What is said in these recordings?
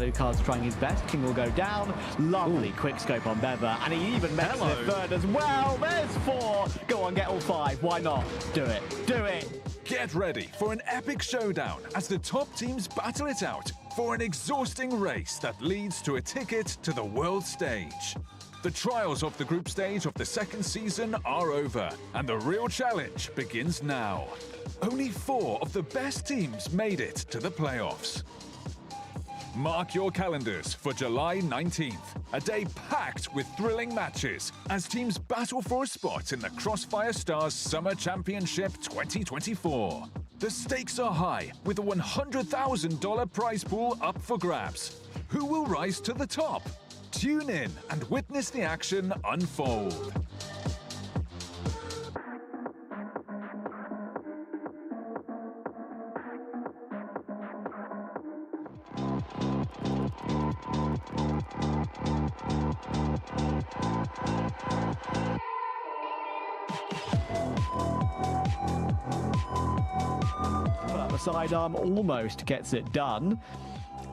Alucard's trying his best. King will go down. Lovely quick scope on Bever. And he even makes it third as well. There's 4. Go on, get all 5. Why not? Do it. Do it. Get ready for an epic showdown as the top teams battle it out for an exhausting race that leads to a ticket to the world stage. The trials of the group stage of the second season are over, and the real challenge begins now. Only 4 of the best teams made it to the playoffs. Mark your calendars for July 19th, a day packed with thrilling matches as teams battle for a spot in the CrossFire Stars Summer Championship 2024. The stakes are high, with a $100,000 prize pool up for grabs. Who will rise to the top? Tune in and witness the action unfold. The sidearm almost gets it done.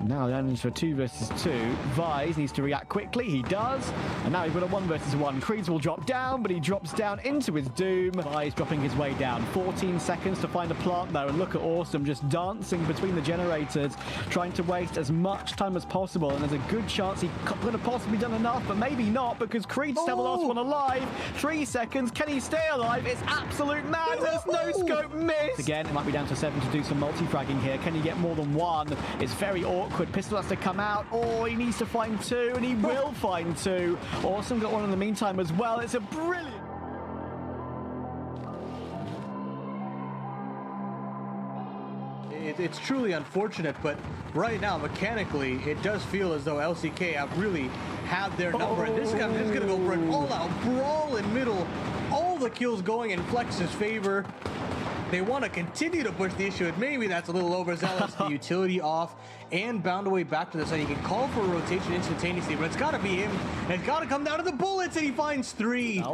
Now down into a 2 versus 2. Vise needs to react quickly. He does. And now we've got a 1 versus 1. Creeds will drop down, but he drops down into his doom. Vise dropping his way down. 14 seconds to find a plant, though. And look at Awesome just dancing between the generators, trying to waste as much time as possible. And there's a good chance he could have possibly done enough, but maybe not, because Creed's still the last one alive. 3 seconds. Can he stay alive? It's absolute madness. No scope miss. Again, it might be down to 7 to do some multi-fragging here. Can he get more than 1? It's very awkward. Pistol has to come out. Oh, he needs to find 2, and he will find 2. Awesome got 1 in the meantime as well. It's a brilliant... It's truly unfortunate, but right now, mechanically, it does feel as though LCK have really had their number. And this guy is going to go for an all-out brawl in middle. All the kills going in Flex's favor. They want to continue to push the issue, and maybe that's a little overzealous. The utility off and bound away back to the side. He can call for a rotation instantaneously, but it's got to be him. And it's got to come down to the bullets, and he finds 3.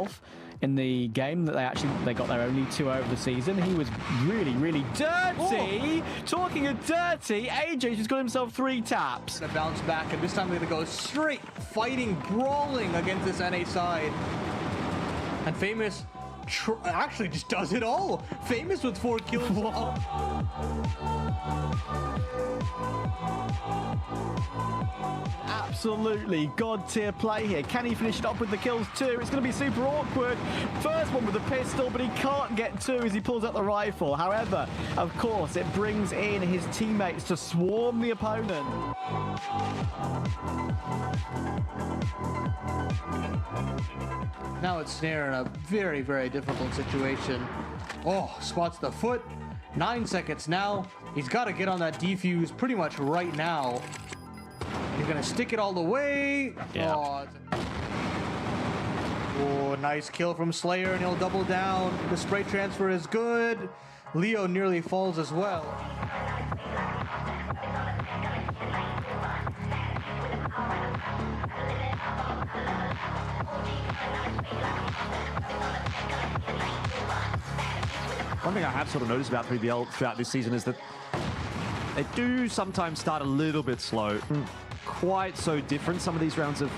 In the game that they got their only 2 over the season, he was really dirty. Talking of dirty, AJ just got himself 3 taps. To bounce back, and this time they're going to go straight fighting, brawling against this NA side. And Famous actually just does it all. Famous with 4 kills. Absolutely god tier play here. Can he finish it up with the kills too? It's going to be super awkward. First one with the pistol, but he can't get 2 as he pulls out the rifle. However, of course, it brings in his teammates to swarm the opponent. Now it's Snare in a very difficult situation. Oh, spots the foot. 9 seconds now. He's got to get on that defuse pretty much right now. He's going to stick it all the way. Yeah. Oh, nice kill from Slayer, and he'll double down. The spray transfer is good. Leo nearly falls as well. One thing I have sort of noticed about 3BL throughout this season is that they do sometimes start a little bit slow. Quite so different. Some of these rounds have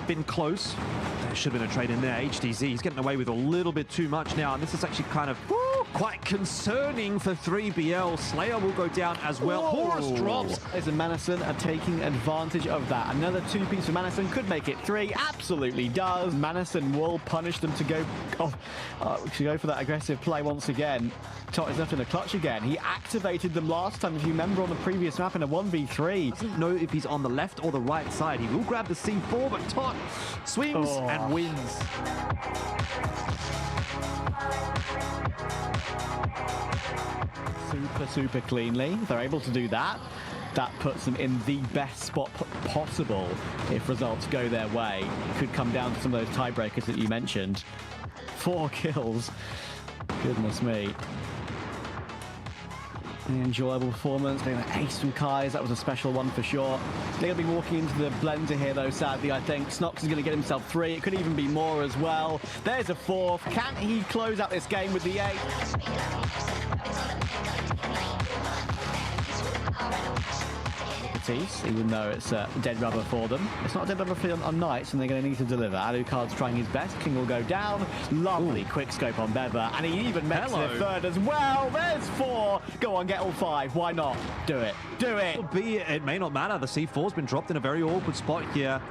been close. There should have been a trade in there. HDZ, he's getting away with a little bit too much now, and this is actually kind of quite concerning for 3BL. Slayer will go down as well. Horus drops. As a Manison are taking advantage of that. Another 2-piece for Manison could make it 3. Absolutely does. Manison will punish them to go for that aggressive play once again. Tot is left in the clutch again. He activated them last time, if you remember, on the previous map in a 1v3. Doesn't know if he's on the left or the right side. He will grab the C4, but Tot swings and wins. Super cleanly. If they're able to do that, that puts them in the best spot possible if results go their way. It could come down to some of those tiebreakers that you mentioned. 4 kills. Goodness me. An enjoyable performance. Getting an ace from Kai's. That was a special one for sure. They're going to be walking into the blender here, though, sadly, I think. Snox is going to get himself 3. It could even be more as well. There's a 4th. Can he close out this game with the 8? Properties, even though it's a dead rubber for them. It's not a dead rubber for them on Knights, and they're going to need to deliver. Alucard's trying his best. King will go down. Lovely quick scope on Beva, and he even makes it a third as well. There's 4. Go on, get all 5. Why not? Do it. Do it. It may not matter. The C4's been dropped in a very awkward spot here.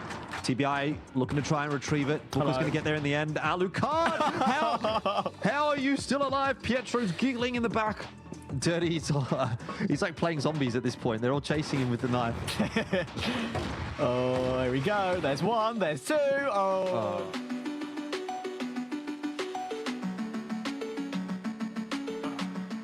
TBI looking to try and retrieve it. Booker's going to get there in the end. Alucard! How are you still alive? Pietro's giggling in the back. Dirty, he's like playing zombies at this point. They're all chasing him with the knife. Oh, here we go. There's 1, there's 2. Oh.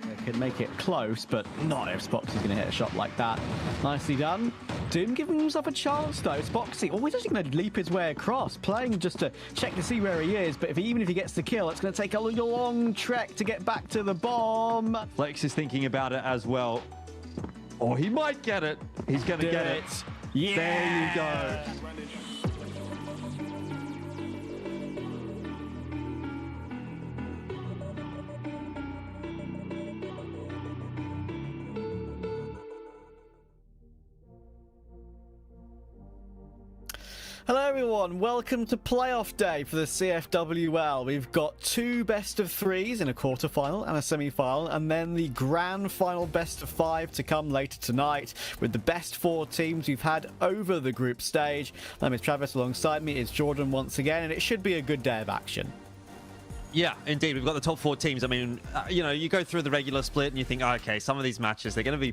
They can make it close, but not if Spoxy's going to hit a shot like that. Nicely done. Doom giving himself a chance, though. Spoxy, he's actually going to leap his way across, playing just to check to see where he is. But even if he gets the kill, it's going to take a long trek to get back to the bomb. Flex is thinking about it as well. Oh, he might get it. He's going to get it. Yeah. There you go. Hello everyone, welcome to playoff day for the CFWL. We've got 2 best of 3s in a quarterfinal and a semi-final, and then the grand final best of 5 to come later tonight with the best 4 teams we've had over the group stage. My name is Travis, alongside me is Jordan once again, and it should be a good day of action. Yeah, indeed. We've got the top 4 teams. I mean, you go through the regular split and you think, oh, okay, some of these matches, they're going to be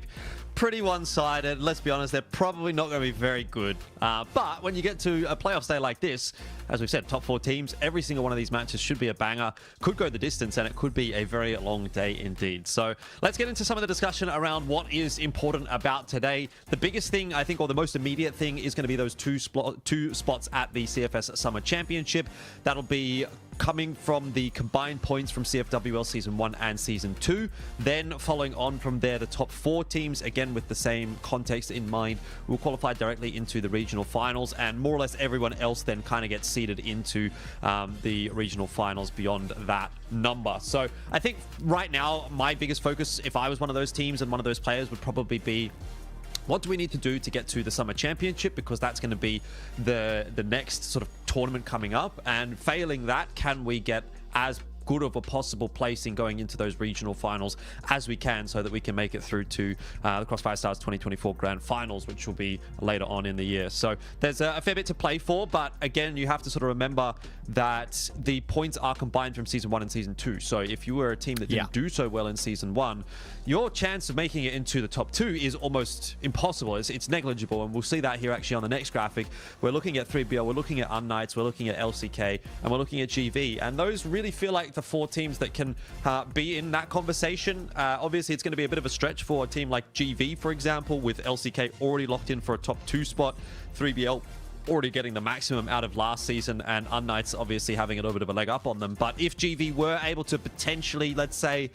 pretty one-sided. Let's be honest, they're probably not going to be very good. But when you get to a playoff day like this, as we've said, top 4 teams, every single one of these matches should be a banger, could go the distance, and it could be a very long day indeed. So let's get into some of the discussion around what is important about today. The biggest thing, I think, or the most immediate thing is going to be those two spots at the CFS Summer Championship. That'll be coming from the combined points from CFWL Season 1 and Season 2. Then following on from there, the top 4 teams, again with the same context in mind, will qualify directly into the regional finals, and more or less everyone else then kind of gets seeded into the regional finals beyond that number. So I think right now, my biggest focus, if I was one of those teams and one of those players, would probably be, what do we need to do to get to the Summer Championship? Because that's going to be the next sort of tournament coming up. And failing that, can we get as good of a possible placing going into those regional finals as we can, so that we can make it through to the CrossFire Stars 2024 Grand Finals, which will be later on in the year. So there's a fair bit to play for, but again, you have to sort of remember that the points are combined from Season 1 and Season 2. So if you were a team that didn't do so well in Season 1, your chance of making it into the top 2 is almost impossible. It's negligible, and we'll see that here actually on the next graphic. We're looking at 3BL, we're looking at unKnights, we're looking at LCK, and we're looking at GV, and those really feel like the 4 teams that can be in that conversation. Obviously, it's going to be a bit of a stretch for a team like GV, for example, with LCK already locked in for a top 2 spot, 3BL already getting the maximum out of last season, and unKnights obviously having a little bit of a leg up on them. But if GV were able to potentially, let's say,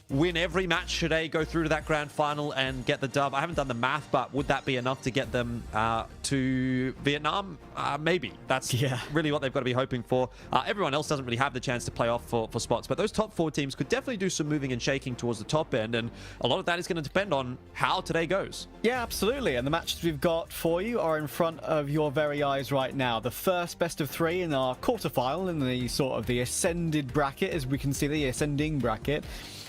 win every match today, go through to that grand final and get the dub, I haven't done the math, but would that be enough to get them to Vietnam? Maybe. That's really what they've got to be hoping for. Everyone else doesn't really have the chance to play off for spots, but those top 4 teams could definitely do some moving and shaking towards the top end, and a lot of that is going to depend on how today goes. Yeah, absolutely. And the matches we've got for you are in front of your very eyes right now. The first best of 3 in our quarterfinal, in the sort of the ascended bracket, as we can see, the ascending bracket.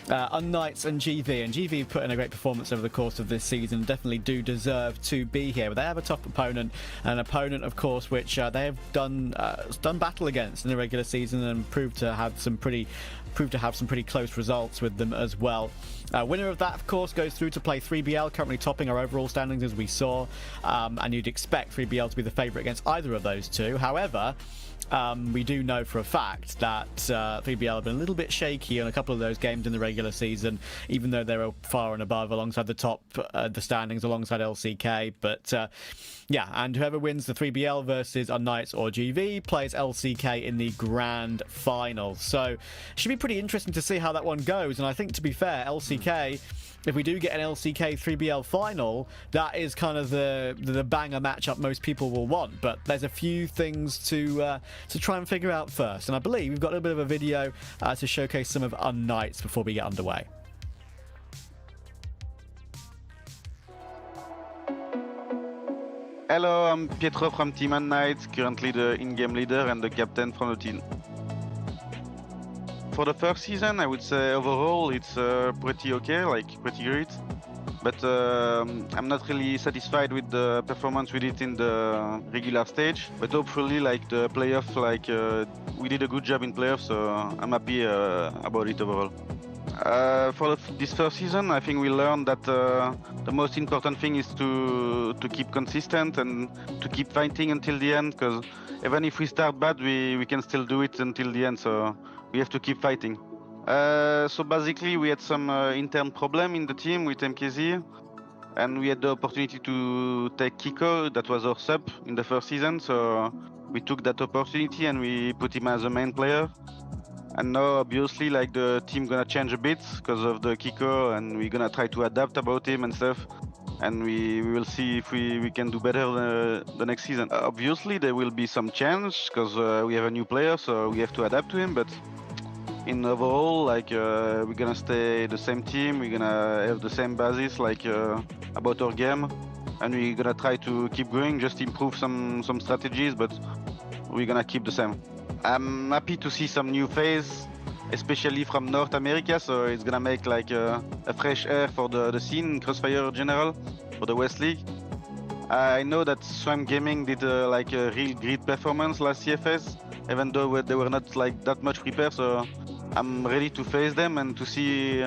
unKnights and GV, and GV put in a great performance over the course of this season, definitely do deserve to be here. But they have a tough opponent, an opponent, of course, which they have done battle against in the regular season, and proved to have some pretty close results with them as well. Winner of that, of course, goes through to play 3BL, currently topping our overall standings, as we saw, and you'd expect 3BL to be the favourite against either of those two. However, we do know for a fact that 3BL have been a little bit shaky on a couple of those games in the regular season, even though they were far and above alongside the top, the standings alongside LCK. But yeah, and whoever wins the 3BL versus unKnights or GV plays LCK in the grand final. So it should be pretty interesting to see how that one goes. And I think, to be fair, LCK, if we do get an LCK 3BL final, that is kind of the banger matchup most people will want. But there's a few things to try and figure out first. And I believe we've got a bit of a video to showcase some of unKnights before we get underway. Hello, I'm Pietro from Team unKnights, currently the in-game leader and the captain from the team. For the first season, I would say overall it's pretty okay, like pretty great. But I'm not really satisfied with the performance we did in the regular stage. But hopefully, like the playoff, like we did a good job in playoffs, so I'm happy about it overall. For this first season, I think we learned that the most important thing is to keep consistent and to keep fighting until the end. Because even if we start bad, we can still do it until the end. So we have to keep fighting. So basically, we had some intern problem in the team with MKZ, and we had the opportunity to take Kiko, that was our sub in the first season. So we took that opportunity and we put him as a main player. And now, obviously, like the team gonna change a bit because of the Kiko, and we're gonna try to adapt about him and stuff. And we will see if we can do better the next season. Obviously, there will be some change because we have a new player, so we have to adapt to him. But in overall, like we're gonna stay the same team. We're gonna have the same basis, like about our game, and we're gonna try to keep going, just improve some strategies, but we're gonna keep the same. I'm happy to see some new face, especially from North America, so it's gonna make like a fresh air for the scene in CrossFire general, for the West League. I know that Swam Gaming did like a real great performance last CFS, even though they were not like that much prepared, so I'm ready to face them and to see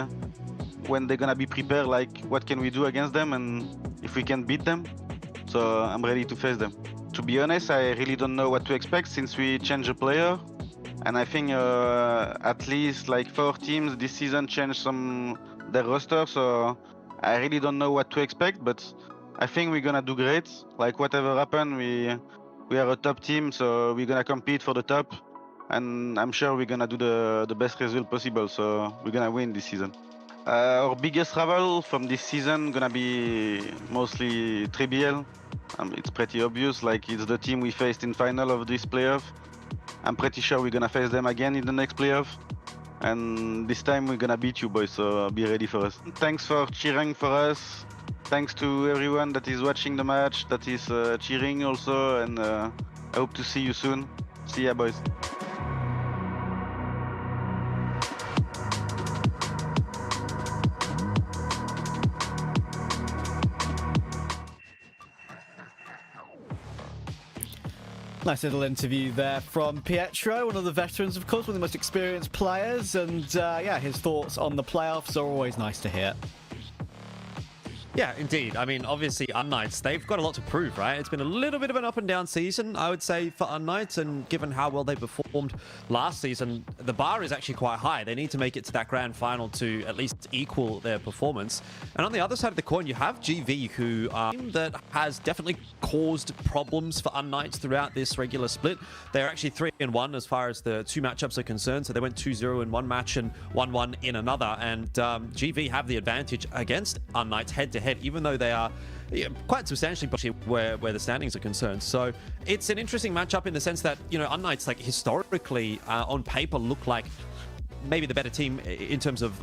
when they're gonna be prepared, like what can we do against them and if we can beat them. So I'm ready to face them. To be honest, I really don't know what to expect since we changed a player, and I think at least like 4 teams this season changed their roster, so I really don't know what to expect, but I think we're gonna do great. Like whatever happens, we are a top team, so we're gonna compete for the top, and I'm sure we're gonna do the best result possible, so we're gonna win this season. Our biggest rival from this season gonna be mostly 3BL. It's pretty obvious, like it's the team we faced in final of this playoff. I'm pretty sure we're gonna face them again in the next playoff. And this time we're gonna beat you boys, so be ready for us. Thanks for cheering for us. Thanks to everyone that is watching the match, that is cheering also, and I hope to see you soon. See ya, boys. Nice little interview there from Pietro, one of the veterans, of course, one of the most experienced players. And yeah, his thoughts on the playoffs are always nice to hear. Yeah, indeed. I mean, obviously, unKnights, they've got a lot to prove, right? It's been a little bit of an up and down season, I would say, for unKnights, and given how well they performed last season, the bar is actually quite high. They need to make it to that grand final to at least equal their performance. And on the other side of the coin, you have GV, who are a team that has definitely caused problems for unKnights throughout this regular split. They're actually 3-1 as far as the 2 matchups are concerned, so they went 2-0 in one match and 1-1 in another, and GV have the advantage against unKnights head-to-head, even though they are quite substantially where the standings are concerned. So it's an interesting matchup in the sense that, you know, unKnights, like historically on paper, look like maybe the better team in terms of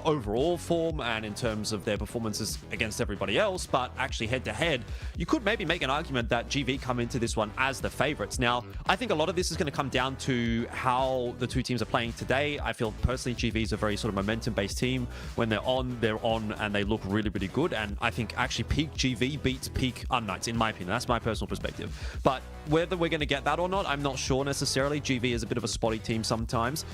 overall form and in terms of their performances against everybody else, but actually head-to-head, you could maybe make an argument that GV come into this one as the favorites. Now, I think a lot of this is going to come down to how the 2 teams are playing today. I feel personally GV is a very sort of momentum-based team. When they're on, and they look really, really good, and I think actually peak GV beats peak unKnights, in my opinion. That's my personal perspective. But whether we're going to get that or not, I'm not sure necessarily. GV is a bit of a spotty team sometimes.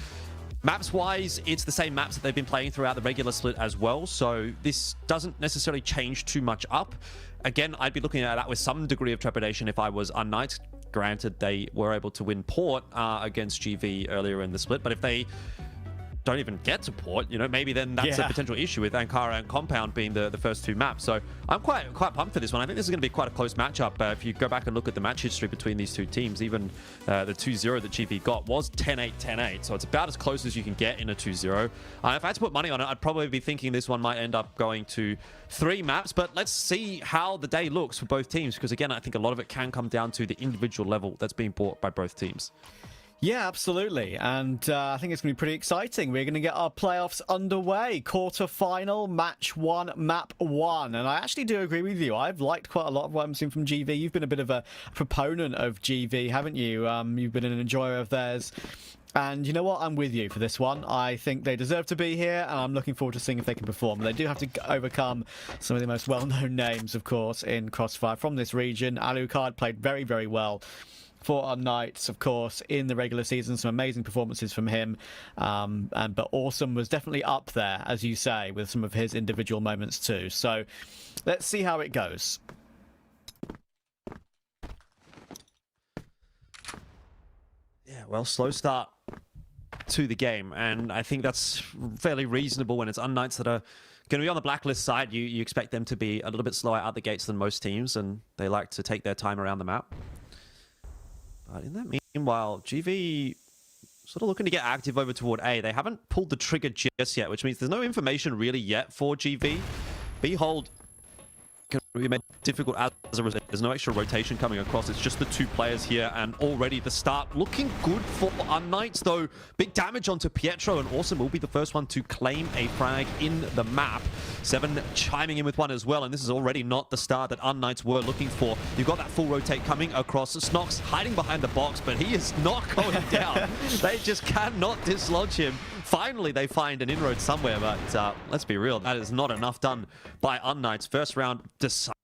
Maps-wise, it's the same maps that they've been playing throughout the regular split as well, so this doesn't necessarily change too much up. Again, I'd be looking at that with some degree of trepidation if I was unKnights. Granted, they were able to win Port against GV earlier in the split, but if they don't even get to Port, you know, maybe then that's a potential issue with Ankara and Compound being the first 2 maps. So I'm quite pumped for this one. I think this is going to be quite a close matchup. If you go back and look at the match history between these 2 teams, even the 2-0 that GV got was 10-8, 10-8. So it's about as close as you can get in a 2-0. If I had to put money on it, I'd probably be thinking this one might end up going to 3 maps. But let's see how the day looks for both teams, because again, I think a lot of it can come down to the individual level that's being brought by both teams. Yeah, absolutely. And I think it's going to be pretty exciting. We're going to get our playoffs underway. Quarter-final, match 1, map 1. And I actually do agree with you. I've liked quite a lot of what I'm seeing from GV. You've been a bit of a proponent of GV, haven't you? You've been an enjoyer of theirs. And you know what? I'm with you for this one. I think they deserve to be here, and I'm looking forward to seeing if they can perform. They do have to overcome some of the most well-known names, of course, in CrossFire from this region. Alucard played very, very well for unKnights, of course, in the regular season. Some amazing performances from him. But Awesome was definitely up there, as you say, with some of his individual moments too. So let's see how it goes. Yeah, well, slow start to the game, and I think that's fairly reasonable when it's unKnights that are going to be on the blacklist side. You expect them to be a little bit slower out the gates than most teams, and they like to take their time around the map. But in that meanwhile, GV sort of looking to get active over toward A. They haven't pulled the trigger just yet, which means there's no information really yet for GV. Behold can be made difficult as a result. There's no extra rotation coming across. It's just the 2 players here, and already the start looking good for unKnights, though. Big damage onto Pietro, and Awesome will be the first one to claim a frag in the map. 7 chiming in with one as well, and this is already not the start that unKnights were looking for. You've got that full rotate coming across. Snox hiding behind the box, but he is not going down. They just cannot dislodge him. Finally, they find an inroad somewhere, but let's be real, that is not enough done by unKnights. First round decided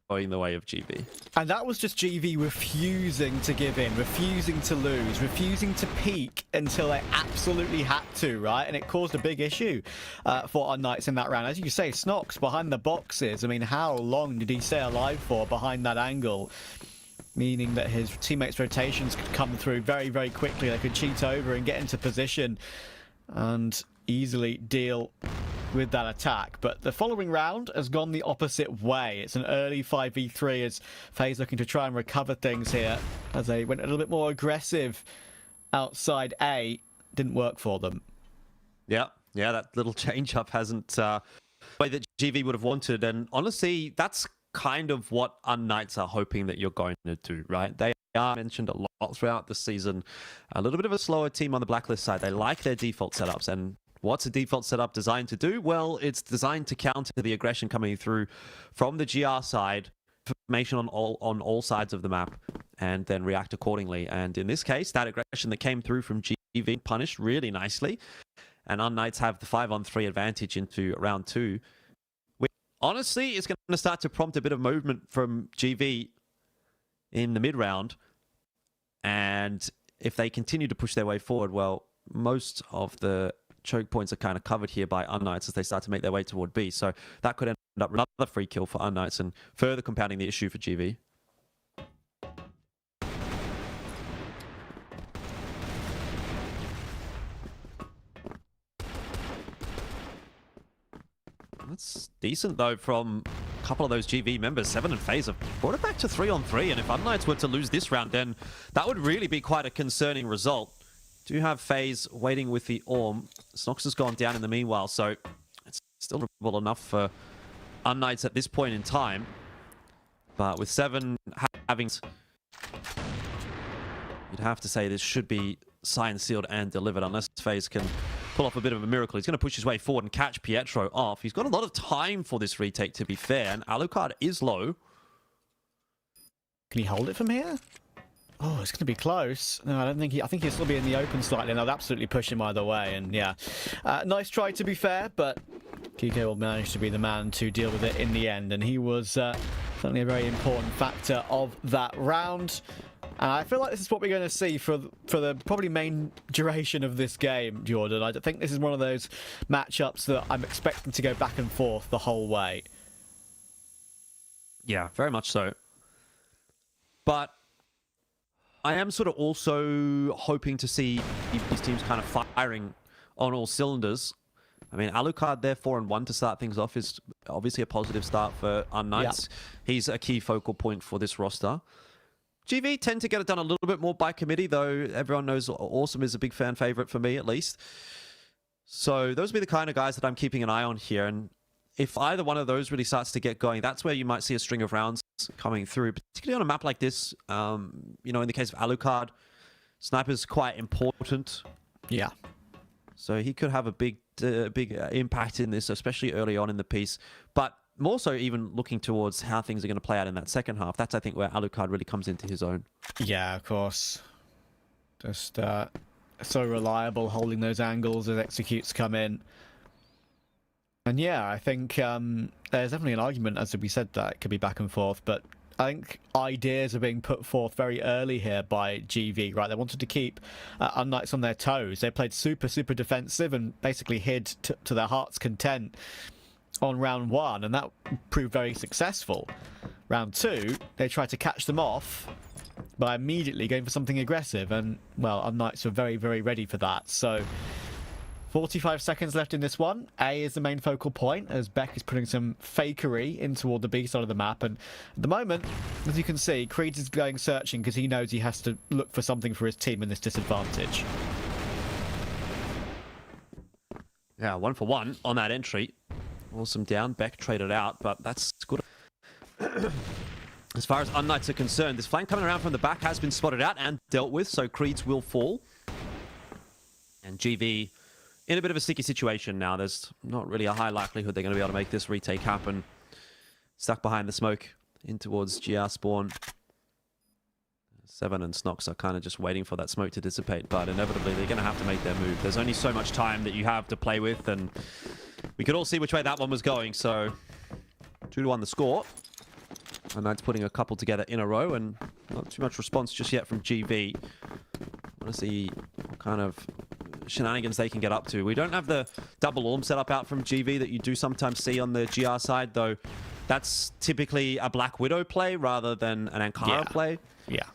going the way of GV. And that was just GV refusing to give in, refusing to lose, refusing to peak until they absolutely had to, right? And it caused a big issue for unKnights in that round. As you say, Snox behind the boxes. I mean, how long did he stay alive for behind that angle? Meaning that his teammates' rotations could come through very, very quickly. They could cheat over and get into position and easily deal with that attack. But the following round has gone the opposite way. It's an early 5v3 as FaZe looking to try and recover things here as they went a little bit more aggressive outside A. Didn't work for them. Yeah, that little change up hasn't way that GV would have wanted, and honestly, that's kind of what unKnights are hoping that you're going to do, right? They are mentioned a lot throughout the season. A little bit of a slower team on the blacklist side. They like their default setups, and what's a default setup designed to do? Well, it's designed to counter the aggression coming through from the GR side, information on all sides of the map, and then react accordingly. And in this case, that aggression that came through from GV punished really nicely, and unKnights have the 5-on-3 advantage into round 2. Which, honestly, it's going to start to prompt a bit of movement from GV in the mid-round, and if they continue to push their way forward, well, most of the choke points are kind of covered here by unKnights as they start to make their way toward B, so that could end up with another free kill for unKnights and further compounding the issue for GV. That's decent, though, from a couple of those GV members. 7 and FaZe have brought it back to 3-on-3, and if unKnights were to lose this round, then that would really be quite a concerning result. Do have FaZe waiting with the Orm. Snox has gone down in the meanwhile, so it's still well enough for unKnights at this point in time. But with 7 having... You'd have to say this should be signed, sealed, and delivered, unless FaZe can pull off a bit of a miracle. He's going to push his way forward and catch Pietro off. He's got a lot of time for this retake, to be fair, and Alucard is low. Can he hold it from here? Oh, it's going to be close. No, I don't think I think he'll still be in the open slightly, and they'll absolutely push him either way. And yeah, nice try to be fair, but Kiko will manage to be the man to deal with it in the end, and he was certainly a very important factor of that round. And I feel like this is what we're going to see for the probably main duration of this game, Jordan. I think this is one of those matchups that I'm expecting to go back and forth the whole way. Yeah, very much so. But I am sort of also hoping to see these teams kind of firing on all cylinders. I mean, Alucard there 4-1 to start things off is obviously a positive start for unKnights. Yeah. He's a key focal point for this roster. GV tend to get it done a little bit more by committee, though everyone knows Awesome is a big fan favorite for me, at least. So those will be the kind of guys that I'm keeping an eye on here. And if either one of those really starts to get going, that's where you might see a string of rounds coming through, particularly on a map like this. You know, in the case of Alucard, Sniper's quite important. Yeah. So he could have a big impact in this, especially early on in the piece. But more so even looking towards how things are going to play out in that second half. That's, I think, where Alucard really comes into his own. Yeah, of course. Just so reliable holding those angles as executes come in. And yeah, I think there's definitely an argument, as we said, that it could be back and forth. But I think ideas are being put forth very early here by GV, right? They wanted to keep unKnights on their toes. They played super defensive and basically hid to their heart's content on round 1, and that proved very successful. Round 2, they tried to catch them off by immediately going for something aggressive, and, well, unKnights were very ready for that. So 45 seconds left in this one. A is the main focal point, as Beck is putting some fakery in toward the B side of the map. And at the moment, as you can see, Creeds is going searching because he knows he has to look for something for his team in this disadvantage. Yeah, 1 for 1 on that entry. Awesome down. Beck traded out, but that's good. As far as unKnights are concerned, this flank coming around from the back has been spotted out and dealt with, so Creeds will fall. And GV in a bit of a sticky situation now. There's not really a high likelihood they're going to be able to make this retake happen. Stuck behind the smoke in towards GR spawn. Seven and Snox are kind of just waiting for that smoke to dissipate, but inevitably they're going to have to make their move. There's only so much time that you have to play with, and we could all see which way that one was going. So 2-1 the score. unKnights putting a couple together in a row, and not too much response just yet from GV. I want to see what kind of shenanigans they can get up to. We don't have the double orm setup out from GV that you do sometimes see on the GR side, though. That's typically a Black Widow play rather than an Ankara play. Yeah.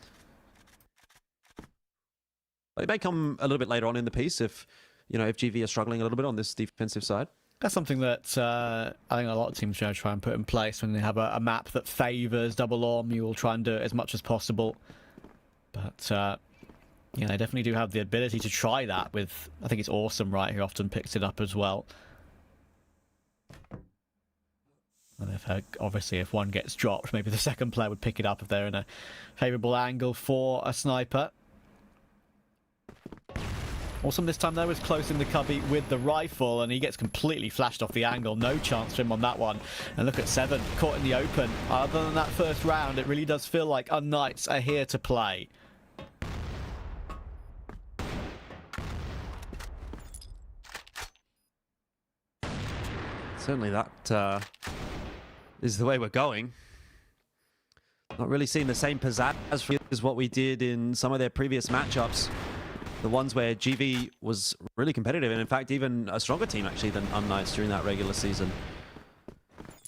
But it may come a little bit later on in the piece if, you know, if GV are struggling a little bit on this defensive side. That's something that I think a lot of teams are try and put in place when they have a map that favours double orm. You will try and do it as much as possible. But yeah, they definitely do have the ability to try that with, I think it's Awesome, right, who often picks it up as well. And if obviously if one gets dropped, maybe the second player would pick it up if they're in a favourable angle for a sniper. Awesome this time though is close in the cubby with the rifle, and he gets completely flashed off the angle. No chance for him on that one. And look at Seven caught in the open. Other than that first round, it really does feel like unKnights are here to play. Certainly that is the way we're going. Not really seeing the same pizzazz as what we did in some of their previous matchups. The ones where GV was really competitive, and in fact even a stronger team actually than unKnights during that regular season.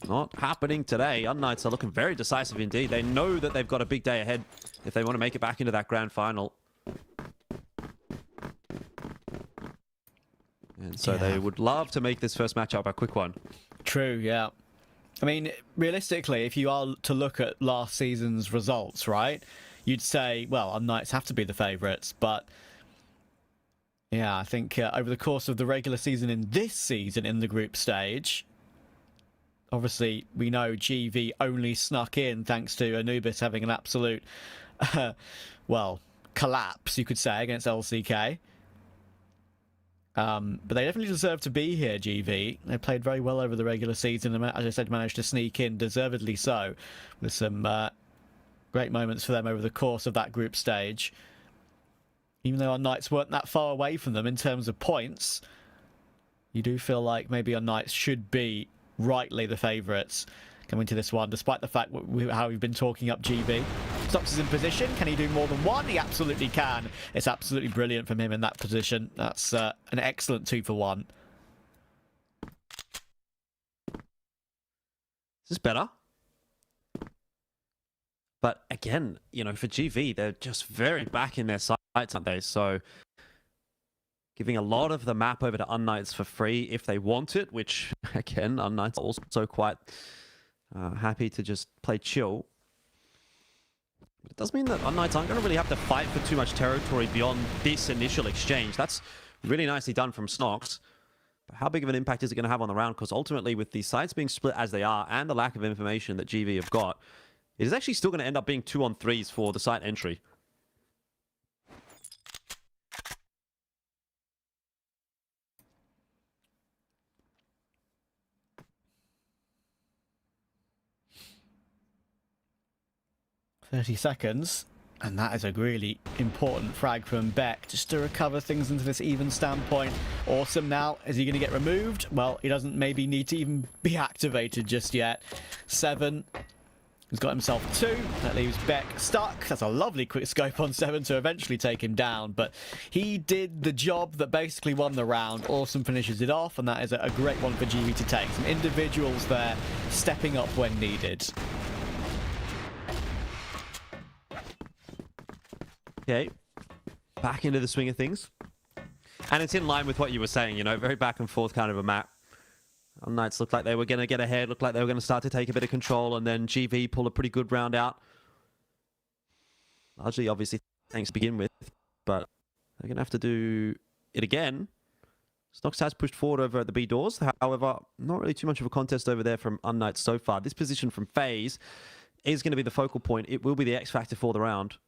Not happening today. unKnights are looking very decisive indeed. They know that they've got a big day ahead if they want to make it back into that grand final. And so they would love to make this first matchup a quick one. True, yeah. I mean, realistically, if you are to look at last season's results, right, you'd say, well, unKnights have to be the favourites, but yeah, I think over the course of the regular season in this season in the group stage, obviously we know GV only snuck in thanks to Anubis having an absolute, well, collapse, you could say, against LCK. But they definitely deserve to be here, GV. They played very well over the regular season and, as I said, managed to sneak in, deservedly so, with some great moments for them over the course of that group stage. Even though unKnights weren't that far away from them in terms of points, you do feel like maybe unKnights should be rightly the favourites coming to this one, despite the fact how we've been talking up GV. Stops is in position. Can he do more than one? He absolutely can. It's absolutely brilliant from him in that position. That's an excellent 2 for 1. This is better. But again, you know, for GV, they're just very back in their sights, aren't they? So giving a lot of the map over to unKnights for free if they want it, which, again, unKnights are also quite happy to just play chill. But it does mean that unKnights aren't going to really have to fight for too much territory beyond this initial exchange. That's really nicely done from Snox. But how big of an impact is it going to have on the round? Because ultimately, with the sides being split as they are and the lack of information that GV have got, it is actually still going to end up being 2-on-3s for the site entry. 30 seconds. And that is a really important frag from Beck, just to recover things into this even standpoint. Awesome now. Is he going to get removed? Well, he doesn't maybe need to even be activated just yet. 7. He's got himself 2. That leaves Beck stuck. That's a lovely quick scope on 7 to eventually take him down. But he did the job that basically won the round. Awesome finishes it off, and that is a great one for GV to take. Some individuals there stepping up when needed. Okay, back into the swing of things. And it's in line with what you were saying, you know, very back and forth kind of a map. Knights looked like they were going to get ahead, looked like they were going to start to take a bit of control, and then GV pulled a pretty good round out. Largely, obviously, thanks to begin with, but they're going to have to do it again. Snox has pushed forward over at the B doors. However, not really too much of a contest over there from unKnights so far. This position from FaZe is going to be the focal point. It will be the X factor for the round.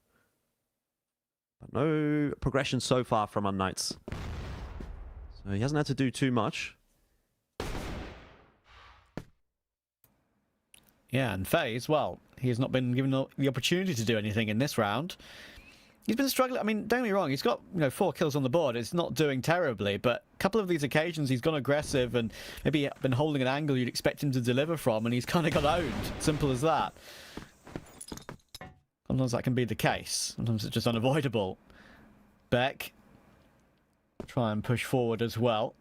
But no progression so far from unKnights. So he hasn't had to do too much. Yeah, and FaZe, well, he has not been given the opportunity to do anything in this round. He's been struggling. I mean, don't get me wrong, he's got 4 kills on the board. It's not doing terribly, but a couple of these occasions he's gone aggressive and maybe been holding an angle you'd expect him to deliver from, and he's kind of got owned. Simple as that. Sometimes that can be the case. Sometimes it's just unavoidable. Beck, try and push forward as well.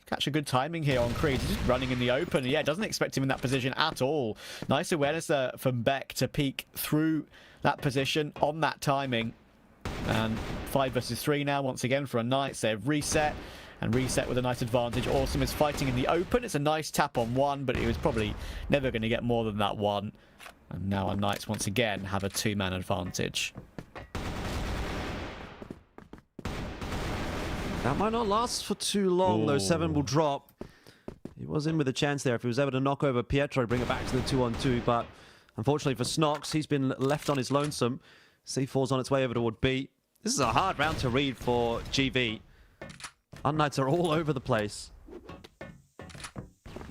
Catch a good timing here on Creed. He's just running in the open. Yeah, doesn't expect him in that position at all. Nice awareness there from Beck to peek through that position on that timing. And 5 versus 3 now, once again, for unKnights. They've reset, and reset with a nice advantage. Awesome is fighting in the open. It's a nice tap on 1, but he was probably never going to get more than that 1. And now unKnights, once again, have a 2-man advantage. That might not last for too long, though. 7 will drop. He was in with a chance there if he was able to knock over Pietro, bring it back to the 2-on-2, but unfortunately for Snox, he's been left on his lonesome. C4's on its way over toward B. This is a hard round to read for GV. unKnights are all over the place.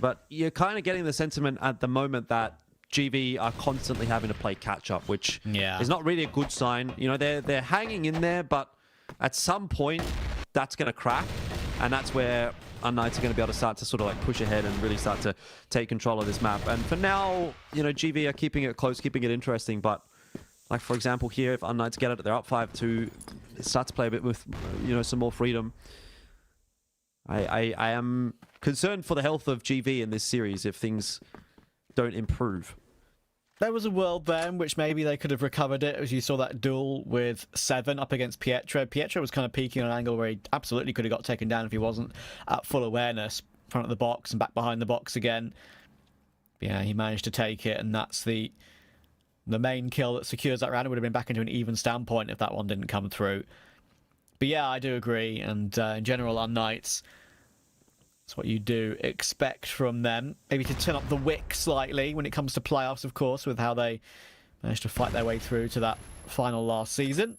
But you're kind of getting the sentiment at the moment that GV are constantly having to play catch-up, which is not really a good sign. You know, they're hanging in there, but at some point, that's going to crack, and that's where unKnights are going to be able to start to sort of like push ahead and really start to take control of this map. And for now, you know, GV are keeping it close, keeping it interesting, but like, for example, here, if unKnights get it, they're up 5-2, start to play a bit with, you know, some more freedom. I am concerned for the health of GV in this series if things don't improve. There was a world there in which maybe they could have recovered it, as you saw that duel with 7 up against Pietro. Pietro was kind of peeking on an angle where he absolutely could have got taken down if he wasn't at full awareness, front of the box and back behind the box again. Yeah, he managed to take it, and that's the main kill that secures that round. It would have been back into an even standpoint if that one didn't come through. But yeah, I do agree, and in general, unKnights, that's what you do expect from them. Maybe to turn up the wick slightly when it comes to playoffs, of course, with how they managed to fight their way through to that final last season.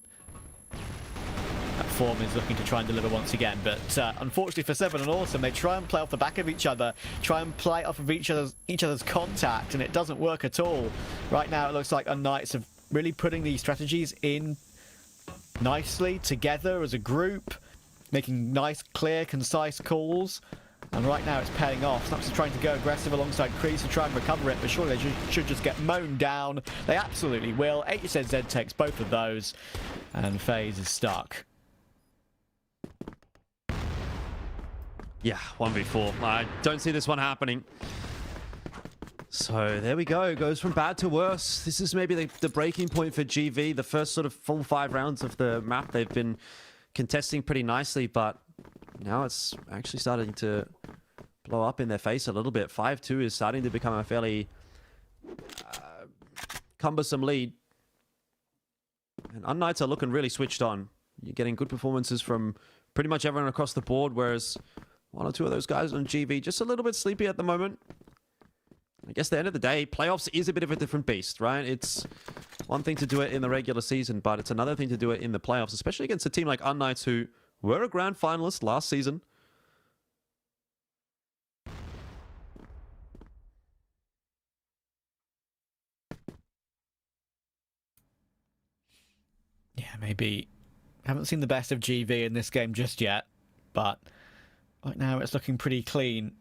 That form is looking to try and deliver once again, but unfortunately for 7 and Awesome, they try and play off the back of each other, try and play off of each other's contact, and it doesn't work at all. Right now, it looks like unKnights are really putting these strategies in nicely together as a group, making nice, clear, concise calls. And right now it's paying off. Snaps is trying to go aggressive alongside Kreese to try and recover it, but surely they should just get mown down. They absolutely will. HSZ takes both of those, and FaZe is stuck. Yeah, 1v4. I don't see this one happening. So there we go. It goes from bad to worse. This is maybe the breaking point for GV. The first sort of full 5 rounds of the map they've been contesting pretty nicely, but now it's actually starting to blow up in their face a little bit. 5-2 is starting to become a fairly cumbersome lead. And unKnights are looking really switched on. You're getting good performances from pretty much everyone across the board, whereas 1 or 2 of those guys on GV just a little bit sleepy at the moment. I guess at the end of the day, playoffs is a bit of a different beast, right? It's one thing to do it in the regular season, but it's another thing to do it in the playoffs, especially against a team like unKnights, who were a grand finalist last season. maybe haven't seen the best of GV in this game just yet, but right now it's looking pretty clean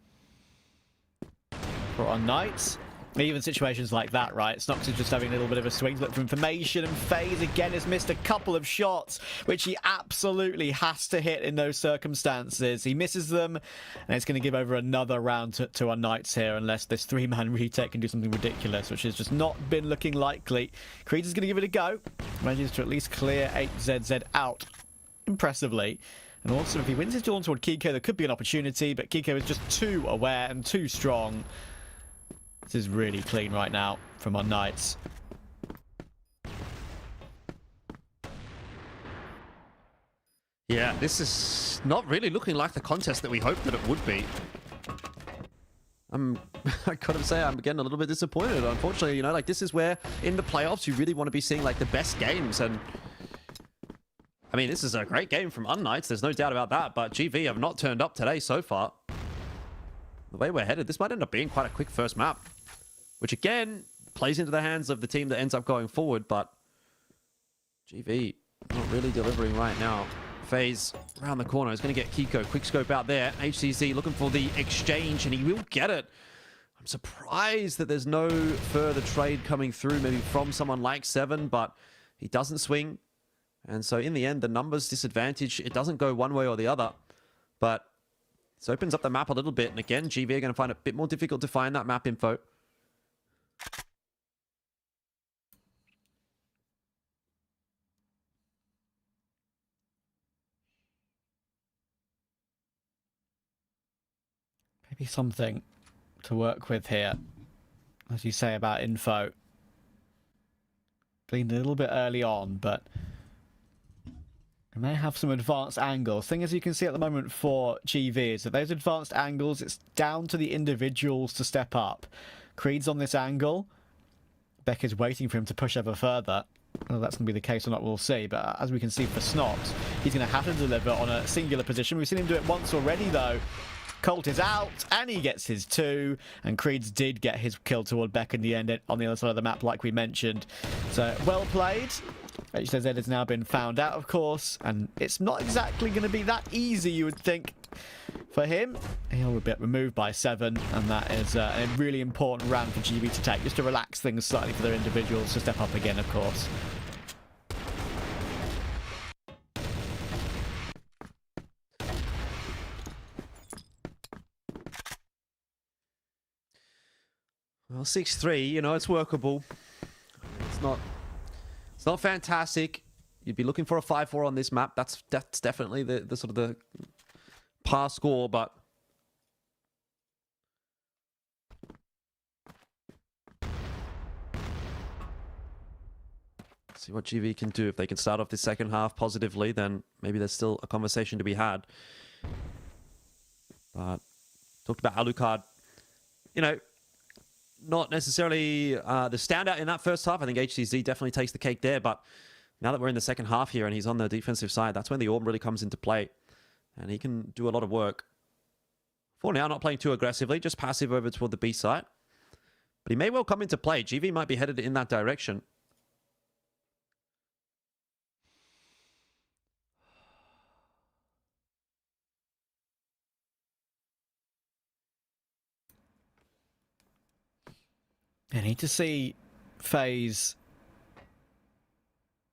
for unKnights. Even situations like that, right? Snox is just having a little bit of a swing, look for information, and FaZe again has missed a couple of shots, which he absolutely has to hit in those circumstances. He misses them, and it's going to give over another round to unKnights here, unless this 3-man retake can do something ridiculous, which has just not been looking likely. Creed is going to give it a go. Manages to at least clear 8ZZ out impressively. And also, if he wins his duel toward Kiko, there could be an opportunity, but Kiko is just too aware and too strong. This is really clean right now from unKnights. Yeah, this is not really looking like the contest that we hoped that it would be. I gotta say, I'm getting a little bit disappointed. Unfortunately, you know, like this is where in the playoffs you really want to be seeing like the best games. And I mean, this is a great game from unKnights. There's no doubt about that. But GV have not turned up today so far. The way we're headed, this might end up being quite a quick first map, which again plays into the hands of the team that ends up going forward. But GV not really delivering right now. FaZe around the corner is going to get Kiko. Quick scope out there. HCZ looking for the exchange, and he will get it. I'm surprised that there's no further trade coming through, maybe from someone like Seven, but he doesn't swing. And so in the end, the numbers disadvantage, it doesn't go one way or the other. But this opens up the map a little bit. And again, GV are going to find it a bit more difficult to find that map info. Maybe something to work with here, as you say about info. Gleaned a little bit early on, but we may have some advanced angles. Thing as you can see at the moment for GV is that those advanced angles, it's down to the individuals to step up. Creed's on this angle. Beck is waiting for him to push ever further. Whether that's going to be the case or not, we'll see. But as we can see for Snox, he's going to have to deliver on a singular position. We've seen him do it once already, though. Colt is out, and he gets his 2, and Creeds did get his kill toward Beck in the end on the other side of the map, like we mentioned. So, well played. HZZ has now been found out, of course, and it's not exactly going to be that easy, you would think, for him. He'll be removed by 7, and that is a really important round for GB to take, just to relax things slightly for their individuals to step up again, of course. Well, 6-3, you know, it's workable. It's not fantastic. You'd be looking for a 5-4 on this map. That's definitely the sort of the par score, but see what GV can do. If they can start off the second half positively, then maybe there's still a conversation to be had. But talked about Alucard, you know, not necessarily the standout in that first half. I think HCZ definitely takes the cake there, but now that we're in the second half here and he's on the defensive side, that's when the Orb really comes into play. And he can do a lot of work. For now, not playing too aggressively, just passive over toward the B side. But he may well come into play. GV might be headed in that direction. I need to see FaZe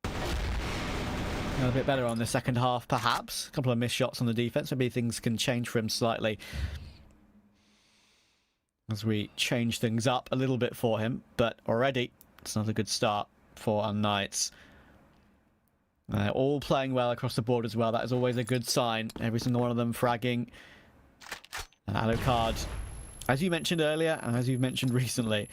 a bit better on the second half, perhaps. A couple of missed shots on the defense. Maybe things can change for him slightly as we change things up a little bit for him. But already, it's not a good start for unKnights. All playing well across the board as well. That is always a good sign. Every single one of them fragging. Alucard, as you mentioned earlier, and as you've mentioned recently,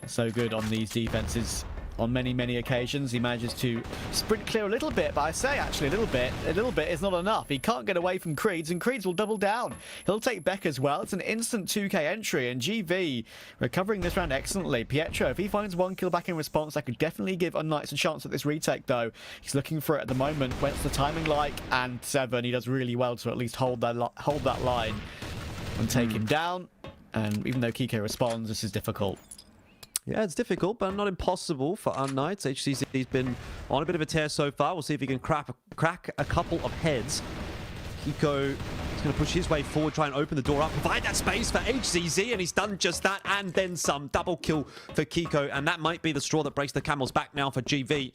so good on these defenses on many, many occasions. He manages to sprint clear a little bit, but I say actually a little bit is not enough. He can't get away from Creeds, and Creeds will double down. He'll take Beck as well. It's an instant 2k entry, and GV recovering this round excellently. Pietro, if he finds 1 kill back in response, that could definitely give unKnights a chance at this retake, though. He's looking for it at the moment. What's the timing like? And 7, he does really well to at least hold that line and take him down. And even though Kiko responds, this is difficult. Yeah, it's difficult, but not impossible for unKnights. HCZ's been on a bit of a tear so far. We'll see if he can crack a couple of heads. Kiko is going to push his way forward, try and open the door up, provide that space for HCZ, and he's done just that, and then some. Double kill for Kiko, and that might be the straw that breaks the camel's back now for GV.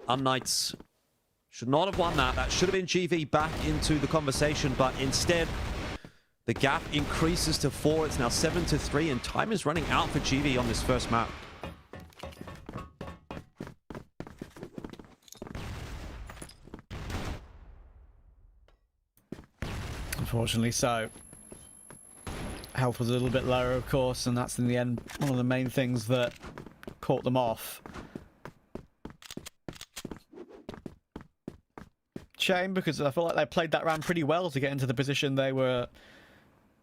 unKnights should not have won that. That should have been GV back into the conversation, but instead, the gap increases to 4. It's now 7-3, and time is running out for GV on this first map. Unfortunately so. Health was a little bit lower, of course, and that's in the end one of the main things that caught them off. Shame, because I feel like they played that round pretty well to get into the position they were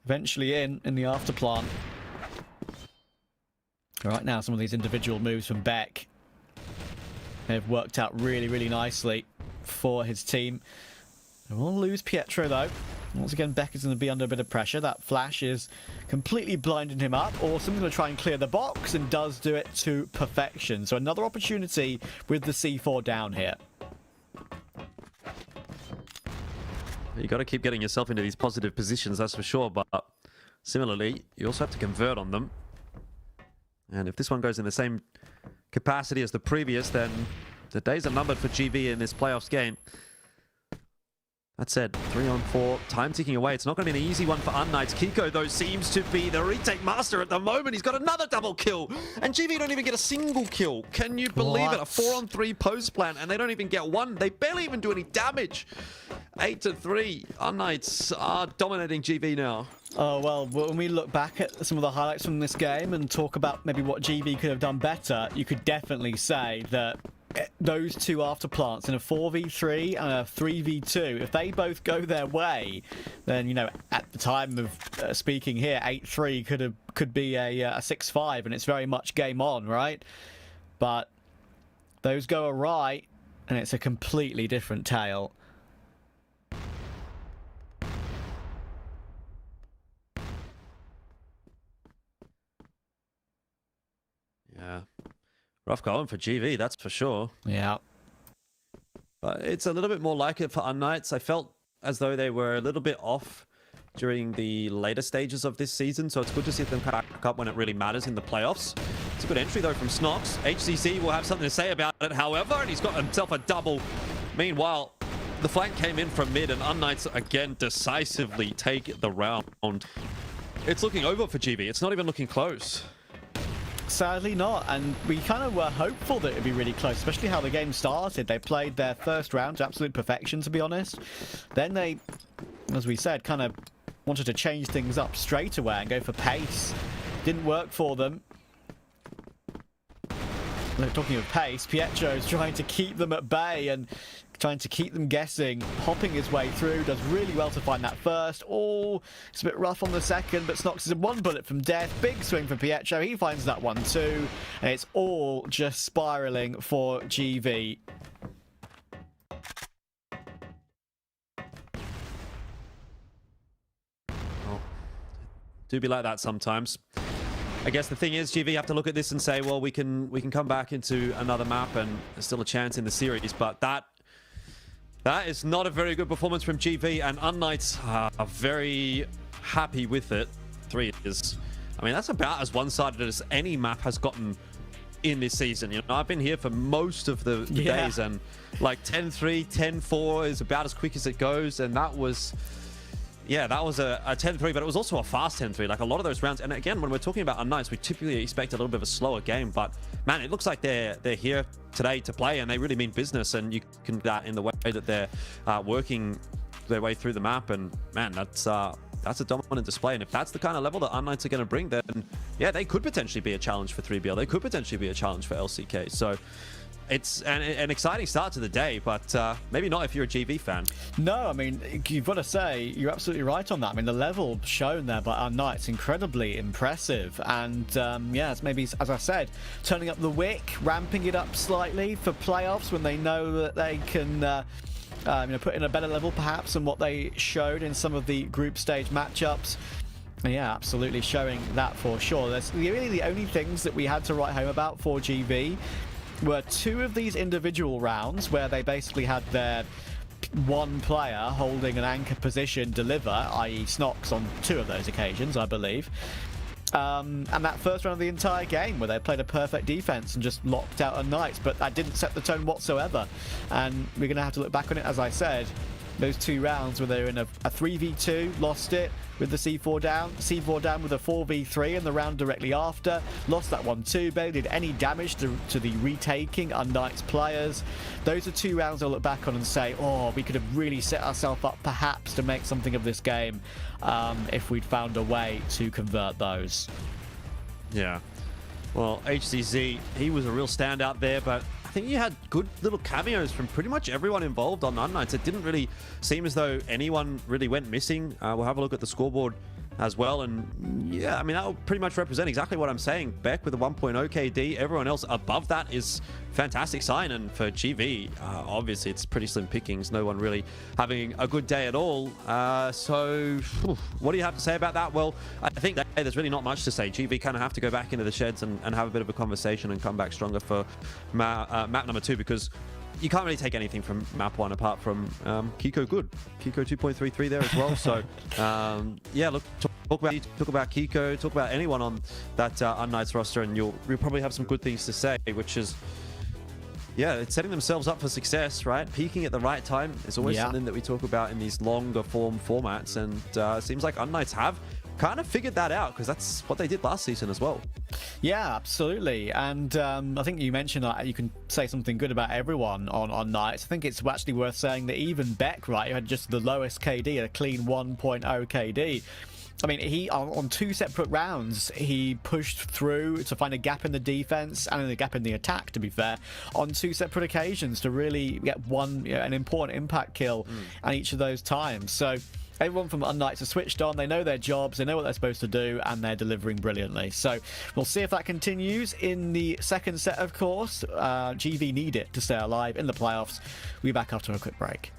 eventually in the afterplant. Right now, some of these individual moves from Beck have worked out really, really nicely for his team. They will lose Pietro, though. Once again, Beck is going to be under a bit of pressure. That flash is completely blinding him up. Awesome, going to try and clear the box, and does do it to perfection. So another opportunity with the C4 down here. You got to keep getting yourself into these positive positions, that's for sure, but similarly, you also have to convert on them. And if this one goes in the same capacity as the previous, then the days are numbered for GV in this playoffs game. That said, 3-on-4, time ticking away. It's not going to be an easy one for unKnights. Kiko, though, seems to be the retake master at the moment. He's got another double kill. And GV don't even get a single kill. Can you believe it? A 4-on-3 post plan, and they don't even get one. They barely even do any damage. 8-3. unKnights are dominating GV now. Oh, well, when we look back at some of the highlights from this game and talk about maybe what GV could have done better, you could definitely say that those two afterplants in a 4v3 and a 3v2, if they both go their way, then, you know, at the time of speaking here, 8-3 could be a 6-5, and it's very much game on, right? But those go awry, and it's a completely different tale. Yeah. Rough going for GV, that's for sure. Yeah. But it's a little bit more like it for unKnights. I felt as though they were a little bit off during the later stages of this season, so it's good to see them back up when it really matters in the playoffs. It's a good entry, though, from Snox. HCC will have something to say about it, however, and he's got himself a double. Meanwhile, the flank came in from mid, and unKnights, again, decisively take the round. It's looking over for GV. It's not even looking close. Sadly not, and we kind of were hopeful that it'd be really close, especially how the game started. They played their first round to absolute perfection, to be honest. Then they, as we said, kind of wanted to change things up straight away and go for pace. Didn't work for them. Talking of pace, Pietro's trying to keep them at bay and trying to keep them guessing, hopping his way through, does really well to find that first. Oh, it's a bit rough on the second, but Snox is in one bullet from death. Big swing for Pietro, he finds that one too, and it's all just spiraling for GV. Well, do be like that sometimes. I guess the thing is, GV have to look at this and say, well, we can come back into another map and there's still a chance in the series, but that is not a very good performance from GV, and unKnights are very happy with it. 3 is, I mean, that's about as one-sided as any map has gotten in this season. You know, I've been here for most of the days, and like 10-3, 10-4 is about as quick as it goes, and that was... Yeah, that was a 10-3, but it was also a fast 10-3. Like a lot of those rounds, and again, when we're talking about unKnights, we typically expect a little bit of a slower game, but man, it looks like they're here today to play, and they really mean business, and you can do that in the way that they're working their way through the map, and man, that's a dominant display, and if that's the kind of level that unKnights are going to bring, then yeah, they could potentially be a challenge for 3BL. They could potentially be a challenge for LCK, so... It's an exciting start to the day, but maybe not if you're a GV fan. No, I mean, you've got to say, you're absolutely right on that. I mean, the level shown there by unKnights, incredibly impressive. And, yeah, it's maybe, as I said, turning up the wick, ramping it up slightly for playoffs when they know that they can... you know, put in a better level, perhaps, than what they showed in some of the group stage matchups. Yeah, absolutely, showing that for sure. That's really the only things that we had to write home about for GV were 2 of these individual rounds where they basically had their one player holding an anchor position deliver, i.e. Snox on 2 of those occasions, I believe. And that first round of the entire game where they played a perfect defense and just locked out unKnights, but that didn't set the tone whatsoever. And we're going to have to look back on it, as I said, those 2 rounds where they were in a 3v2, lost it with the C4 down with a 4v3 in the round directly after, lost that one too, barely did any damage to the retaking unKnights players. Those are 2 rounds I'll look back on and say, oh, we could have really set ourselves up perhaps to make something of this game if we'd found a way to convert those. Yeah. Well, HCZ, he was a real standout there, but I think you had good little cameos from pretty much everyone involved on unKnights. It didn't really seem as though anyone really went missing. We'll have a look at the scoreboard as well, and yeah, I mean, that will pretty much represent exactly what I'm saying. Beck with a 1.0 KD, everyone else above that is fantastic sign, and for GV, obviously it's pretty slim pickings, no one really having a good day at all. So what do you have to say about that? Well, I think that there's really not much to say. GV kind of have to go back into the sheds and have a bit of a conversation and come back stronger for map number 2, because you can't really take anything from map 1 apart from Kiko good. Kiko 2.33 there as well. So yeah, look, talk about Kiko, talk about anyone on that unKnights roster, and you'll probably have some good things to say, which is, yeah, it's setting themselves up for success, right? Peaking at the right time is always something that we talk about in these longer form formats, and it seems like unKnights have kind of figured that out, because that's what they did last season as well. Yeah, absolutely. And I think you mentioned that you can say something good about everyone on unKnights. I think it's actually worth saying that even Beck, right, who had just the lowest KD, a clean 1.0 KD, I mean, he on 2 separate rounds, he pushed through to find a gap in the defense and a gap in the attack, to be fair, on 2 separate occasions to really get an important impact kill on each of those times. So everyone from unKnights are switched on, they know their jobs, they know what they're supposed to do, and they're delivering brilliantly. So we'll see if that continues in the second set, of course. GV need it to stay alive in the playoffs. We'll be back after a quick break.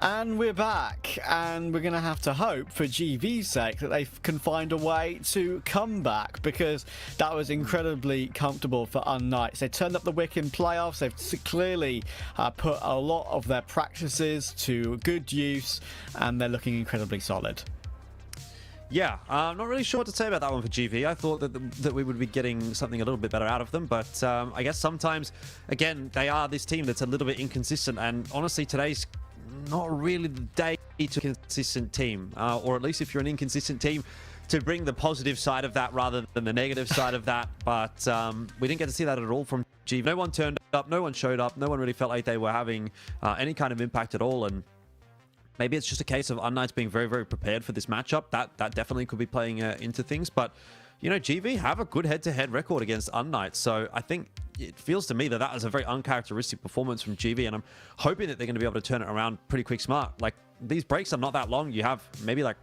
And we're back, and we're going to have to hope for GV's sake that they can find a way to come back, because that was incredibly comfortable for unKnights. They turned up the wick in playoffs. They've clearly put a lot of their practices to good use, and they're looking incredibly solid. Yeah, I'm not really sure what to say about that one for GV. I thought that we would be getting something a little bit better out of them, but I guess sometimes, again, they are this team that's a little bit inconsistent, and honestly, today's not really the day to a consistent team, or at least if you're an inconsistent team, to bring the positive side of that rather than the negative side of that. But we didn't get to see that at all from GV. No one turned up, no one showed up, no one really felt like they were having any kind of impact at all, and maybe it's just a case of unKnights being very, very prepared for this matchup. That definitely could be playing into things. But, you know, GV have a good head-to-head record against unKnights. So I think it feels to me that that is a very uncharacteristic performance from GV. And I'm hoping that they're going to be able to turn it around pretty quick smart. Like, these breaks are not that long. You have maybe like,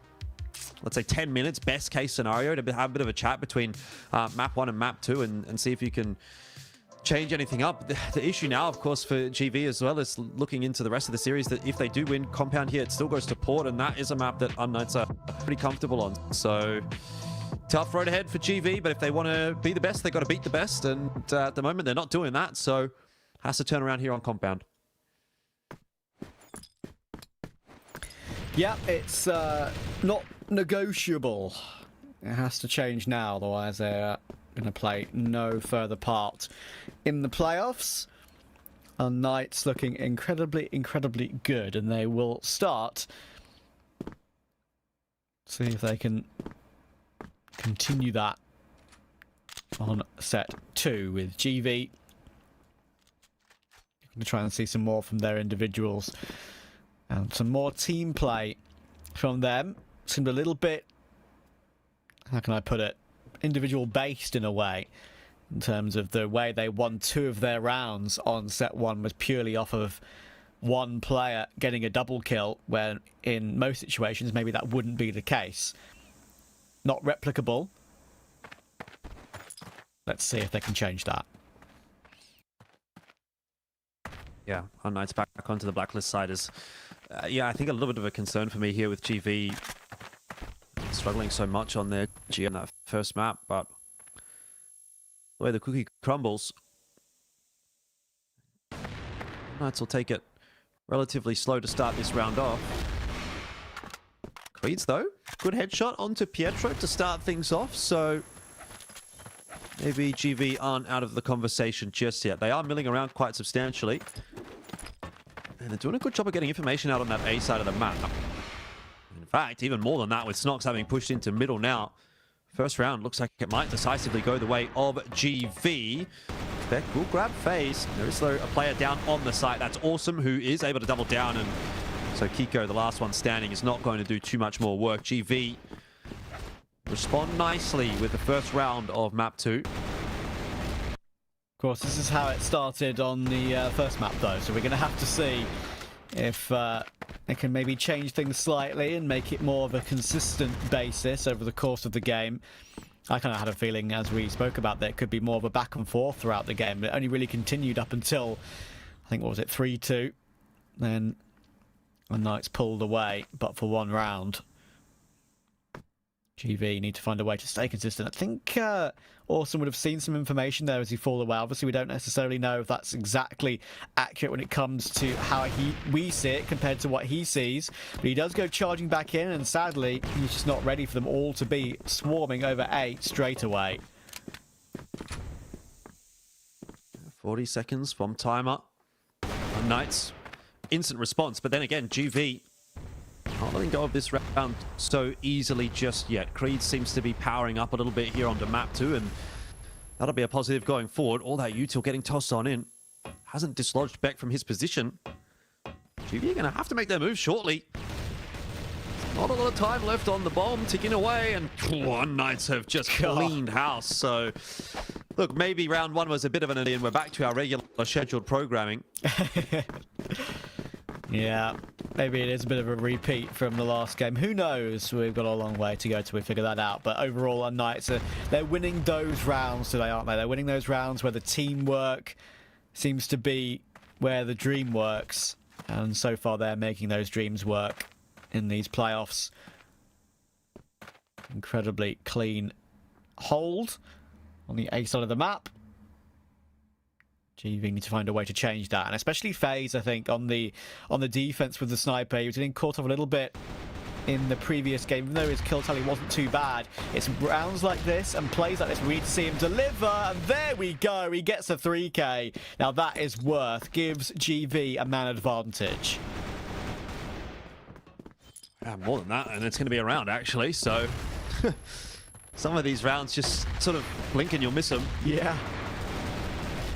let's say 10 minutes, best case scenario, to have a bit of a chat between map 1 and map 2 and see if you can change anything up. The issue now, of course, for GV as well is looking into the rest of the series, that if they do win compound here, it still goes to port, and that is a map that unKnights are pretty comfortable on. So tough road ahead for GV, but if they want to be the best, they got to beat the best, and at the moment they're not doing that, so has to turn around here on compound. Yeah, it's not negotiable. It has to change now, otherwise they're going to play no further part in the playoffs. unKnights looking incredibly, incredibly good, and they will start. See if they can continue that on set 2 with GV. I'm going to try and see some more from their individuals and some more team play from them. Seemed a little bit, how can I put it, individual based in a way, in terms of the way they won 2 of their rounds on set 1 was purely off of one player getting a double kill, where in most situations maybe that wouldn't be the case. Not replicable. Let's see if they can change that. Yeah, unKnights back onto the blacklist side is, yeah, I think a little bit of a concern for me here with GV struggling so much on their G on that first map, but the way the cookie crumbles, Knights will take it relatively slow to start this round off. Creeds, though, good headshot onto Pietro to start things off, so maybe GV aren't out of the conversation just yet. They are milling around quite substantially, and they're doing a good job of getting information out on that A side of the map. In fact, even more than that, with Snox having pushed into middle now. First round looks like it might decisively go the way of GV. Beck will grab phase. There is, though, a player down on the site. That's awesome, who is able to double down. And so Kiko, the last one standing, is not going to do too much more work. GV respond nicely with the first round of map 2. Of course, this is how it started on the first map, though. So we're going to have to see if they can maybe change things slightly and make it more of a consistent basis over the course of the game. I kind of had a feeling, as we spoke about, that it could be more of a back and forth throughout the game. It only really continued up until, I think, what was it, 3-2? Then unKnights pulled away, but for one round. GV need to find a way to stay consistent. I think Orson would have seen some information there as he fall away. Obviously, we don't necessarily know if that's exactly accurate when it comes to how we see it compared to what he sees. But he does go charging back in, and sadly, he's just not ready for them all to be swarming over A straight away. 40 seconds from timer. unKnights, instant response, but then again, GV not letting go of this round so easily just yet. Creed seems to be powering up a little bit here onto map 2, and that'll be a positive going forward. All that util getting tossed on in. Hasn't dislodged Beck from his position. GV are going to have to make their move shortly. Not a lot of time left on the bomb, ticking away, and unKnights have just cleaned house. So, look, maybe round 1 was a bit of an and we're back to our regular scheduled programming. Yeah, maybe it is a bit of a repeat from the last game. Who knows? We've got a long way to go till we figure that out. But overall, unKnights, they're winning those rounds today, aren't they? They're winning those rounds where the teamwork seems to be where the dream works. And so far, they're making those dreams work in these playoffs. Incredibly clean hold on the A side of the map. GV need to find a way to change that, and especially FaZe, I think, on the defense with the sniper. He was getting caught off a little bit in the previous game, even though his kill tally wasn't too bad. It's rounds like this and plays like this we need to see him deliver, and there we go. He gets a 3K. Now that is worth. Gives GV a man advantage. Yeah, more than that, and it's going to be a round actually. So some of these rounds just sort of blink and you'll miss them. Yeah.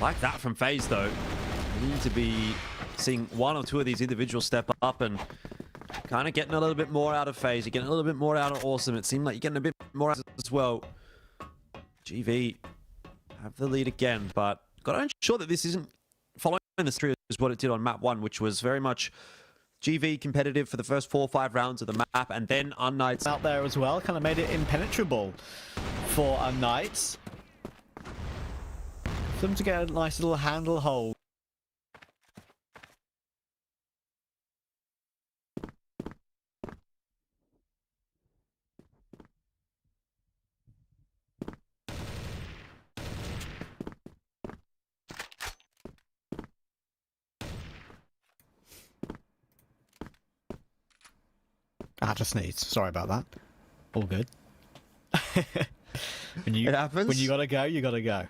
Like that from FaZe though. We need to be seeing one or two of these individuals step up and kind of getting a little bit more out of FaZe. You're getting a little bit more out of Awesome. It seemed like you're getting a bit more out as well. GV have the lead again, but got to ensure that this isn't following the streak as what it did on map 1, which was very much GV competitive for the first 4 or 5 rounds of the map, and then unKnights Out there as well, kind of made it impenetrable for unKnights. For them to get a nice little handle hold. I had to sneeze. Sorry about that. All good. It happens. When you gotta go, you gotta go.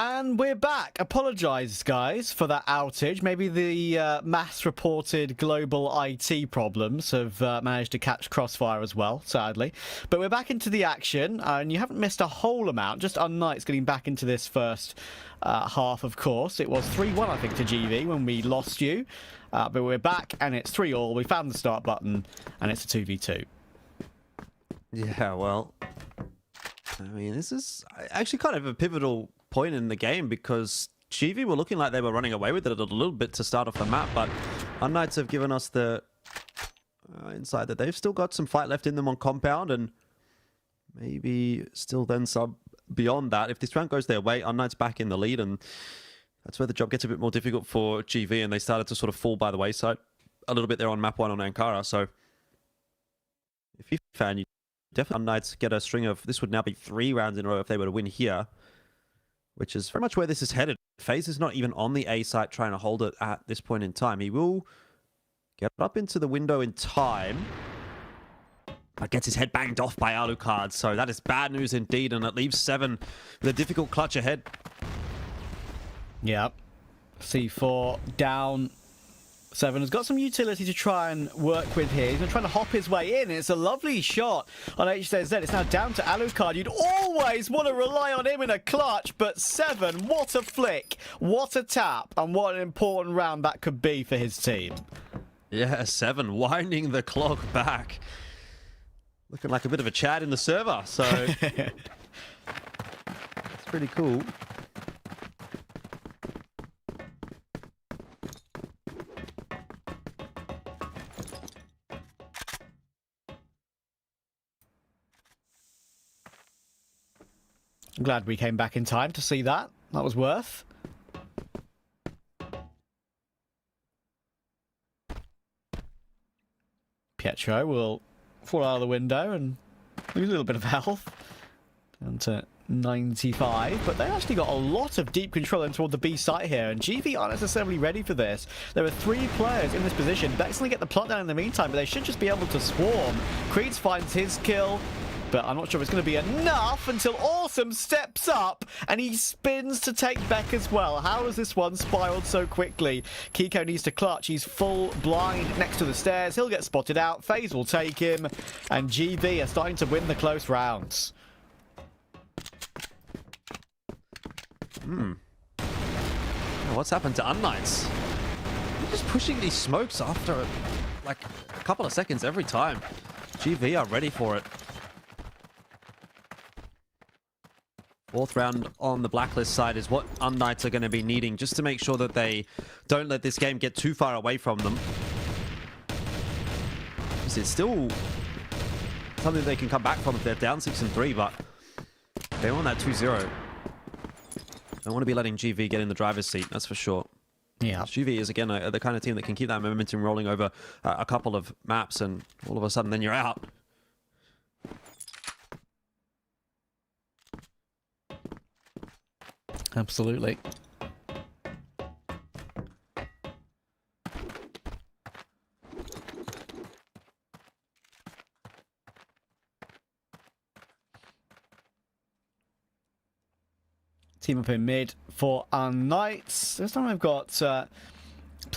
And we're back. Apologise, guys, for that outage. Maybe the mass-reported global IT problems have managed to catch CrossFire as well, sadly. But we're back into the action, and you haven't missed a whole amount. Just unKnights getting back into this first half, of course. It was 3-1, I think, to GV when we lost you. But we're back, and it's 3-all. We found the start button, and it's a 2v2. Yeah, well, I mean, this is actually kind of a pivotal point in the game because GV were looking like they were running away with it a little bit to start off the map, but unKnights have given us the insight that they've still got some fight left in them on compound, and maybe still then some beyond that. If this round goes their way, unKnights back in the lead, and that's where the job gets a bit more difficult for GV, and they started to sort of fall by the wayside a little bit there on map 1 on Ankara. So if you're a fan, you definitely unKnights get a string of, this would now be 3 rounds in a row if they were to win here, which is very much where this is headed. FaZe is not even on the A site trying to hold it at this point in time. He will get up into the window in time, but gets his head banged off by Alucard. So that is bad news indeed, and it leaves 7 with a difficult clutch ahead. Yeah. C4 down. 7 has got some utility to try and work with here. He's going to try to hop his way in. It's a lovely shot on HZZ. It's now down to Alucard. You'd always want to rely on him in a clutch, but 7, what a flick, what a tap, and what an important round that could be for his team. Yeah, 7 winding the clock back. Looking like a bit of a Chad in the server, so it's pretty cool. I'm glad we came back in time to see that. That was worth. Pietro will fall out of the window and lose a little bit of health. Down to 95, but they actually got a lot of deep control in toward the B site here, and GV aren't necessarily ready for this. There are 3 players in this position. Beck's going to get the plot down in the meantime, but they should just be able to swarm. Creeds finds his kill, but I'm not sure if it's going to be enough until Awesome steps up and he spins to take Beck as well. How has this one spiraled so quickly? Kiko needs to clutch. He's full blind next to the stairs. He'll get spotted out. FaZe will take him, and GV are starting to win the close rounds. What's happened to unKnights? They're just pushing these smokes after like a couple of seconds every time. GV are ready for it. 4th round on the blacklist side is what unKnights are going to be needing just to make sure that they don't let this game get too far away from them. It's still something they can come back from if they're down 6-3, but they want that 2-0. Don't want to be letting GV get in the driver's seat, that's for sure. Yeah. GV is, again, the kind of team that can keep that momentum rolling over a couple of maps, and all of a sudden then you're out. Absolutely. Team up in mid for unKnights. This time I've got play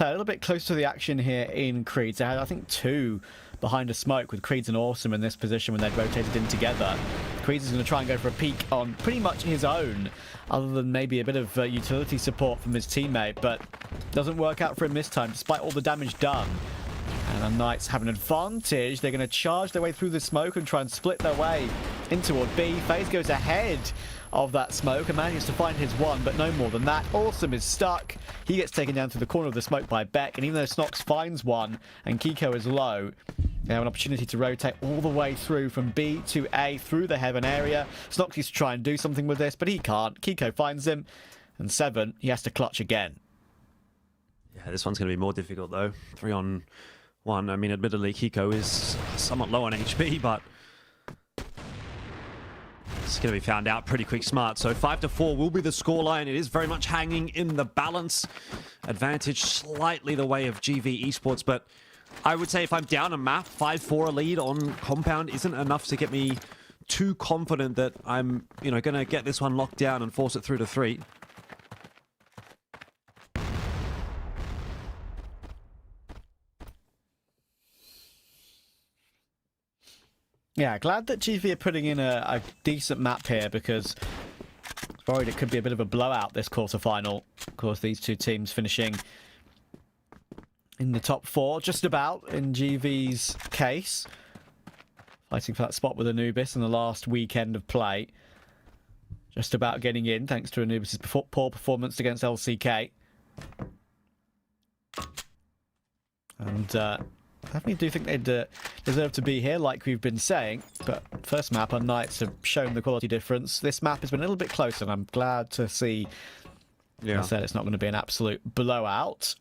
a little bit closer to the action here in Creeds. They had, I think, 2 behind a smoke with Creeds and Awesome in this position when they'd rotated in together. Creeds is going to try and go for a peek on pretty much his own, other than maybe a bit of utility support from his teammate, but doesn't work out for him this time, despite all the damage done. And unKnights have an advantage. They're going to charge their way through the smoke and try and split their way in toward B. FaZe goes ahead of that smoke and manages to find his one, but no more than that. Awesome is stuck. He gets taken down through the corner of the smoke by Beck, and even though Snox finds one and Kiko is low, they have an opportunity to rotate all the way through from B to A through the heaven area. Snox used to try and do something with this, but he can't. Kiko finds him, and 7, he has to clutch again. Yeah, this one's going to be more difficult, though. 3-on-1. I mean, admittedly, Kiko is somewhat low on HP, but it's going to be found out pretty quick smart. So 5-4 will be the scoreline. It is very much hanging in the balance. Advantage slightly the way of GV Esports, but I would say if I'm down a map, 5-4 a lead on compound isn't enough to get me too confident that I'm, going to get this one locked down and force it through to 3. Yeah, glad that GV are putting in a decent map here because worried it could be a bit of a blowout this quarterfinal. Of course, these two teams finishing in the top 4, just about, in GV's case. Fighting for that spot with Anubis in the last weekend of play. Just about getting in, thanks to Anubis' poor performance against LCK. And definitely do think they'd deserve to be here, like we've been saying. But first map, unKnights have shown the quality difference. This map has been a little bit closer, and I'm glad to see. Yeah. As I said, it's not going to be an absolute blowout.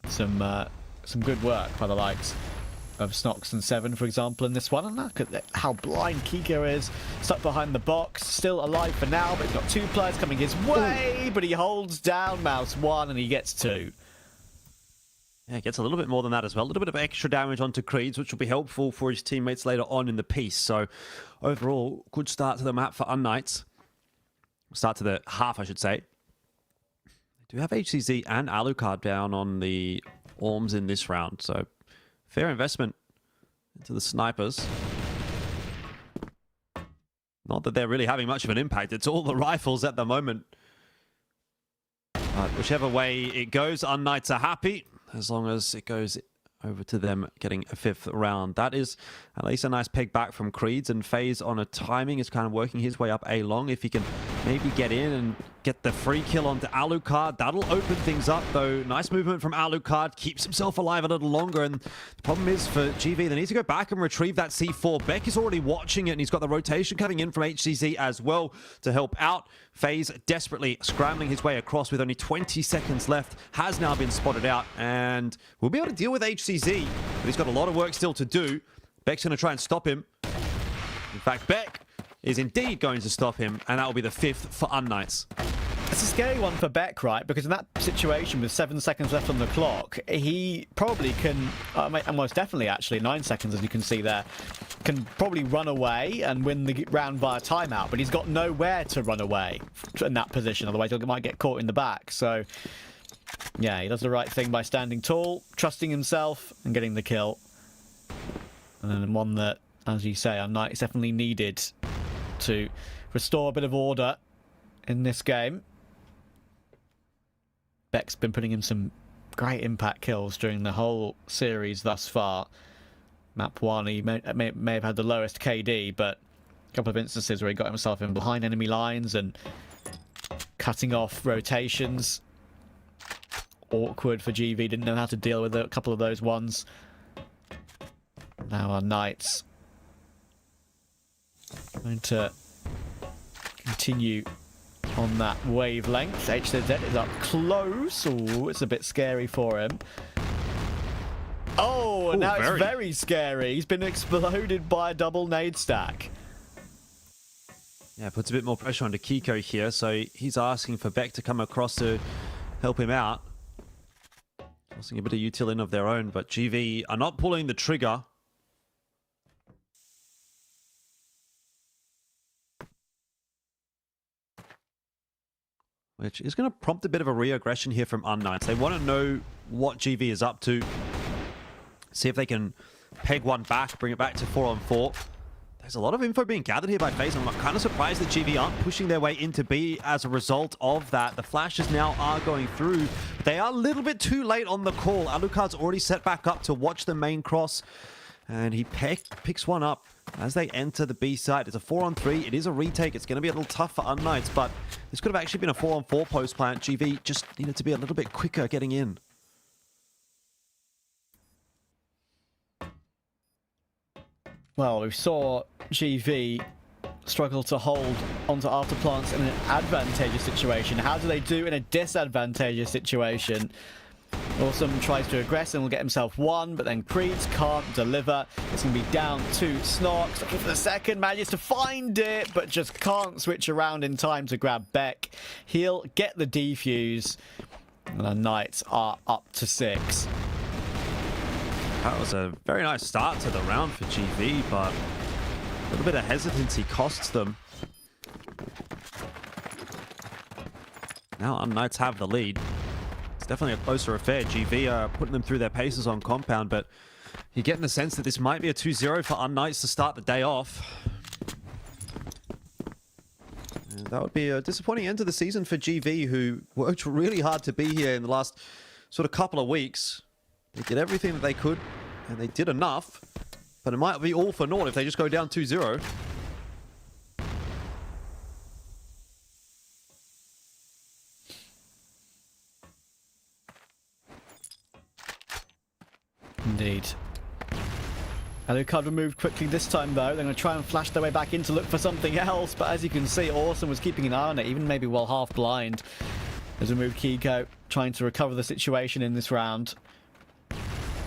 Some good work by the likes of Snox and Seven, for example, in this one. And look at how blind Kiko is. Stuck behind the box. Still alive for now, but he's got 2 players coming his way. But he holds down Mouse 1 and he gets 2. Yeah, he gets a little bit more than that as well. A little bit of extra damage onto Creeds, which will be helpful for his teammates later on in the piece. So overall, good start to the map for unKnights. Start to the half, I should say. They do have HCZ and Alucard down on the Orms in this round, so fair investment into the snipers. Not that they're really having much of an impact. It's all the rifles at the moment. But whichever way it goes, unKnights are happy as long as it goes over to them getting a 5th round. That is at least a nice peg back from Creeds, and FaZe on a timing is kind of working his way up A long. If he can maybe get in and get the free kill onto Alucard, that'll open things up though. Nice movement from Alucard, keeps himself alive a little longer, and the problem is for GV, they need to go back and retrieve that C4. Beck is already watching it, and he's got the rotation coming in from HCZ as well to help out. FaZe desperately scrambling his way across with only 20 seconds left, has now been spotted out, and we'll be able to deal with HCZ, but he's got a lot of work still to do. Beck's going to try and stop him. In fact, Beck is indeed going to stop him, and that will be the 5th for unKnights. It's a scary one for Beck, right? Because in that situation with 7 seconds left on the clock, he probably can, almost definitely actually, 9 seconds as you can see there, can probably run away and win the round via timeout, but he's got nowhere to run away in that position, otherwise he might get caught in the back. So, yeah, he does the right thing by standing tall, trusting himself, and getting the kill. And then one that, as you say, unKnights definitely needed to restore a bit of order in this game. Beck's been putting in some great impact kills during the whole series thus far. Map 1, he may have had the lowest KD, but a couple of instances where he got himself in behind enemy lines and cutting off rotations. Awkward for GV, didn't know how to deal with a couple of those ones. Now unKnights going to continue on that wavelength. HZZ is up close. Oh, it's a bit scary for him. Oh, and now it's very scary. He's been exploded by a double nade stack. Yeah, puts a bit more pressure onto Kiko here, so he's asking for Beck to come across to help him out. Tossing a bit of util in of their own, but GV are not pulling the trigger. Which is going to prompt a bit of a re-aggression here from unKnights. They want to know what GV is up to. See if they can peg one back, bring it back to 4-on-4. There's a lot of info being gathered here by FaZe. I'm kind of surprised that GV aren't pushing their way into B as a result of that. The flashes now are going through. They are a little bit too late on the call. Alucard's already set back up to watch the main cross. And he picks one up as they enter the B site. It's a 4-on-3. It is a retake. It's going to be a little tough for unKnights, but this could have actually been a 4-on-4 post plant. GV just needed to be a little bit quicker getting in. Well, we saw GV struggle to hold onto afterplants in an advantageous situation. How do they do in a disadvantageous situation? Awesome tries to aggress and will get himself one, but then Creeds can't deliver. It's going to be down to Snox. Looking for the second, manages to find it, but just can't switch around in time to grab Beck. He'll get the defuse, and the Knights are up to 6. That was a very nice start to the round for GV, but a little bit of hesitancy costs them. Now unKnights have the lead. definitely a closer affair. GV are putting them through their paces on compound, but you're getting the sense that this might be a 2-0 for unKnights to start the day off. And that would be a disappointing end to the season for GV, who worked really hard to be here in the last sort of couple of weeks. They did everything that they could, and they did enough, but it might be all for naught if they just go down 2-0. Indeed. Alucard removed quickly this time, though. They're going to try and flash their way back in to look for something else, but as you can see, Awesome was keeping an eye on it, even maybe well half blind. Has removed Kiko, trying to recover the situation in this round.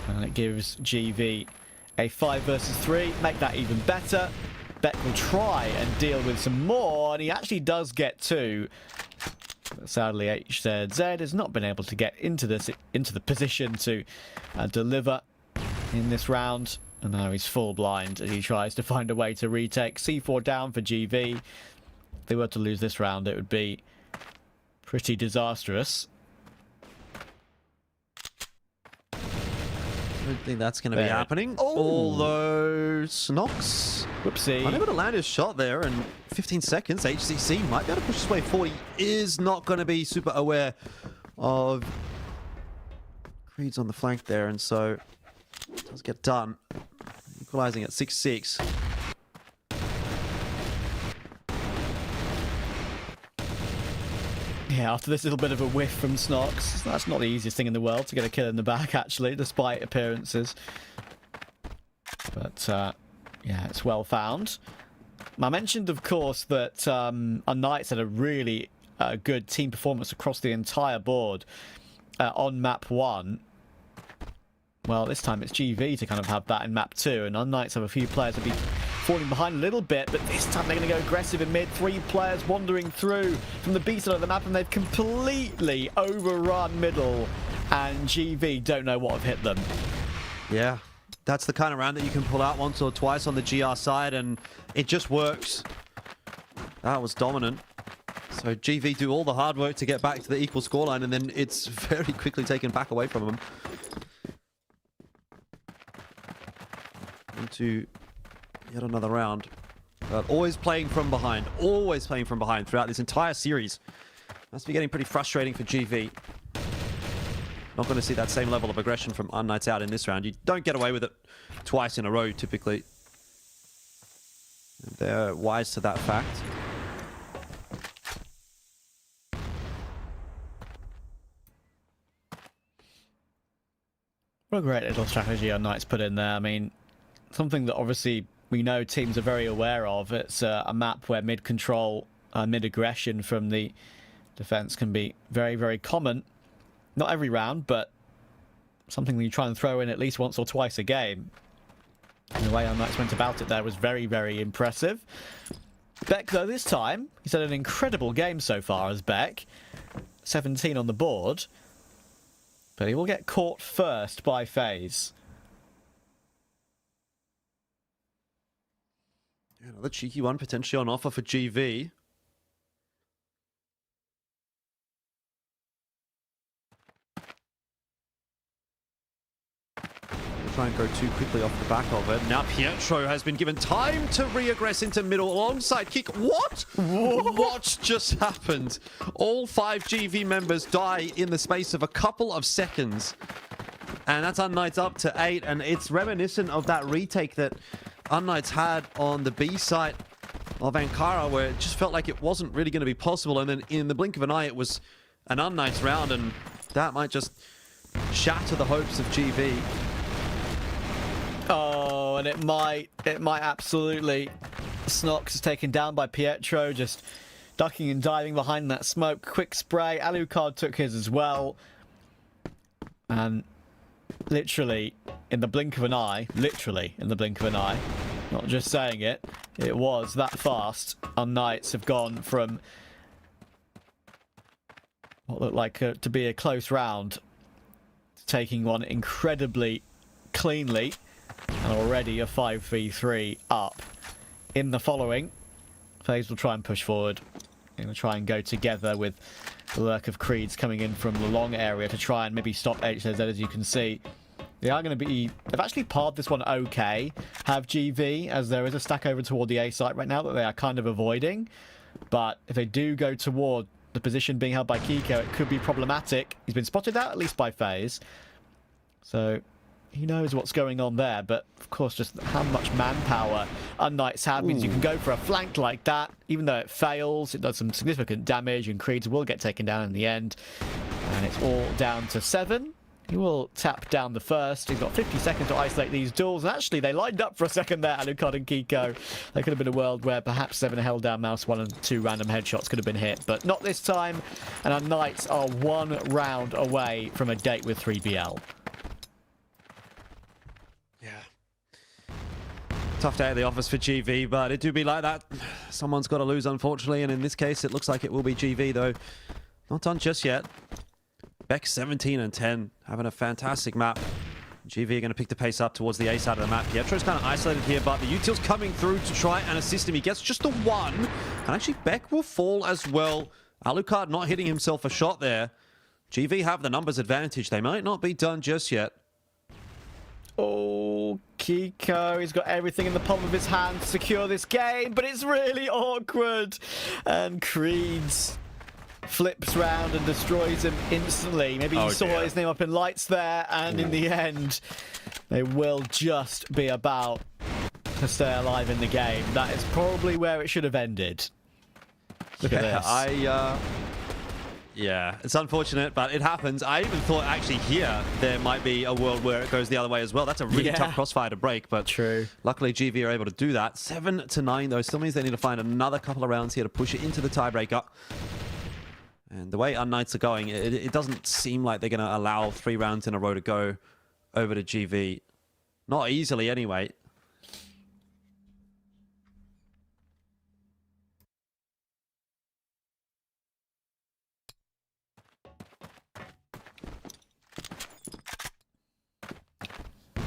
And it gives GV a 5 versus 3, make that even better. Beck will try and deal with some more, and he actually does get 2. But sadly, HZZ has not been able to get into the position to deliver in this round. And now he's full blind as he tries to find a way to retake. C4 down for GV. If they were to lose this round, it would be pretty disastrous. I don't think that's going to be happening. Oh. Although Snox Whoopsie. unable to land his shot there in 15 seconds. HCC might be able to push his way forward. He is not going to be super aware of Creed's on the flank there, and so it does get done. Equalizing at 6-6. Yeah, after this little bit of a whiff from Snox, that's not the easiest thing in the world to get a kill in the back, actually, despite appearances. But, yeah, it's well found. I mentioned, of course, that unKnights had a really good team performance across the entire board on map 1. Well, this time it's GV to kind of have that in map 2, and unKnights have a few players that be falling behind a little bit, but this time they're going to go aggressive in mid. 3 players wandering through from the B side of the map, and they've completely overrun middle, and GV don't know what have hit them. Yeah, that's the kind of round that you can pull out once or twice on the GR side, and it just works. That was dominant. So GV do all the hard work to get back to the equal scoreline, and then it's very quickly taken back away from them. Into yet another round. But always playing from behind. Always playing from behind throughout this entire series. Must be getting pretty frustrating for GV. Not going to see that same level of aggression from unKnights out in this round. You don't get away with it twice in a row, typically. And they're wise to that fact. What a great little strategy unKnights put in there. I mean, something that obviously we know teams are very aware of. It's a map where mid-control, mid-aggression from the defense can be very, very common. Not every round, but something that you try and throw in at least once or twice a game. And the way unKnights went about it there was very, very impressive. Beck, though, this time, he's had an incredible game so far as Beck. 17 on the board. But he will get caught first by FaZe. Another cheeky one potentially on offer for GV. Try and go too quickly off the back of it. Now Pietro has been given time to re-aggress into middle alongside Kick. What? What just happened? All 5 GV members die in the space of a couple of seconds. And that's unKnights up to 8, and it's reminiscent of that retake that unKnights had on the B site of Ankara, where it just felt like it wasn't really going to be possible, and then in the blink of an eye it was an unKnights round, and that might just shatter the hopes of GV. Oh, and it might absolutely. Snox is taken down by Pietro, just ducking and diving behind that smoke. Quick spray. Alucard took his as well. And literally, in the blink of an eye, not just saying it, it was that fast. unKnights have gone from what looked like to be a close round to taking one incredibly cleanly. And already a 5v3 up. In the following, FaZe will try and push forward. Going to try and go together with the lurk of Creeds coming in from the long area to try and maybe stop HZZ, as you can see. They are going to be... They've actually parred this one okay. Have GV, as there is a stack over toward the A site right now that they are kind of avoiding. But if they do go toward the position being held by Kiko, it could be problematic. He's been spotted out, at least by FaZe. So he knows what's going on there. But, of course, just how much manpower unKnights have means you can go for a flank like that. Even though it fails, it does some significant damage, and Creeds will get taken down in the end. And it's all down to 7. He will tap down the first. He's got 50 seconds to isolate these duels. And actually, they lined up for a second there, Alucard and Kiko. There could have been a world where perhaps 7 held down mouse 1 and 2 random headshots could have been hit. But not this time. And unKnights are 1 round away from a date with 3BL. Yeah. Tough day at the office for GV, but it do be like that. Someone's got to lose, unfortunately. And in this case, it looks like it will be GV, though. Not done just yet. Beck 17 and 10, having a fantastic map. GV are going to pick the pace up towards the A side of the map. Pietro's kind of isolated here, but the util's coming through to try and assist him. He gets just the 1, and actually Beck will fall as well. Alucard not hitting himself a shot there. GV have the numbers advantage. They might not be done just yet. Oh, Kiko, he's got everything in the palm of his hand to secure this game, but it's really awkward. And Creeds flips round and destroys him instantly. Maybe he saw his name up in lights there, and in the end, they will just be about to stay alive in the game. That is probably where it should have ended. Look at this. Yeah, it's unfortunate, but it happens. I even thought actually here there might be a world where it goes the other way as well. That's a really tough crossfire to break, but true. Luckily GV are able to do that. 7-9 though, still means they need to find another couple of rounds here to push it into the tiebreaker. And the way unKnights are going, it doesn't seem like they're going to allow 3 rounds in a row to go over to GV. Not easily, anyway.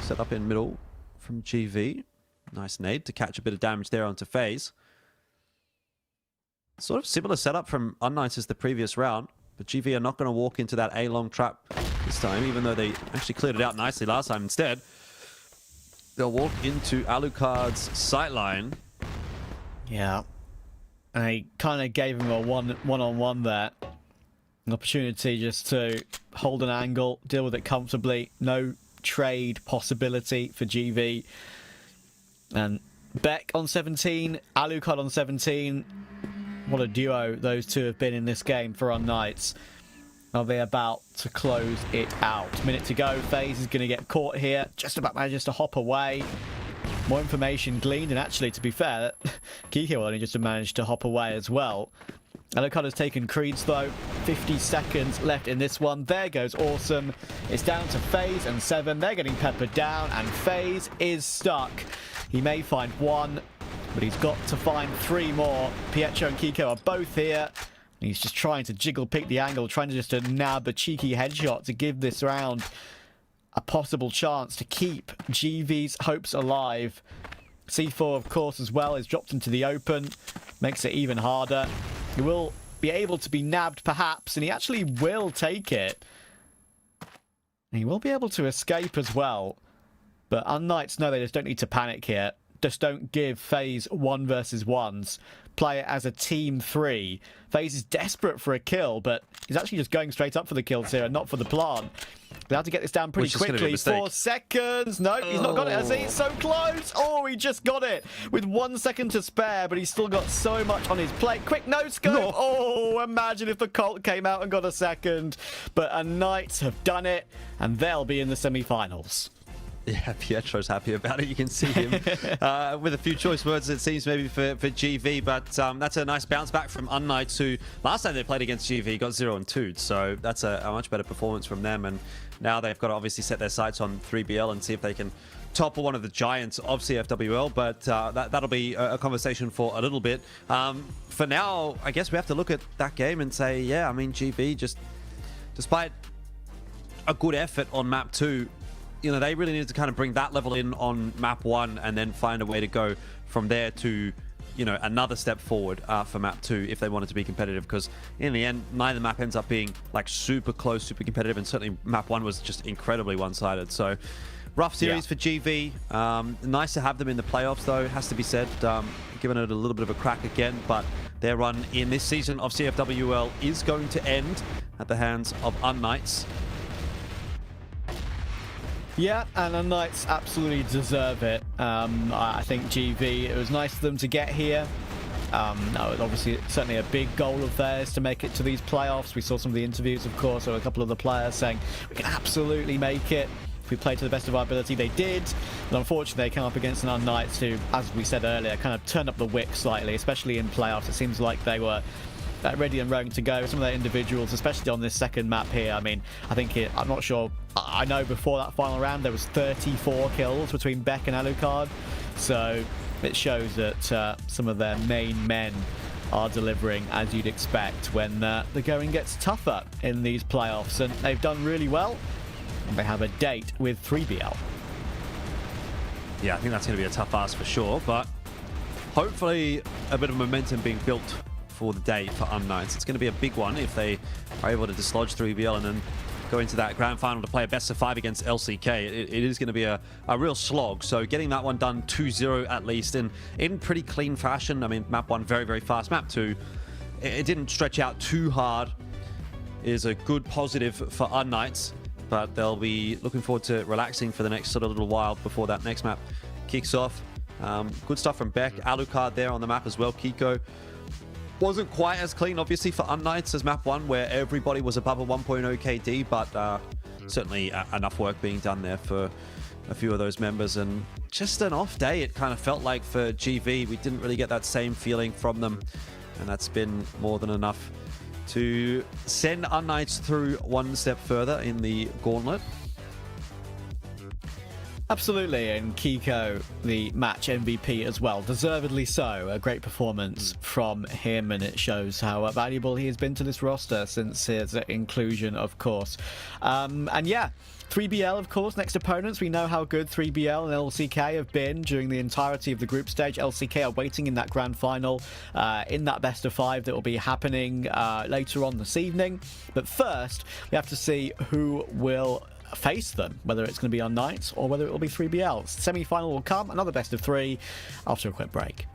Set up in middle from GV. Nice nade to catch a bit of damage there onto FaZe. Sort of similar setup from unKnights as the previous round, but GV are not going to walk into that A-long trap this time, even though they actually cleared it out nicely last time. Instead, they'll walk into Alucard's sightline. Yeah. And they kind of gave him a one-on-one there. An opportunity just to hold an angle, deal with it comfortably. No trade possibility for GV. And Beck on 17, Alucard on 17. What a duo those two have been in this game for unKnights. Are they about to close it out? Minute to go. FaZe is going to get caught here. Just about manages to hop away. More information gleaned, and actually, to be fair, Kiko will only just managed to hop away as well. Alucard has taken Creeds though. 50 seconds left in this one. There goes Awesome. It's down to FaZe and 7. They're getting peppered down, and FaZe is stuck. He may find 1, but he's got to find 3 more. Pietro and Kiko are both here. He's just trying to jiggle pick the angle, trying to just nab a cheeky headshot to give this round a possible chance to keep GV's hopes alive. C4, of course, as well, is dropped into the open. Makes it even harder. He will be able to be nabbed, perhaps, and he actually will take it. And he will be able to escape as well. But unKnights know they just don't need to panic here. Just don't give FaZe 1 versus 1s. Play it as a team 3. FaZe is desperate for a kill, but he's actually just going straight up for the kills here and not for the plant. They have to get this down pretty quickly. 4 seconds. No, he's not got it, has he? It's so close. Oh, he just got it with 1 second to spare, but he's still got so much on his plate. Quick no-scope. No. Oh, imagine if the Colt came out and got a second. But unKnights have done it, and they'll be in the semi-finals. Yeah, Pietro's happy about it. You can see him with a few choice words, it seems, maybe for GV. But that's a nice bounce back from unKnights, who last time they played against GV got 0-2. So that's a much better performance from them. And now they've got to obviously set their sights on 3BL and see if they can topple one of the giants of CFWL. But that'll be a conversation for a little bit. For now, I guess we have to look at that game and say, yeah, I mean, GV just, despite a good effort on map 2, you know, they really need to kind of bring that level in on map 1 and then find a way to go from there to you know, another step forward for map 2 if they wanted to be competitive, because in the end, neither map ends up being like super close, super competitive, and certainly map 1 was just incredibly one-sided. So rough series for GV. Nice to have them in the playoffs, though, it has to be said. Giving it a little bit of a crack again, but their run in this season of CFWL is going to end at the hands of unKnights. Yeah, and unKnights absolutely deserve it. I think GV, it was nice for them to get here. Obviously, certainly a big goal of theirs to make it to these playoffs. We saw some of the interviews, of course, of a couple of the players saying, we can absolutely make it. If we played to the best of our ability, they did. But unfortunately, they came up against an unKnights who, as we said earlier, kind of turned up the wick slightly, especially in playoffs. It seems like they were ready and raring to go. Some of their individuals, especially on this second map here, I mean, I'm not sure. I know before that final round, there was 34 kills between Beck and Alucard. So it shows that some of their main men are delivering as you'd expect when the going gets tougher in these playoffs. And they've done really well. And they have a date with 3BL. Yeah, I think that's going to be a tough ask for sure, but hopefully a bit of momentum being built for the day for unKnights. It's going to be a big one if they are able to dislodge 3BL and then go into that grand final to play a best of 5 against LCK. It is going to be a real slog. So getting that one done 2-0 at least in pretty clean fashion. I mean, map 1 very, very fast. Map 2, it didn't stretch out too hard. It is a good positive for unKnights, but they'll be looking forward to relaxing for the next sort of little while before that next map kicks off. Good stuff from Beck. Alucard there on the map as well. Kiko wasn't quite as clean, obviously, for unKnights as map 1, where everybody was above a 1.0 KD, but certainly enough work being done there for a few of those members. And just an off day, it kind of felt like for GV. We didn't really get that same feeling from them, and that's been more than enough to send unKnights through one step further in the gauntlet. Absolutely, and Kiko, the match MVP as well, deservedly so. A great performance from him, and it shows how valuable he has been to this roster since his inclusion, of course. And yeah, 3BL, of course, next opponents. We know how good 3BL and LCK have been during the entirety of the group stage. LCK are waiting in that grand final, in that best of 5 that will be happening later on this evening. But first, we have to see who will face them, whether it's going to be unKnights or whether it will be 3BL. Semi-final will come, another best of 3 after a quick break.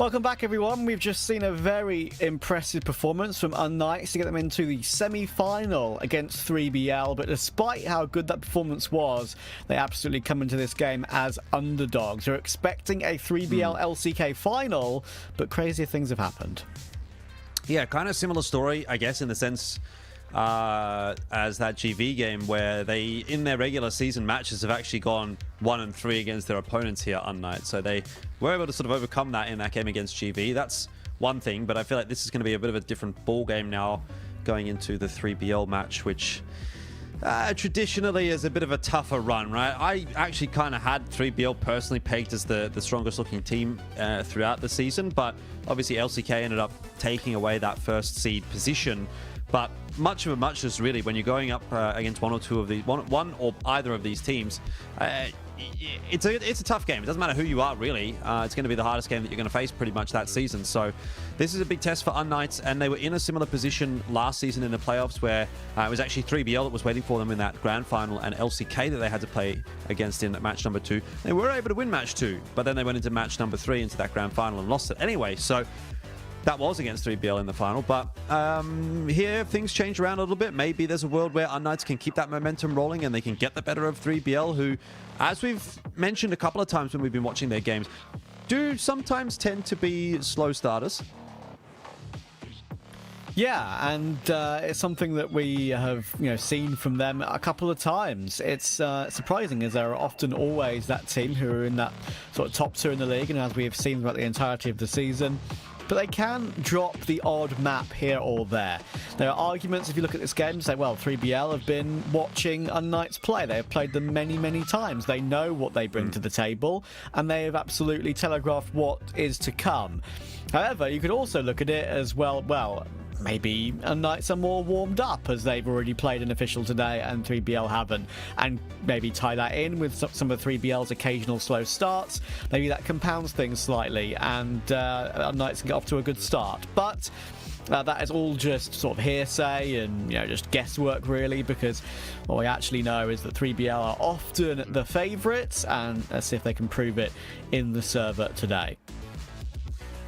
Welcome back, everyone. We've just seen a very impressive performance from unKnights to get them into the semi-final against 3BL, but despite how good that performance was, they absolutely come into this game as underdogs. They're expecting a 3BL LCK final, but crazier things have happened. Yeah, kind of similar story, I guess, in the sense as that GV game, where they, in their regular season matches, have actually gone 1-3 against their opponents here, unKnights. So they were able to sort of overcome that in that game against GV. That's one thing, but I feel like this is going to be a bit of a different ball game now going into the 3BL match, which traditionally is a bit of a tougher run, right? I actually kind of had 3BL personally pegged as the strongest looking team throughout the season, but obviously LCK ended up taking away that first seed position. But much of a muchness, really, when you're going up against one or either of these teams, it's a tough game. It doesn't matter who you are, really. It's going to be the hardest game that you're going to face pretty much that season. So this is a big test for unKnights, and they were in a similar position last season in the playoffs, where it was actually 3BL that was waiting for them in that grand final, and LCK that they had to play against in match number 2. They were able to win match 2, but then they went into match number 3 into that grand final and lost it anyway. So that was against 3BL in the final, but here things change around a little bit. Maybe there's a world where unKnights can keep that momentum rolling and they can get the better of 3BL, who, as we've mentioned a couple of times when we've been watching their games, do sometimes tend to be slow starters. Yeah, and it's something that we have seen from them a couple of times. It's surprising, as there are often always that team who are in that sort of top 2 in the league, and as we have seen throughout the entirety of the season. But they can drop the odd map here or there. There are arguments, if you look at this game, to say, well, 3BL have been watching unKnights play. They have played them many, many times. They know what they bring to the table, and they have absolutely telegraphed what is to come. However, you could also look at it as, well, maybe unKnights are more warmed up, as they've already played an official today and 3BL haven't, and maybe tie that in with some of 3BL's occasional slow starts. Maybe that compounds things slightly, and unKnights can get off to a good start. But that is all just sort of hearsay and just guesswork, really, because what we actually know is that 3BL are often the favourites, and let's see if they can prove it in the server today.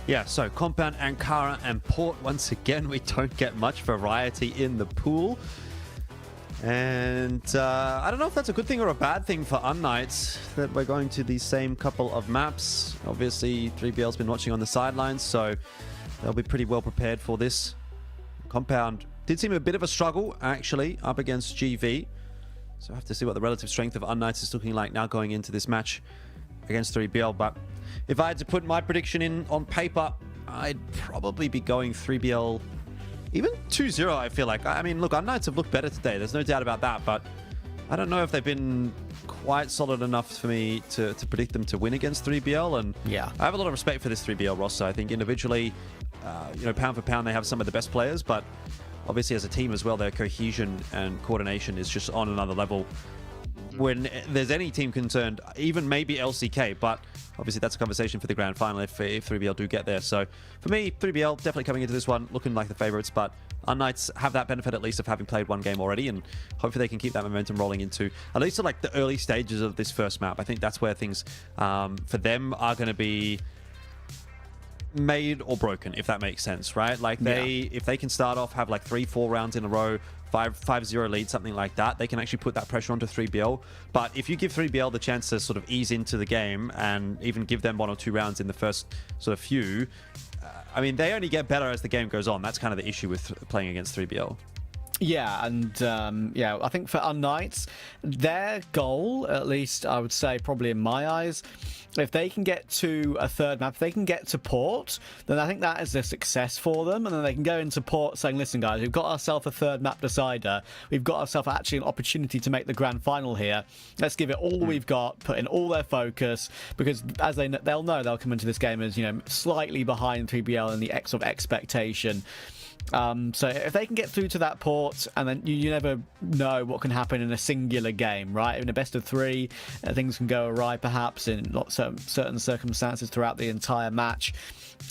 Yeah, so Compound, Ankara, and Port. Once again, we don't get much variety in the pool. And I don't know if that's a good thing or a bad thing for unKnights, that we're going to these same couple of maps. Obviously, 3BL's been watching on the sidelines, so they'll be pretty well prepared for this. Compound did seem a bit of a struggle, actually, up against GV. So I have to see what the relative strength of unKnights is looking like now going into this match against 3BL. But if I had to put my prediction in on paper, I'd probably be going 3BL, even 2-0, I feel like. I mean, look, unKnights have looked better today. There's no doubt about that, but I don't know if they've been quite solid enough for me to predict them to win against 3BL. And yeah, I have a lot of respect for this 3BL roster. I think individually, pound for pound, they have some of the best players, but obviously as a team as well, their cohesion and coordination is just on another level. When there's any team concerned, even maybe LCK, but obviously that's a conversation for the grand final if 3BL do get there. So for me, 3BL definitely coming into this one looking like the favorites, but unKnights have that benefit at least of having played one game already, and hopefully they can keep that momentum rolling into at least like the early stages of this first map. I think that's where things for them are going to be made or broken, if that makes sense, right? Like if they can start off, have like 3-4 rounds in a row, 5-0 lead, something like that, they can actually put that pressure onto 3BL. But if you give 3BL the chance to sort of ease into the game and even give them 1 or 2 rounds in the first sort of few, I mean, they only get better as the game goes on. That's kind of the issue with playing against 3BL. Yeah, and I think for unKnights, their goal, at least I would say probably in my eyes, if they can get to a third map, if they can get to Port, then I think that is a success for them. And then they can go into Port saying, listen, guys, we've got ourselves a third map decider. We've got ourselves actually an opportunity to make the grand final here. Let's give it all we've got, put in all their focus, because as they'll know, they'll come into this game as, slightly behind 3BL in the X of expectation. So if they can get through to that Port, and then you never know what can happen in a singular game, right? In a best of 3, things can go awry perhaps in certain circumstances throughout the entire match.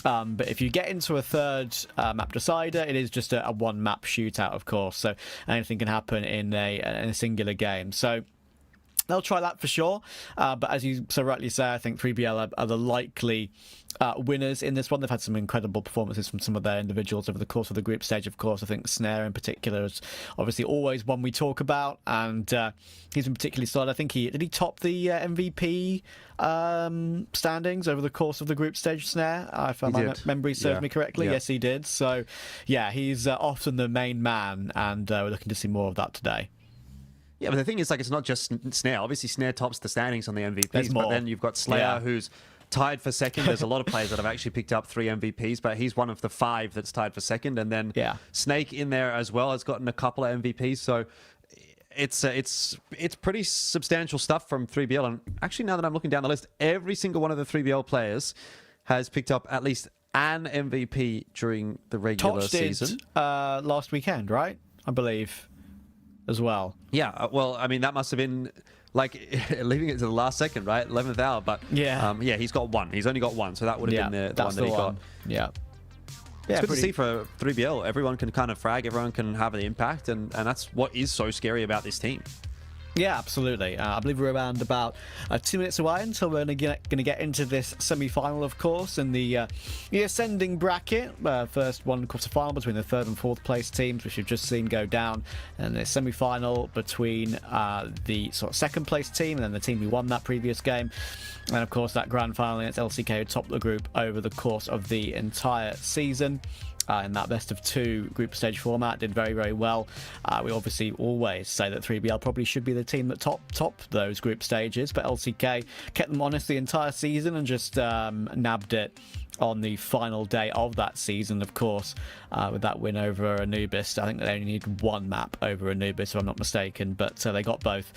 But if you get into a third map decider, it is just a one map shootout, of course. So anything can happen in a singular game. So they'll try that for sure. But as you so rightly say, I think 3BL are the likely winners in this one. They've had some incredible performances from some of their individuals over the course of the group stage. Of course, I think Snare in particular is obviously always one we talk about, and he's been particularly solid. I think did he top the MVP standings over the course of the group stage, Snare? If my memory serves me correctly. Yes, he did. So, yeah, he's often the main man, and we're looking to see more of that today. Yeah, but the thing is, like, it's not just Snare. Obviously, Snare tops the standings on the MVPs, but then you've got Slayer, who's tied for second. There's a lot of players that have actually picked up 3 MVPs, but he's one of the 5 that's tied for second. And then Snake in there as well has gotten a couple of MVPs. So it's pretty substantial stuff from 3BL. And actually, now that I'm looking down the list, every single one of the 3BL players has picked up at least an MVP during the regular season. Last weekend, right? I believe. As well. Yeah, well, I mean, that must have been like leaving it to the last second, right? 11th hour. But yeah, he's got 1. He's only got 1, so that would have been the one that he got. Yeah. It's good to see for 3BL. Everyone can kind of frag, everyone can have an impact, and that's what is so scary about this team. Yeah, absolutely. I believe we're around about 2 minutes away until we're going to get into this semi-final, of course, in the ascending bracket. First one quarter-final between the 3rd and 4th place teams, which you've just seen go down, and the semi-final between the sort of 2nd place team and then the team who won that previous game. And, of course, that grand final against LCK who topped the group over the course of the entire season. In that best of 2 group stage format, did very, very well. We obviously always say that 3BL probably should be the team that top those group stages, but LCK kept them honest the entire season and just nabbed it on the final day of that season, of course, with that win over Anubis. I think they only need 1 map over Anubis, if I'm not mistaken, but they got both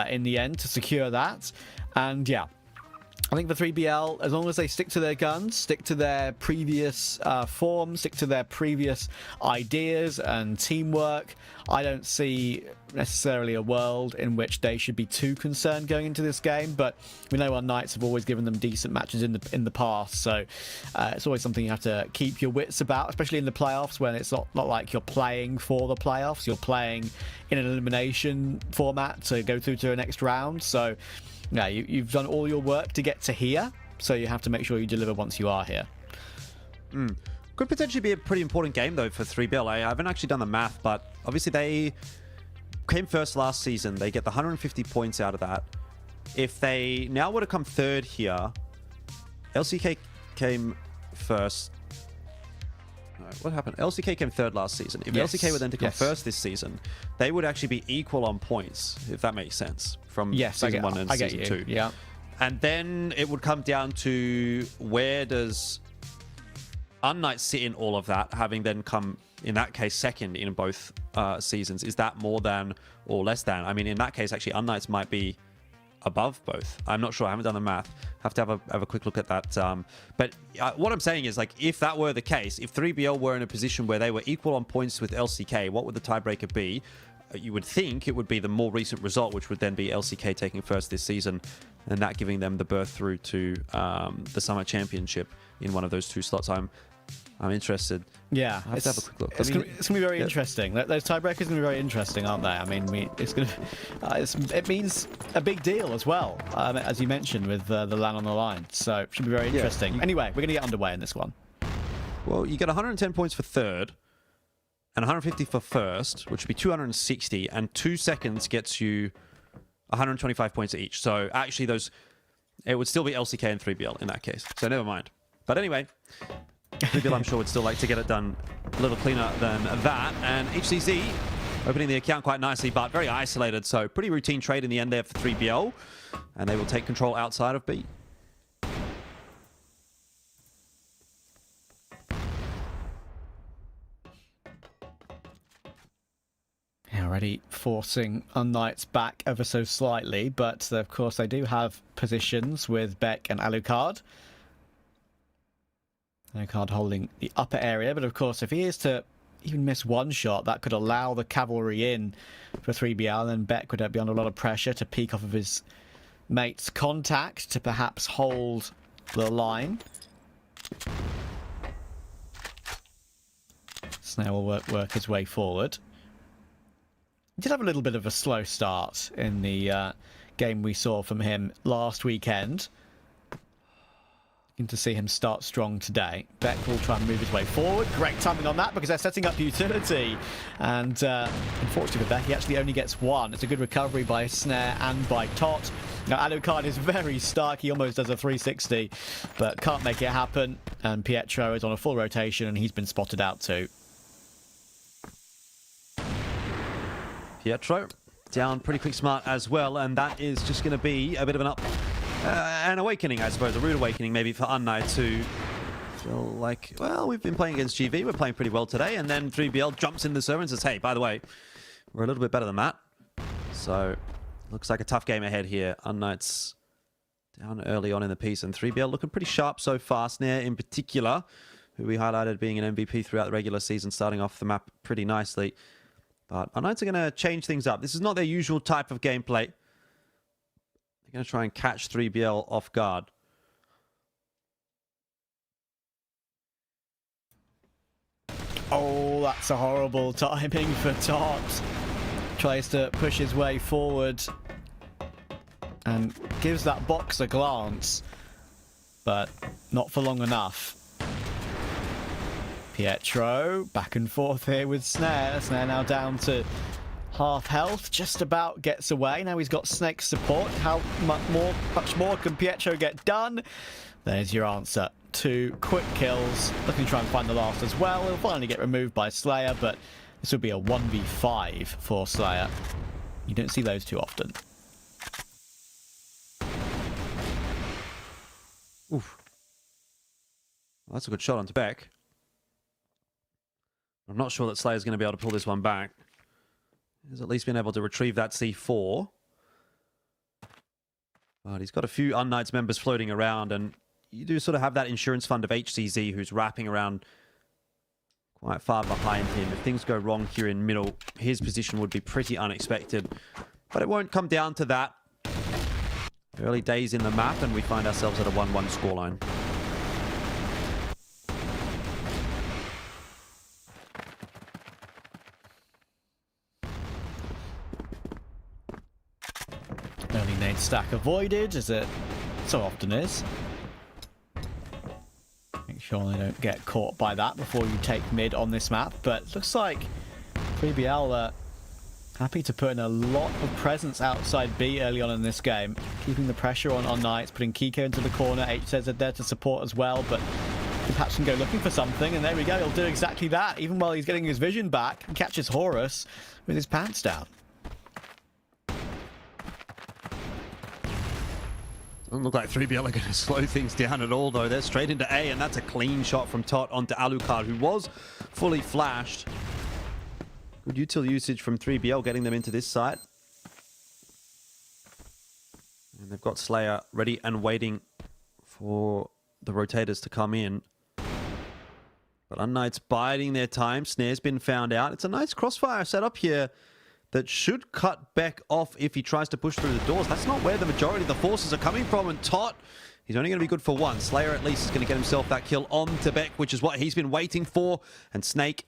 in the end to secure that. And yeah, I think for 3BL, as long as they stick to their guns, stick to their previous form, stick to their previous ideas and teamwork, I don't see necessarily a world in which they should be too concerned going into this game. But we know unKnights have always given them decent matches in the past, so it's always something you have to keep your wits about, especially in the playoffs when it's not like you're playing for the playoffs, you're playing in an elimination format to go through to the next round. So yeah, you've done all your work to get to here, so you have to make sure you deliver once you are here. Could potentially be a pretty important game, though, for 3BL. I haven't actually done the math, but obviously they came first last season. They get the 150 points out of that. If they now were to come 3rd here, LCK came first. What happened? LCK came 3rd last season. If LCK were then to come first this season, they would actually be equal on points, if that makes sense, from season 1 and season 2. Yeah. And then it would come down to where does unKnights sit in all of that, having then come, in that case, 2nd in both seasons. Is that more than or less than? I mean, in that case, actually, unKnights might be above both. I'm not sure. I haven't done the math. Have to have a quick look at that. But what I'm saying is, like, if that were the case, if 3BL were in a position where they were equal on points with LCK, what would the tiebreaker be? You would think it would be the more recent result, which would then be LCK taking first this season, and that giving them the berth through to the Summer Championship in one of those 2 slots. I'm interested. Yeah, I have to have a quick look. It's going to be very interesting. Those tiebreakers are going to be very interesting, aren't they? I mean, it means a big deal as well, as you mentioned, with the LAN on the line. So it should be very interesting. Anyway, we're going to get underway in this one. Well, you get 110 points for 3rd and 150 for 1st, which would be 260, and 2 seconds gets you 125 points each. So actually, it would still be LCK and 3BL in that case. So never mind. But anyway, 3BL, I'm sure, would still like to get it done a little cleaner than that. And HCZ opening the account quite nicely, but very isolated. So pretty routine trade in the end there for 3BL. And they will take control outside of B. Already forcing unKnights back ever so slightly, but of course they do have positions with Beck and Alucard. Alucard holding the upper area, but of course if he is to even miss 1 shot, that could allow the cavalry in for 3BL, and then Beck would be under a lot of pressure to peek off of his mate's contact to perhaps hold the line. Snare will work his way forward. He did have a little bit of a slow start in the game we saw from him last weekend. Looking to see him start strong today. Beck will try and move his way forward. Great timing on that because they're setting up utility. And unfortunately for Beck, he actually only gets one. It's a good recovery by Snare and by Tot. Now, Alucard is very stuck. He almost does a 360, but can't make it happen. And Pietro is on a full rotation, and he's been spotted out too. Pietro down pretty quick smart as well, and that is just going to be a bit of an awakening, I suppose, a rude awakening maybe for unKnights, who feel like, well, we've been playing against GV, we're playing pretty well today, and then 3BL jumps in the server and says, hey, by the way, we're a little bit better than that. So looks like a tough game ahead here. unKnights down early on in the piece, and 3BL looking pretty sharp so far. Snare in particular, who we highlighted being an MVP throughout the regular season, starting off the map pretty nicely. But unKnights are going to change things up. This is not their usual type of gameplay. They're going to try and catch 3BL off guard. Oh, that's a horrible timing for Tot. Tries to push his way forward and gives that box a glance, but not for long enough. Pietro back and forth here with Snare. Snare now down to half health, just about gets away. Now he's got Snake support. How much more can Pietro get done? There's your answer. 2 quick kills. Looking to try and find the last as well. He'll finally get removed by Slayer, but this would be a 1v5 for Slayer. You don't see those too often. Oof. Well, that's a good shot onto Beck. I'm not sure that Slayer's going to be able to pull this one back. He's at least been able to retrieve that C4. But he's got a few unKnights members floating around, and you do sort of have that insurance fund of HCZ who's wrapping around quite far behind him. If things go wrong here in middle, his position would be pretty unexpected. But it won't come down to that. Early days in the map, and we find ourselves at a 1-1 scoreline. Early nade stack avoided, as it so often is. Make sure they don't get caught by that before you take mid on this map. But looks like 3BL happy to put in a lot of presence outside B early on in this game. Keeping the pressure on unKnights, putting Kiko into the corner. HZ there to support as well, but perhaps can go looking for something, and there we go. He'll do exactly that, even while he's getting his vision back. He catches Horus with his pants down. Doesn't look like 3BL are going to slow things down at all, though. They're straight into A, and that's a clean shot from Tot onto Alucard, who was fully flashed. Good util usage from 3BL, getting them into this site. And they've got Slayer ready and waiting for the rotators to come in. But unKnights biding their time. Snare's been found out. It's a nice crossfire setup here that should cut Beck off if he tries to push through the doors. That's not where the majority of the forces are coming from, and Tot, he's only going to be good for one. Slayer at least is going to get himself that kill on to Beck, which is what he's been waiting for. And Snake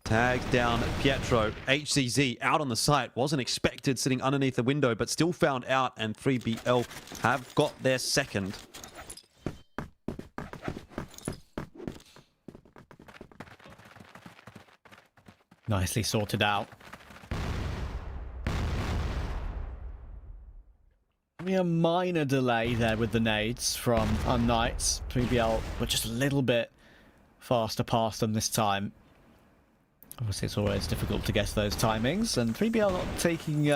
tags down Pietro. HCZ out on the site. Wasn't expected, sitting underneath the window, but still found out, and 3BL have got their second. Nicely sorted out. Only a minor delay there with the nades from unKnights. 3BL were just a little bit faster past them this time. Obviously, it's always difficult to guess those timings, and 3BL not taking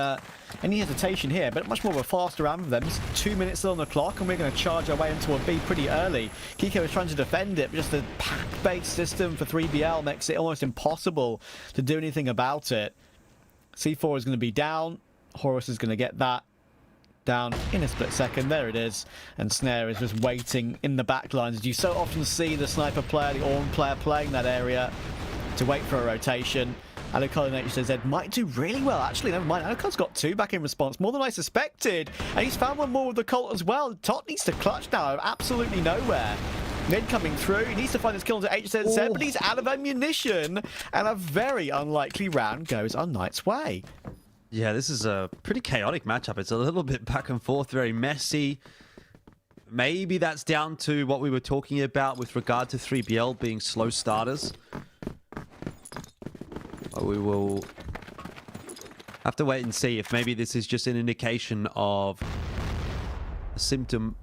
any hesitation here, but much more of a faster round for them. It's 2 minutes still on the clock, and we're going to charge our way into a B pretty early. Kiko is trying to defend it, but just the pack-based system for 3BL makes it almost impossible to do anything about it. C4 is going to be down. Horus is going to get that down in a split second. There it is. And Snare is just waiting in the back lines. You so often see the sniper player, the Orn player playing that area to wait for a rotation. Alucard and HZ might do really well, actually. Never mind. Alucard's got 2 back in response, more than I suspected. And he's found one more with the Colt as well. Tot needs to clutch now, absolutely nowhere. Mid coming through. He needs to find his kill into HZ, but he's out of ammunition. And a very unlikely round goes unKnights' way. Yeah, this is a pretty chaotic matchup. It's a little bit back and forth, very messy. Maybe that's down to what we were talking about with regard to 3BL being slow starters. But we will have to wait and see if maybe this is just an indication of a symptom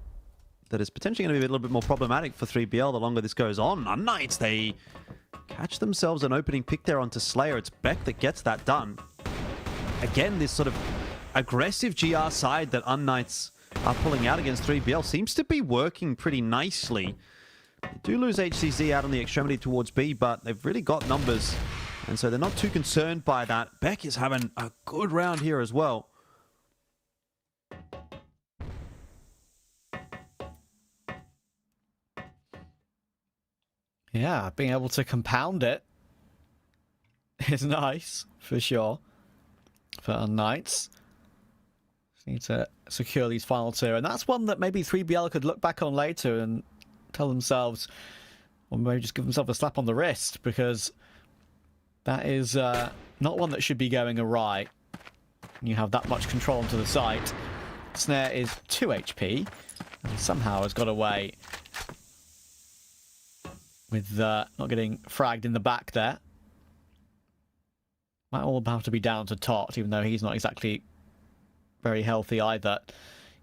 that is potentially going to be a little bit more problematic for 3BL the longer this goes on. unKnights, they catch themselves an opening pick there onto Slayer. It's Beck that gets that done. Again, this sort of aggressive GR side that unKnights are pulling out against 3BL seems to be working pretty nicely. They do lose HCZ out on the extremity towards B, but they've really got numbers, and so they're not too concerned by that. Beck is having a good round here as well. Yeah, being able to compound it is nice, for sure, for unKnights. Need to secure these final two, and that's one that maybe 3BL could look back on later and tell themselves, or maybe just give themselves a slap on the wrist, because that is not one that should be going awry. You have that much control onto the site. Snare is 2 HP, and somehow has got away with not getting fragged in the back there. Might all have to be down to Tot, even though he's not exactly very healthy either.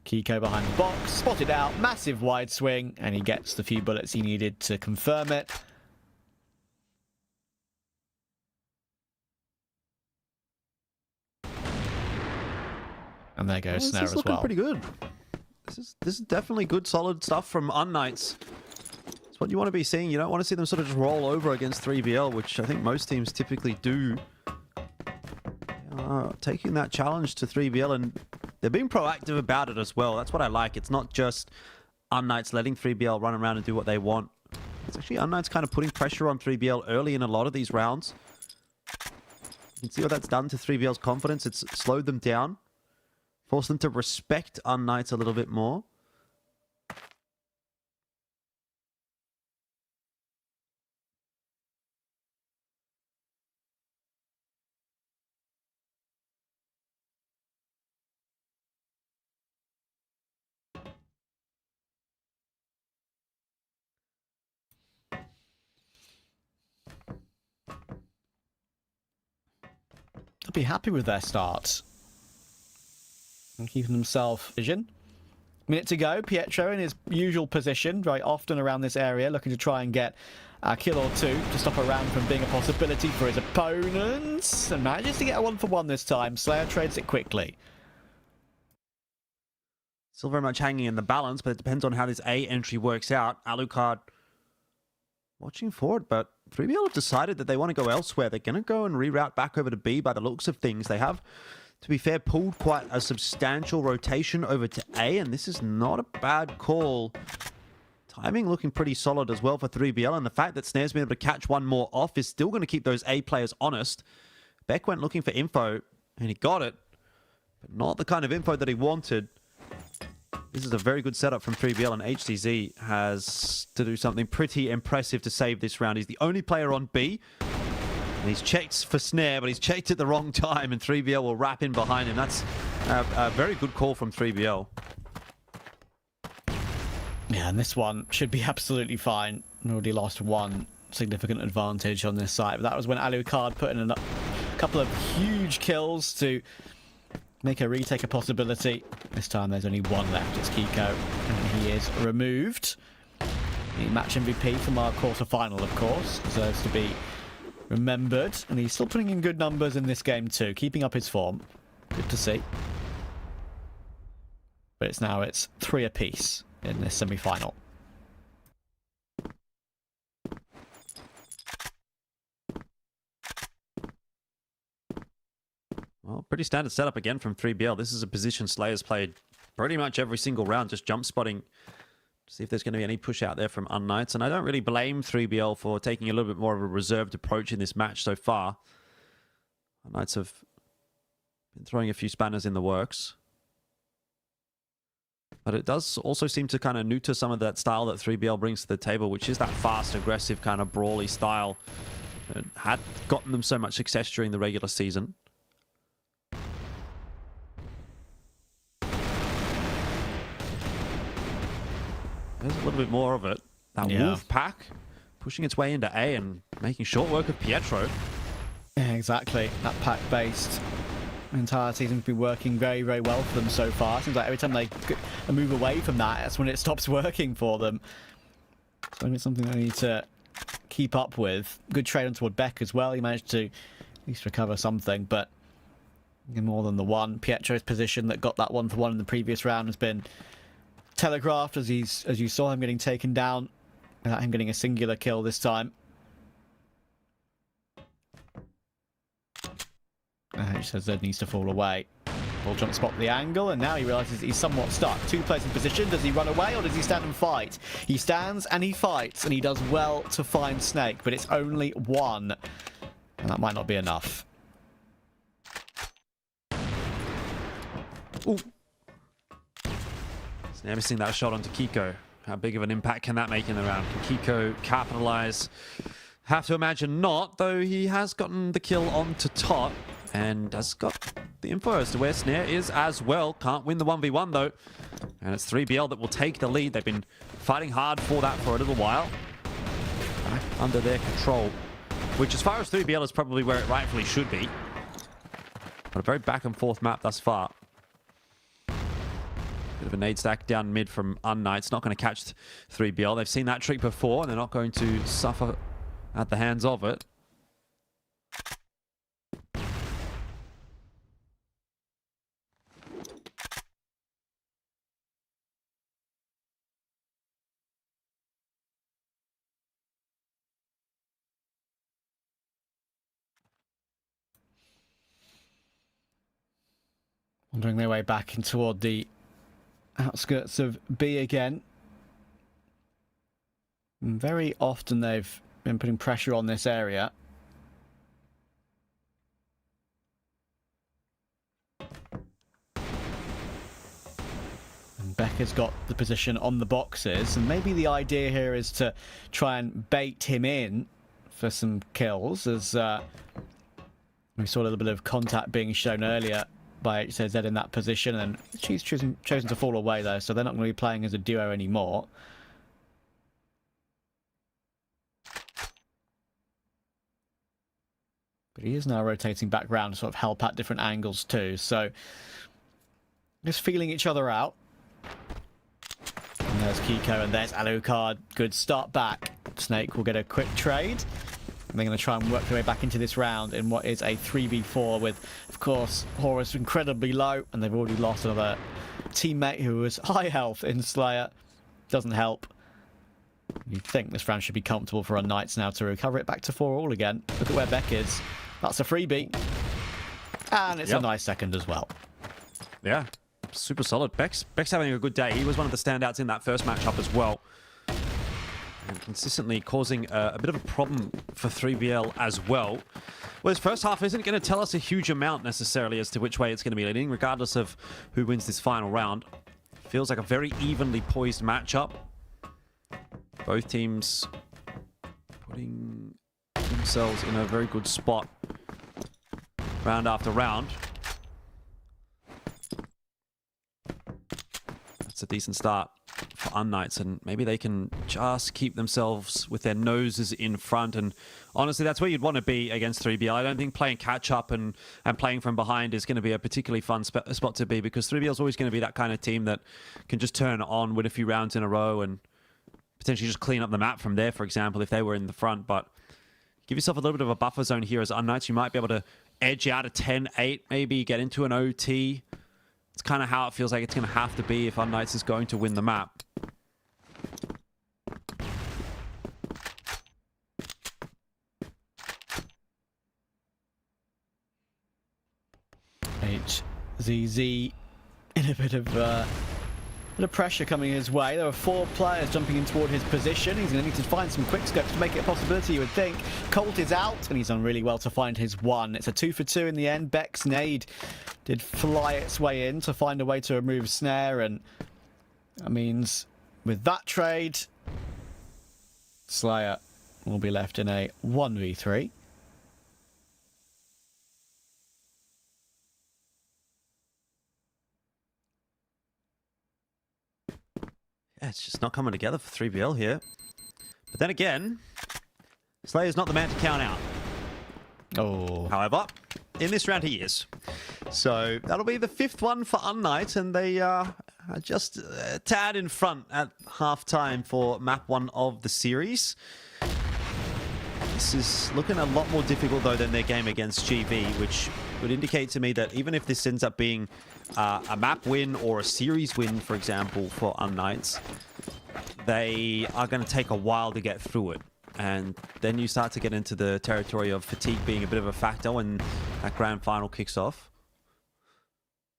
Kiko behind the box, spotted out, massive wide swing, and he gets the few bullets he needed to confirm it. And there goes Snare as well. This is looking pretty good. This is definitely good, solid stuff from unKnights. It's what you want to be seeing. You don't want to see them sort of just roll over against 3BL, which I think most teams typically do. Taking that challenge to 3BL, and they're being proactive about it as well. That's what I like. It's not just unKnights letting 3BL run around and do what they want. It's actually unKnights kind of putting pressure on 3BL early in a lot of these rounds. You can see what that's done to 3BL's confidence. It's slowed them down, forced them to respect unKnights a little bit more. They'll be happy with their start. And keeping themselves vision. Minute to go. Pietro in his usual position, very often around this area, looking to try and get a kill or two to stop a round from being a possibility for his opponents. And manages to get a 1-for-1 this time. Slayer trades it quickly. Still very much hanging in the balance, but it depends on how this A entry works out. Alucard watching forward, but 3BL have decided that they want to go elsewhere. They're going to go and reroute back over to B by the looks of things. They have, to be fair, pulled quite a substantial rotation over to A, and this is not a bad call. Timing looking pretty solid as well for 3BL, and the fact that Snare's been able to catch one more off is still going to keep those A players honest. Beck went looking for info, and he got it, but not the kind of info that he wanted. This is a very good setup from 3BL, and HCZ has to do something pretty impressive to save this round. He's the only player on B, and he's checked for Snare, but he's checked at the wrong time, and 3BL will wrap in behind him. That's a very good call from 3BL. Yeah, and this one should be absolutely fine. Already lost one significant advantage on this side, but that was when Alucard put in a couple of huge kills to make a retake a possibility. This time there's only one left. It's Kiko, and he is removed. The match MVP from our quarter-final, of course, deserves to be remembered, and he's still putting in good numbers in this game too, keeping up his form. Good to see. But it's 3 apiece in this semi-final. Well, pretty standard setup again from 3BL. This is a position Slayer's played pretty much every single round, just jump spotting to see if there's going to be any push out there from unKnights. And I don't really blame 3BL for taking a little bit more of a reserved approach in this match so far. unKnights have been throwing a few spanners in the works. But it does also seem to kind of neuter some of that style that 3BL brings to the table, which is that fast, aggressive, kind of brawly style that had gotten them so much success during the regular season. There's a little bit more of it. That Wolf Pack pushing its way into A and making short work of Pietro. Yeah, exactly. That pack-based mentality seems to be working very, very well for them so far. Seems like every time they move away from that, that's when it stops working for them. So it's something they need to keep up with. Good trade on toward Beck as well. He managed to at least recover something, but more than the one. Pietro's position that got that 1-for-1 in the previous round has been telegraphed as you saw him getting taken down without him getting a singular kill this time. He says Zed needs to fall away. Ball jump spot the angle, and now he realizes he's somewhat stuck. Two players in position. Does he run away or does he stand and fight? He stands and he fights, and he does well to find Snake, but it's only one, and that might not be enough. Ooh. Never seen that shot onto Kiko. How big of an impact can that make in the round? Can Kiko capitalize? Have to imagine not, though he has gotten the kill onto Tot and has got the info as to where Snare is as well. Can't win the 1v1 though. And it's 3BL that will take the lead. They've been fighting hard for that for a little while. Back under their control, which as far as 3BL is probably where it rightfully should be. But a very back and forth map thus far. Bit of a nade stack down mid from unKnights. Not going to catch 3BL. They've seen that trick before and they're not going to suffer at the hands of it. Wandering their way back in toward the outskirts of B again. And very often they've been putting pressure on this area. And Becker's got the position on the boxes, and maybe the idea here is to try and bait him in for some kills, as we saw a little bit of contact being shown earlier by HZZ in that position, and she's chosen to fall away though, so they're not going to be playing as a duo anymore. But he is now rotating back round to sort of help at different angles too, so just feeling each other out. And there's Kiko and there's Alucard. Good start back. Snake will get a quick trade. And they're going to try and work their way back into this round in what is a 3v4 with, of course, Horus incredibly low, and they've already lost another teammate who was high health in Slayer. Doesn't help. You'd think this round should be comfortable for unKnights now to recover it back to 4-all again. Look at where Beck is. That's a freebie. And it's a nice second as well. Yeah, super solid. Beck's having a good day. He was one of the standouts in that first matchup as well. And consistently causing a bit of a problem for 3BL as well. Well, his first half isn't going to tell us a huge amount necessarily as to which way it's going to be leading, regardless of who wins this final round. Feels like a very evenly poised matchup. Both teams putting themselves in a very good spot round after round. That's a decent start for unKnights, and maybe they can just keep themselves with their noses in front. And honestly, that's where you'd want to be against 3BL. I don't think playing catch up and playing from behind is going to be a particularly fun spot to be, because 3BL is always going to be that kind of team that can just turn on, win a few rounds in a row, and potentially just clean up the map from there, for example, if they were in the front. But give yourself a little bit of a buffer zone here as unKnights. You might be able to edge out a 10-8, maybe get into an OT. It's kind of how it feels like it's going to have to be if unKnights is going to win the map. HZZ in a bit of pressure coming his way. There are 4 players jumping in toward his position. He's going to need to find some quick scopes to make it a possibility, you would think. Colt is out, and he's done really well to find his one. It's a 2-for-2 in the end. Beck's nade did fly its way in to find a way to remove Snare, and that means with that trade, Slayer will be left in a 1v3. Yeah, it's just not coming together for 3BL here. But then again, Slayer's not the man to count out. Oh. However, in this round he is. So that'll be the 5th one for unKnights, and they are just a tad in front at halftime for map 1 of the series. This is looking a lot more difficult though than their game against GV, which would indicate to me that even if this ends up being a map win or a series win, for example, for unKnights, they are going to take a while to get through it. And then you start to get into the territory of fatigue being a bit of a factor when that grand final kicks off.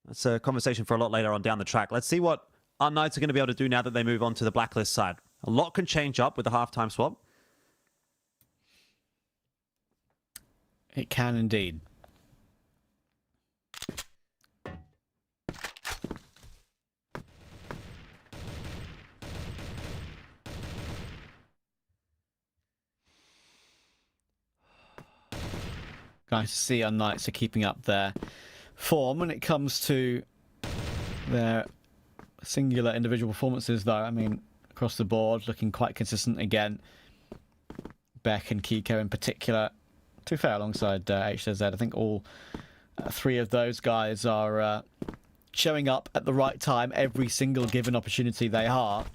That's a conversation for a lot later on down the track. Let's see what unKnights are going to be able to do now that they move on to the blacklist side. A lot can change up with the halftime swap. It can indeed. Nice to see unKnights are keeping up their form when it comes to their singular individual performances, though. I mean, across the board, looking quite consistent again. Beck and Kiko in particular, to be fair, alongside HZ. I think all 3 of those guys are showing up at the right time every single given opportunity they are,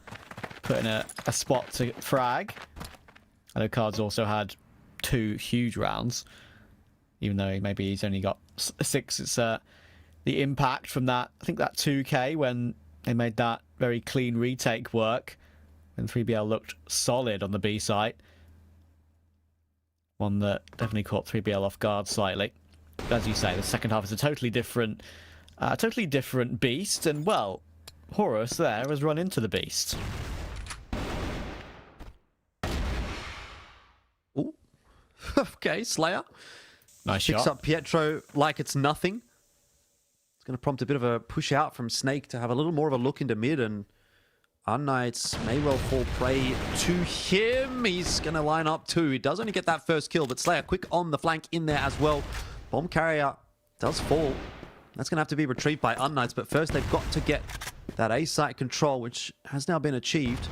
putting a spot to frag. Alucard's also had 2 huge rounds. Even though maybe he's only got 6, it's the impact from that. I think that 2K when they made that very clean retake work, when 3BL looked solid on the B site. One that definitely caught 3BL off guard slightly. But as you say, the second half is a totally different beast. And well, Horus there has run into the beast. Ooh. Okay, Slayer. Nice Picks shot. up Pietro like it's nothing. It's going to prompt a bit of a push out from Snake to have a little more of a look into mid, and unKnights may well fall prey to him. He's going to line up 2. He does only get that first kill, but Slayer quick on the flank in there as well. Bomb carrier does fall. That's going to have to be retrieved by unKnights, but first they've got to get that A site control, which has now been achieved.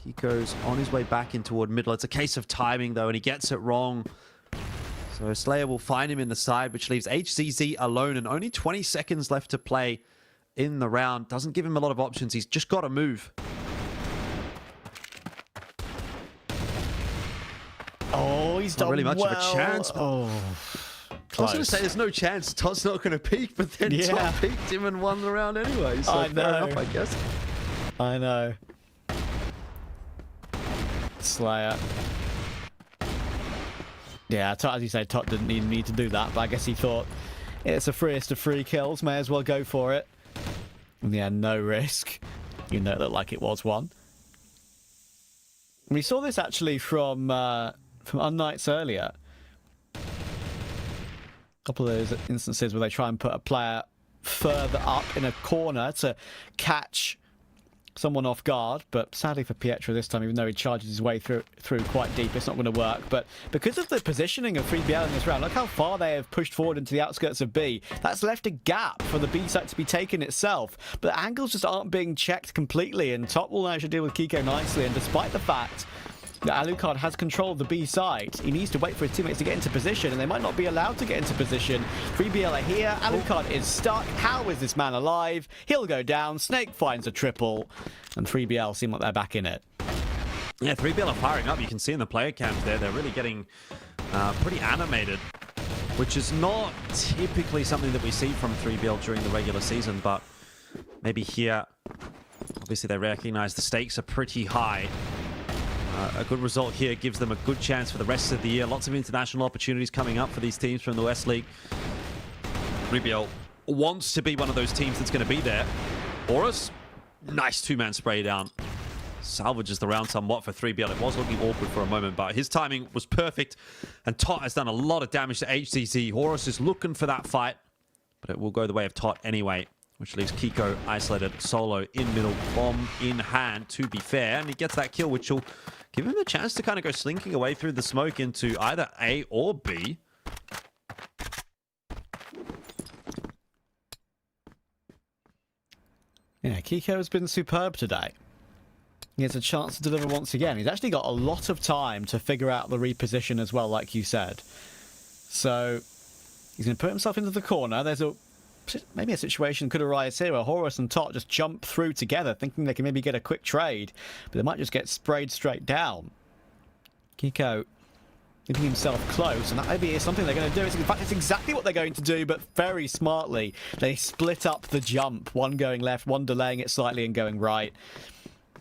Kiko's on his way back in toward middle. It's a case of timing, though, and he gets it wrong. So Slayer will find him in the side, which leaves HZZ alone, and only 20 seconds left to play in the round. Doesn't give him a lot of options. He's just got to move. Oh, he's done not really much of a chance. Oh, I was going to say there's no chance Todd's not going to peek, but then Todd peeked him and won the round anyway. So I fair know. enough, I guess. I know. Slayer. Yeah, as you say, Tot didn't even need to do that, but I guess he thought it's the freest of free kills, may as well go for it. And yeah, no risk. You know, it looked like it was one. We saw this actually from unKnights earlier. A couple of those instances where they try and put a player further up in a corner to catch someone off guard, but sadly for Pietro this time, even though he charges his way through quite deep, it's not going to work. But because of the positioning of 3BL in this round, look how far they have pushed forward into the outskirts of B. That's left a gap for the B site to be taken itself, but the angles just aren't being checked completely, and Top will manage to deal with Kiko nicely. And despite the fact that Alucard has control of the B side, he needs to wait for his teammates to get into position, and they might not be allowed to get into position. 3BL are here, Alucard is stuck. How is this man alive? He'll go down, Snake finds a triple, and 3BL seem like they're back in it. Yeah, 3BL are firing up. You can see in the player cams there, they're really getting pretty animated, which is not typically something that we see from 3BL during the regular season, but maybe here, obviously they recognize the stakes are pretty high. A good result here gives them a good chance for the rest of the year. Lots of international opportunities coming up for these teams from the West League. 3BL wants to be one of those teams that's going to be there. Horus, nice 2-man spray down. Salvages the round somewhat for 3BL. It was looking awkward for a moment, but his timing was perfect. And Tot has done a lot of damage to HCC. Horus is looking for that fight, but it will go the way of Tot anyway, which leaves Kiko isolated solo in middle, bomb in hand, to be fair. And he gets that kill, which will give him a chance to kind of go slinking away through the smoke into either A or B. Yeah, Kiko has been superb today. he has a chance to deliver once again. He's actually got a lot of time to figure out the reposition as well, like you said. So he's going to put himself into the corner. There's maybe a situation could arise here where Horus and Tot just jump through together, thinking they can maybe get a quick trade, but they might just get sprayed straight down. Kiko keeping himself close, and that maybe is something they're going to do. In fact, it's exactly what they're going to do, but very smartly. They split up the jump, one going left, one delaying it slightly and going right.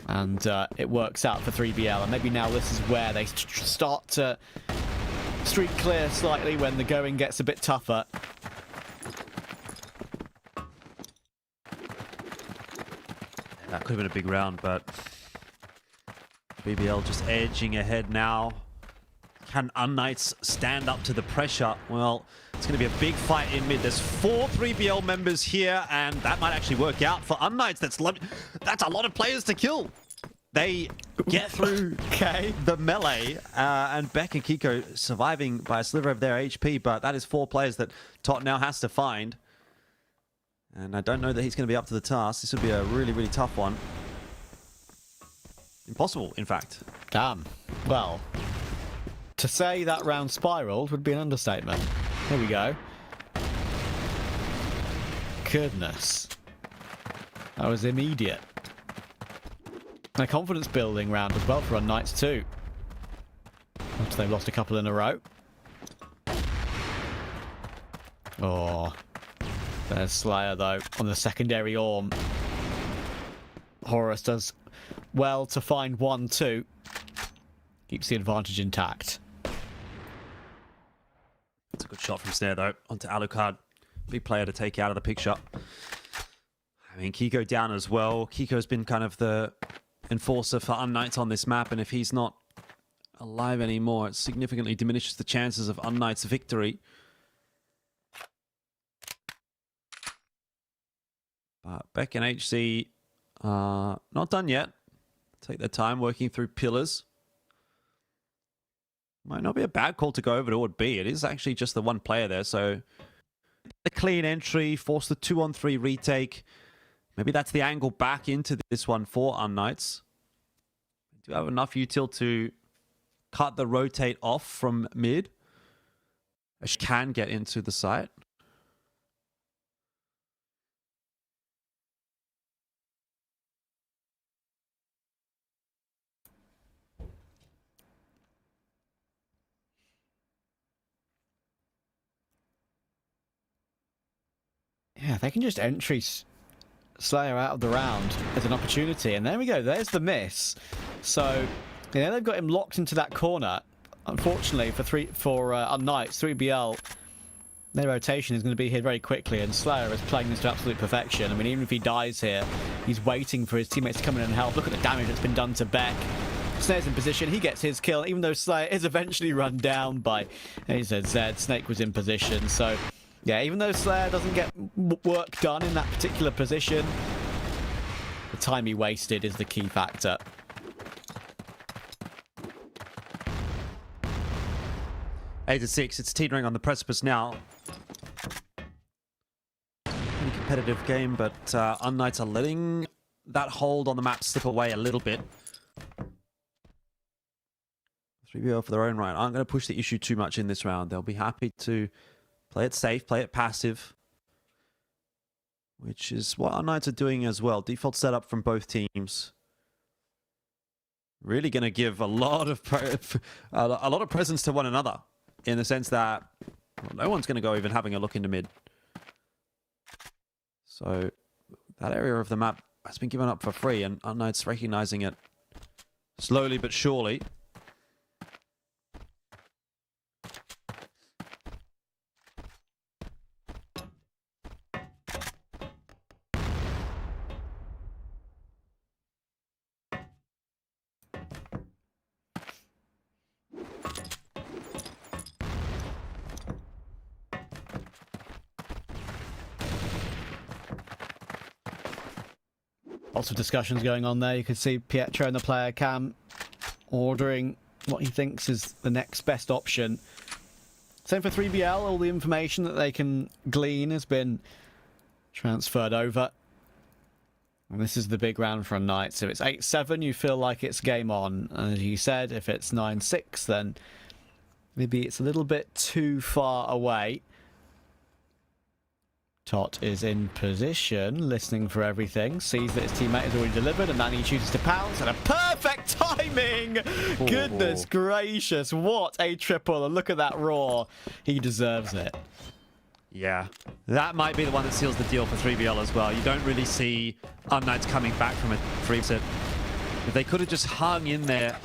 And it works out for 3BL, and maybe now this is where they start to streak clear slightly when the going gets a bit tougher. That could have been a big round, but BBL just edging ahead now. Can UnKnights stand up to the pressure? Well, it's going to be a big fight in mid. There's 4 3BL members here, and that might actually work out for UnKnights. That's a lot of players to kill. They get through the melee, and Beck and Kiko surviving by a sliver of their HP, but that is 4 players that Tot now has to find. And I don't know that he's going to be up to the task. This would be a really, really tough one. Impossible, in fact. Damn. Well, to say that round spiraled would be an understatement. Here we go. Goodness. That was immediate. And a confidence building round as well for unKnights too. After they've lost a couple in a row. Oh. There's Slayer though on the secondary Orm. Horus does well to find 1-2. Keeps the advantage intact. That's a good shot from Snare though. Onto Alucard. Big player to take out of the picture. I mean, Kiko down as well. Kiko's been kind of the enforcer for unKnights on this map, and if he's not alive anymore, it significantly diminishes the chances of unKnights' victory. But Beck and HC are not done yet. Take their time working through pillars. Might not be a bad call to go over to Ord B. It is actually just the one player there, so a clean entry, force the 2-on-3 retake. Maybe that's the angle back into this one for unKnights. Do have enough util to cut the rotate off from mid. She can get into the site. Yeah, they can just entry Slayer out of the round as an opportunity. And there we go. There's the miss. So, yeah, they've got him locked into that corner. Unfortunately for unKnights, 3BL, their rotation is going to be here very quickly. And Slayer is playing this to absolute perfection. I mean, even if he dies here, he's waiting for his teammates to come in and help. Look at the damage that's been done to Beck. Snare's in position. He gets his kill, even though Slayer is eventually run down by AZZ. Snake was in position. So, yeah, even though Slayer doesn't get work done in that particular position, the time he wasted is the key factor. Eight to 6, it's teetering on the precipice now. Pretty competitive game, but unKnights are letting that hold on the map slip away a little bit. 3BL for their own right aren't going to push the issue too much in this round. They'll be happy to play it safe, play it passive, which is what unKnights are doing as well. Default setup from both teams. Really going to give a lot of presence to one another, in the sense that no one's going to go even having a look into mid. So that area of the map has been given up for free, and unKnights recognizing it slowly but surely. Lots of discussions going on there. You can see Pietro and the player Cam ordering what he thinks is the next best option. Same for 3BL. All the information that they can glean has been transferred over. And this is the big round for unKnights. If it's 8-7, you feel like it's game on. And as you said, if it's 9-6, then maybe it's a little bit too far away. Tot is in position, listening for everything, sees that his teammate has already delivered, and then he chooses to pounce, and a perfect timing! Oh. Goodness gracious, what a triple, and look at that roar. He deserves it. Yeah, that might be the one that seals the deal for 3BL as well. You don't really see unKnights coming back from a 3-set. If they could have just hung in there,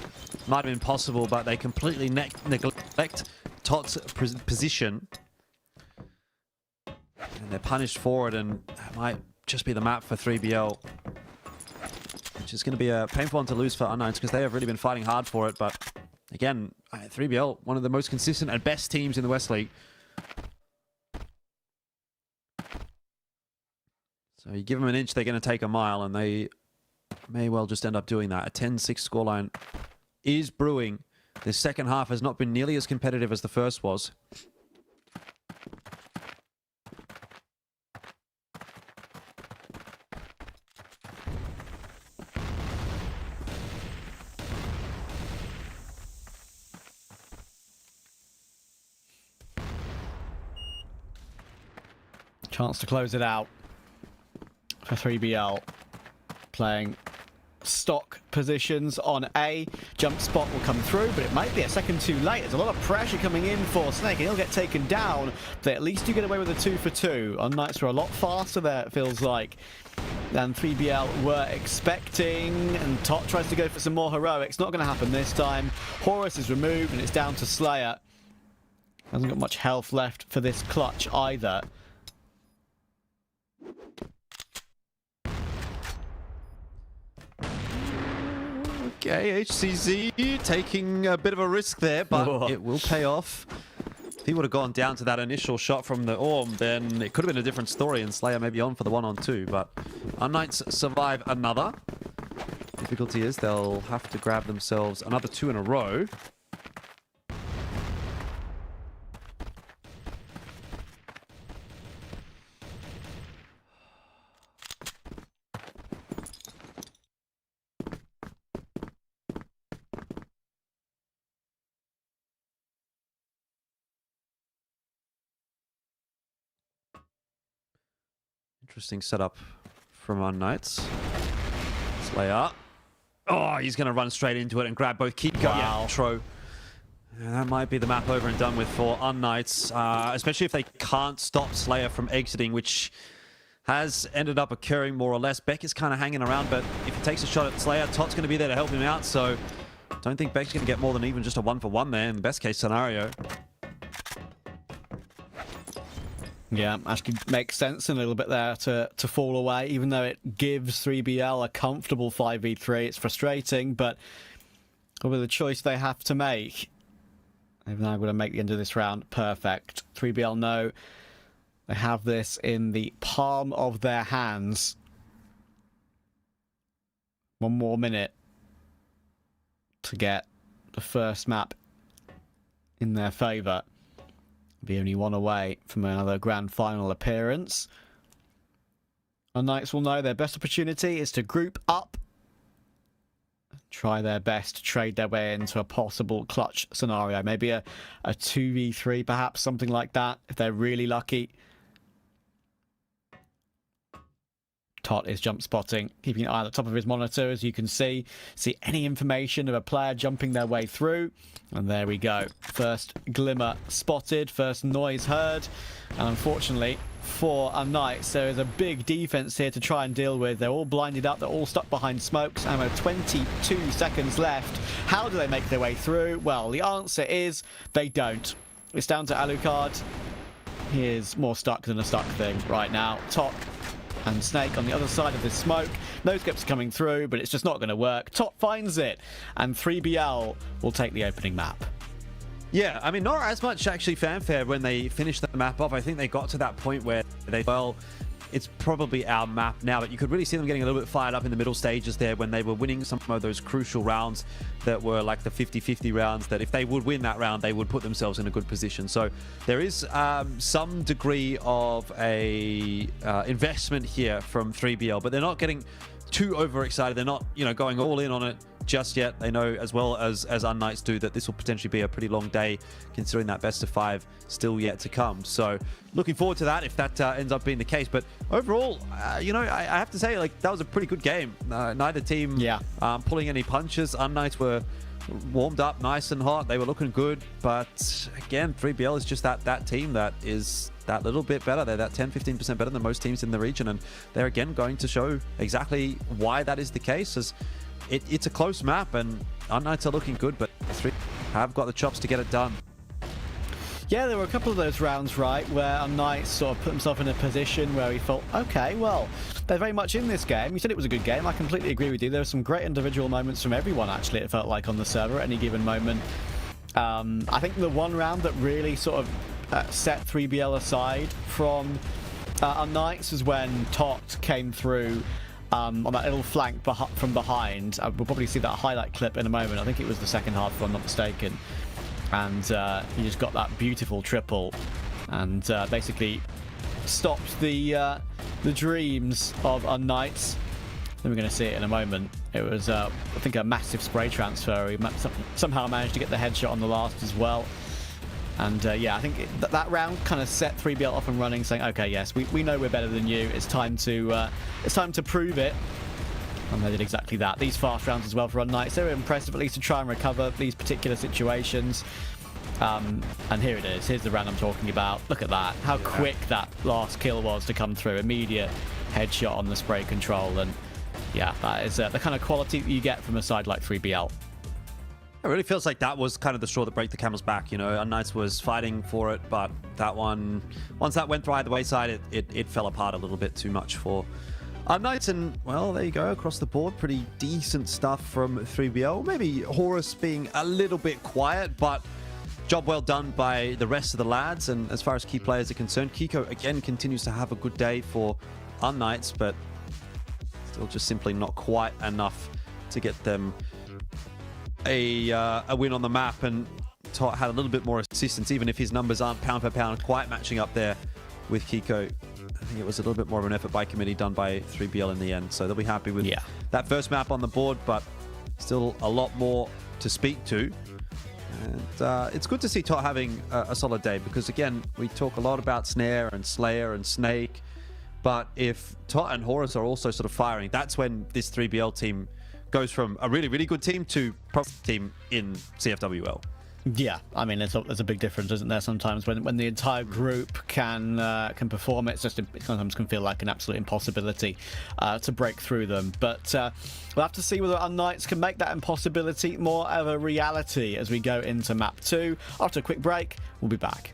might have been possible, but they completely neglect Tot's position. And they're punished for it, and that might just be the map for 3BL. Which is going to be a painful one to lose for unKnights, because they have really been fighting hard for it. But again, 3BL, one of the most consistent and best teams in the West League. So you give them an inch, they're going to take a mile, and they may well just end up doing that. A 10-6 scoreline is brewing. The second half has not been nearly as competitive as the first was. Chance to close it out for 3BL. Playing stock positions on A. Jump spot will come through, but it might be a second too late. There's a lot of pressure coming in for Snake, and he'll get taken down. But at least you get away with a 2-for-2. unKnights were a lot faster there, it feels like, than 3BL were expecting. And Tot tries to go for some more heroics. Not going to happen this time. Horus is removed, and it's down to Slayer. Hasn't got much health left for this clutch either. Okay, HCZ taking a bit of a risk there, but it will pay off. If he would have gone down to that initial shot from the Orm, then it could have been a different story, and Slayer may be on for the 1-on-2, but unKnights survive another. Difficulty is they'll have to grab themselves another 2 in a row. Interesting setup from unKnights. Slayer. Oh, he's going to run straight into it and grab both Kiko and Tro. And that might be the map over and done with for unKnights, especially if they can't stop Slayer from exiting, which has ended up occurring more or less. Beck is kind of hanging around, but if he takes a shot at Slayer, Tot's going to be there to help him out, so don't think Beck's going to get more than even just a 1-for-1 there in the best case scenario. Yeah, actually makes sense a little bit there to fall away, even though it gives 3BL a comfortable 5v3. It's frustrating, but with the choice they have to make, they've now got to make the end of this round perfect. 3BL know they have this in the palm of their hands. One more minute to get the first map in their favour. Be only one away from another grand final appearance. unKnights will know their best opportunity is to group up, try their best to trade their way into a possible clutch scenario. Maybe a 2v3, perhaps, something like that, if they're really lucky. Tot is jump spotting, keeping an eye at the top of his monitor, as you can see any information of a player jumping their way through. And there we go. First glimmer spotted, first noise heard. And unfortunately for unKnights, there is a big defense here to try and deal with. They're all blinded up, they're all stuck behind smokes, and with 22 seconds left, how do they make their way through? Well, the answer is they don't. It's down to Alucard. He is more stuck than a stuck thing right now. Tot and Snake on the other side of this smoke. No scopes coming through, but it's just not going to work. Tot finds it, and 3BL will take the opening map. Yeah, I mean, not as much actually fanfare when they finished the map off. I think they got to that point where they, well, it's probably our map now, but you could really see them getting a little bit fired up in the middle stages there when they were winning some of those crucial rounds that were like the 50-50 rounds, that if they would win that round, they would put themselves in a good position. So there is some degree of a investment here from 3BL, but they're not getting too overexcited. They're not, going all in on it just yet. They know as well as unKnights do that this will potentially be a pretty long day, considering that best of 5 still yet to come. So looking forward to that if that ends up being the case. But overall, I have to say, like, that was a pretty good game. Neither team pulling any punches. unKnights were warmed up nice and hot. They were looking good. But again, 3BL is just that team that is that little bit better. They're that 10-15% better than most teams in the region. And they're again going to show exactly why that is the case, as it's a close map and unKnights are looking good, but 3 have got the chops to get it done. Yeah, there were a couple of those rounds, right, where unKnights sort of put himself in a position where he thought, okay, well, they're very much in this game. You said it was a good game. I completely agree with you. There were some great individual moments from everyone, actually, it felt like, on the server at any given moment. I think the one round that really sort of set 3BL aside from unKnights was when Tot came through on that little flank from behind. We'll probably see that highlight clip in a moment. I think it was the second half, if I'm not mistaken. And he just got that beautiful triple and basically stopped the dreams of unKnights. Then we're going to see it in a moment. It was, I think, a massive spray transfer. He somehow managed to get the headshot on the last as well. And yeah, I think that round kind of set 3BL off and running, saying, okay, yes, we know we're better than you. It's time to prove it. And they did exactly that. These fast rounds as well for unKnights, they were impressive, at least to try and recover these particular situations. And here it is. Here's the round I'm talking about. Look at that. How quick that last kill was to come through. Immediate headshot on the spray control. And yeah, that is the kind of quality that you get from a side like 3BL. It really feels like that was kind of the straw that broke the camel's back. unKnights was fighting for it, but that one, once that went by the wayside, it fell apart a little bit too much for unKnights. And, well, there you go, across the board, pretty decent stuff from 3BL. Maybe Horus being a little bit quiet, but job well done by the rest of the lads. And as far as key players are concerned, Kiko, again, continues to have a good day for unKnights, but still just simply not quite enough to get them a win on the map. And Tot had a little bit more assistance, even if his numbers aren't pound for pound quite matching up there with Kiko. I think it was a little bit more of an effort by committee done by 3BL in the end, so they'll be happy with that first map on the board, but still a lot more to speak to. And it's good to see Tot having a solid day, because again, we talk a lot about Snare and Slayer and Snake, but if Tot and Horus are also sort of firing, that's when this 3BL team goes from a really, really good team to probably team in CFWL. Yeah, I mean, there's a big difference, isn't there? Sometimes when the entire group can perform, it sometimes can feel like an absolute impossibility to break through them. But we'll have to see whether unKnights can make that impossibility more of a reality as we go into map 2. After a quick break, we'll be back.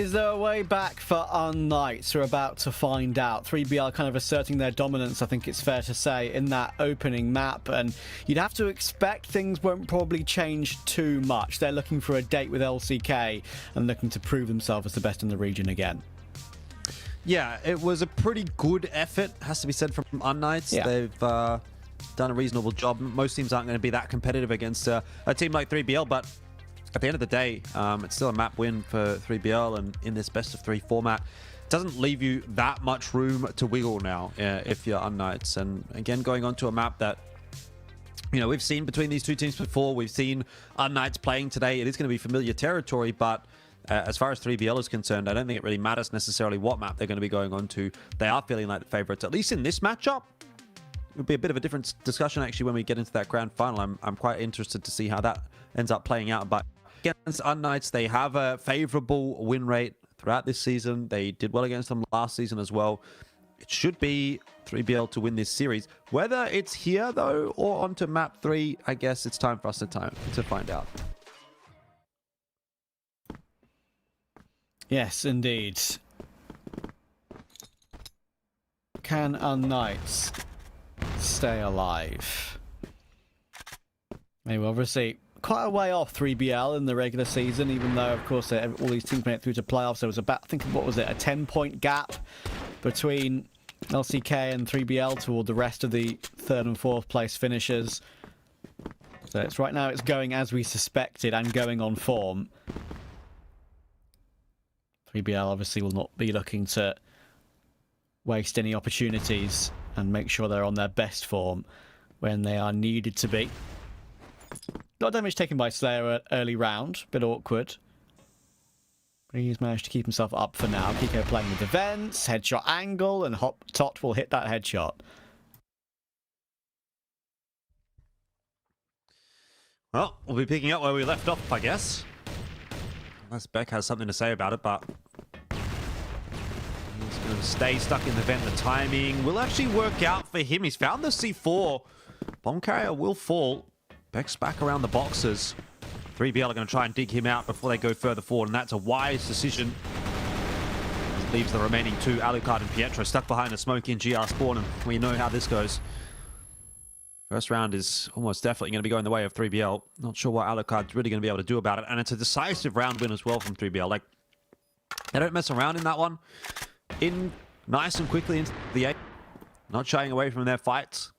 Is there a way back for unKnights? We're about to find out. 3BL kind of asserting their dominance, I think it's fair to say, in that opening map. And you'd have to expect things won't probably change too much. They're looking for a date with LCK and looking to prove themselves as the best in the region again. Yeah, it was a pretty good effort, has to be said, from unKnights. Yeah. They've done a reasonable job. Most teams aren't going to be that competitive against a team like 3BL, but at the end of the day, it's still a map win for 3BL, and in this best-of-3 format, it doesn't leave you that much room to wiggle now if you're unKnights. And again, going on to a map that, you know, we've seen between these two teams before. We've seen unKnights playing today. It is going to be familiar territory, but as far as 3BL is concerned, I don't think it really matters necessarily what map they're going to be going on to. They are feeling like the favorites, at least in this matchup. It would be a bit of a different discussion, actually, when we get into that grand final. I'm quite interested to see how that ends up playing out. But against unKnights, they have a favorable win rate throughout this season. They did well against them last season as well. It should be 3BL to win this series. Whether it's here, though, or onto map 3, I guess it's time for us to find out. Yes, indeed. Can unKnights stay alive? Maybe obviously quite a way off 3BL in the regular season, even though, of course, all these teams made it through to playoffs. There was about, I think, what was it, a 10-point gap between LCK and 3BL toward the rest of the 3rd and 4th place finishers. So it's right now it's going as we suspected and going on form. 3BL obviously will not be looking to waste any opportunities and make sure they're on their best form when they are needed to be. A lot of damage taken by Slayer early round, bit awkward. But he's managed to keep himself up for now. Kiko playing with defense, headshot angle, and Tot will hit that headshot. Well, we'll be picking up where we left off, I guess. Unless Beck has something to say about it, but he's going to stay stuck in the vent. The timing will actually work out for him. He's found the C4. Bomb carrier will fall. Beck's back around the boxes. 3BL are going to try and dig him out before they go further forward, and that's a wise decision. It leaves the remaining two, Alucard and Pietro, stuck behind the smoke in GR spawn, and we know how this goes. First round is almost definitely going to be going the way of 3BL. Not sure what Alucard's really going to be able to do about it. And it's a decisive round win as well from 3BL. Like, they don't mess around in that one. In nice and quickly into the 8. Not shying away from their fights.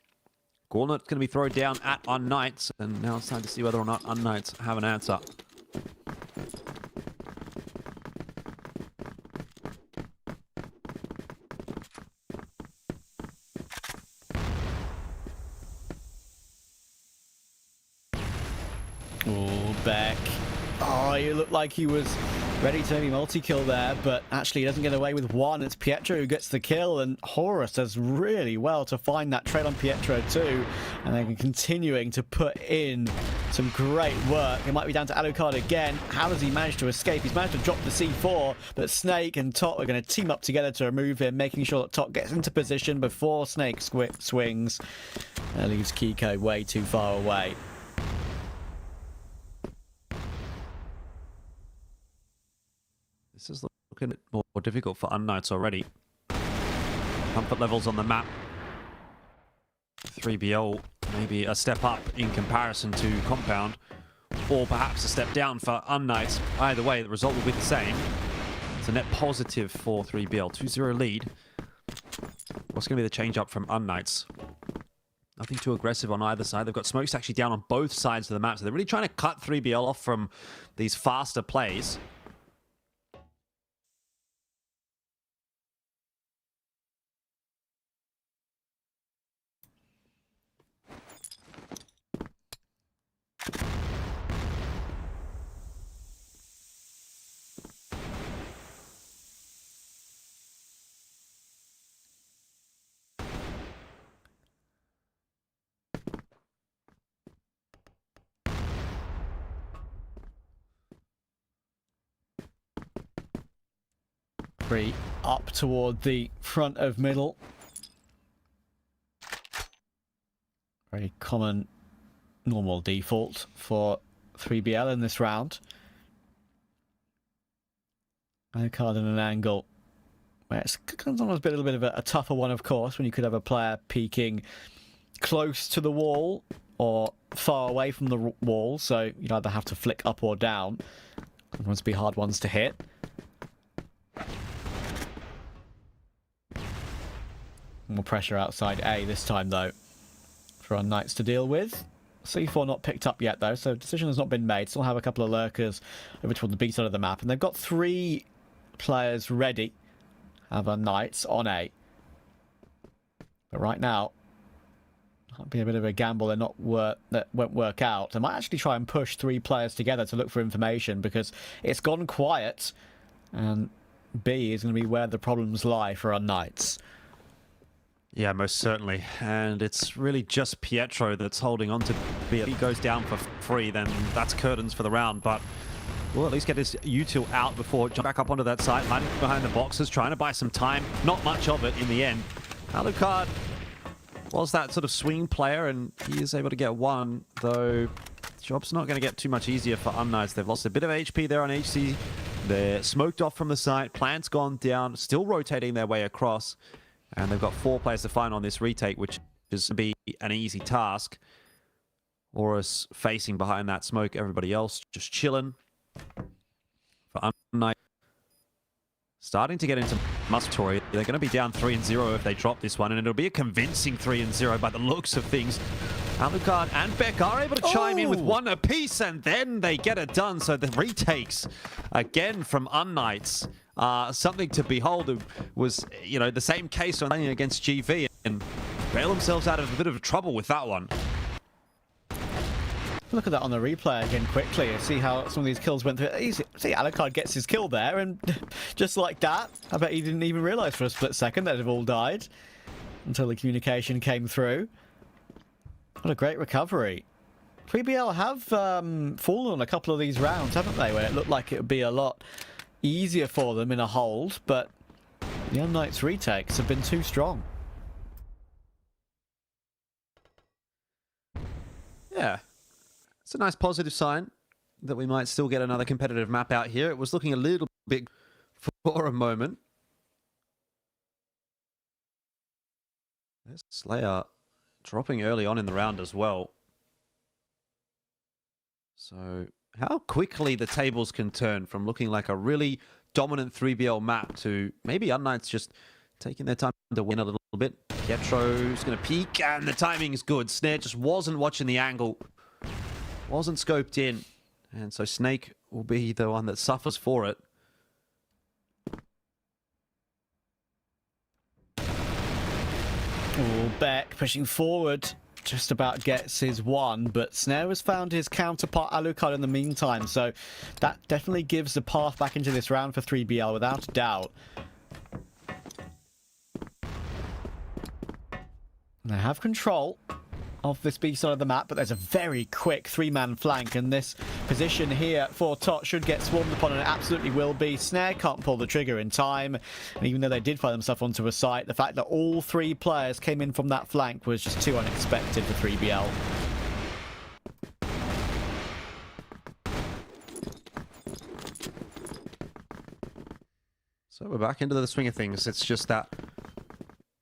Gauntlet's going to be thrown down at unKnights. And now it's time to see whether or not unKnights have an answer. Oh, Beck. Oh, he looked like he was ready to maybe multi-kill there, but actually he doesn't get away with one. It's Pietro who gets the kill, and Horus does really well to find that trade on Pietro too. And they're continuing to put in some great work. It might be down to Alucard again. How does he manage to escape? He's managed to drop the C4, but Snake and Tot are going to team up together to remove him, making sure that Tot gets into position before Snake swings. That leaves Kiko way too far away. This is looking more difficult for unKnights already. Comfort levels on the map. 3BL maybe a step up in comparison to Compound, or perhaps a step down for unKnights. Either way, the result will be the same. It's a net positive for 3BL. 2-0 lead. What's going to be the change up from unKnights? Nothing too aggressive on either side. They've got smokes actually down on both sides of the map, so they're really trying to cut 3BL off from these faster plays. Up toward the front of middle. Very common, normal default for 3BL in this round. No card in an angle. Where it's sometimes a little bit of a tougher one, of course, when you could have a player peeking close to the wall or far away from the wall, so you'd either have to flick up or down. Sometimes be hard ones to hit. More pressure outside A this time, though, for unKnights to deal with. C4 not picked up yet, though, so decision has not been made. Still have a couple of lurkers over toward the B side of the map, and they've got 3 players ready. Have unKnights on A. But right now, might be a bit of a gamble that won't work out. They might actually try and push 3 players together to look for information, because it's gone quiet, and B is going to be where the problems lie for unKnights. Yeah, most certainly. And it's really just Pietro that's holding on to B. If he goes down for free, then that's curtains for the round. But we'll at least get his util out before jump back up onto that side. Hiding behind the boxes, trying to buy some time. Not much of it in the end. Alucard was that sort of swing player, and he is able to get one, though the job's not going to get too much easier for unKnights. They've lost a bit of HP there on HC. They're smoked off from the side. Plant's gone down, still rotating their way across. And they've got 4 players to find on this retake, which is to be an easy task. Horus facing behind that smoke, everybody else just chilling. For unKnights, starting to get into Muscatory. They're going to be down 3-0 if they drop this one, and it'll be a convincing 3-0 by the looks of things. Alucard and Beck are able to chime in with 1 apiece, and then they get it done. So the retakes again from unKnights. Something to behold. It was, you know, the same case on against GV, and bail themselves out of a bit of trouble with that one. Look at that on the replay again quickly and see how some of these kills went through. See, Alucard gets his kill there, and just like that, I bet he didn't even realise for a split second that they've all died until the communication came through. What a great recovery. 3BL have fallen on a couple of these rounds, haven't they, when it looked like it would be a lot easier for them in a hold, but the unKnights retakes have been too strong. Yeah, it's a nice positive sign that we might still get another competitive map out here. It was looking a little bit for a moment. There's Slayer dropping early on in the round as well. So how quickly the tables can turn from looking like a really dominant 3BL map to maybe unKnights just taking their time to win a little bit. Pietro's going to peek, and the timing is good. Snare just wasn't watching the angle, wasn't scoped in, and so Snake will be the one that suffers for it. Oh, Beck pushing forward. Just about gets his one, but Snare has found his counterpart Alucard in the meantime, so that definitely gives the path back into this round for 3BL without a doubt. They have control of this B side of the map, but there's a very quick 3-man flank, and this position here for Tot should get swarmed upon, and it absolutely will be. Snare can't pull the trigger in time, and even though they did find themselves onto a site, the fact that all 3 players came in from that flank was just too unexpected for 3BL. So we're back into the swing of things. It's just that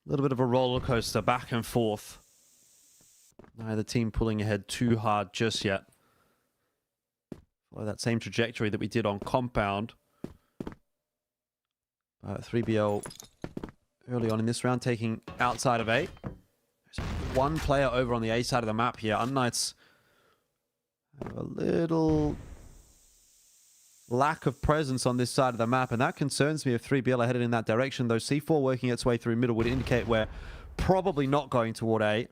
little bit of a roller coaster back and forth. Neither team pulling ahead too hard just yet. Follow that same trajectory that we did on Compound. 3BL early on in this round taking outside of A. There's 1 player over on the A side of the map here. unKnights have a little lack of presence on this side of the map, and that concerns me if 3BL are headed in that direction, though C4 working its way through middle would indicate we're probably not going toward A.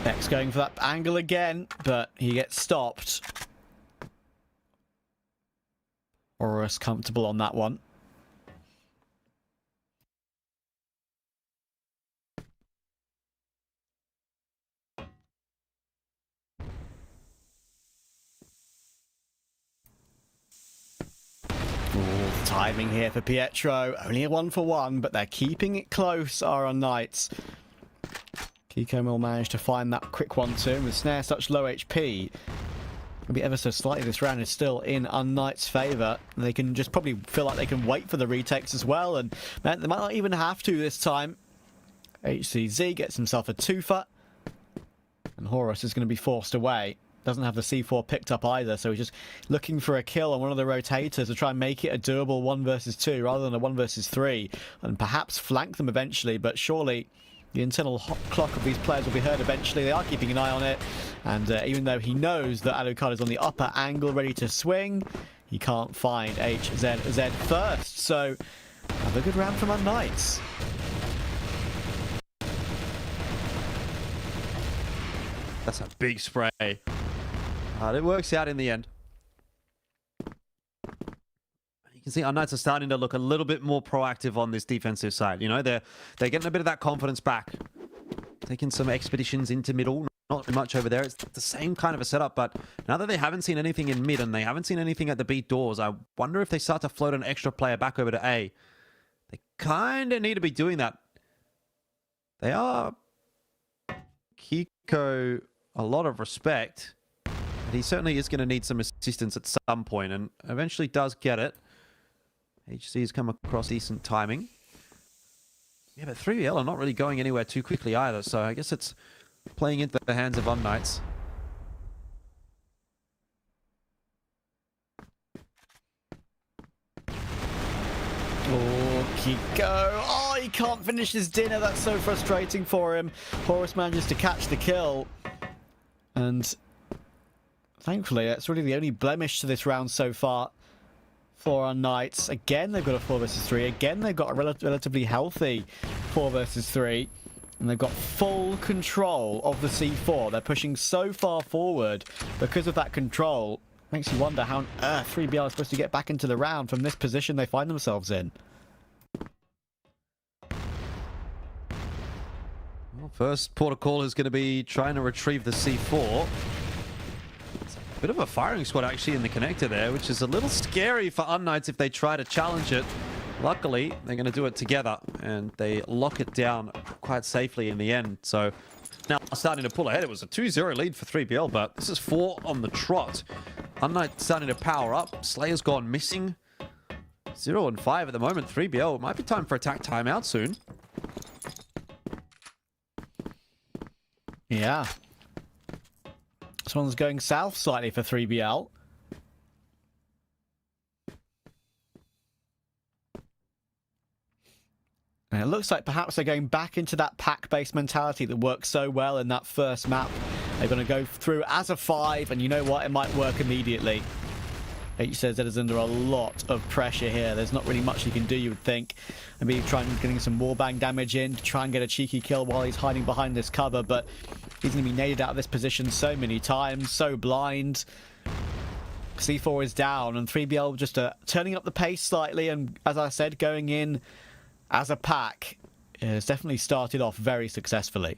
Beck's going for that angle again, but he gets stopped. Horus comfortable on that one. Timing here for Pietro. Only a 1-for-1, but they're keeping it close, are unKnights. Kiko will manage to find that quick one too. With Snare such low HP, maybe ever so slightly this round is still in unKnights' favour. They can just probably feel like they can wait for the retakes as well, and they might not even have to this time. HCZ gets himself a twofer, and Horus is going to be forced away. Doesn't have the C4 picked up either, so he's just looking for a kill on one of the rotators to try and make it a doable 1 versus 2 rather than a 1 versus 3, and perhaps flank them eventually, but surely the internal clock of these players will be heard eventually. They are keeping an eye on it, and even though he knows that Alucard is on the upper angle ready to swing, he can't find HZZ first, so have a good round from unKnights. That's a big spray. It works out in the end. You can see unKnights are starting to look a little bit more proactive on this defensive side. You know, they're getting a bit of that confidence back. Taking some expeditions into middle. Not much over there. It's the same kind of a setup, but now that they haven't seen anything in mid and they haven't seen anything at the B doors, I wonder if they start to float an extra player back over to A. They kind of need to be doing that. They are... Kiko... a lot of respect. But he certainly is going to need some assistance at some point, and eventually does get it. HC has come across decent timing. Yeah, but 3BL are not really going anywhere too quickly either, so I guess it's playing into the hands of unKnights. Oh, Kiko. Oh, he can't finish his dinner. That's so frustrating for him. Horus manages to catch the kill. And thankfully, that's really the only blemish to this round so far for unKnights. Again, they've got a 4 versus 3. Again, they've got a relatively healthy 4 versus 3. And they've got full control of the C4. They're pushing so far forward because of that control. Makes you wonder how on earth 3BL is supposed to get back into the round from this position they find themselves in. Well, first port of call is going to be trying to retrieve the C4. It's a bit of a firing squad actually in the connector there, which is a little scary for unKnights if they try to challenge it. Luckily, they're going to do it together, and they lock it down quite safely in the end. So now starting to pull ahead. It was a 2-0 lead for 3BL, but this is 4 on the trot. unKnights starting to power up. Slayer's gone missing. 0 and 5 at the moment. 3BL, it might be time for attack timeout soon. Yeah. This one's going south slightly for 3BL. And it looks like perhaps they're going back into that pack-based mentality that worked so well in that first map. They're going to go through as a 5, and you know what? It might work immediately. HZZ is under a lot of pressure here. There's not really much he can do, you would think. Maybe trying getting some warbang damage in to try and get a cheeky kill while he's hiding behind this cover, but he's going to be naded out of this position so many times, so blind. C4 is down, and 3BL just turning up the pace slightly, and as I said, going in as a pack has definitely started off very successfully.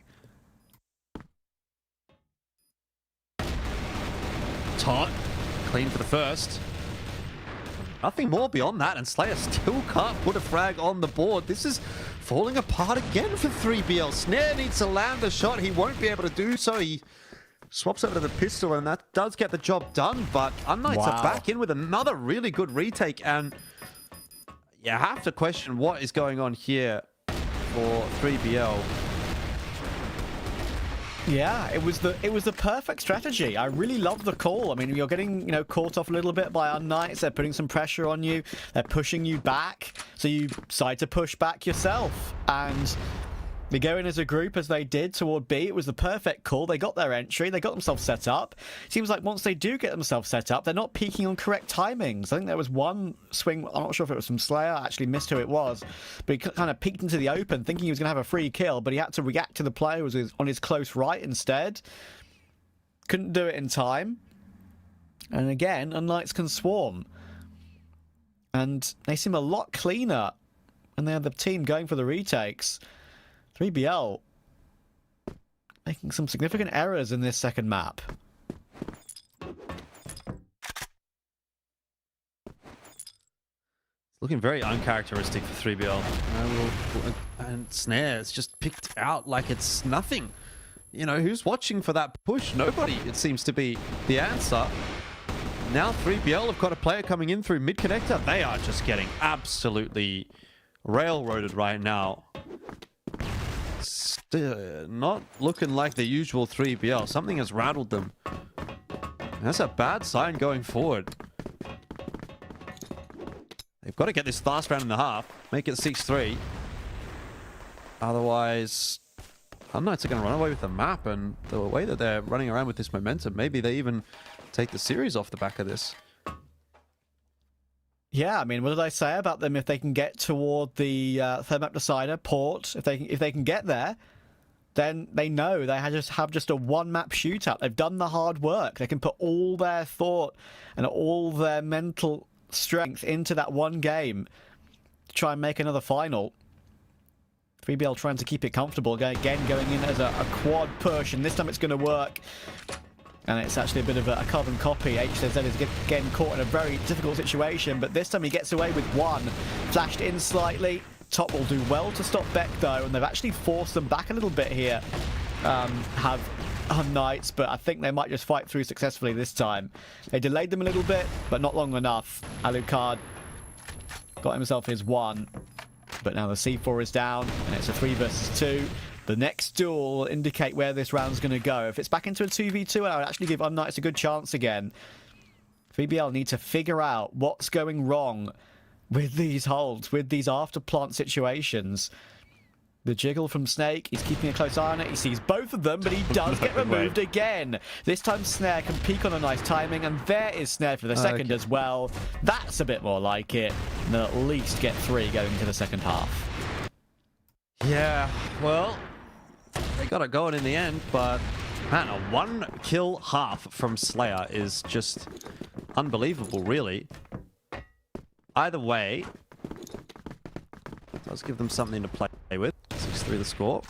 Tot, clean for the first. Nothing more beyond that, and Slayer still can't put a frag on the board. This is falling apart again for 3BL. Snare needs to land the shot. He won't be able to do so. He swaps over to the pistol, and that does get the job done, but unKnights are back in with another really good retake, and you have to question what is going on here for 3BL. Yeah, it was the perfect strategy. I really love the call. I mean, you're getting, caught off a little bit by unKnights. They're putting some pressure on you. They're pushing you back. So you decide to push back yourself. And they go in as a group as they did toward B. It was the perfect call. They got their entry. They got themselves set up. It seems like once they do get themselves set up, they're not peaking on correct timings. I think there was one swing. I'm not sure if it was from Slayer. I actually missed who it was. But he kind of peeked into the open thinking he was going to have a free kill, but he had to react to the player who was on his close right instead. Couldn't do it in time. And again, unKnights can swarm. And they seem a lot cleaner. And they have the team going for the retakes. 3BL making some significant errors in this second map. Looking very uncharacteristic for 3BL. And Snare is just picked out like it's nothing. You know, who's watching for that push? Nobody, it seems to be the answer. Now 3BL have got a player coming in through mid-connector. They are just getting absolutely railroaded right now. Still not looking like the usual 3BL. Something has rattled them. That's a bad sign going forward. They've got to get this last round in the half, make it 6-3. Otherwise, unKnights are going to run away with the map, and the way that they're running around with this momentum, maybe they even take the series off the back of this. Yeah, I mean, what did I say about them? If they can get toward the third map decider, Port, if they can get there, then they know they have just a one-map shootout. They've done the hard work. They can put all their thought and all their mental strength into that one game to try and make another final. 3BL trying to keep it comfortable, again going in as a quad push, and this time it's going to work. And it's actually a bit of a carbon copy. HZZ is again caught in a very difficult situation, but this time he gets away with one. Flashed in slightly. Top will do well to stop Beck though, and they've actually forced them back a little bit here. Have unKnights, but I think they might just fight through successfully this time. They delayed them a little bit, but not long enough. Alucard got himself his one, but now the C4 is down, and it's a 3 versus 2. The next duel will indicate where this round's going to go. If it's back into a 2v2, I would actually give unKnights a good chance again. 3BL need to figure out what's going wrong with these holds, with these after-plant situations. The jiggle from Snake, he's keeping a close eye on it. He sees both of them, but he does get removed again. This time Snare can peek on a nice timing, and there is Snare for the second as well. That's a bit more like it. And they'll at least get 3 going into the second half. Yeah, well, they got it going in the end, but man, a 1-kill half from Slayer is just unbelievable, really. Either way, it does give them something to play with. 6-3 the score.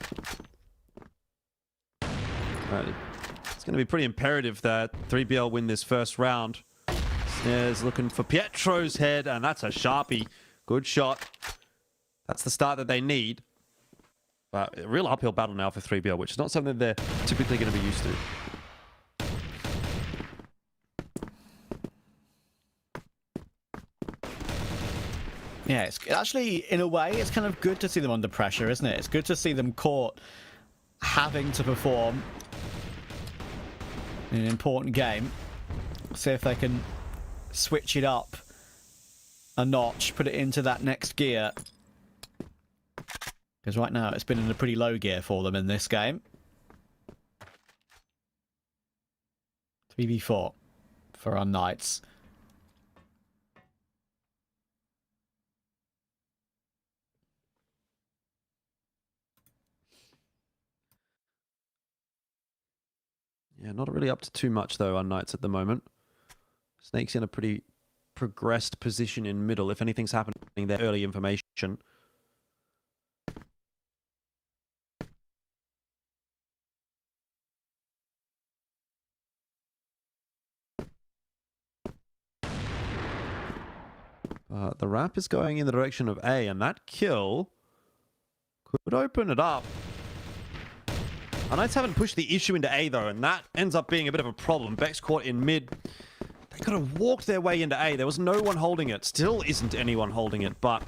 It's going to be pretty imperative that 3BL win this first round. Snare's looking for Pietro's head, and that's a sharpie. Good shot. That's the start that they need. But a real uphill battle now for 3BL, which is not something they're typically going to be used to. Yeah, it's actually, in a way, it's kind of good to see them under pressure, isn't it? It's good to see them caught having to perform in an important game. See if they can switch it up a notch, put it into that next gear. Because right now it's been in a pretty low gear for them in this game. 3v4 for unKnights. Yeah, not really up to too much, though, unKnights at the moment. Snake's in a pretty progressed position in middle. If anything's happening there, early information. The ramp is going in the direction of A, and that kill could open it up. unKnights haven't pushed the issue into A, though, and that ends up being a bit of a problem. Beck's caught in mid. They could have walked their way into A. There was no one holding it. Still isn't anyone holding it, but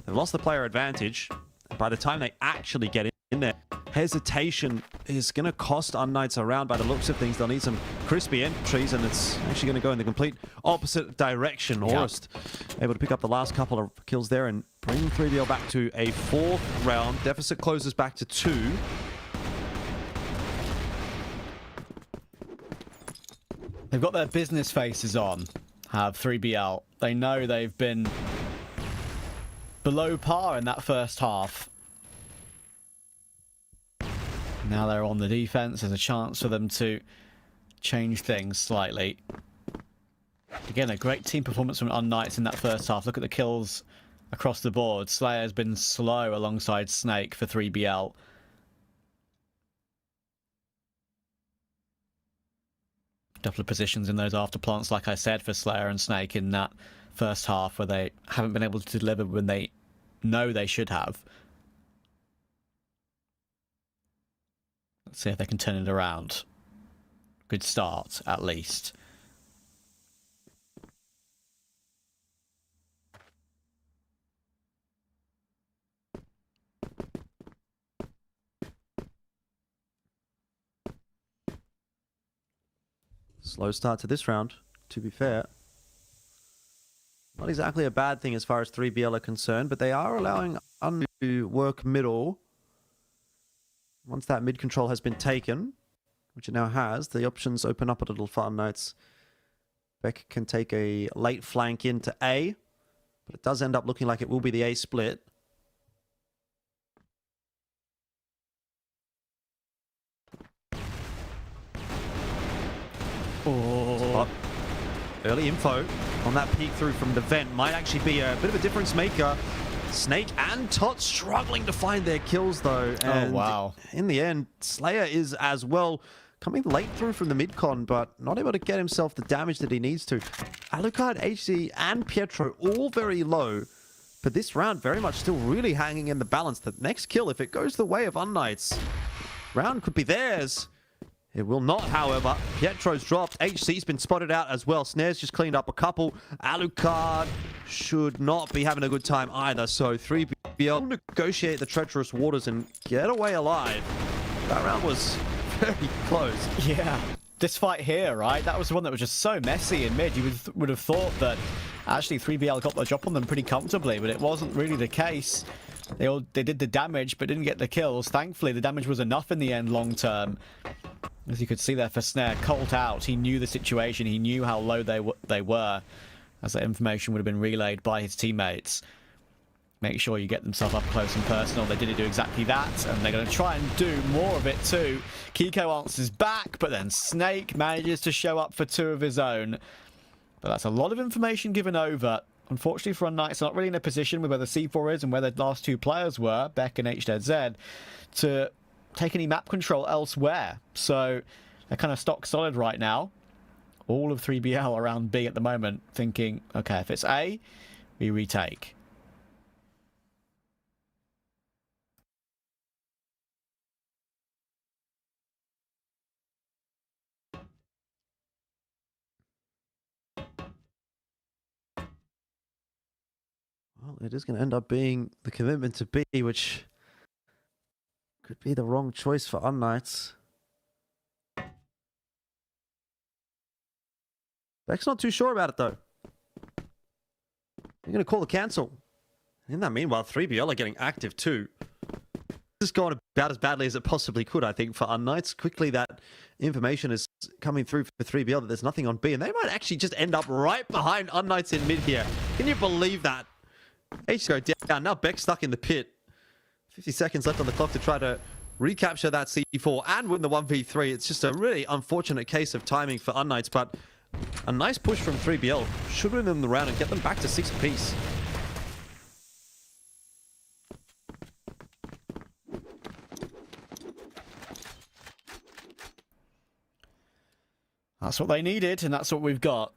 they've lost the player advantage. And by the time they actually get in there, hesitation is going to cost unKnights a round. By the looks of things, they'll need some crispy entries, and it's actually going to go in the complete opposite direction. Horst able to pick up the last couple of kills there and bring 3BL back to a 4th round. Deficit closes back to 2. They've got their business faces on, have 3BL. They know they've been below par in that first half. Now they're on the defense. There's a chance for them to change things slightly. Again, a great team performance from unKnights in that first half. Look at the kills across the board. Slayer's been slow alongside Snake for 3BL. Couple of positions in those after plants, like I said, for Slayer and Snake in that first half where they haven't been able to deliver when they know they should have. Let's see if they can turn it around. Good start, at least. Slow start to this round, to be fair. Not exactly a bad thing as far as 3BL are concerned, but they are allowing Un to work middle. Once that mid control has been taken, which it now has, the options open up a little for unKnights. Beck can take a late flank into A, but it does end up looking like it will be the A split. Oh. Early info on that peek through from the vent might actually be a bit of a difference maker. Snake and Tot struggling to find their kills though. And wow. In the end, Slayer is as well coming late through from the mid-con, but not able to get himself the damage that he needs to. Alucard, HC, and Pietro all very low. But this round very much still really hanging in the balance. The next kill, if it goes the way of unKnights, round could be theirs. It will not, however. Pietro's dropped. HC's been spotted out as well. Snare's just cleaned up a couple. Alucard should not be having a good time either. So 3BL negotiate the treacherous waters and get away alive. That round was very close. Yeah. This fight here, right? That was the one that was just so messy in mid. You would have thought that actually 3BL got the drop on them pretty comfortably, but it wasn't really the case. They did the damage, but didn't get the kills. Thankfully, the damage was enough in the end long term. As you could see there for Snare, Colt out. He knew the situation. He knew how low they were, as that information would have been relayed by his teammates. Make sure you get themselves up close and personal. They did do exactly that, and they're going to try and do more of it too. Kiko answers back, but then Snake manages to show up for two of his own. But that's a lot of information given over. Unfortunately for unKnights, not really in a position with where the C4 is and where the last two players were, Beck and HZZ, to take any map control elsewhere. So they're kind of stock solid right now. All of 3BL around B at the moment, thinking, okay, if it's A, we retake. Well, it is going to end up being the commitment to B, which could be the wrong choice for unKnights. Beck's not too sure about it, though. You're going to call a cancel. In that meanwhile, 3BL are getting active, too. This is going about as badly as it possibly could, I think, for unKnights. Quickly, that information is coming through for 3BL that there's nothing on B, and they might actually just end up right behind unKnights in mid here. Can you believe that? H go down. Now Beck's stuck in the pit. 50 seconds left on the clock to try to recapture that C4 and win the 1v3. It's just a really unfortunate case of timing for unKnights, but a nice push from 3BL should win them the round and get them back to 6 apiece. That's what they needed, and that's what we've got.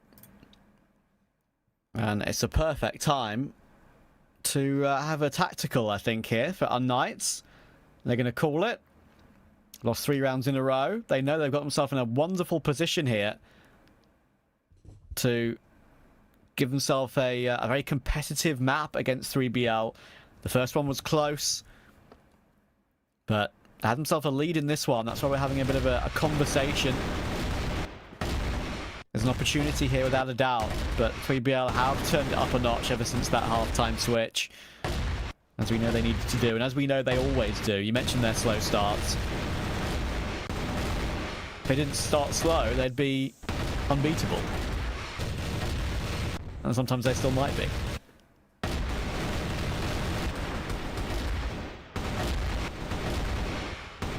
And it's a perfect time to have a tactical, I think, here for unKnights. They're going to call it. Lost 3 rounds in a row. They know they've got themselves in a wonderful position here to give themselves a very competitive map against 3BL. The first one was close, but they had themselves a lead in this one. That's why we're having a bit of a conversation. There's an opportunity here without a doubt, but 3BL have turned it up a notch ever since that half-time switch, as we know they needed to do, and as we know they always do. You mentioned their slow starts. If they didn't start slow, they'd be unbeatable. And sometimes they still might be.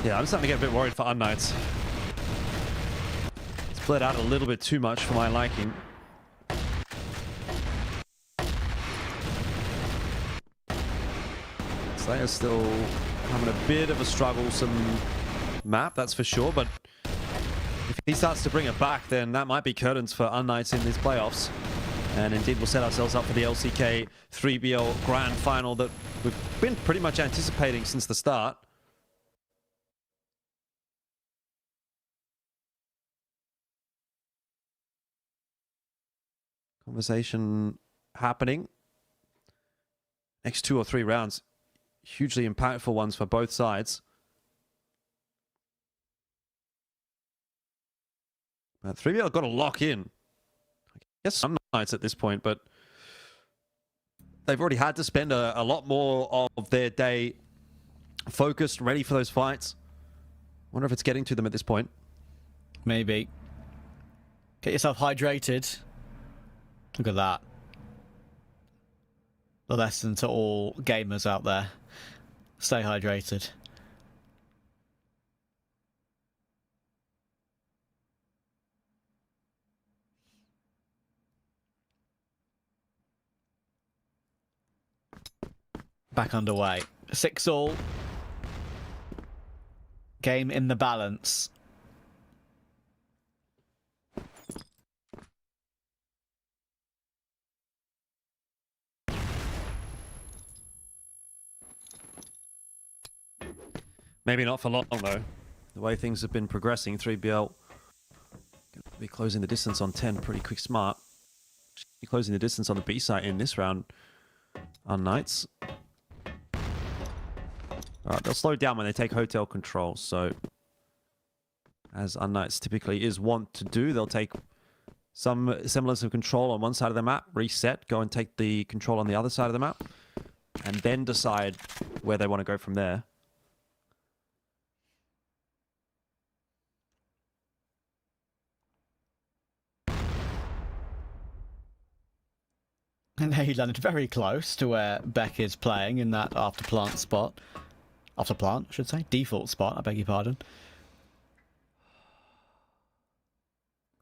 Yeah, I'm starting to get a bit worried for unKnights. Split out a little bit too much for my liking. Slayer's still having a bit of a strugglesome map, that's for sure, but if he starts to bring it back, then that might be curtains for unKnights in these playoffs. And indeed, we'll set ourselves up for the LCK 3BL Grand Final that we've been pretty much anticipating since the start. Conversation happening. Next 2 or 3 rounds, hugely impactful ones for both sides. But 3BL got to lock in. I guess some nights at this point, but they've already had to spend a lot more of their day focused, ready for those fights. Wonder if it's getting to them at this point. Maybe. Get yourself hydrated. Look at that. The lesson to all gamers out there. Stay hydrated. Back underway. 6-all. Game in the balance. Maybe not for long, though. The way things have been progressing, 3BL going to be closing the distance on 10 pretty quick smart. Be closing the distance on the B site in this round. unKnights. Alright, they'll slow down when they take hotel control, so as unKnights typically is wont to do, they'll take some semblance of control on one side of the map, reset, go and take the control on the other side of the map, and then decide where they want to go from there. And he landed very close to where Beck is playing in that after plant spot. After plant, I should say. Default spot, I beg your pardon.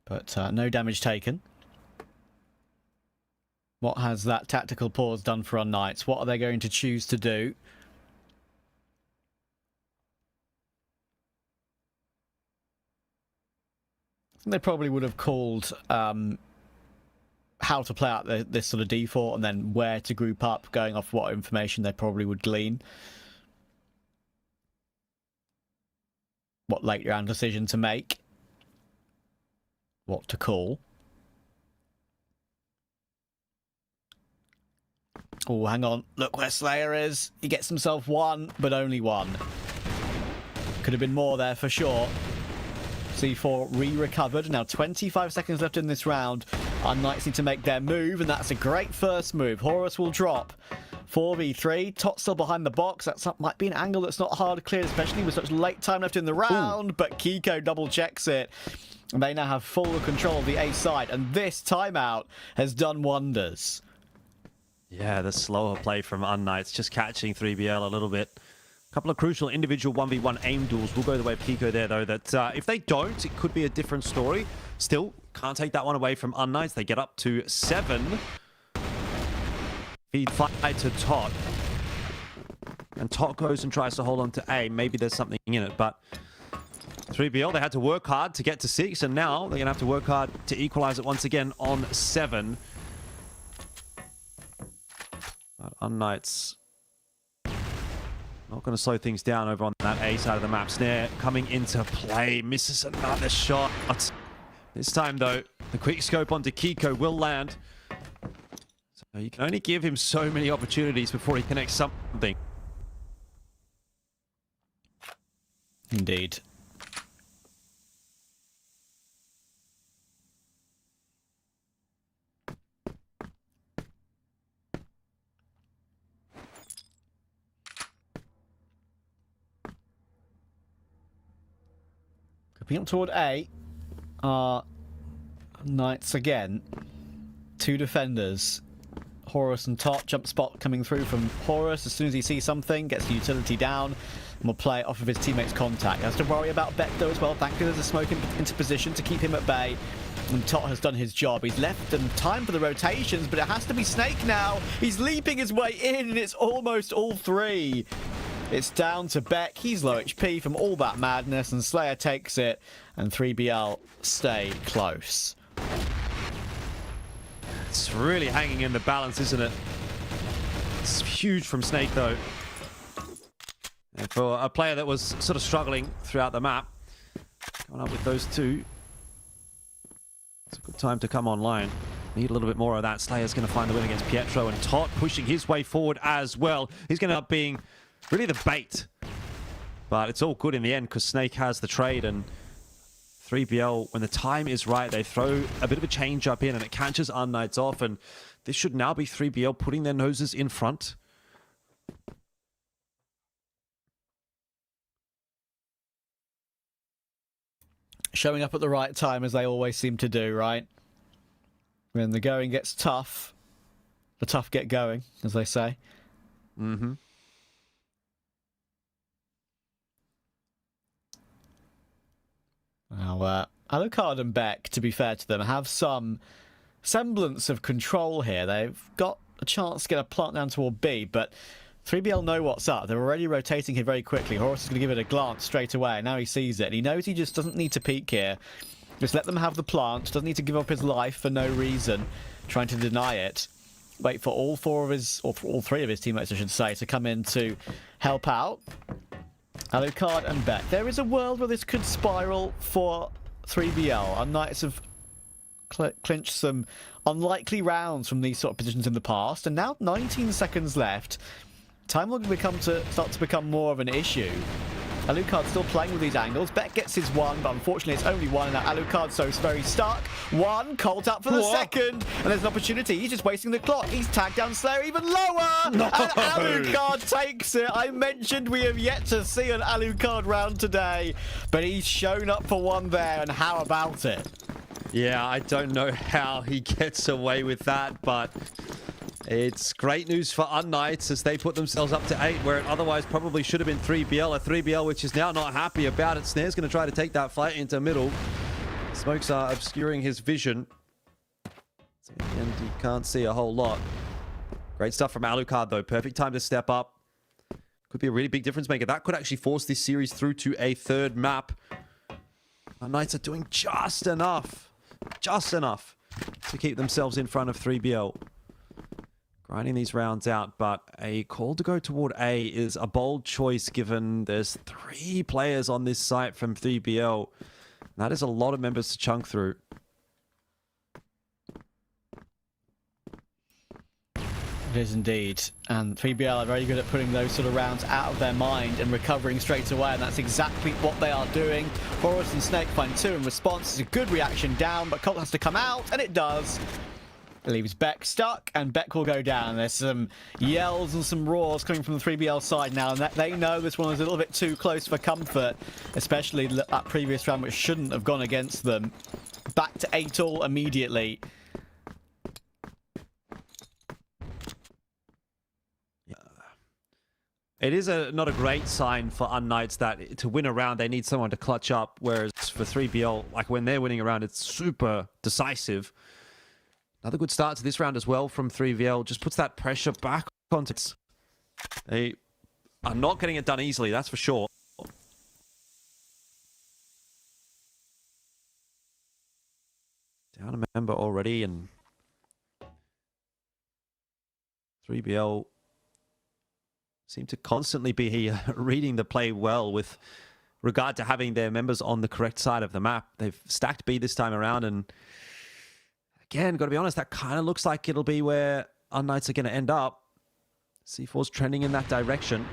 But no damage taken. What has that tactical pause done for unKnights? What are they going to choose to do? They probably would have called how to play out this sort of default and then where to group up, going off what information they probably would glean. What late round decision to make. What to call. Oh, hang on. Look where Slayer is. He gets himself one, but only one. Could have been more there for sure. C4 re-recovered. Now 25 seconds left in this round. unKnights need to make their move, and that's a great first move. Horus will drop. 4v3. Tot still behind the box. That might be an angle that's not hard to clear, especially with such late time left in the round. Ooh. But Kiko double checks it. And they now have full control of the A side, and this timeout has done wonders. Yeah, the slower play from unKnights, just catching 3BL a little bit. A couple of crucial individual 1v1 aim duels will go the way of Kiko there, though, that if they don't, it could be a different story. Still, can't take that one away from unKnights. They get up to 7. Feed 5 to Tot. And Tot goes and tries to hold on to A. Maybe there's something in it, but 3BL, they had to work hard to get to 6, and now they're going to have to work hard to equalize it once again on 7. But unKnights not going to slow things down over on that A side of the map. Snare coming into play. Misses another shot. This time, though, the quick scope onto Kiko will land. So you can only give him so many opportunities before he connects something. Indeed. Coming up toward A are Knights again. 2 defenders. Horus and Tot. Jump spot coming through from Horus. As soon as he sees something, gets the utility down, and will play off of his teammate's contact. Has to worry about Beck though as well. Thankfully there's a smoke into position to keep him at bay. And Tot has done his job. He's left them time for the rotations, but it has to be Snake now. He's leaping his way in, and it's almost all 3. It's down to Beck. He's low HP from all that madness, and Slayer takes it, and 3BL stay close. It's really hanging in the balance, isn't it? It's huge from Snake, though. And for a player that was sort of struggling throughout the map, coming up with those two, it's a good time to come online. Need a little bit more of that. Slayer's going to find the win against Pietro, and Tot pushing his way forward as well. He's going to end up being really the bait. But it's all good in the end because Snake has the trade, and 3BL, when the time is right, they throw a bit of a change up in and it catches unKnights off, and this should now be 3BL putting their noses in front. Showing up at the right time as they always seem to do, right? When the going gets tough, the tough get going, as they say. Mm-hmm. Now, Alucard and Beck, to be fair to them, have some semblance of control here. They've got a chance to get a plant down toward B, but 3BL know what's up. They're already rotating here very quickly. Horus is going to give it a glance straight away. Now he sees it. And he knows he just doesn't need to peek here. Just let them have the plant. Doesn't need to give up his life for no reason. Trying to deny it. Wait for all four of his, or all three of his teammates, I should say, to come in to help out. Alucard and Beck. There is a world where this could spiral for 3BL. unKnights have clinched some unlikely rounds from these sort of positions in the past. And now 19 seconds left. Time will start to become more of an issue. Alucard's still playing with these angles. Beck gets his one, but unfortunately it's only one. Now Alucard's so very stuck. One, Colt up for the second. And there's an opportunity. He's just wasting the clock. He's tagged down Slayer even lower. No. And Alucard takes it. I mentioned we have yet to see an Alucard round today, but he's shown up for one there. And how about it? Yeah, I don't know how he gets away with that, but it's great news for unKnights as they put themselves up to 8, where it otherwise probably should have been 3BL. A 3BL which is now not happy about it. Snare's going to try to take that fight into middle. Smokes are obscuring his vision. So in the end, he can't see a whole lot. Great stuff from Alucard, though. Perfect time to step up. Could be a really big difference maker. That could actually force this series through to a third map. unKnights are doing just enough to keep themselves in front of 3BL. Grinding these rounds out, but a call to go toward A is a bold choice given there's 3 players on this site from 3BL. That is a lot of members to chunk through. It is indeed. And 3BL are very good at putting those sort of rounds out of their mind and recovering straight away, and that's exactly what they are doing. Horus and Snake find 2 in response. It's a good reaction down, but Colt has to come out, and it does. It leaves Beck stuck, and Beck will go down. There's some yells and some roars coming from the 3BL side now, and they know this one was a little bit too close for comfort, especially that previous round, which shouldn't have gone against them. Back to 8-all immediately. It is not a great sign for unKnights that to win a round, they need someone to clutch up, whereas for 3BL, like when they're winning a round, it's super decisive. Another good start to this round as well from 3BL. Just puts that pressure back onto it. They are not getting it done easily, that's for sure. Down a member already, and 3BL seem to constantly be reading the play well with regard to having their members on the correct side of the map. They've stacked B this time around, and again, got to be honest, that kind of looks like it'll be where unKnights are going to end up. C4's trending in that direction.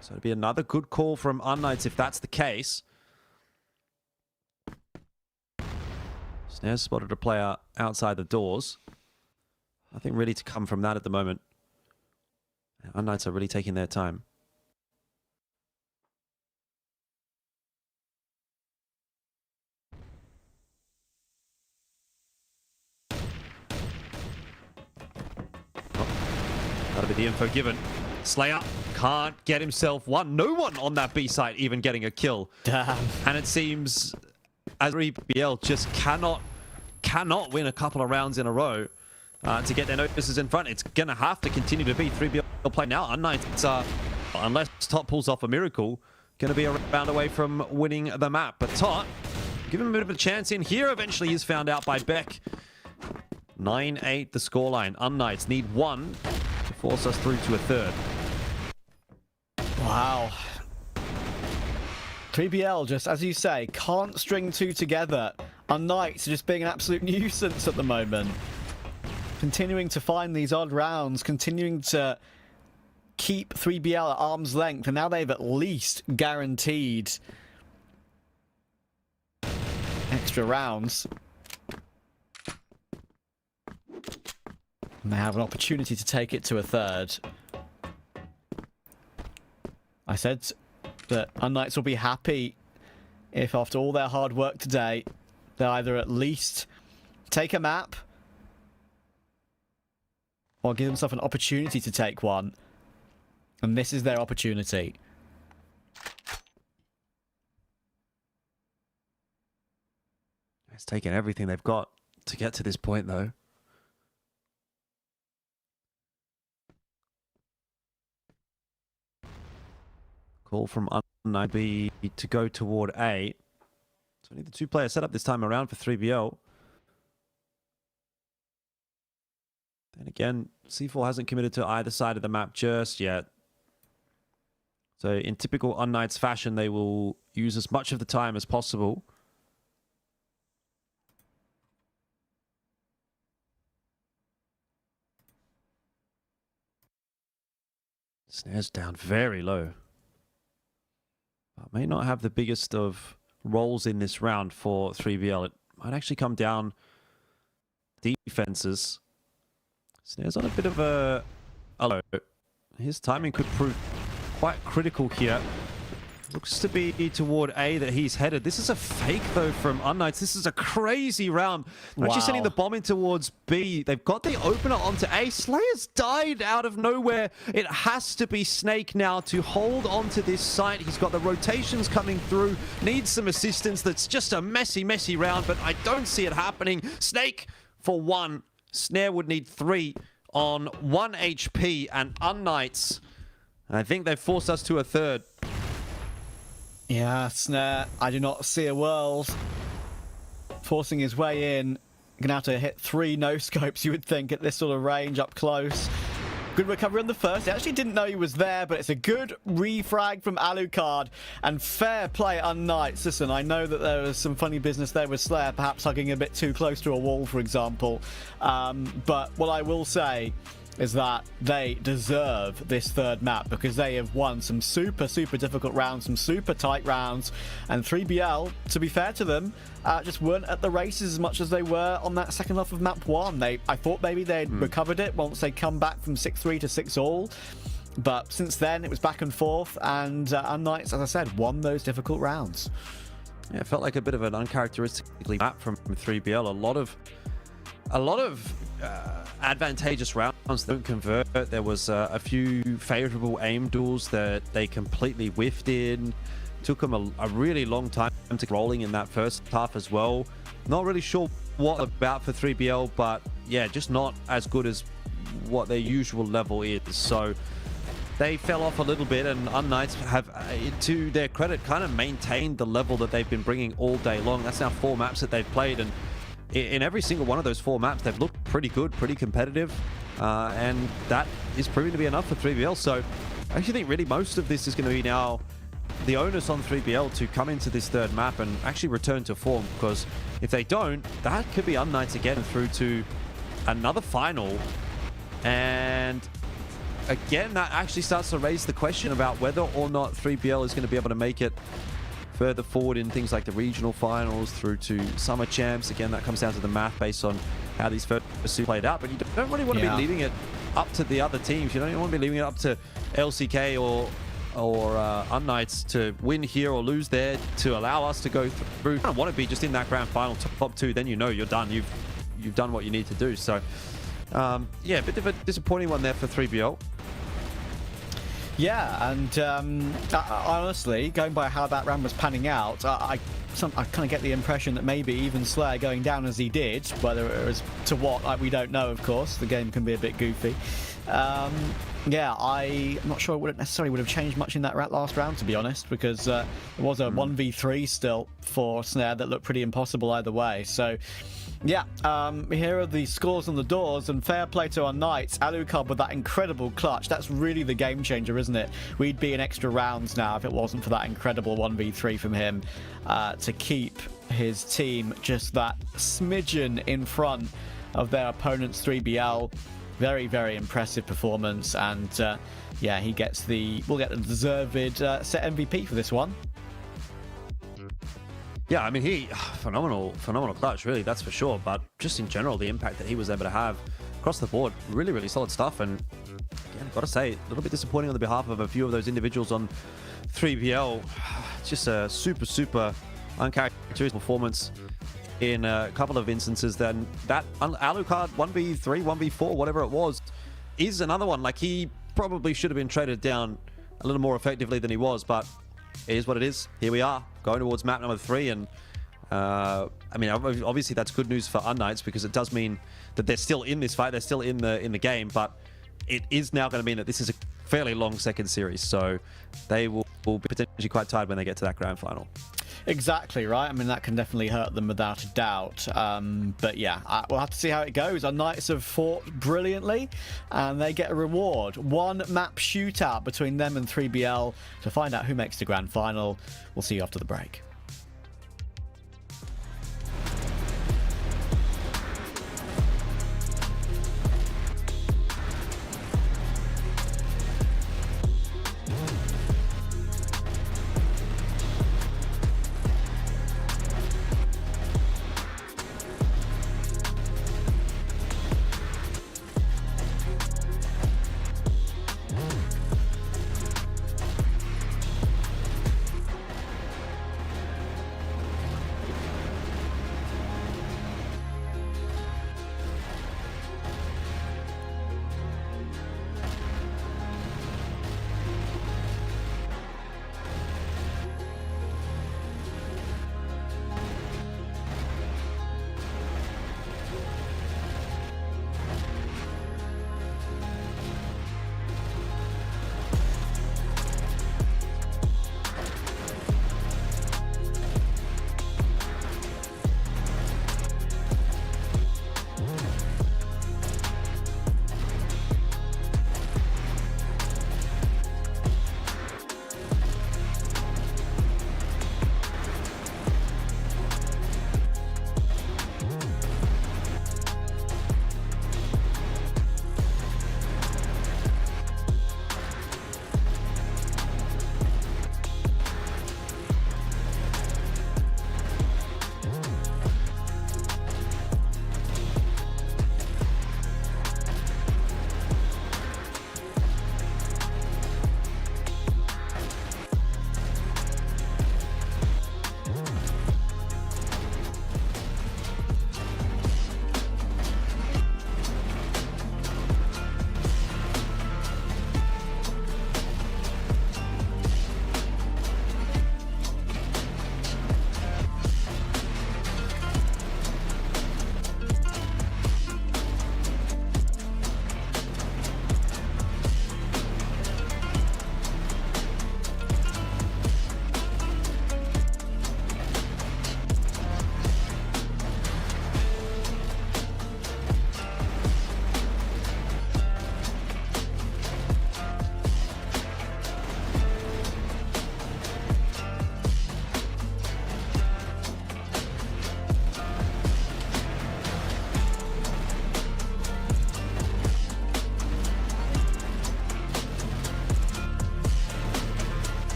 So it'll be another good call from unKnights if that's the case. Snare's spotted a player outside the doors. Nothing really to come from that at the moment. unKnights are really taking their time. That'll be the info given. Slayer can't get himself one. No one on that B site even getting a kill. Damn. And it seems as 3BL just cannot win a couple of rounds in a row to get their notices in front. It's going to have to continue to be 3BL play now. unKnights, unless Tot pulls off a miracle, going to be a round away from winning the map. But Tot, give him a bit of a chance in here. Eventually is found out by Beck. 9-8 the scoreline. unKnights need 1 to force us through to a third. Wow. 3BL, just as you say, can't string 2 together. unKnights are just being an absolute nuisance at the moment. Continuing to find these odd rounds, continuing to keep 3BL at arm's length, and now they've at least guaranteed extra rounds. And they have an opportunity to take it to a third. I said that unKnights will be happy if after all their hard work today, they either at least take a map or give themselves an opportunity to take one. And this is their opportunity. It's taken everything they've got to get to this point, though. Call from unKnights B to go toward A. So only the 2-player setup this time around for 3BL. Then again, C4 hasn't committed to either side of the map just yet. So in typical unKnights fashion, they will use as much of the time as possible. Snares down very low. But may not have the biggest of roles in this round for 3BL. It might actually come down defenses. Snares on a bit of a low. His timing could prove quite critical here. Looks to be toward A that he's headed. This is a fake, though, from unKnights. This is a crazy round. They're actually sending the bomb in towards B. They've got the opener onto A. Slayer's died out of nowhere. It has to be Snake now to hold onto this site. He's got the rotations coming through. Needs some assistance. That's just a messy, messy round, but I don't see it happening. Snake for 1. Snare would need 3 on 1 HP, and unKnights, I think they've forced us to a third. Yeah, Snare, I do not see a world. Forcing his way in. Gonna have to hit 3 no-scopes, you would think, at this sort of range up close. Good recovery on the first. He actually didn't know he was there, but it's a good refrag from Alucard. And fair play unKnights. Listen, I know that there was some funny business there with Slayer, perhaps hugging a bit too close to a wall, for example. But what I will say is that they deserve this third map because they have won some super, super difficult rounds, some super tight rounds. And 3BL, to be fair to them, just weren't at the races as much as they were on that second half of map 1. I thought maybe they'd recovered it once they come back from 6-3 to 6-all. But since then, it was back and forth. And unKnights, as I said, won those difficult rounds. Yeah, it felt like a bit of an uncharacteristically map from 3BL. A lot of advantageous rounds don't convert. There was a few favorable aim duels that they completely whiffed in. Took them a really long time to get rolling in that first half as well. Not really sure what about for 3BL, but yeah, just not as good as what their usual level is. So they fell off a little bit, and unKnights have, to their credit, kind of maintained the level that they've been bringing all day long. That's now 4 maps that they've played, and in every single one of those 4 maps, they've looked pretty good, pretty competitive, and that is proving to be enough for 3BL. So I actually think really most of this is going to be now the onus on 3BL to come into this third map and actually return to form, because if they don't, that could be unKnights again through to another final. And again, that actually starts to raise the question about whether or not 3BL is going to be able to make it further forward in things like the regional finals through to summer champs. Again, that comes down to the math based on how these first 2 played out, but you don't really want to be leaving it up to the other teams. You don't even want to be leaving it up to LCK or unKnights to win here or lose there to allow us to go through. You don't want to be just in that grand final top 2, then you know you're done. You've done what you need to do. So yeah, a bit of a disappointing one there for 3BL. Yeah, and honestly, going by how that round was panning out, I kind of get the impression that maybe even Slayer going down as he did, whether it was to what, we don't know, of course. The game can be a bit goofy. Yeah, I'm not sure it would have changed much in that last round, to be honest, because it was a 1v3 still for Snare that looked pretty impossible either way. So Yeah, here are the scores on the doors, and fair play to our Knights. Alucard with that incredible clutch. That's really the game changer, isn't it? We'd be in extra rounds now if it wasn't for that incredible 1v3 from him to keep his team just that smidgen in front of their opponent's 3BL. Very, very impressive performance, and yeah, we'll get the deserved set MVP for this one. Yeah, I mean, phenomenal clutch, really, that's for sure. But just in general, the impact that he was able to have across the board, really, really solid stuff. And again, I've got to say, a little bit disappointing on the behalf of a few of those individuals on 3BL. Just a super uncharacteristic performance in a couple of instances. Then that Alucard 1v3, 1v4, whatever it was, is another one. Like, he probably should have been traded down a little more effectively than he was, but it is what it is. Here we are, going towards map number 3, and I mean, obviously that's good news for unKnights, because it does mean that they're still in this fight, they're still in the game, but it is now going to mean that this is a fairly long second series, so they will be potentially quite tired when they get to that grand final. Exactly, right? I mean, that can definitely hurt them without a doubt. But yeah, we'll have to see how it goes. Our Knights have fought brilliantly, and they get a reward. One map shootout between them and 3BL to find out who makes the grand final. We'll see you after the break.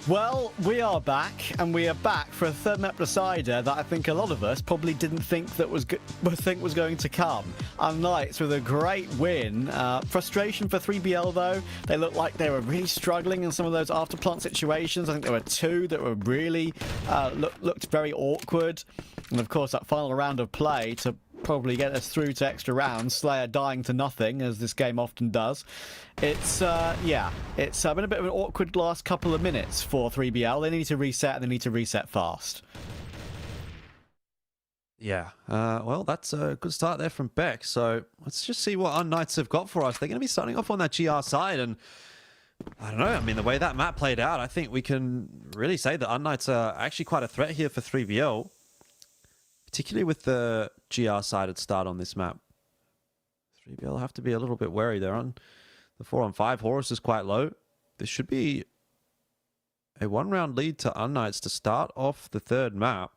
Well, we are back, and we are back for a third map decider that I think a lot of us probably didn't think that was going to come. unKnights with a great win. Frustration for 3BL though. They looked like they were really struggling in some of those after plant situations. I think there were two that were really looked very awkward, and of course that final round of play to probably get us through to extra rounds. Slayer dying to nothing, as this game often does. It's yeah, it's been a bit of an awkward last couple of minutes for 3BL. They need to reset, and they need to reset fast. Yeah, well, that's a good start there from Beck. So let's just see what unKnights have got for us. They're going to be starting off on that GR side, and I don't know. I mean, the way that map played out, I think we can really say that unKnights are actually quite a threat here for 3BL, particularly with the GR-sided start on this map. 3BL have to be a little bit wary there. On the 4-on-5, Horus is quite low. This should be a one-round lead to unKnights to start off the third map.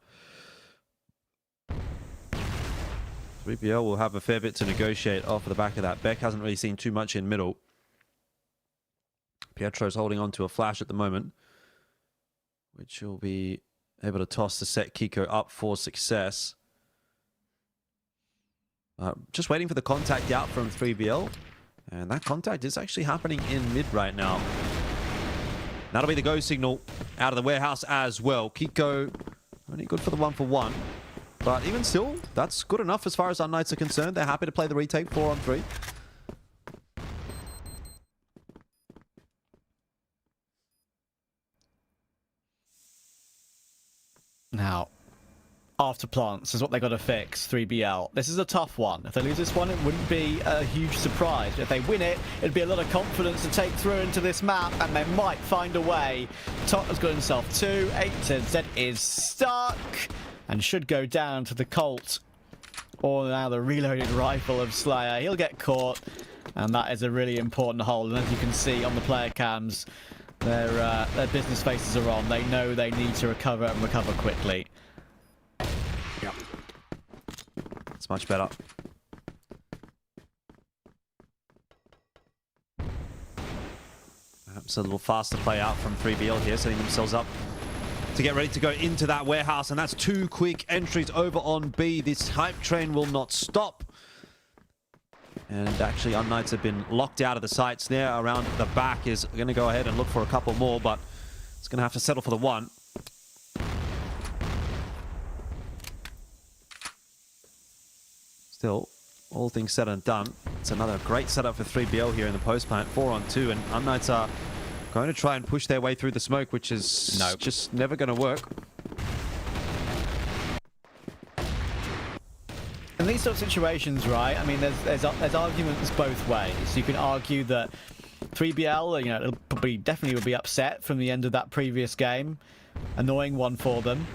3BL will have a fair bit to negotiate off the back of that. Beck hasn't really seen too much in middle. Pietro's holding on to a flash at the moment, which will be able to toss to set Kiko up for success. Just waiting for the contact out from 3BL. And that contact is actually happening in mid right now. That'll be the go signal out of the warehouse as well. Kiko only good for the 1-for-1. But even still, that's good enough as far as unKnights are concerned. They're happy to play the retake 4-on-3. Now, after plants is what they got to fix, 3BL. This is a tough one. If they lose this one, it wouldn't be a huge surprise. If they win it, it'd be a lot of confidence to take through into this map, and they might find a way. Tot has got himself 2. 8Z is stuck and should go down to the Colt. Or now the reloaded rifle of Slayer. He'll get caught, and that is a really important hold. And as you can see on the player cams, their business faces are on. They know they need to recover and recover quickly. Yep. It's much better. Perhaps a little faster play out from 3BL here, setting themselves up to get ready to go into that warehouse. And that's 2 quick entries over on B. This hype train will not stop. And actually, unKnights have been locked out of the sights there. Around the back is going to go ahead and look for a couple more, but it's going to have to settle for the 1. Still, all things said and done, it's another great setup for 3BL here in the post plant. 4-on-2, and unKnights are going to try and push their way through the smoke, which is just never going to work. In these sort of situations, right, I mean, there's arguments both ways. You can argue that 3BL, you know, definitely would be upset from the end of that previous game. Annoying one for them.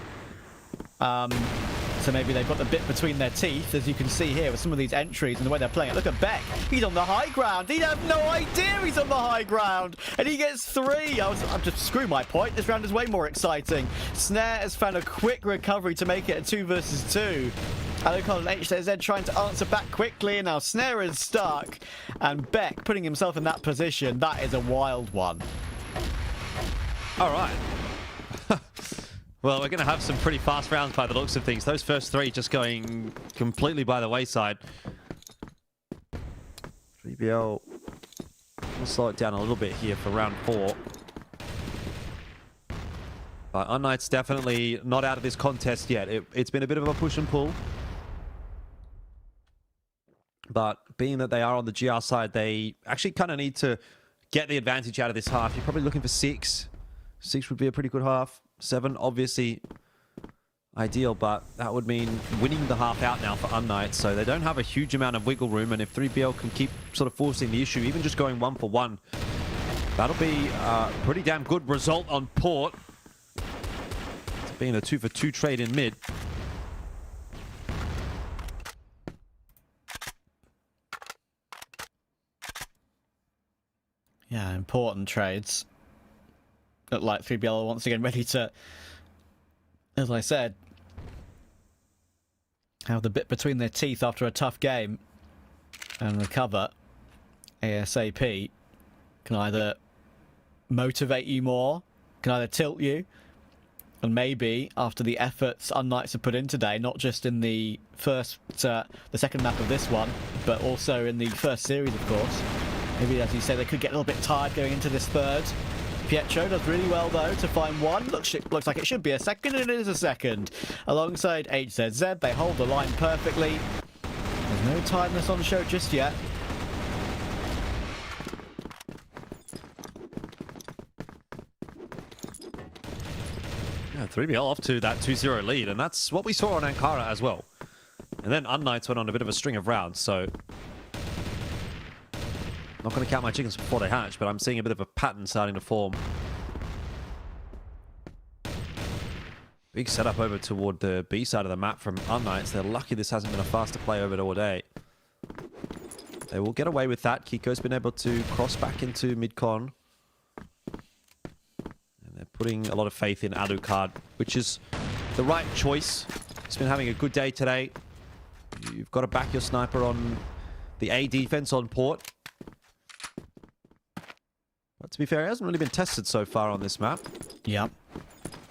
So maybe they've got the bit between their teeth, as you can see here with some of these entries and the way they're playing it. Look at Beck. He's on the high ground. He has no idea he's on the high ground. And he gets 3. I'm just screw my point. This round is way more exciting. Snare has found a quick recovery to make it a 2 versus 2. I look on HZ trying to answer back quickly, and now Snare is stuck. And Beck putting himself in that position. That is a wild one. All right. Well, we're going to have some pretty fast rounds by the looks of things. Those first 3 just going completely by the wayside. 3BL will slow it down a little bit here for round 4. But unKnights definitely not out of this contest yet. It's been a bit of a push and pull. But being that they are on the GR side, they actually kind of need to get the advantage out of this half. You're probably looking for 6. 6 would be a pretty good half. 7, obviously ideal, but that would mean winning the half out now for unKnights. So they don't have a huge amount of wiggle room, and if 3BL can keep sort of forcing the issue, even just going 1-for-1, that'll be a pretty damn good result on Port. It's being a 2-for-2 trade in mid. Yeah, important trades. Look like 3BL once again ready to, as I said, have the bit between their teeth after a tough game and recover ASAP. Can either motivate you more can either tilt you, and maybe after the efforts unKnights have put in today, not just in the second map of this one, but also in the first series, of course. Maybe, as you say, they could get a little bit tired going into this third. Pietro does really well, though, to find one. Looks like it should be a second, and it is a second. Alongside HZZ, they hold the line perfectly. There's no tiredness on show just yet. Yeah, 3BL off to that 2-0 lead, and that's what we saw on Ankara as well. And then unKnights went on a bit of a string of rounds, so... Not going to count my chickens before they hatch, but I'm seeing a bit of a pattern starting to form. Big setup over toward the B side of the map from unKnights. They're lucky this hasn't been a faster play over all day. They will get away with that. Kiko's been able to cross back into mid-con. And they're putting a lot of faith in Alucard, which is the right choice. He's been having a good day today. You've got to back your sniper on the A defense on port. But to be fair, he hasn't really been tested so far on this map. Yep.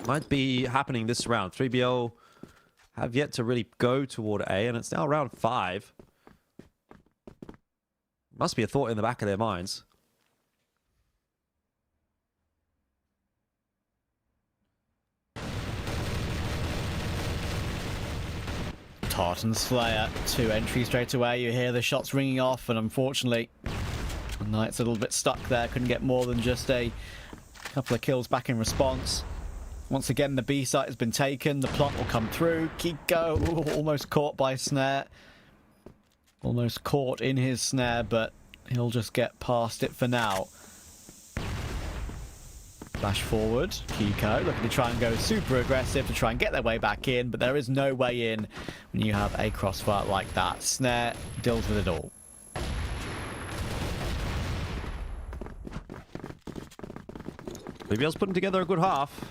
Might be happening this round. 3BL have yet to really go toward A, and it's now round 5. Must be a thought in the back of their minds. Tartan Slayer, 2 entries straight away. You hear the shots ringing off, and unfortunately, unKnights a little bit stuck there. Couldn't get more than just a couple of kills back in response. Once again, the B site has been taken. The plant will come through. Kiko almost caught by snare. Almost caught in his snare, but he'll just get past it for now. Flash forward. Kiko looking to try and go super aggressive to try and get their way back in, but there is no way in when you have a crossfire like that. Snare deals with it all. BBL's putting together a good half.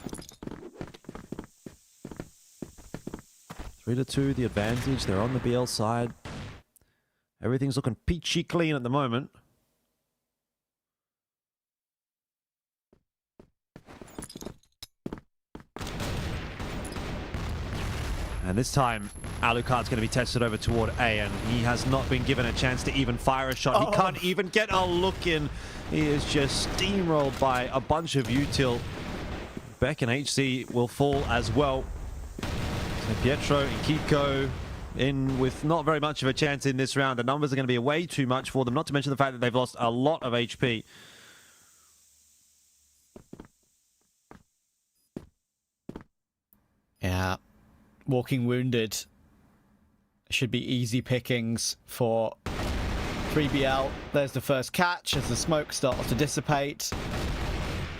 3-2, the advantage. They're on the BL side. Everything's looking peachy clean at the moment. And this time, Alucard's going to be tested over toward A, and he has not been given a chance to even fire a shot. He can't even get a look in. He is just steamrolled by a bunch of util. Beck and HC will fall as well. So Pietro and Kiko in with not very much of a chance in this round. The numbers are going to be way too much for them, not to mention the fact that they've lost a lot of HP. Yeah. Walking wounded should be easy pickings for 3BL. There's the first catch as the smoke starts to dissipate.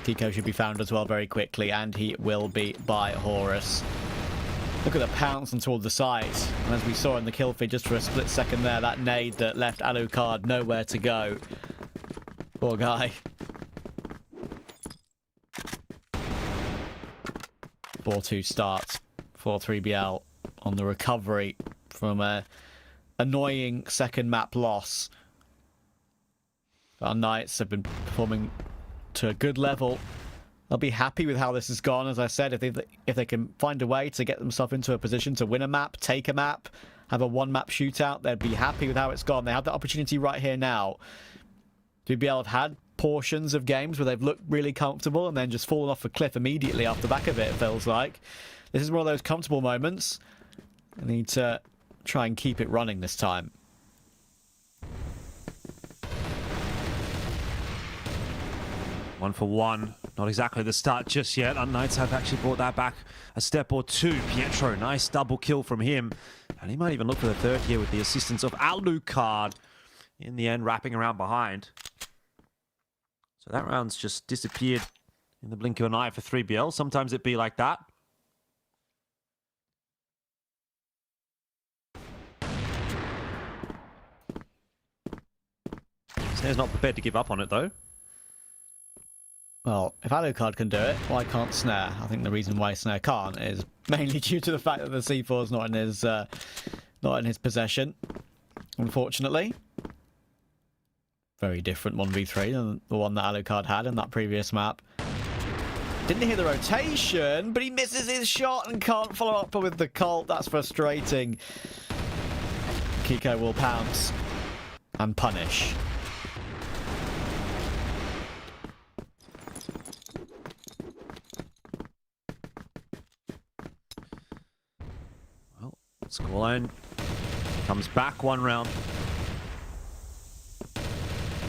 Kiko should be found as well very quickly, and he will be by Horus. Look at the pounce and toward the side. And as we saw in the kill feed just for a split second there, that nade that left Alucard nowhere to go. Poor guy. 4-2 start for 3BL on the recovery from a annoying second map loss. Our unKnights have been performing to a good level. They'll be happy with how this has gone, as I said. If they can find a way to get themselves into a position to win a map, take a map, have a one-map shootout, they'd be happy with how it's gone. They have the opportunity right here now. 3BL have had portions of games where they've looked really comfortable and then just fallen off a cliff immediately off the back of it, it feels like. This is one of those comfortable moments. They need to try and keep it running this time. One for one. Not exactly the start just yet. unKnights have actually brought that back a step or two. Pietro, nice double kill from him. And he might even look for the third here with the assistance of Alucard. In the end, wrapping around behind. So that round's just disappeared in the blink of an eye for 3BL. Sometimes it be like that. Snare's not prepared to give up on it, though. Well, if Alucard can do it, why can't Snare? I think the reason why Snare can't is mainly due to the fact that the C4 is not in his possession, unfortunately. Very different 1v3 than the one that Alucard had in that previous map. Didn't hear the rotation, but he misses his shot and can't follow up with the cult. That's frustrating. Kiko will pounce and punish. Well, scoreline comes back one round.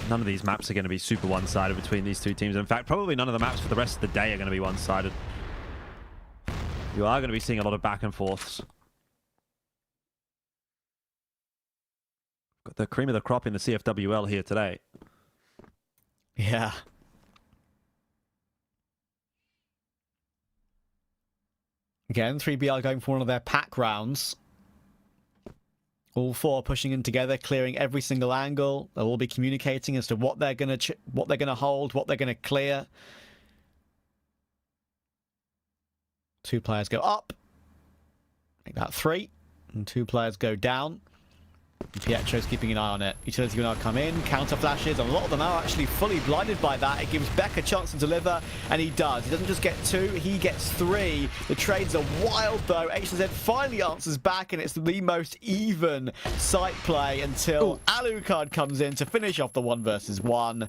None of these maps are going to be super one-sided between these two teams. In fact, probably none of the maps for the rest of the day are going to be one-sided. You are going to be seeing a lot of back and forths. Got the cream of the crop in the CFWL here today. Yeah. Again, 3BL going for one of their pack rounds. All four pushing in together, clearing every single angle. They'll all be communicating as to what they're gonna hold, what they're gonna clear. Two players go up. Make that 3. And 2 players go down. And Pietro's keeping an eye on it. Utility will now come in, counter flashes, and a lot of them are actually fully blinded by that. It gives Beck a chance to deliver, and he does. He doesn't just get 2, he gets 3. The trades are wild, though. HZ finally answers back, and it's the most even site play until Alucard comes in to finish off the 1 versus 1.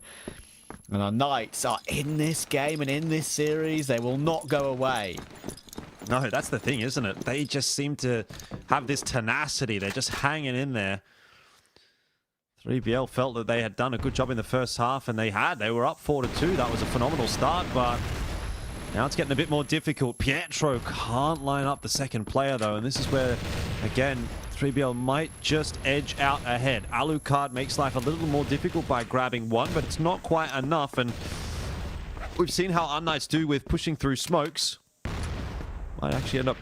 And our Knights are in this game and in this series. They will not go away. No, that's the thing, isn't it? They just seem to have this tenacity. They're just hanging in there. 3BL felt that they had done a good job in the first half, and they had. They were up 4-2. That was a phenomenal start, but now it's getting a bit more difficult. Pietro can't line up the second player, though, and this is where, again, 3BL might just edge out ahead. Alucard makes life a little more difficult by grabbing 1, but it's not quite enough, and we've seen how unKnights do with pushing through smokes. Might actually end up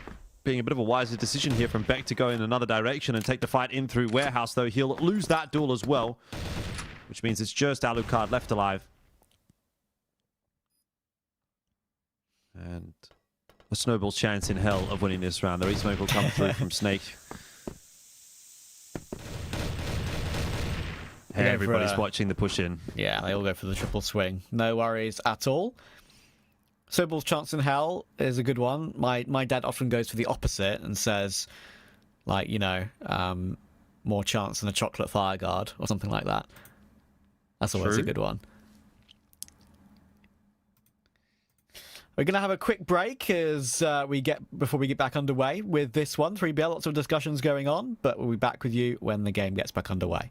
being a bit of a wiser decision here from Beck to go in another direction and take the fight in through Warehouse, though he'll lose that duel as well, which means it's just Alucard left alive. And a snowball's chance in hell of winning this round. The resmoke will come through from Snake. Hey, everybody's watching the push in. Yeah, they all go for the triple swing. No worries at all. Snowball's chance in hell is a good one. My dad often goes for the opposite and says, like, you know, more chance than a chocolate fire guard or something like that. That's always a good one. We're going to have a quick break as before we get back underway with this one. 3BL, lots of discussions going on, but we'll be back with you when the game gets back underway.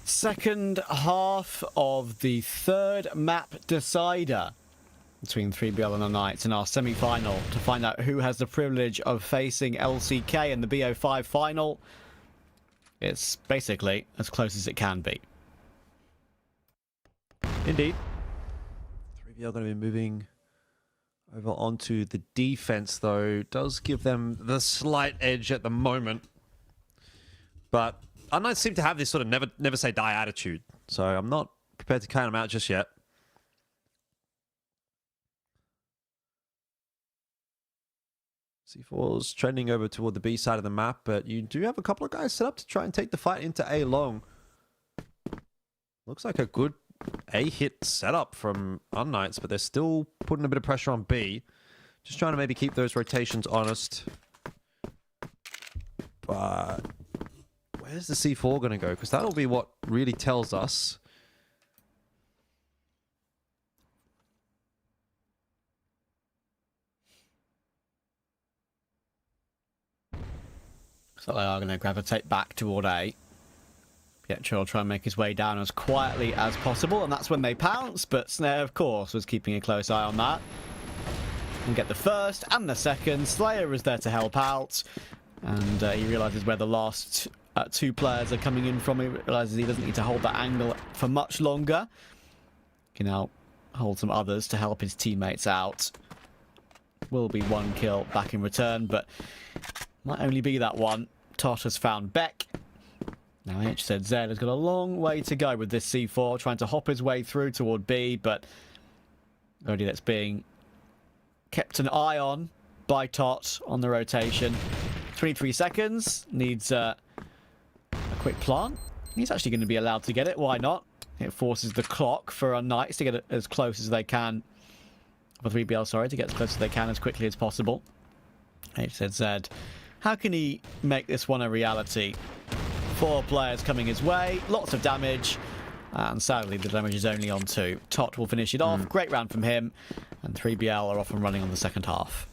Second half of the third map decider between 3BL and unKnights in our semi-final to find out who has the privilege of facing LCK in the BO5 final. It's basically as close as it can be. Indeed. 3BL going to be moving over onto the defense, though. Does give them the slight edge at the moment. But unKnights seem to have this sort of never say die attitude. So I'm not prepared to count them out just yet. C4's trending over toward the B side of the map, but you do have a couple of guys set up to try and take the fight into A long. Looks like a good A hit setup from unKnights, but they're still putting a bit of pressure on B. Just trying to maybe keep those rotations honest. But where's the C4 going to go? Because that'll be what really tells us. So they are going to gravitate back toward A. Pietro will try and make his way down as quietly as possible, and that's when they pounce, but Snare, of course, was keeping a close eye on that. And get the first and the second. Slayer is there to help out, and he realises where the last two players are coming in from. He realises he doesn't need to hold that angle for much longer. He can now hold some others to help his teammates out. Will be one kill back in return, but might only be that one. Tot has found Beck. Now HZZ has got a long way to go with this C4, trying to hop his way through toward B, but already that's being kept an eye on by Tot on the rotation. 23 seconds, needs a quick plant. He's actually going to be allowed to get it, why not? It forces the clock for unKnights to get it as close as they can, for 3BL, sorry, to get as close as they can as quickly as possible. HZZ, how can he make this one a reality? 4 players coming his way, lots of damage, and sadly the damage is only on 2. Tot will finish it off. Great round from him, and 3BL are off and running on the second half.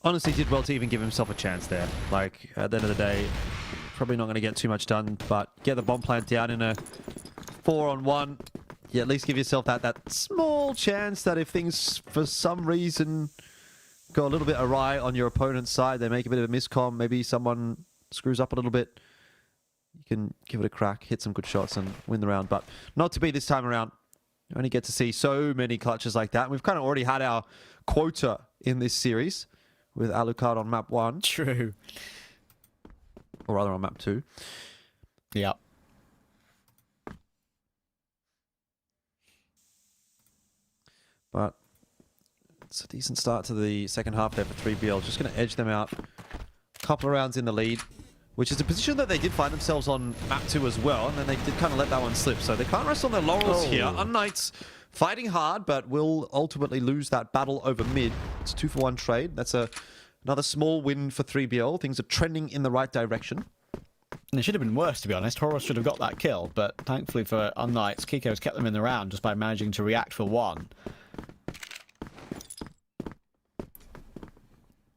Honestly, did well to even give himself a chance there. Like, at the end of the day, probably not going to get too much done, but get the bomb plant down in a 4-on-1. You at least give yourself that small chance that if things, for some reason, go a little bit awry on your opponent's side, they make a bit of a miscomm, maybe someone screws up a little bit, you can give it a crack, hit some good shots and win the round. But not to be this time around. You only get to see so many clutches like that. We've kind of already had our quota in this series with Alucard on map 1. True. Or rather on map 2. Yep. But it's a decent start to the second half there for 3BL. Just going to edge them out. A couple of rounds in the lead, which is a position that they did find themselves on map 2 as well, and then they did kind of let that one slip. So they can't rest on their laurels here. unKnights fighting hard, but will ultimately lose that battle over mid. It's a 2-for-1 trade. That's another small win for 3BL. Things are trending in the right direction. And it should have been worse, to be honest. Horus should have got that kill, but thankfully for unKnights, Kiko's kept them in the round just by managing to react for one.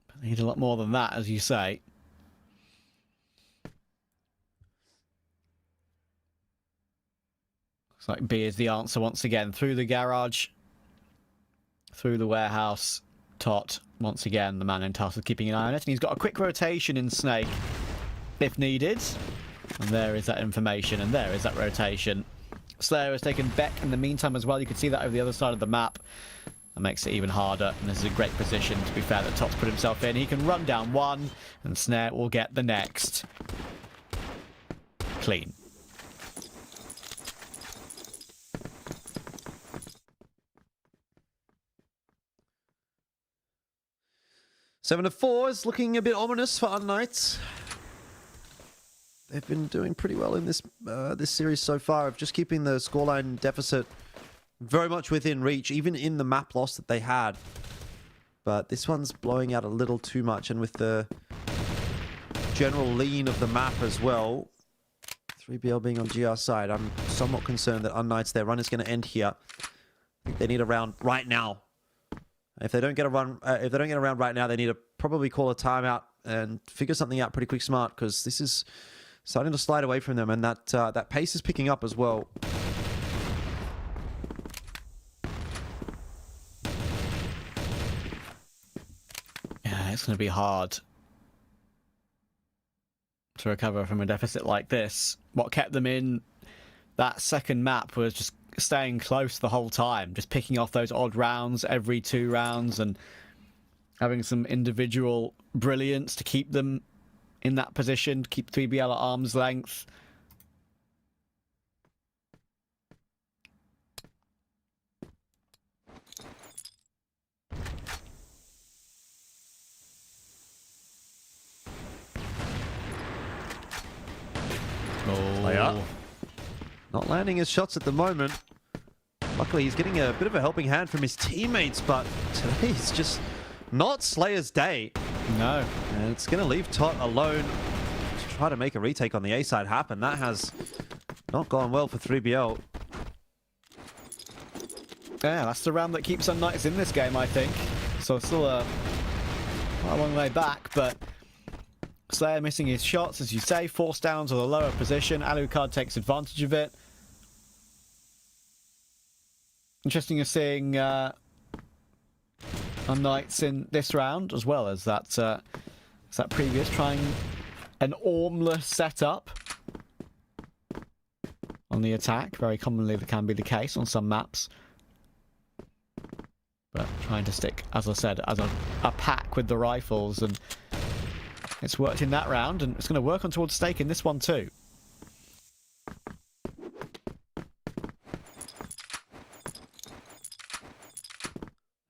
But they need a lot more than that, as you say. Looks like B is the answer once again. Through the garage, through the warehouse. Tot, once again, the man in task of keeping an eye on it. And he's got a quick rotation in Snake, if needed. And there is that information, and there is that rotation. Slayer has taken Beck in the meantime as well. You can see that over the other side of the map. That makes it even harder, and this is a great position, to be fair, that Tot's put himself in. He can run down one, and Snare will get the next. Clean. Seven to 4 is looking a bit ominous for unKnights. They've been doing pretty well in this series so far, of just keeping the scoreline deficit very much within reach, even in the map loss that they had. But this one's blowing out a little too much, and with the general lean of the map as well, 3BL being on GR side, I'm somewhat concerned that unKnights, their run is going to end here. I think they need a round right now. If they don't get a round right now, they need to probably call a timeout and figure something out pretty quick smart, because this is starting to slide away from them, and that pace is picking up as well. Yeah, it's going to be hard to recover from a deficit like this. What kept them in that second map was just staying close the whole time, just picking off those odd rounds every 2 rounds and having some individual brilliance to keep them in that position, to keep 3BL at arm's length. Player. Not landing his shots at the moment. Luckily, he's getting a bit of a helping hand from his teammates, but today's just not Slayer's day. No. And it's going to leave Tot alone to try to make a retake on the A side happen. That has not gone well for 3BL. Yeah, that's the round that keeps unKnights in this game, I think. So still a long way back, but Slayer missing his shots, as you say, forced down to the lower position. Alucard takes advantage of it. Interesting you're seeing unKnights in this round, as well as that previous, trying an Ormless setup on the attack. Very commonly that can be the case on some maps. But trying to stick, as I said, as a pack with the rifles, and it's worked in that round, and it's going to work on towards stake in this one too.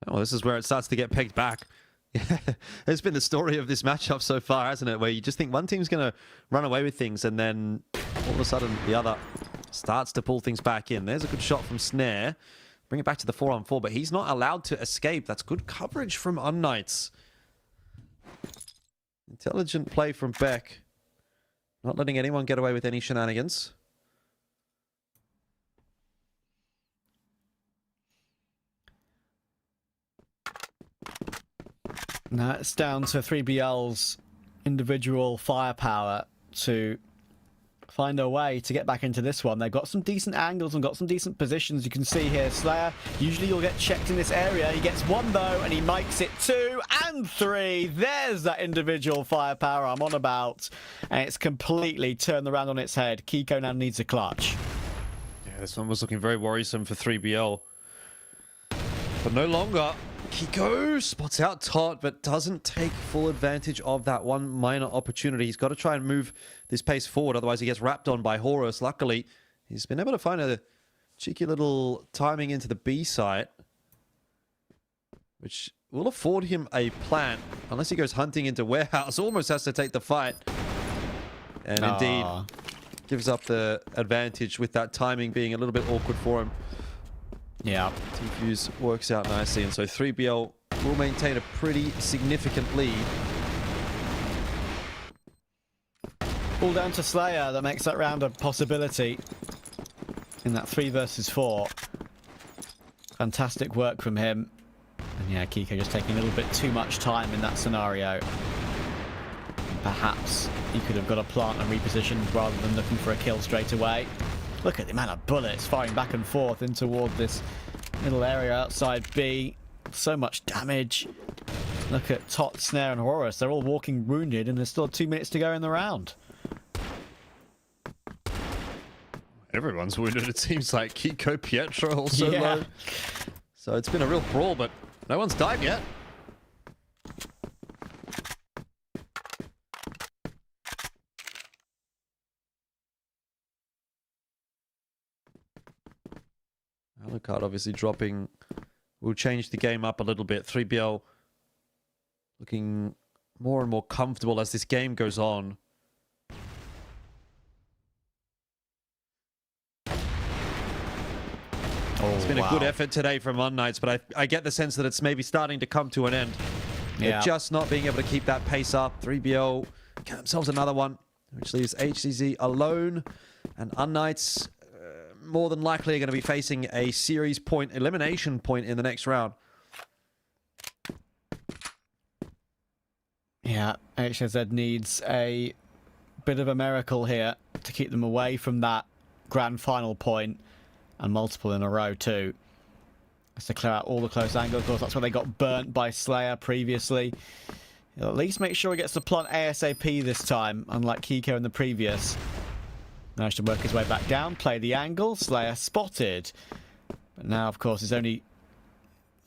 Oh, this is where it starts to get pegged back. It's been the story of this matchup so far, hasn't it? Where you just think one team's going to run away with things, and then all of a sudden the other starts to pull things back in. There's a good shot from Snare. Bring it back to the 4-on-4, but he's not allowed to escape. That's good coverage from unKnights. Intelligent play from Beck. Not letting anyone get away with any shenanigans. Now it's down to 3BL's individual firepower to find a way to get back into this one. They've got some decent angles and got some decent positions. You can see here, Slayer, usually you'll get checked in this area. He gets 1 though, and he makes it 2 and 3. There's that individual firepower I'm on about. And it's completely turned around on its head. Kiko now needs a clutch. Yeah, this one was looking very worrisome for 3BL. But no longer. Kiko spots out Tot, but doesn't take full advantage of that one minor opportunity. He's got to try and move this pace forward, otherwise he gets wrapped on by Horus. Luckily, he's been able to find a cheeky little timing into the B site, which will afford him a plant, unless he goes hunting into warehouse. Almost has to take the fight. And indeed, gives up the advantage with that timing being a little bit awkward for him. Yeah. T-Fuse works out nicely, and so 3BL will maintain a pretty significant lead. All down to Slayer that makes that round a possibility in that 3 versus 4. Fantastic work from him. And yeah, Kiko just taking a little bit too much time in that scenario. And perhaps he could have got a plant and repositioned rather than looking for a kill straight away. Look at the amount of bullets firing back and forth in toward this little area outside B. So much damage. Look at Tot, Snare and Horus. They're all walking wounded, and there's still 2 minutes to go in the round. Everyone's wounded, it seems like. Kiko, Pietro also low. So it's been a real brawl, but no one's died yet. Alucard obviously dropping will change the game up a little bit. 3BL looking more and more comfortable as this game goes on. It's been a good effort today from unKnights, but I get the sense that it's maybe starting to come to an end. Yeah. They're just not being able to keep that pace up. 3BL get themselves another one, which leaves HCZ alone, and unKnights more than likely are going to be facing a series point, elimination point in the next round. Yeah, HCZ needs a bit of a miracle here to keep them away from that grand final point, and multiple in a row too. Has to clear out all the close angles. Of course, that's where they got burnt by Slayer previously. He'll at least make sure he gets the plant ASAP this time, unlike Kiko in the previous. Managed to work his way back down, play the angle, Slayer spotted. But now, of course, it's only...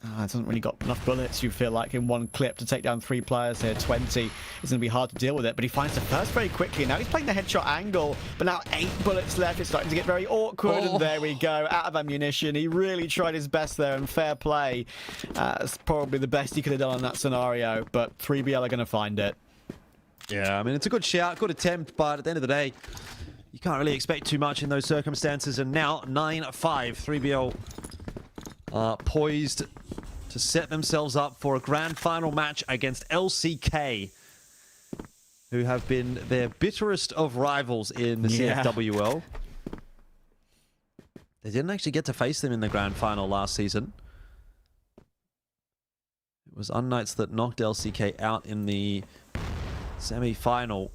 it hasn't really got enough bullets, you feel like, in one clip to take down 3 players here. 20 is going to be hard to deal with it, but he finds the first very quickly. Now he's playing the headshot angle, but now 8 bullets left. It's starting to get very awkward, and there we go, out of ammunition. He really tried his best there, and fair play. It's probably the best he could have done in that scenario, but 3BL are going to find it. Yeah, I mean, it's a good shout, good attempt, but at the end of the day, you can't really expect too much in those circumstances. And now 9-5, 3BL poised to set themselves up for a grand final match against LCK, who have been their bitterest of rivals in the CFWL. They didn't actually get to face them in the grand final last season. It was unKnights that knocked LCK out in the semi-final.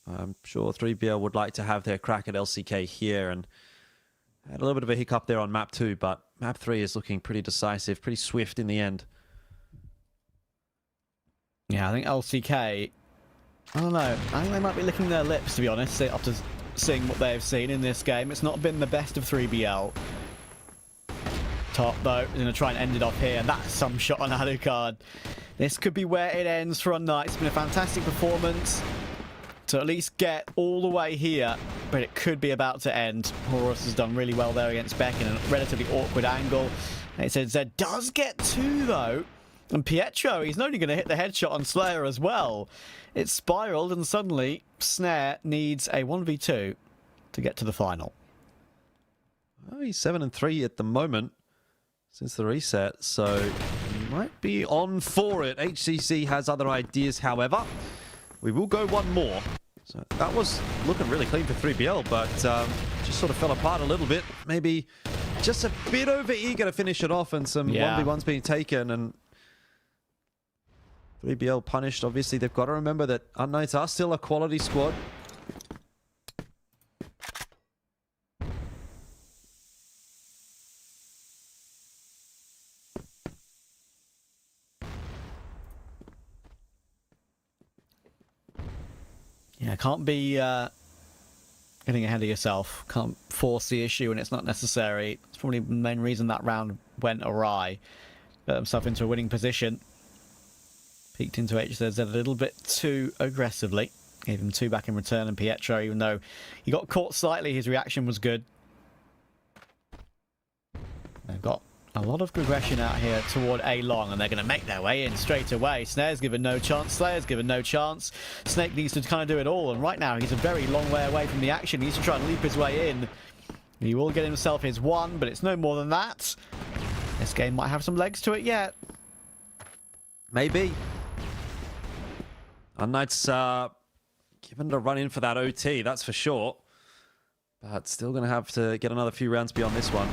I'm sure 3BL would like to have their crack at LCK here, and had a little bit of a hiccup there on map 2, but map 3 is looking pretty decisive, pretty swift in the end. Yeah, I think LCK, I don't know, I think they might be licking their lips, to be honest, after seeing what they've seen in this game. It's not been the best of 3BL. Top, though, is going to try and end it off here, and that's some shot on Alucard. This could be where it ends for unKnights. It's been a fantastic performance to at least get all the way here, but it could be about to end. Horus has done really well there against Beck in a relatively awkward angle. It says Zed does get 2 though, and Pietro, he's not only going to hit the headshot on Slayer as well. It's spiraled, and suddenly Snare needs a 1v2 to get to the final. Oh, he's 7-3 at the moment since the reset, so he might be on for it. HCC has other ideas, however. We will go one more. So that was looking really clean for 3BL, but just sort of fell apart a little bit. Maybe just a bit over eager to finish it off, and some 1v1s being taken, and 3BL punished. Obviously, they've got to remember that unKnights are still a quality squad. Yeah, can't be getting ahead of yourself. Can't force the issue when it's not necessary. It's probably the main reason that round went awry. Got himself into a winning position. Peeked into HZZ a little bit too aggressively. Gave him 2 back in return, and Pietro, even though he got caught slightly, his reaction was good. They've got a lot of progression out here toward A long, and they're going to make their way in straight away. Snare's given no chance. Slayer's given no chance. Snake needs to kind of do it all, and right now he's a very long way away from the action. He needs to try and leap his way in. He will get himself his 1, but it's no more than that. This game might have some legs to it yet. Maybe. unKnights given it a run in for that OT, that's for sure. But still going to have to get another few rounds beyond this one.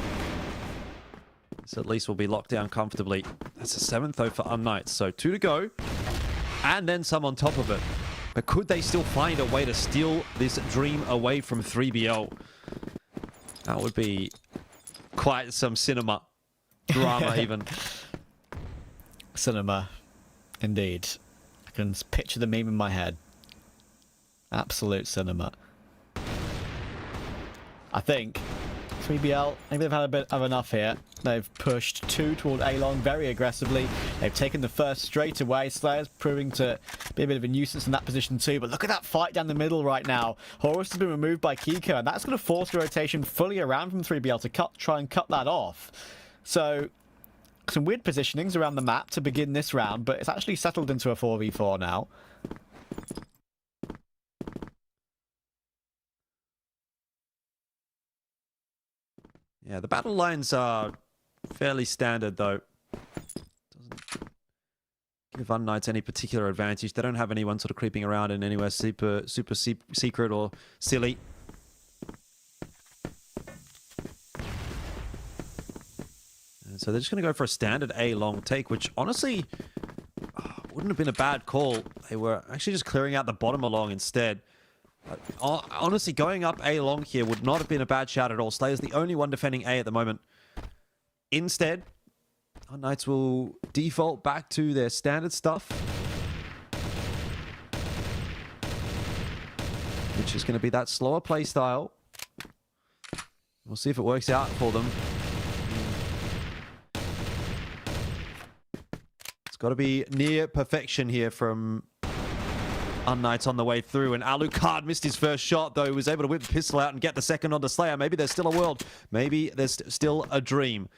So at least we'll be locked down comfortably. That's a 7th though for unKnights. So 2 to go. And then some on top of it. But could they still find a way to steal this dream away from 3BL? That would be quite some cinema. Drama even. Cinema. Indeed. I can picture the meme in my head. Absolute cinema. I think 3BL, maybe they've had a bit of enough here. They've pushed 2 toward A-Long very aggressively. They've taken the first straight away. Slayer's proving to be a bit of a nuisance in that position too. But look at that fight down the middle right now. Horus has been removed by Kiko, and that's going to force the rotation fully around from 3BL to try and cut that off. So some weird positionings around the map to begin this round, but it's actually settled into a 4v4 now. Yeah, the battle lines are fairly standard, though. Doesn't give unKnights any particular advantage. They don't have anyone sort of creeping around in anywhere super secret or silly. And so they're just going to go for a standard A-long take, which honestly wouldn't have been a bad call. They were actually just clearing out the bottom along instead. Honestly, going up A long here would not have been a bad shout at all. Slayer's the only one defending A at the moment. Instead, unKnights will default back to their standard stuff. which is going to be that slower play style. We'll see if it works out for them. It's got to be near perfection here from unKnights on the way through, and Alucard missed his first shot, though he was able to whip the pistol out and get the second onto Slayer. Maybe there's still a world. Maybe there's still a dream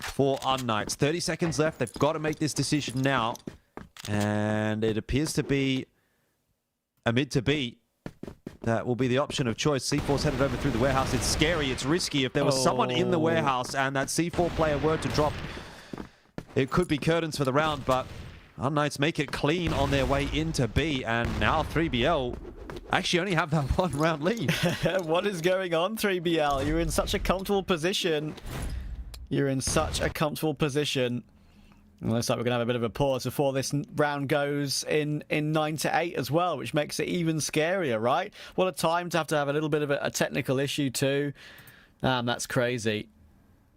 for unKnights. 30 seconds left. They've got to make this decision now, and it appears to be a mid to B. That will be the option of choice. C4's headed over through the warehouse. It's scary. It's risky. If there was someone in the warehouse and that C4 player were to drop, it could be curtains for the round, but unKnights make it clean on their way into B, and now 3BL actually only have that one round lead. What is going on, 3BL? You're in such a comfortable position. You're in such a comfortable position. Well, looks like we're going to have a bit of a pause before this round goes in 9-8 as well, which makes it even scarier, right? What a time to have a little bit of a technical issue too. That's crazy.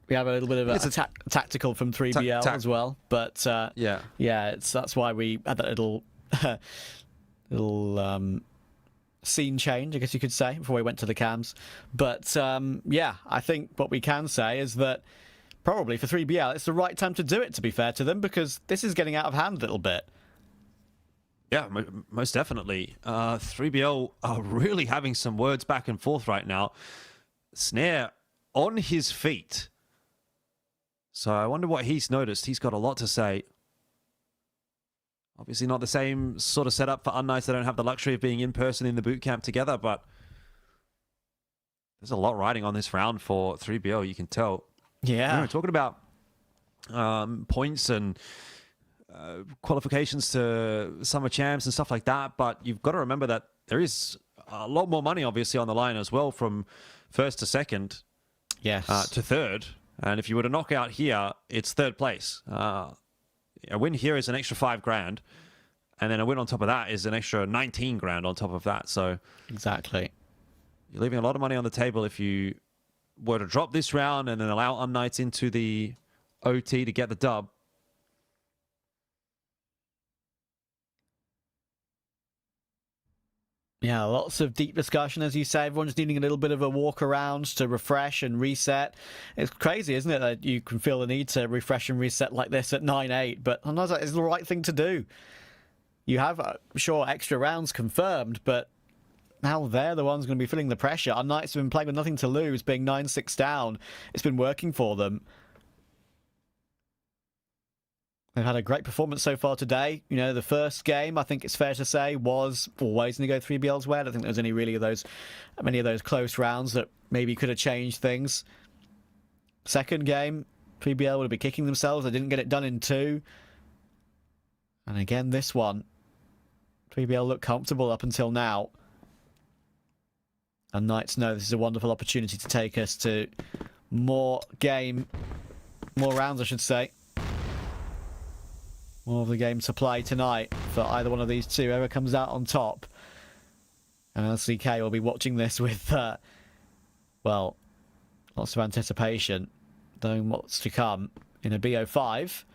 We have a little bit of a tactical from 3BL as well, but yeah, that's why we had that little scene change, I guess you could say, before we went to the cams. But yeah, I think what we can say is that probably for 3BL, it's the right time to do it, to be fair to them, because this is getting out of hand a little bit. Yeah, most definitely. 3BL are really having some words back and forth right now. Snare on his feet. So I wonder what he's noticed. He's got a lot to say. Obviously not the same sort of setup for unKnights. They don't have the luxury of being in person in the boot camp together, but there's a lot riding on this round for 3BL, you can tell. Yeah. We're talking about points and qualifications to summer champs and stuff like that, but you've got to remember that there is a lot more money obviously on the line as well, from first to second, yes, to third. And if you were to knock out here, it's third place. A win here is an extra $5,000, and then a win on top of that is an extra 19 grand on top of that. So exactly, you're leaving a lot of money on the table if you were to drop this round and then allow unKnights into the OT to get the dub. Yeah, lots of deep discussion, as you say. Everyone's needing a little bit of a walk around to refresh and reset. It's crazy, isn't it, that you can feel the need to refresh and reset like this at 9-8, but sometimes that is the right thing to do. You have, sure, extra rounds confirmed, but now they're the ones going to be feeling the pressure. unKnights have been playing with nothing to lose, being 9-6 down. It's been working for them. They've had a great performance so far today. You know, the first game, I think it's fair to say, was always going to go 3BL's way. I don't think there was any really many of those close rounds that maybe could have changed things. Second game, 3BL would have been kicking themselves. They didn't get it done in 2. And again, this one, 3BL looked comfortable up until now. And unKnights know this is a wonderful opportunity to take us to more rounds, I should say. More of the game to play tonight for either one of these two, whoever comes out on top. And LCK will be watching this with, well, lots of anticipation, knowing what's to come in a BO5.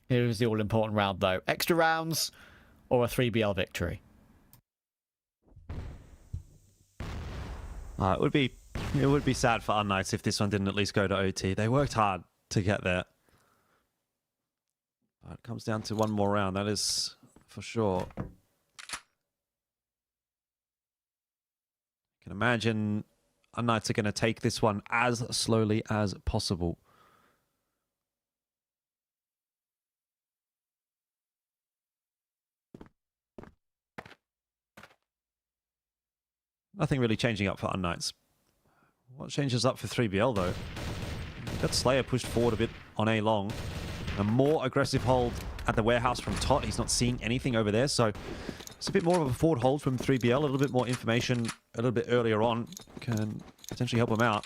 Here is the all-important round, though. Extra rounds or a 3BL victory? It would be sad for unKnights if this one didn't at least go to OT. They worked hard to get there. It comes down to one more round, that is for sure. I can imagine unKnights are going to take this one as slowly as possible. Nothing really changing up for unKnights. What changes up for 3BL though? Got Slayer pushed forward a bit on A long. A more aggressive hold at the warehouse from Tot. He's not seeing anything over there, so it's a bit more of a forward hold from 3BL. A little bit more information a little bit earlier on can potentially help him out.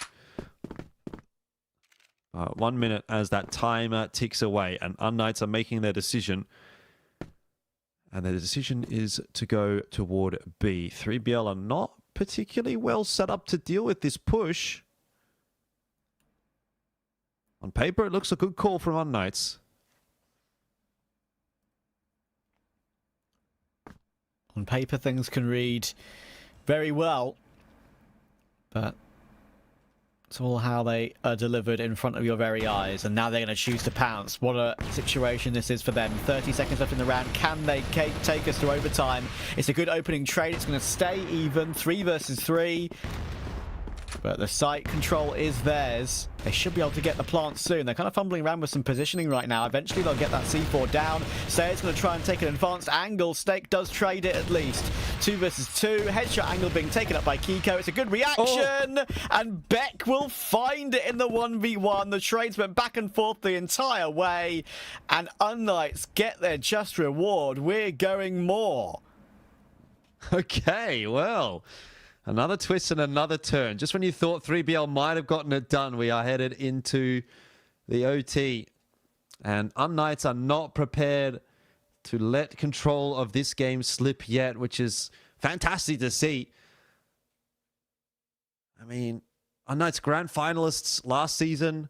1 minute as that timer ticks away, and unKnights are making their decision. And their decision is to go toward B. 3BL are not particularly well set up to deal with this push. On paper, it looks a good call from unKnights. On paper, things can read very well, but it's all how they are delivered in front of your very eyes, and now they're going to choose to pounce. What a situation this is for them. 30 seconds left in the round. Can they take us to overtime? It's a good opening trade. It's going to stay even. 3 versus 3. But the site control is theirs. They should be able to get the plant soon. They're kind of fumbling around with some positioning right now. Eventually they'll get that C4 down. Sayer's going to try and take an advanced angle. Snake does trade it at least. 2 versus 2. Headshot angle being taken up by Kiko. It's a good reaction. And Beck will find it in the 1v1. The trades went back and forth the entire way. And unKnights get their just reward. We're going more. Okay, well, another twist and another turn. Just when you thought 3BL might have gotten it done, we are headed into the OT. And unKnights are not prepared to let control of this game slip yet, which is fantastic to see. I mean, unKnights grand finalists last season.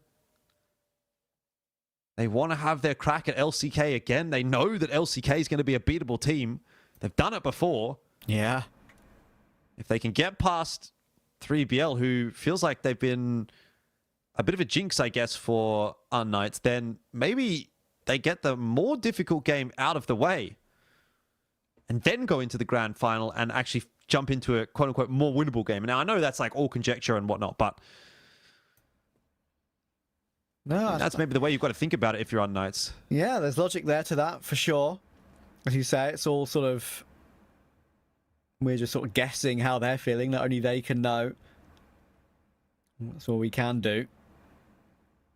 They want to have their crack at LCK again. They know that LCK is going to be a beatable team. They've done it before. Yeah. If they can get past 3BL, who feels like they've been a bit of a jinx, I guess, for unKnights, then maybe they get the more difficult game out of the way and then go into the grand final and actually jump into a quote-unquote more winnable game. Now, I know that's like all conjecture and whatnot, but no, that's maybe the way you've got to think about it if you're unKnights. Yeah, there's logic there to that, for sure. As you say, it's all sort of... We're just sort of guessing how they're feeling. Not only they can know. That's all we can do.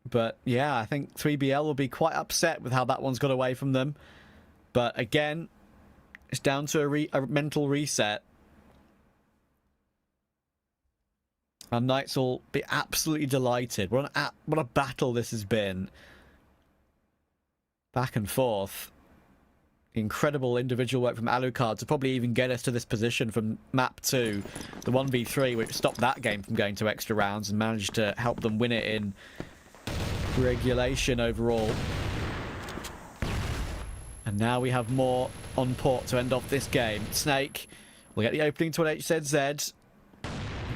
But yeah, I think 3BL will be quite upset with how that one's got away from them. But again, it's down to a mental reset. And Knights will be absolutely delighted. What a battle this has been. Back and forth. Incredible individual work from Alucard to probably even get us to this position from map 2, the 1v3, which stopped that game from going to extra rounds and managed to help them win it in regulation overall. And now we have more on port to end off this game. Snake will get the opening to an HZZ.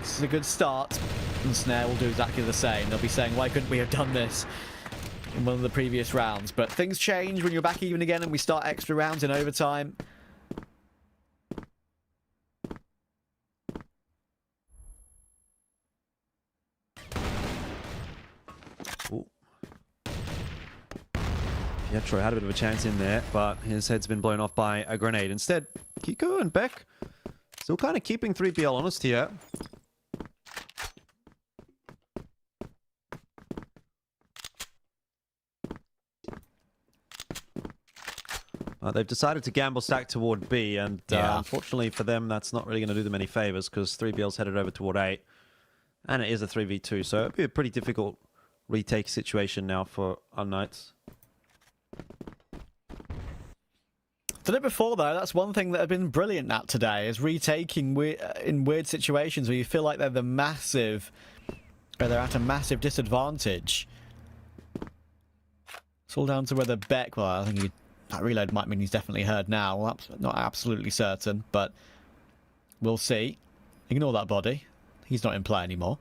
This is a good start, and Snare will do exactly the same. They'll be saying, why couldn't we have done this in one of the previous rounds? But things change when you're back even again and we start extra rounds in overtime. Ooh. Pietro had a bit of a chance in there, but his head's been blown off by a grenade. Instead, Kiko and Beck still kind of keeping 3BL honest here. They've decided to gamble stack toward B, and unfortunately for them, that's not really going to do them any favors because 3BL's headed over toward A, and it is a 3v2, so it'll be a pretty difficult retake situation now for unKnights. Done it before, though. That's one thing that have been brilliant at today, is retaking in weird situations where you feel like they're they're at a massive disadvantage. It's all down to whether Beck, well, I think that reload might mean he's definitely heard now. Well, not absolutely certain, but we'll see. Ignore that body. He's not in play anymore.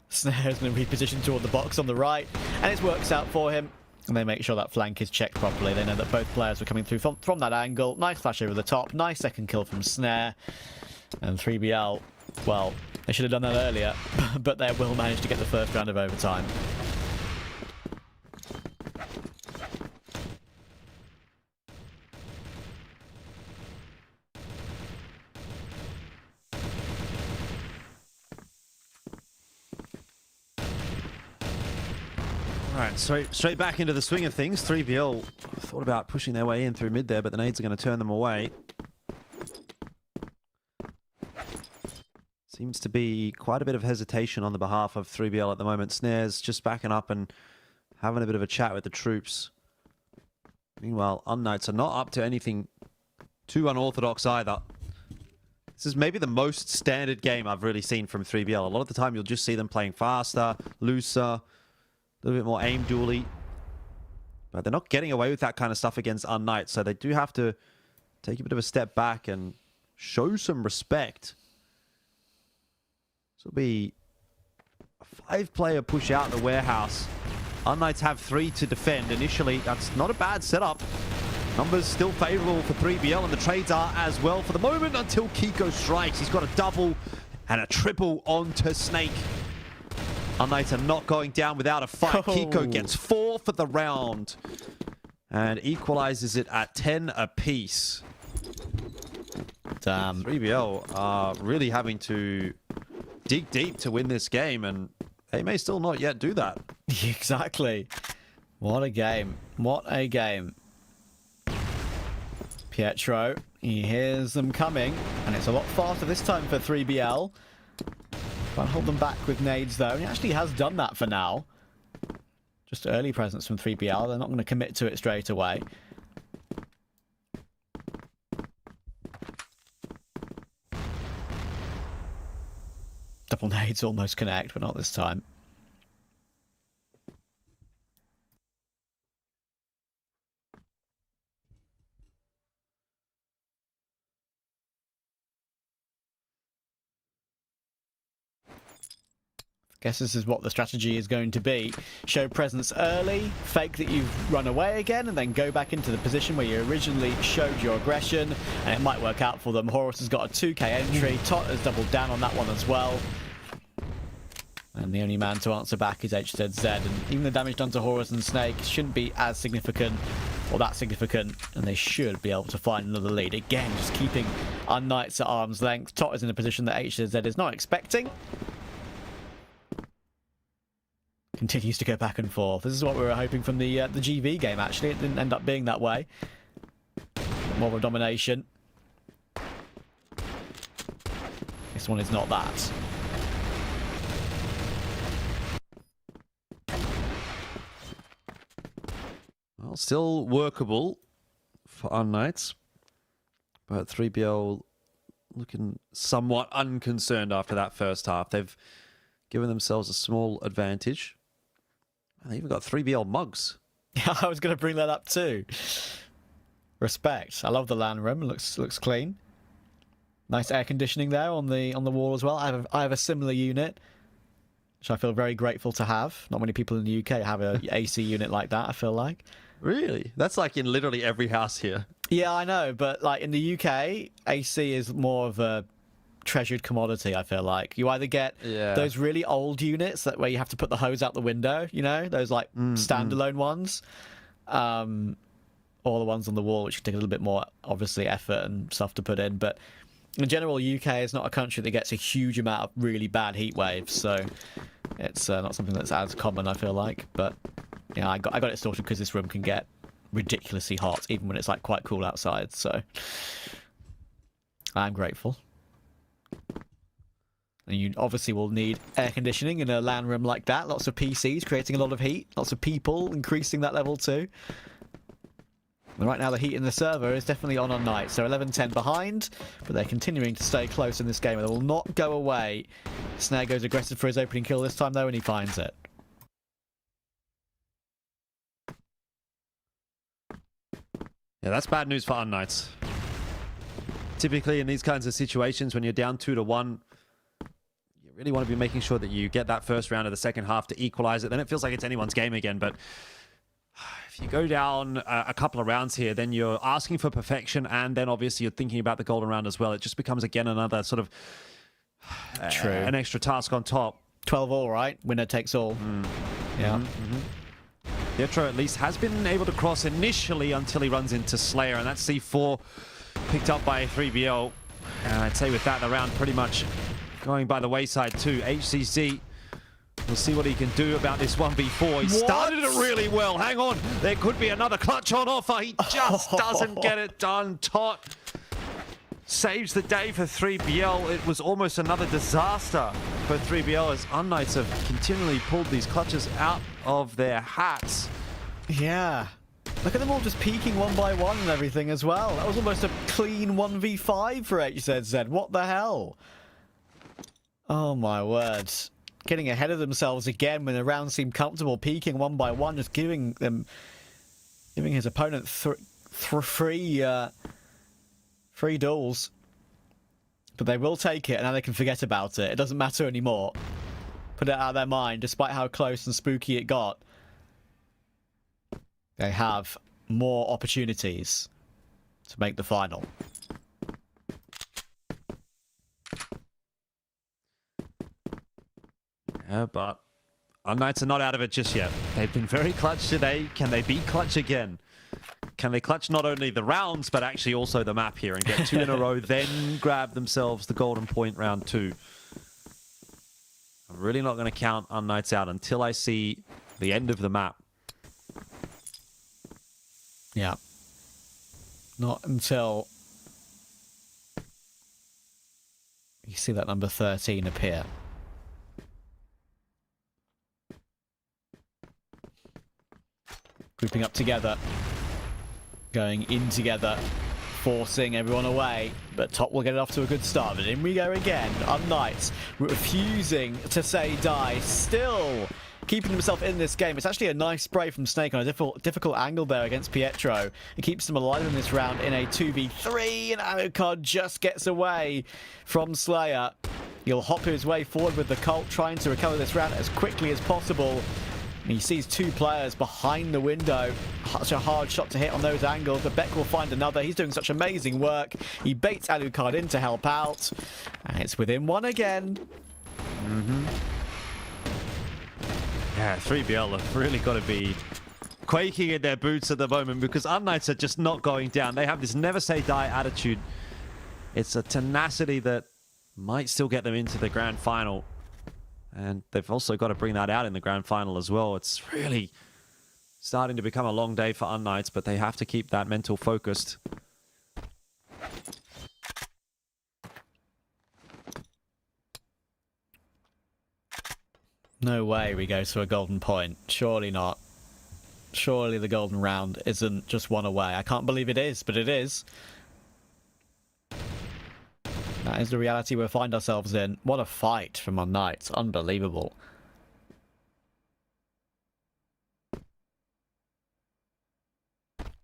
Snare's going to reposition toward the box on the right, and it works out for him. And they make sure that flank is checked properly. They know that both players were coming through from that angle. Nice flash over the top. Nice second kill from Snare. And 3BL, well, they should have done that earlier, but they will manage to get the first round of overtime. Alright, so straight back into the swing of things. 3BL thought about pushing their way in through mid there, but the nades are going to turn them away. Seems to be quite a bit of hesitation on the behalf of 3BL at the moment. Snares just backing up and having a bit of a chat with the troops. Meanwhile, unKnights are not up to anything too unorthodox either. This is maybe the most standard game I've really seen from 3BL. A lot of the time you'll just see them playing faster, looser, a little bit more aim dually. But they're not getting away with that kind of stuff against unKnights, so they do have to take a bit of a step back and show some respect. This will be a 5-player push out the warehouse. unKnights have 3 to defend. Initially, that's not a bad setup. Numbers still favorable for 3BL, and the trades are as well for the moment until Kiko strikes. He's got a double and a triple onto Snake. unKnights are not going down without a fight. Kiko gets 4 for the round and equalizes it at 10 apiece. Damn. 3BL are really having to dig deep to win this game, and they may still not yet do that. Exactly. What a game. What a game. Pietro, he hears them coming, and it's a lot faster this time for 3BL. Can't hold them back with nades, though. And he actually has done that for now. Just early presence from 3BL. They're not going to commit to it straight away. Double nades almost connect, but not this time. Guess this is what the strategy is going to be. Show presence early, fake that you've run away again, and then go back into the position where you originally showed your aggression, and it might work out for them. Horus has got a 2k entry. Tot has doubled down on that one as well. And the only man to answer back is HZZ, and even the damage done to Horus and Snake shouldn't be as significant, or that significant, and they should be able to find another lead. Again, just keeping unKnights at arm's length. Tot is in a position that HZZ is not expecting. Continues to go back and forth. This is what we were hoping from the GV game, actually. It didn't end up being that way. More of a domination. This one is not that. Well, still workable for unKnights, but 3BL looking somewhat unconcerned after that first half. They've given themselves a small advantage. They even got 3BL mugs. Yeah, I was going to bring that up too. Respect. I love the LAN room. Looks clean. Nice air conditioning there on the wall as well. I have a similar unit, which I feel very grateful to have. Not many people in the UK have a AC unit like that, I feel like. Really? That's like in literally every house here. Yeah, I know, but like in the UK, AC is more of a treasured commodity, I feel like. You either get those really old units where you have to put the hose out the window, you know, those like standalone ones, or the ones on the wall, which take a little bit more, obviously, effort and stuff to put in. But in general, UK is not a country that gets a huge amount of really bad heat waves, so it's not something that's as common, I feel like. But yeah, I got it sorted because this room can get ridiculously hot, even when it's like quite cool outside. So I'm grateful. And you obviously will need air conditioning in a LAN room like that. Lots of PCs creating a lot of heat. Lots of people increasing that level too. And right now the heat in the server is definitely on unKnights. So 11-10 behind, but they're continuing to stay close in this game. They will not go away. Snare goes aggressive for his opening kill this time though, and he finds it. Yeah, that's bad news for unKnights. Typically in these kinds of situations, when you're down 2-1, you really want to be making sure that you get that first round of the second half to equalize it. Then it feels like it's anyone's game again. But if you go down a couple of rounds here, then you're asking for perfection, and then obviously you're thinking about the golden round as well. It just becomes again another sort of an extra task on top. 12 all, right? Winner takes all. Yeah. Pietro at least has been able to cross initially until he runs into Slayer, and that's C4 picked up by 3BL. And I'd say with that, the round pretty much going by the wayside too. HCZ, we'll see what he can do about this 1v4. He started it really well. Hang on, there could be another clutch on offer. He just doesn't get it done. Tot saves the day for 3BL. It was almost another disaster for 3BL as unKnights have continually pulled these clutches out of their hats. Yeah. Look at them all just peeking one by one and everything as well. That was almost a clean 1v5 for HZZ. What the hell? Oh my word. Getting ahead of themselves again when the round seemed comfortable, peeking one by one, just giving his opponent three duels. But they will take it, and now they can forget about it. It doesn't matter anymore. Put it out of their mind, despite how close and spooky it got. They have more opportunities to make the final. Yeah, but unKnights are not out of it just yet. They've been very clutch today. Can they be clutch again? Can they clutch not only the rounds, but actually also the map here and get 2 in a row, then grab themselves the golden point round 2? I'm really not going to count unKnights out until I see the end of the map. Yeah. Not until you see that number 13 appear. Grouping up together. Going in together. Forcing everyone away. But Top will get it off to a good start. But in we go again. unKnights refusing to say die. Still keeping himself in this game. It's actually a nice spray from Snake on a difficult angle there against Pietro. It keeps him alive in this round in a 2v3, and Alucard just gets away from Slayer. He'll hop his way forward with the Cult, trying to recover this round as quickly as possible. And he sees 2 players behind the window. Such a hard shot to hit on those angles, but Beck will find another. He's doing such amazing work. He baits Alucard in to help out, and it's within 1 again. Yeah, 3BL have really got to be quaking in their boots at the moment because unKnights are just not going down. They have this never say die attitude. It's a tenacity that might still get them into the grand final. And they've also got to bring that out in the grand final as well. It's really starting to become a long day for unKnights, but they have to keep that mental focused. No way we go to a golden point. Surely not. Surely the golden round isn't just 1 away. I can't believe it is, but it is. That is the reality we find ourselves in. What a fight from unKnights. Unbelievable.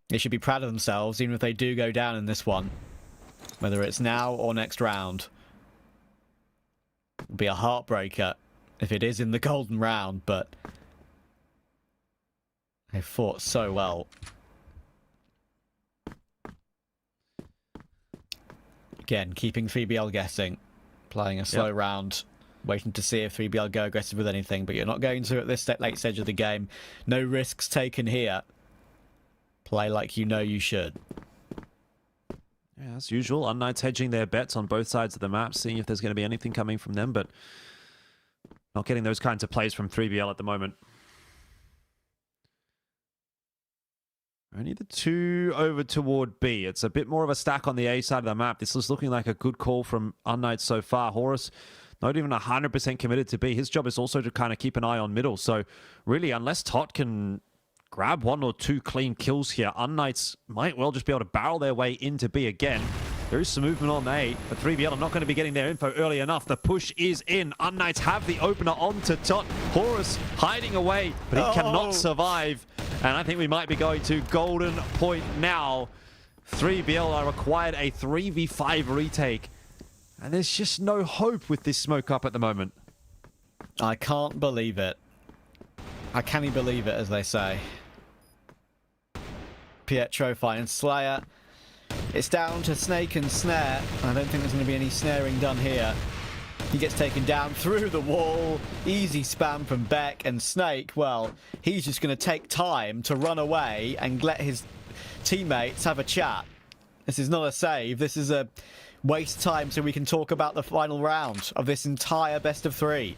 They should be proud of themselves, even if they do go down in this one. Whether it's now or next round. It'll be a heartbreaker if it is in the golden round, but they fought so well. Again, keeping 3BL guessing, playing a slow round, waiting to see if 3BL go aggressive with anything, but you're not going to at this late stage of the game. No risks taken here. Play like you know you should. Yeah, as usual, unKnights hedging their bets on both sides of the map, seeing if there's going to be anything coming from them, but not getting those kinds of plays from 3BL at the moment. Only the 2 over toward B. It's a bit more of a stack on the A side of the map. This is looking like a good call from unKnights so far. Horus, not even 100% committed to B. His job is also to kind of keep an eye on middle. So really, unless Tot can grab 1 or 2 clean kills here, unKnights might well just be able to barrel their way into B again. There is some movement on A, but 3BL are not going to be getting their info early enough. The push is in. unKnights have the opener onto Tot. Horus hiding away, but he cannot survive. And I think we might be going to golden point now. 3BL are required a 3v5 retake. And there's just no hope with this smoke up at the moment. I can't believe it. I can't believe it, as they say. Pietro finds Slayer. It's down to Snake and Snare. I don't think there's going to be any snaring done here. He gets taken down through the wall. Easy spam from Beck, and Snake, well, he's just going to take time to run away and let his teammates have a chat. This is not a save. This is a waste time so we can talk about the final round of this entire best of 3.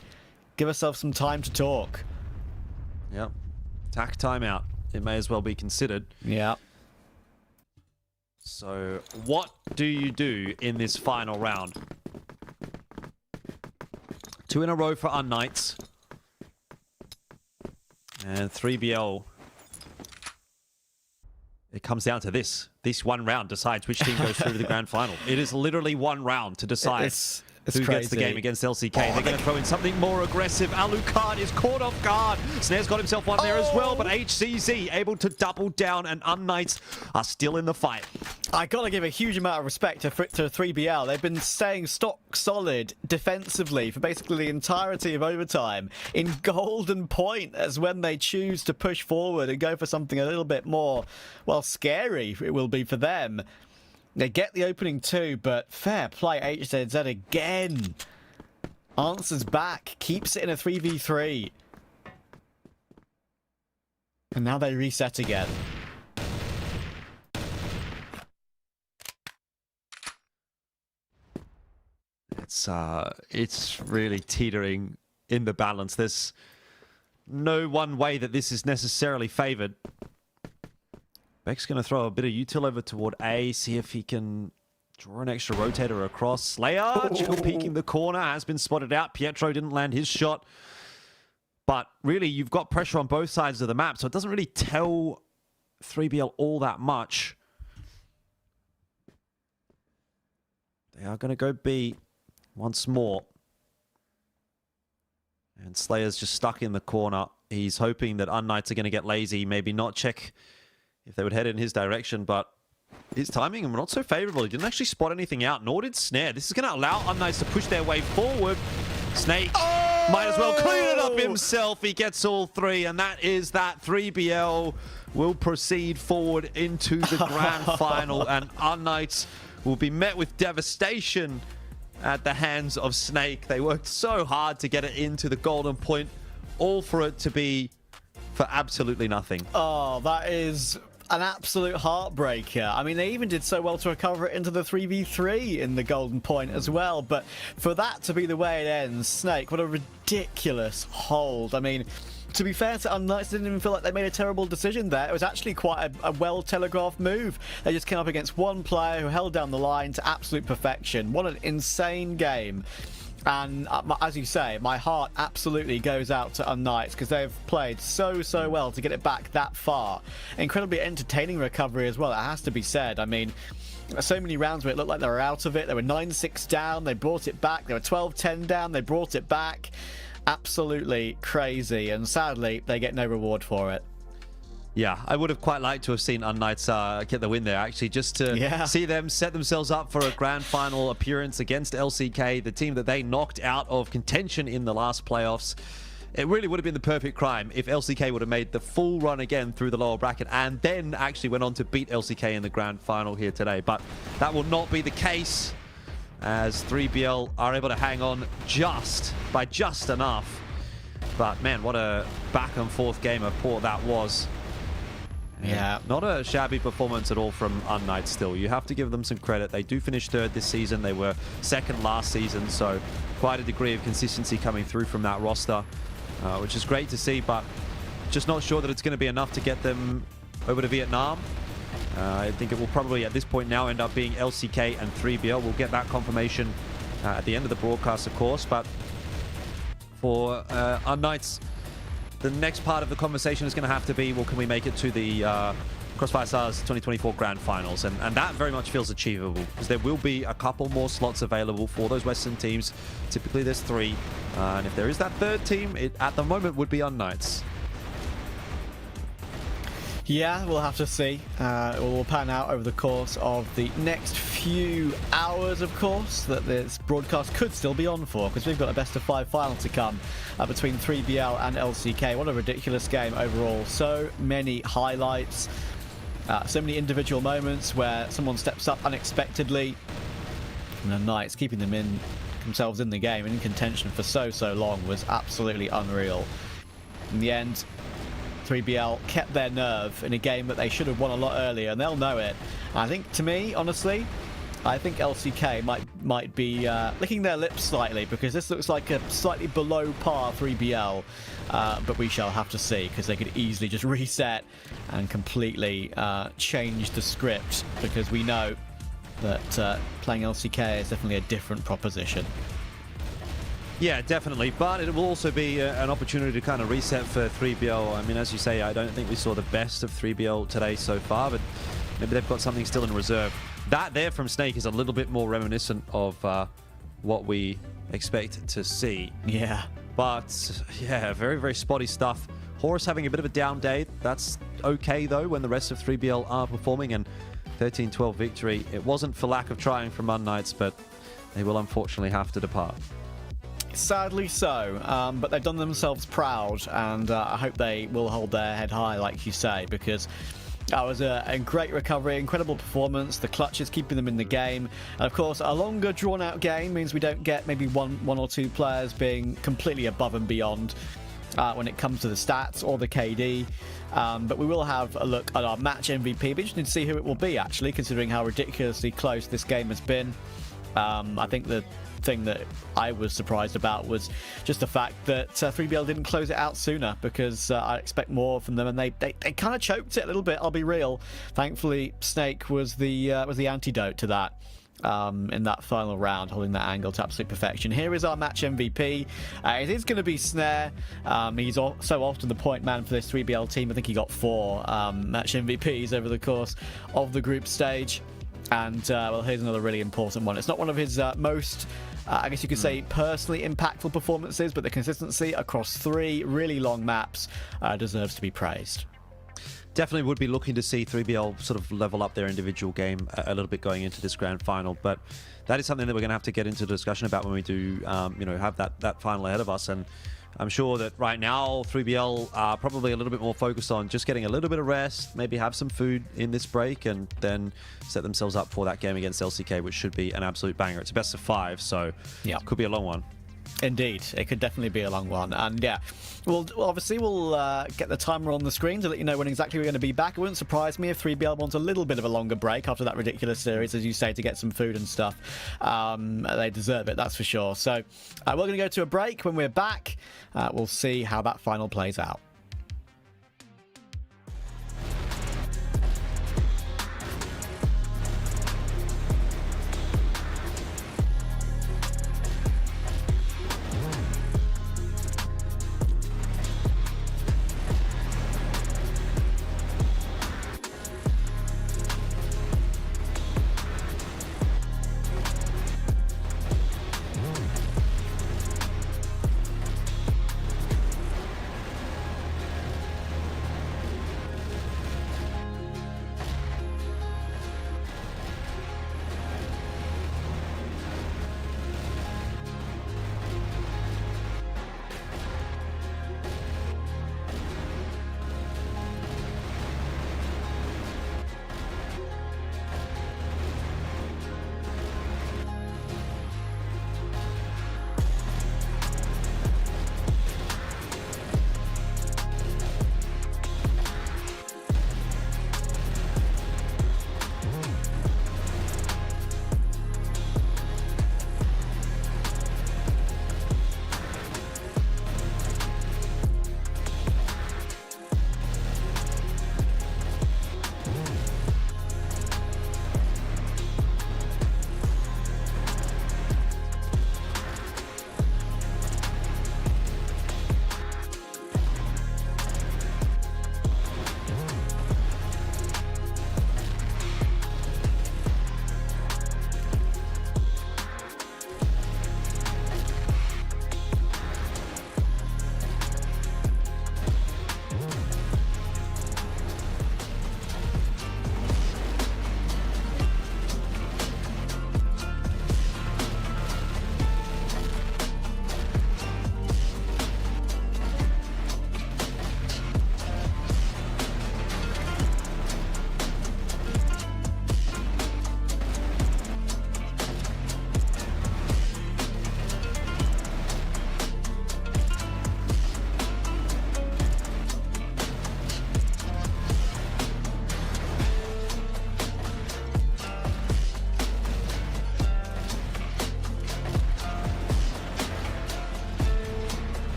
Give ourselves some time to talk. Yep. Tack timeout. It may as well be considered. Yeah. So, what do you do in this final round? 2 in a row for unKnights. And 3BL. It comes down to this. This one round decides which team goes through to the grand final. It is literally one round to decide It's who crazy. gets the game against LCK. They're going to throw in something more aggressive. Alucard is caught off guard. Snare's got himself one there as well, but HCZ able to double down, and unKnights are still in the fight. I gotta give a huge amount of respect to 3BL. They've been staying stock solid defensively for basically the entirety of overtime. In golden point as when they choose to push forward and go for something a little bit more, well, scary it will be for them. They get the opening too, but fair play, HZZ again. Answers back, keeps it in a 3v3. And now they reset again. It's really teetering in the balance. There's no one way that this is necessarily favored. Beck's going to throw a bit of util over toward A, see if he can draw an extra rotator across. Slayer, chill peeking the corner, has been spotted out. Pietro didn't land his shot. But really, you've got pressure on both sides of the map, so it doesn't really tell 3BL all that much. They are going to go B once more. And Slayer's just stuck in the corner. He's hoping that unKnights are going to get lazy, maybe not check if they would head in his direction, but his timing not so favorable. He didn't actually spot anything out, nor did Snare. This is going to allow unKnights to push their way forward. Snake might as well clean it up himself. He gets all three, and that is that. 3BL will proceed forward into the grand final, and unKnights will be met with devastation at the hands of Snake. They worked so hard to get it into the golden point, all for it to be for absolutely nothing. Oh, that is an absolute heartbreaker. I mean, they even did so well to recover it into the 3v3 in the golden point as well, but for that to be the way it ends, Snake, what a ridiculous hold. I mean, to be fair to unKnights, didn't even feel like they made a terrible decision there. It was actually quite a well-telegraphed move. They just came up against one player who held down the line to absolute perfection. What an insane game. And as you say, my heart absolutely goes out to unKnights because they've played so well to get it back that far. Incredibly entertaining recovery as well, it has to be said. I mean, so many rounds where it looked like they were out of it. They were 9-6 down, they brought it back. They were 12-10 down, they brought it back. Absolutely crazy, and sadly they get no reward for it. Yeah, I would have quite liked to have seen unKnights get the win there, actually, just to see them set themselves up for a grand final appearance against LCK, the team that they knocked out of contention in the last playoffs. It really would have been the perfect crime if LCK would have made the full run again through the lower bracket and then actually went on to beat LCK in the grand final here today. But that will not be the case, as 3BL are able to hang on by just enough. But man, what a back and forth game of Port that was. Yeah. Not a shabby performance at all from unKnights still. You have to give them some credit. They do finish third this season. They were second last season, so quite a degree of consistency coming through from that roster, which is great to see, but just not sure that it's going to be enough to get them over to Vietnam. I think it will probably at this point now end up being LCK and 3BL. We'll get that confirmation at the end of the broadcast, of course, but for unKnights, the next part of the conversation is going to have to be, well, can we make it to the CrossFire Stars 2024 Grand Finals? And that very much feels achievable, because there will be a couple more slots available for those Western teams. Typically there's 3. And if there is that third team, it at the moment would be unKnights. Yeah, we'll have to see. It will pan out over the course of the next few hours, of course, that this broadcast could still be on for, because we've got a best-of-5 final to come between 3BL and LCK. What a ridiculous game overall. So many highlights, so many individual moments where someone steps up unexpectedly. And the Knights keeping themselves in the game, in contention for so long, was absolutely unreal. In the end, 3BL kept their nerve in a game that they should have won a lot earlier, and they'll know it. I think, to me, honestly, I think LCK might be licking their lips slightly, because this looks like a slightly below par 3BL, but we shall have to see, because they could easily just reset and completely change the script, because we know that playing LCK is definitely a different proposition. Yeah, definitely, but it will also be an opportunity to kind of reset for 3BL. I mean, as you say, I don't think we saw the best of 3BL today so far, but maybe they've got something still in reserve. That there from Snake is a little bit more reminiscent of what we expect to see. Yeah. But yeah, very, very spotty stuff. Horus having a bit of a down day. That's okay though when the rest of 3BL are performing, and 13-12 victory. It wasn't for lack of trying from unKnights, but they will unfortunately have to depart. Sadly so, but they've done themselves proud, and I hope they will hold their head high, like you say, because that was a great recovery, incredible performance. The clutch is keeping them in the game. And of course, a longer drawn-out game means we don't get maybe one or two players being completely above and beyond when it comes to the stats or the KD. But we will have a look at our match MVP. Be interesting to see who it will be, actually, considering how ridiculously close this game has been. I think the thing that I was surprised about was just the fact that 3BL didn't close it out sooner, because I expect more from them, and they kind of choked it a little bit, I'll be real. Thankfully, Snake was the antidote to that in that final round, holding that angle to absolute perfection. Here is our match MVP. It is going to be Snare. He's so often the point man for this 3BL team. I think he got 4 match MVPs over the course of the group stage. And, well, here's another really important one. It's not one of his most, I guess you could say, personally impactful performances, but the consistency across 3 really long maps deserves to be praised. Definitely would be looking to see 3BL sort of level up their individual game a little bit going into this grand final, but that is something that we're going to have to get into discussion about when we do, have that final ahead of us. And I'm sure that right now 3BL are probably a little bit more focused on just getting a little bit of rest, maybe have some food in this break, and then set themselves up for that game against LCK, which should be an absolute banger. It's a best of 5, so it could be a long one. Indeed, it could definitely be a long one. And yeah, obviously we'll get the timer on the screen to let you know when exactly we're going to be back. It wouldn't surprise me if 3BL wants a little bit of a longer break after that ridiculous series, as you say, to get some food and stuff. They deserve it, that's for sure. So we're going to go to a break. When we're back, we'll see how that final plays out.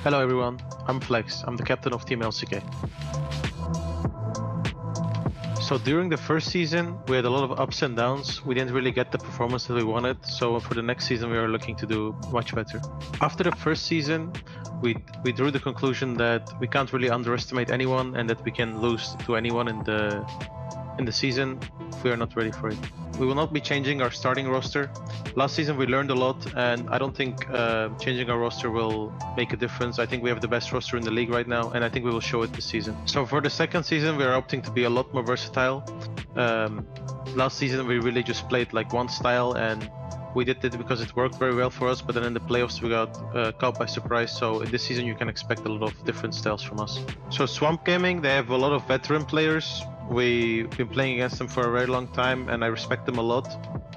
Hello everyone, I'm Flex. I'm the captain of Team LCK. So during the first season, we had a lot of ups and downs. We didn't really get the performance that we wanted. So for the next season, we are looking to do much better. After the first season, we drew the conclusion that we can't really underestimate anyone and that we can lose to anyone in the season if we are not ready for it. We will not be changing our starting roster. Last season we learned a lot, and I don't think changing our roster will make a difference. I think we have the best roster in the league right now, and I think we will show it this season. So for the second season, we are opting to be a lot more versatile. Last season we really just played like one style, and we did it because it worked very well for us, but then in the playoffs we got caught by surprise. So in this season you can expect a lot of different styles from us. So Swamp Gaming, they have a lot of veteran players. We've been playing against them for a very long time and I respect them a lot,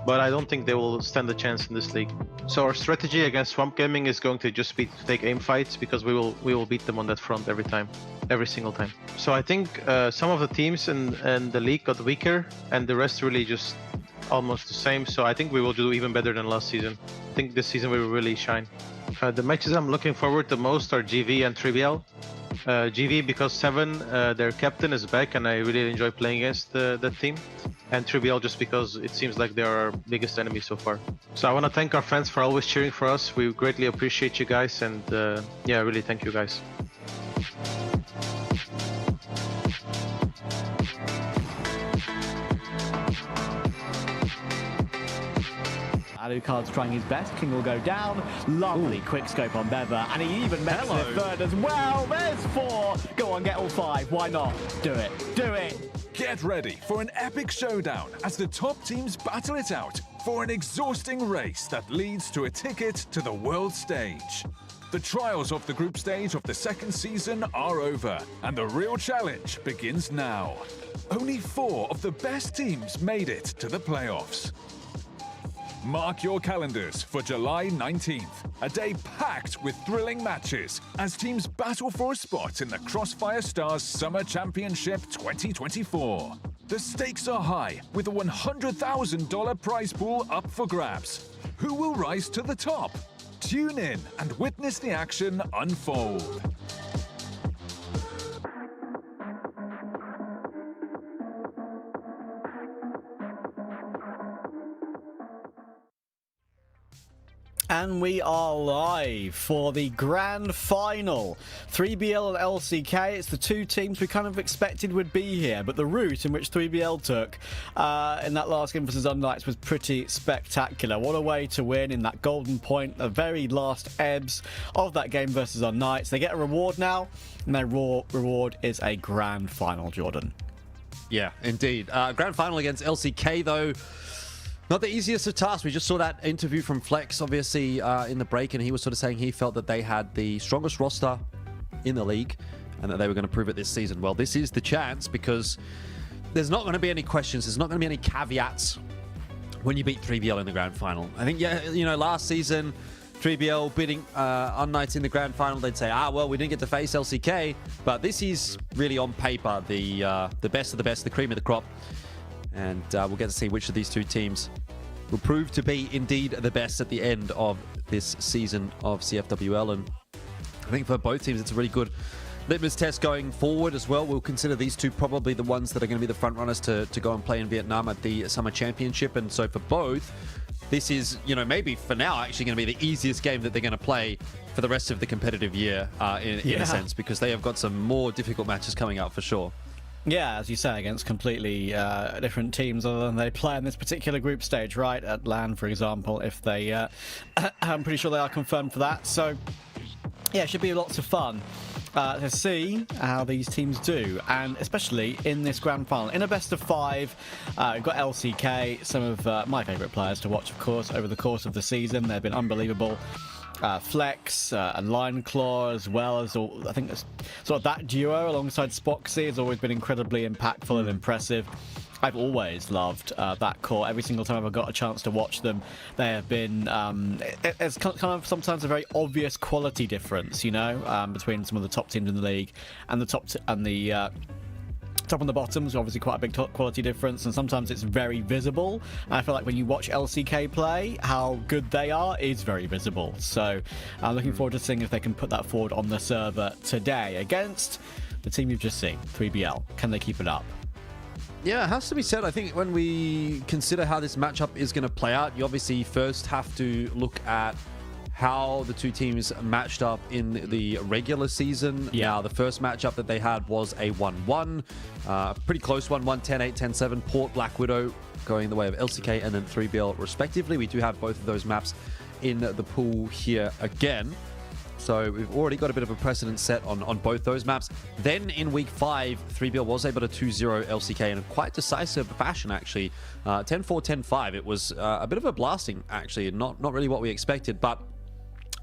but I don't think they will stand a chance in this league. So our strategy against Swamp Gaming is going to just be to take aim fights, because we will beat them on that front every single time. So I think some of the teams in the league got weaker and the rest really just almost the same. So I think we will do even better than last season. I think this season we will really shine. The matches I'm looking forward the most are GV and 3BL. GV because Seven, their captain, is back and I really enjoy playing against that team. And 3BL just because it seems like they are our biggest enemy so far. So I want to thank our fans for always cheering for us. We greatly appreciate you guys, and yeah, really thank you guys. Alucard's trying his best. King will go down. Lovely quick scope on Beva, and he even makes it third as well. There's 4. Go on, get all 5. Why not? Do it. Do it. Get ready for an epic showdown as the top teams battle it out for an exhausting race that leads to a ticket to the world stage. The trials of the group stage of the second season are over, and the real challenge begins now. Only 4 of the best teams made it to the playoffs. Mark your calendars for July 19th, a day packed with thrilling matches as teams battle for a spot in the CrossFire Stars Summer Championship 2024. The stakes are high, with a $100,000 prize pool up for grabs. Who will rise to the top? Tune in and witness the action unfold. And we are live for the grand final. 3BL and LCK, it's the 2 teams we kind of expected would be here, but the route in which 3BL took in that last game versus UnKnights was pretty spectacular. What a way to win in that golden point, the very last ebbs of that game versus UnKnights. They get a reward now, and their reward is a grand final, Jordan. Yeah, indeed. Grand final against LCK, though. Not the easiest of tasks. We just saw that interview from Flex, obviously, in the break, and he was sort of saying he felt that they had the strongest roster in the league and that they were going to prove it this season. Well, this is the chance, because there's not going to be any questions. There's not going to be any caveats when you beat 3BL in the grand final. I think, yeah, you know, last season, 3BL beating UnKnights in the grand final, they'd say, well, we didn't get to face LCK, but this is really on paper the best of the best, the cream of the crop. And we'll get to see which of these 2 teams will prove to be indeed the best at the end of this season of CFWL. And I think for both teams, it's a really good litmus test going forward as well. We'll consider these 2 probably the ones that are going to be the front runners to go and play in Vietnam at the Summer Championship. And so for both, this is, you know, maybe for now actually going to be the easiest game that they're going to play for the rest of the competitive year in a sense, because they have got some more difficult matches coming up for sure. Yeah, as you say, against completely different teams other than they play in this particular group stage, right? At LAN, for example, if they... I'm pretty sure they are confirmed for that. So, yeah, it should be lots of fun to see how these teams do, and especially in this grand final. In a best of 5, we've got LCK, some of my favourite players to watch, of course, over the course of the season. They've been unbelievable. Flex and Lineclaw, as well as I think sort of that duo alongside Spoxy has always been incredibly impactful and impressive. I've always loved that core. Every single time I've got a chance to watch them, they have been it's kind of sometimes a very obvious quality difference, you know, between some of the top teams in the league and the top and the bottoms are obviously quite a big quality difference, and sometimes it's very visible. And I feel like when you watch LCK play, how good they are is very visible. So I'm looking forward to seeing if they can put that forward on the server today against the team you've just seen, 3BL. Can they keep it up? Yeah, it has to be said. I think when we consider how this matchup is going to play out, you obviously first have to look at how the two teams matched up in the regular season. Yeah. Now, the first matchup that they had was a 1-1. Pretty close 1-1, 10-8, 10-7. Port, Black Widow going the way of LCK and then 3BL respectively. We do have both of those maps in the pool here again. So we've already got a bit of a precedent set on both those maps. Then in week 5, 3BL was able to 2-0 LCK in a quite decisive fashion, actually. 10-4, 10-5. It was a bit of a blasting, actually. Not really what we expected, but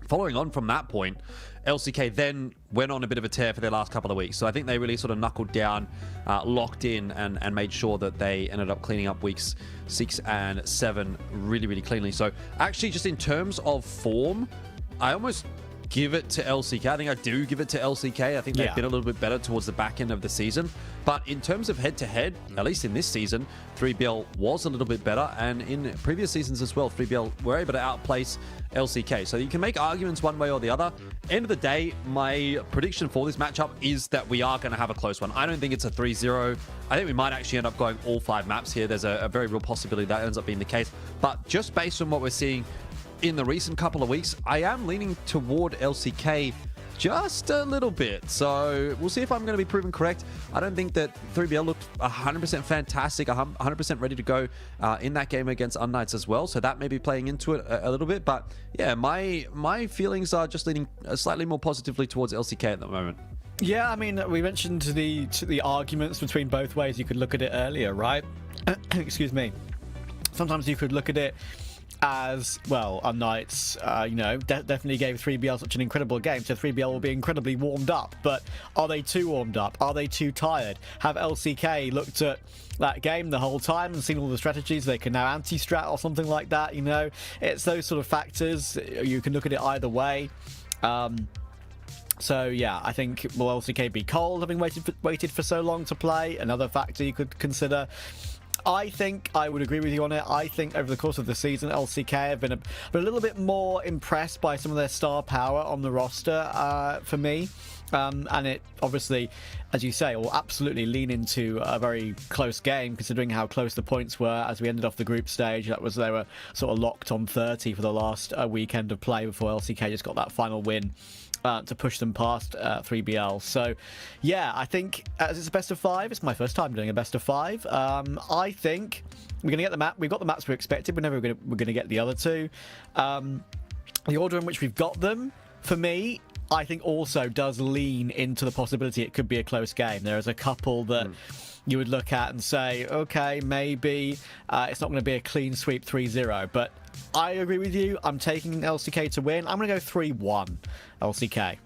following on from that point, LCK then went on a bit of a tear for their last couple of weeks. So I think they really sort of knuckled down, locked in, and made sure that they ended up cleaning up weeks 6 and 7 really, really cleanly. So actually, just in terms of form, I almost give it to LCK. I think I do give it to LCK. I think they've been a little bit better towards the back end of the season. But in terms of head-to-head, at least in this season, 3BL was a little bit better. And in previous seasons as well, 3BL were able to outplace LCK. So you can make arguments one way or the other. End of the day, my prediction for this matchup is that we are going to have a close one. I don't think it's a 3-0. I think we might actually end up going all 5 maps here. There's a very real possibility that ends up being the case. But just based on what we're seeing in the recent couple of weeks, I am leaning toward LCK just a little bit. So we'll see if I'm going to be proven correct. I don't think that 3BL looked 100% fantastic, 100% ready to go in that game against unKnights as well. So that may be playing into it a little bit. But yeah, my feelings are just leaning slightly more positively towards LCK at the moment. Yeah, I mean, we mentioned the arguments between both ways you could look at it earlier, right? Excuse me. Sometimes you could look at it as, well, unKnights, definitely gave 3BL such an incredible game, so 3BL will be incredibly warmed up. But are they too warmed up? Are they too tired? Have LCK looked at that game the whole time and seen all the strategies they can now anti-strat or something like that? It's those sort of factors. You can look at it either way. So yeah, I think, will LCK be cold having waited for so long to play? Another factor you could consider. I think I would agree with you on it. I think over the course of the season, LCK have been a little bit more impressed by some of their star power on the roster for me. And it obviously, as you say, will absolutely lean into a very close game, considering how close the points were as we ended off the group stage. They were sort of locked on 30 for the last weekend of play before LCK just got that final win to push them past 3BL. So yeah, I think as it's a best of 5, it's my first time doing a best of 5. I think we're gonna get the map. We've got the maps we expected. We're gonna get the other two. The order in which we've got them, for me, I think also does lean into the possibility it could be a close game. There is a couple that you would look at and say, okay, maybe it's not going to be a clean sweep 3-0, but I agree with you. I'm taking LCK to win. I'm going to go 3-1 LCK.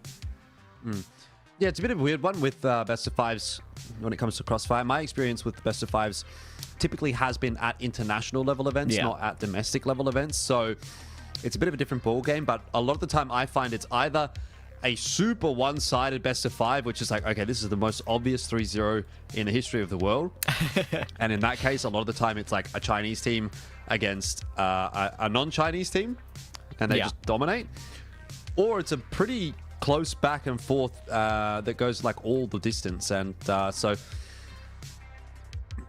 Yeah, it's a bit of a weird one with best of 5s when it comes to CrossFire. My experience with best of 5s typically has been at international level events, not at domestic level events. So it's a bit of a different ball game, but a lot of the time I find it's either a super one-sided best of 5, which is like, okay, this is the most obvious 3-0 in the history of the world. And in that case, a lot of the time it's like a Chinese team against a non-Chinese team, and they just dominate. Or it's a pretty close back and forth that goes like all the distance. And so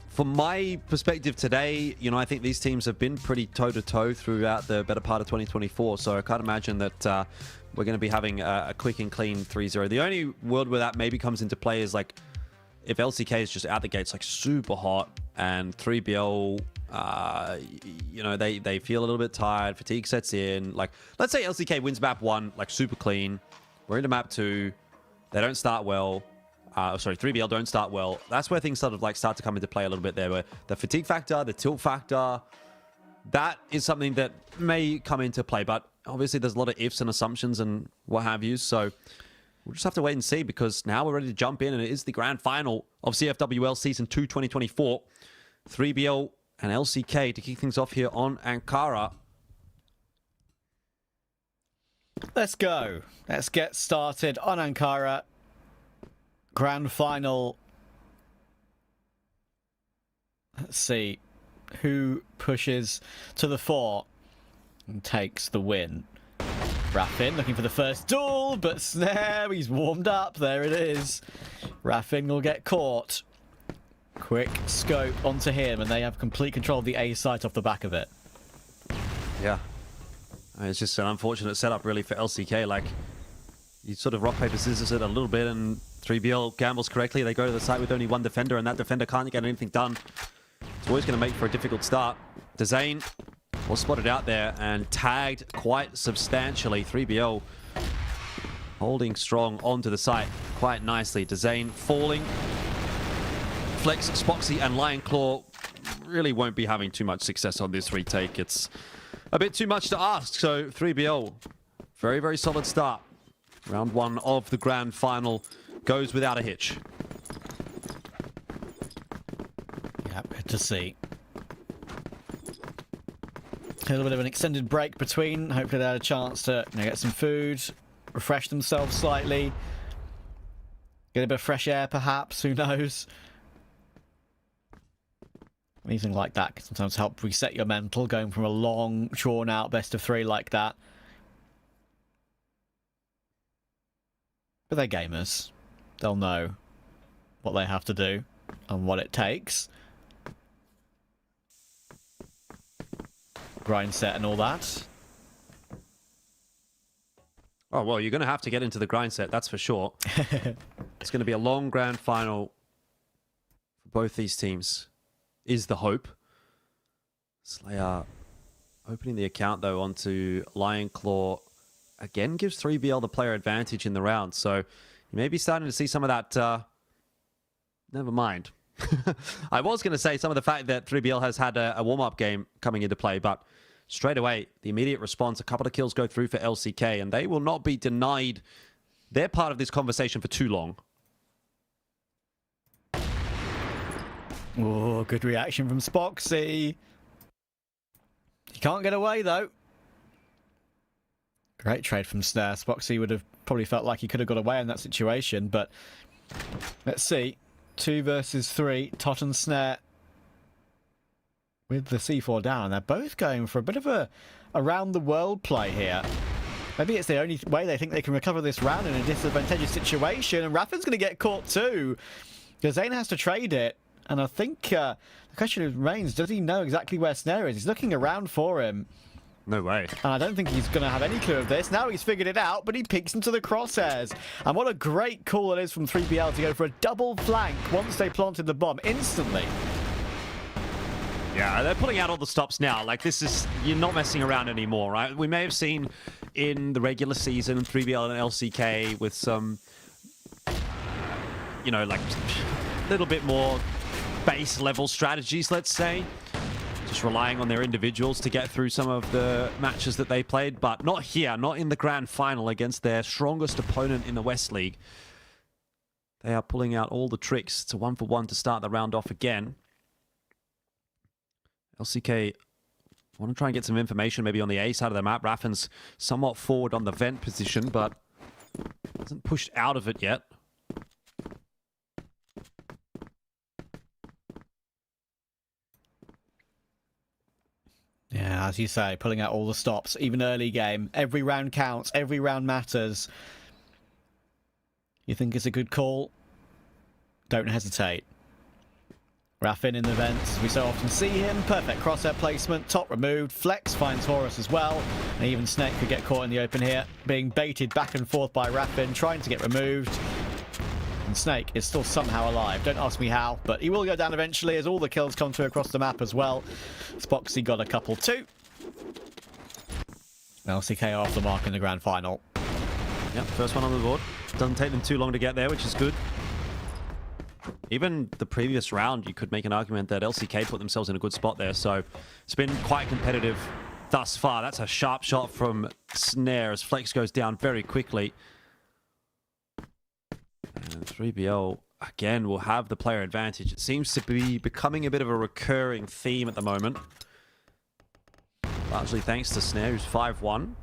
from my perspective today, I think these teams have been pretty toe-to-toe throughout the better part of 2024. So I can't imagine that we're going to be having a quick and clean 3-0. The only world where that maybe comes into play is like if LCK is just out the gates like super hot and 3BL, they feel a little bit tired, fatigue sets in. Like, let's say LCK wins map 1, like super clean. We're into map 2. They don't start well. 3BL don't start well. That's where things start to come into play a little bit there, where the fatigue factor, the tilt factor, that is something that may come into play. But obviously there's a lot of ifs and assumptions and what have you. So we'll just have to wait and see, because now we're ready to jump in, and it is the grand final of CFWL Season 2 2024. 3BL and LCK to kick things off here on Ankara. Let's go. Let's get started on Ankara. Grand final Let's see who pushes to the fore and takes the win. Raffin looking for the first duel, but Snare, he's warmed up. There it is. Raffin will get caught. Quick scope onto him, and they have complete control of the A site off the back of it. Yeah. It's just an unfortunate setup, really, for LCK. Like, you sort of rock, paper, scissors it a little bit, and 3BL gambles correctly. They go to the site with only one defender, and that defender can't get anything done. It's always going to make for a difficult start. Dezane was spotted out there and tagged quite substantially. 3BL holding strong onto the site quite nicely. Dezane falling. Flex, Spoxy, and Lion Claw really won't be having too much success on this retake. It's a bit too much to ask. So 3BL, very, very solid start. Round 1 of the grand final goes without a hitch. Yeah, good to see. A little bit of an extended break between. Hopefully they had a chance to get some food, refresh themselves slightly, get a bit of fresh air perhaps, who knows. Anything like that can sometimes help reset your mental, going from a long, drawn-out best-of-3 like that. But they're gamers. They'll know what they have to do and what it takes. Grind set and all that. Oh, well, you're going to have to get into the grind set, that's for sure. It's going to be a long grand final for both these teams, is the hope. Slayer opening the account, though, onto Lion Claw. Again, gives 3BL the player advantage in the round. So you may be starting to see some of that... Never mind. I was going to say some of the fact that 3BL has had a warm-up game coming into play, but straight away, the immediate response, a couple of kills go through for LCK, and they will not be denied their part of this conversation for too long. Oh, good reaction from Spoxy. He can't get away, though. Great trade from Snare. Spoxy would have probably felt like he could have got away in that situation, but let's see. 2 versus 3. Tot and Snare with the C4 down. They're both going for a bit of a around-the-world play here. Maybe it's the only way they think they can recover this round in a disadvantageous situation, and Raffin's going to get caught too. Dezane has to trade it, and I think the question remains, does he know exactly where Snare is? He's looking around for him. No way. And I don't think he's going to have any clue of this. Now he's figured it out, but he peeks into the crosshairs. And what a great call it is from 3BL to go for a double flank once they planted the bomb instantly. Yeah, they're pulling out all the stops now. Like, this is... You're not messing around anymore, right? We may have seen in the regular season 3BL and LCK with some... You know, like, a little bit more base-level strategies, let's say. Just relying on their individuals to get through some of the matches that they played, but not here, not in the grand final against their strongest opponent in the West League. They are pulling out all the tricks. It's a 1-for-1 to start the round off again. LCK want to try and get some information maybe on the A side of the map. Raffin's somewhat forward on the vent position, but hasn't pushed out of it yet. Yeah, as you say, pulling out all the stops, even early game. Every round counts, every round matters. You think it's a good call? Don't hesitate. Raffin in the vents, as we so often see him. Perfect crosshair placement, top removed. Flex finds Horus as well. And even Snake could get caught in the open here. Being baited back and forth by Raffin, trying to get removed. And Snake is still somehow alive. Don't ask me how, but he will go down eventually as all the kills come through across the map as well. Spoxy got a couple too. LCK off the mark in the grand final. Yep, first one on the board. Doesn't take them too long to get there, which is good. Even the previous round, you could make an argument that LCK put themselves in a good spot there, so it's been quite competitive thus far. That's a sharp shot from Snare as Flex goes down very quickly. And 3BL, again, will have the player advantage. It seems to be becoming a bit of a recurring theme at the moment. Largely thanks to Snare, who's 5-1.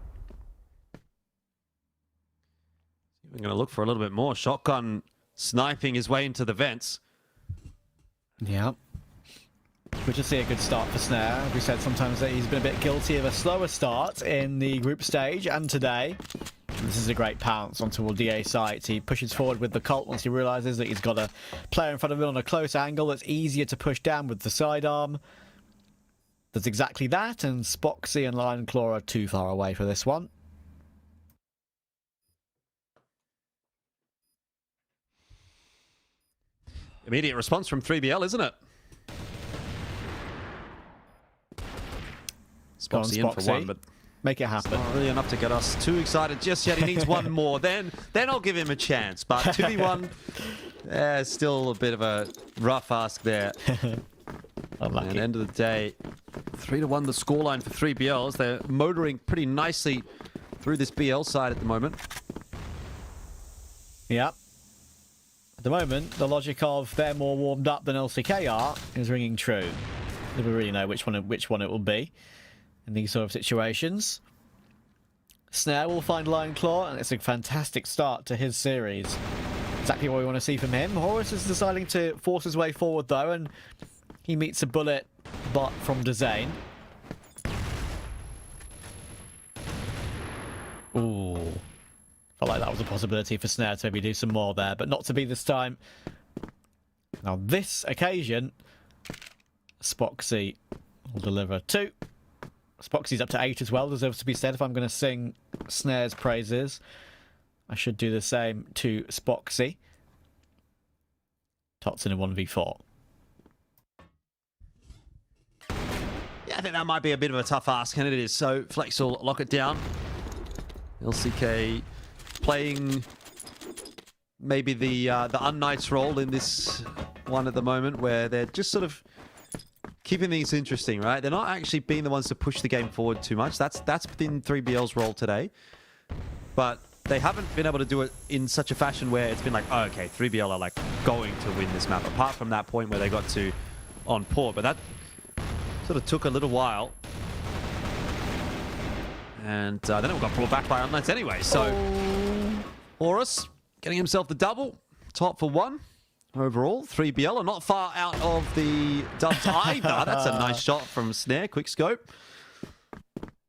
We're going to look for a little bit more. Shotgun sniping his way into the vents. Yeah. Which is a good start for Snare. As we said, sometimes that he's been a bit guilty of a slower start in the group stage, and today. This is a great pounce onto DA site. He pushes forward with the Colt once he realises that he's got a player in front of him on a close angle that's easier to push down with the sidearm. Does exactly that, and Spoxy and Lion Claw are too far away for this one. Immediate response from 3BL, isn't it? Spoxy in for one, but make it happen. Not really enough to get us too excited just yet. He needs one more. Then I'll give him a chance. But 2v1, still a bit of a rough ask there. Unlucky. At the end of the day, 3-1 the scoreline for 3BL as they're motoring pretty nicely through this BL side at the moment. Yep. At the moment, the logic of they're more warmed up than LCK are is ringing true. Never really know which one it will be in these sort of situations. Snare will find Lion Claw, and it's a fantastic start to his series. Exactly what we want to see from him. Horus is deciding to force his way forward, though, and he meets a bullet bot from Dezane. Ooh. Felt like that was a possibility for Snare to maybe do some more there, but not to be this time. Now, this occasion, Spoxy will deliver 2. Spoxy's up to 8 as well, deserves to be said. If I'm going to sing Snare's praises, I should do the same to Spoxy. Tots in a 1v4. Yeah, I think that might be a bit of a tough ask, and it is. So Flex will lock it down. LCK playing maybe the unKnights role in this one at the moment, where they're just sort of keeping things interesting, right? They're not actually being the ones to push the game forward too much. That's within 3BL's role today. But they haven't been able to do it in such a fashion where it's been like, oh, okay, 3BL are like going to win this map, apart from that point where they got to on port. But that sort of took a little while. And then it got pulled back by unKnights anyway. So Horus getting himself the double. Top for 1. Overall, 3BL are not far out of the dubs either. That's a nice shot from Snare. Quick scope.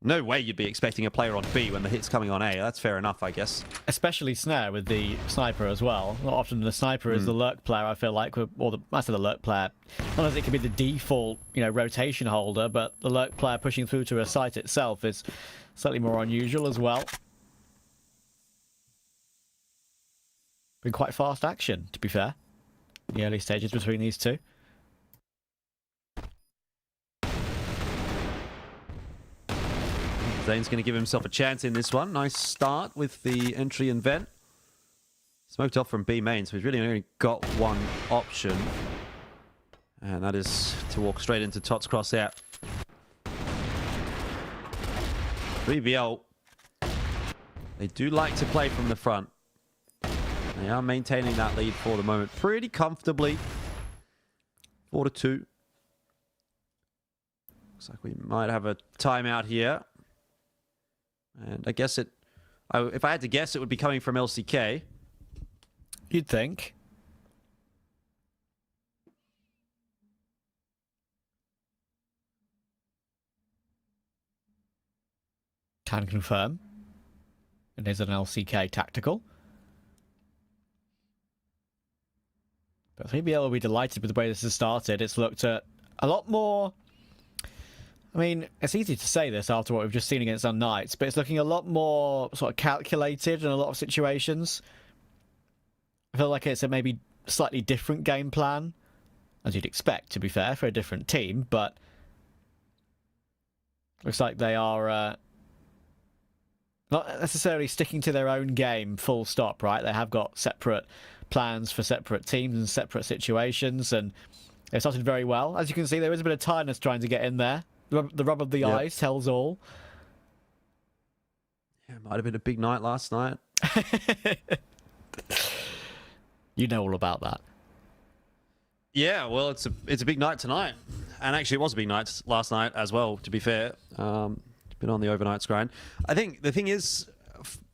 No way you'd be expecting a player on B when the hit's coming on A. That's fair enough, I guess. Especially Snare with the sniper as well. Not often the sniper is the lurk player, I feel like, or I say the lurk player. Not as it could be the default, rotation holder, but the lurk player pushing through to a site itself is slightly more unusual as well. Been quite fast action, to be fair. The early stages between these two. Zane's going to give himself a chance in this one. Nice start with the entry and vent. Smoked off from B main, so he's really only got one option. And that is to walk straight into Tots cross out. 3BL. They do like to play from the front. They are maintaining that lead for the moment pretty comfortably. 4-2. Looks like we might have a timeout here. And I guess if I had to guess, it would be coming from LCK. You'd think. Can confirm. It is an LCK tactical. But 3BL will be delighted with the way this has started. It's looked at a lot more... I mean, it's easy to say this after what we've just seen against unKnights, but it's looking a lot more sort of calculated in a lot of situations. I feel like it's a maybe slightly different game plan, as you'd expect, to be fair, for a different team, but looks like they are not necessarily sticking to their own game full stop, right? They have got separate plans for separate teams and separate situations, and they started very well. As you can see, there is a bit of tiredness trying to get in there. The rub of the eyes tells all. Yeah, it might have been a big night last night. You know all about that. Yeah, well, it's a big night tonight. And actually, it was a big night last night as well, to be fair. It's been on the overnight grind. I think the thing is,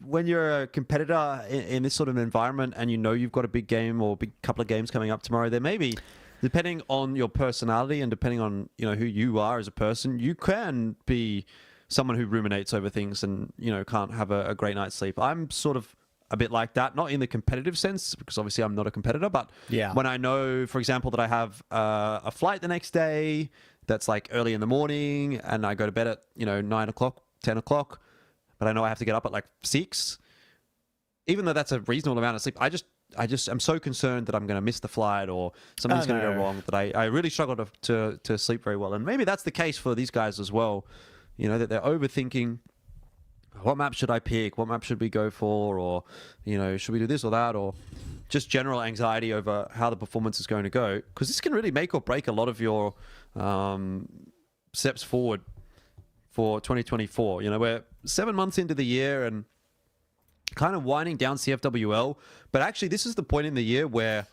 when you're a competitor in this sort of environment and you know you've got a big game or a big couple of games coming up tomorrow, there may be depending on your personality and depending on, who you are as a person, you can be someone who ruminates over things and, can't have a great night's sleep. I'm sort of a bit like that, not in the competitive sense, because obviously I'm not a competitor, but when I know, for example, that I have a flight the next day that's like early in the morning and I go to bed at, 9 o'clock, 10 o'clock, but I know I have to get up at like 6, even though that's a reasonable amount of sleep, I just am so concerned that I'm going to miss the flight or something's going to go wrong that I really struggle to sleep very well. And maybe that's the case for these guys as well, that they're overthinking, what map should I pick? What map should we go for? Or, should we do this or that? Or just general anxiety over how the performance is going to go. Because this can really make or break a lot of your steps forward for 2024. We're 7 months into the year and kind of winding down CFWL. But actually, this is the point in the year where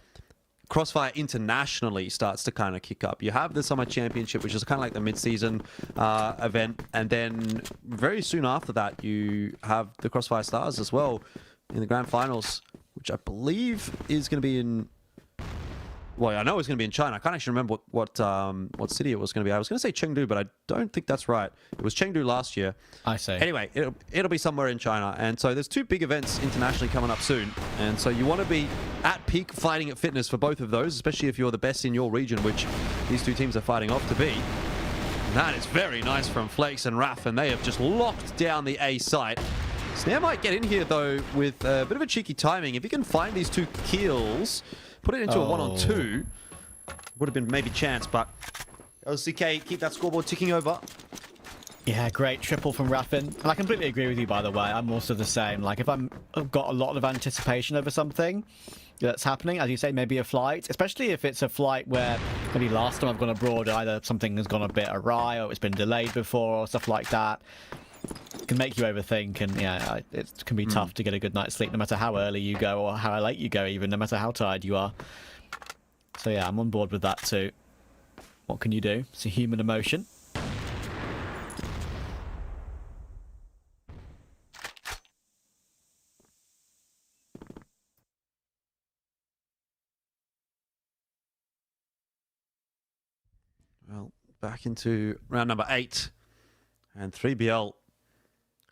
CrossFire internationally starts to kind of kick up. You have the Summer Championship, which is kind of like the mid-season event, and then very soon after that, you have the CrossFire Stars as well in the grand finals, which I believe is going to be in. Well, I know it's going to be in China. I can't actually remember what city it was going to be. I was going to say Chengdu, but I don't think that's right. It was Chengdu last year. I see. Anyway, it'll be somewhere in China. And so there's 2 big events internationally coming up soon. And so you want to be at peak fighting at fitness for both of those, especially if you're the best in your region, which these 2 teams are fighting off to be. And that is very nice from Flex and Raf, and they have just locked down the A site. Snare might get in here, though, with a bit of a cheeky timing. If he can find these 2 kills, put it into a 1-on-2, would have been maybe chance, but LCK keep that scoreboard ticking over. Yeah, great triple from Raffin. And I completely agree with you, by the way. I'm also the same. Like, if I've got a lot of anticipation over something that's happening, as you say, maybe a flight, especially if it's a flight where maybe last time I've gone abroad, either something has gone a bit awry or it's been delayed before or stuff like that, it can make you overthink, and yeah, it can be tough to get a good night's sleep no matter how early you go or how late you go, even no matter how tired you are. So yeah, I'm on board with that too. What can you do? It's a human emotion. Well, back into round number 8, and 3BL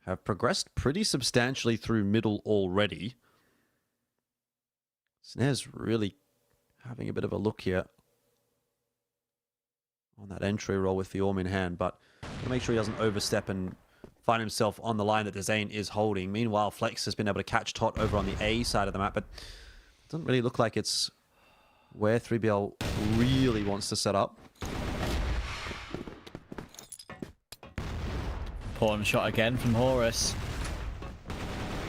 have progressed pretty substantially through middle already. Snare's really having a bit of a look here on that entry roll with the Orm in hand, but to make sure he doesn't overstep and find himself on the line that Zane is holding. Meanwhile, Flex has been able to catch Tot over on the A side of the map, but it doesn't really look like it's where 3BL really wants to set up. Pawn shot again from Horus.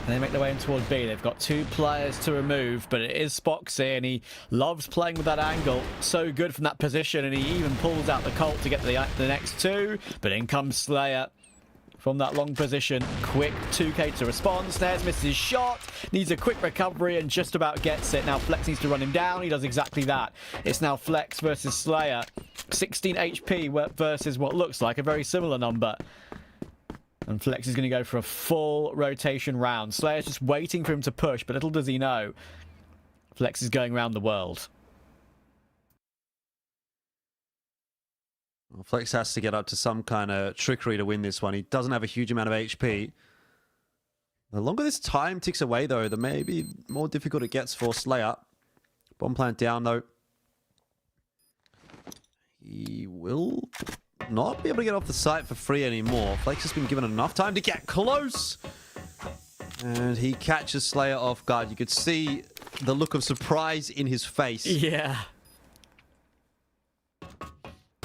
And they make their way in towards B. They've got 2 players to remove, but it is Spoxy, and he loves playing with that angle. So good from that position, and he even pulls out the Colt to get the next 2. But in comes Slayer from that long position. Quick 2K to respond. Snares misses his shot, needs a quick recovery, and just about gets it. Now Flex needs to run him down. He does exactly that. It's now Flex versus Slayer. 16 HP versus what looks like a very similar number. And Flex is going to go for a full rotation round. Slayer's just waiting for him to push, but little does he know, Flex is going around the world. Well, Flex has to get up to some kind of trickery to win this one. He doesn't have a huge amount of HP. The longer this time ticks away, though, the maybe more difficult it gets for Slayer. Bomb plant down, though. He will not be able to get off the site for free anymore. Flex has been given enough time to get close. And he catches Slayer off guard. You could see the look of surprise in his face. Yeah.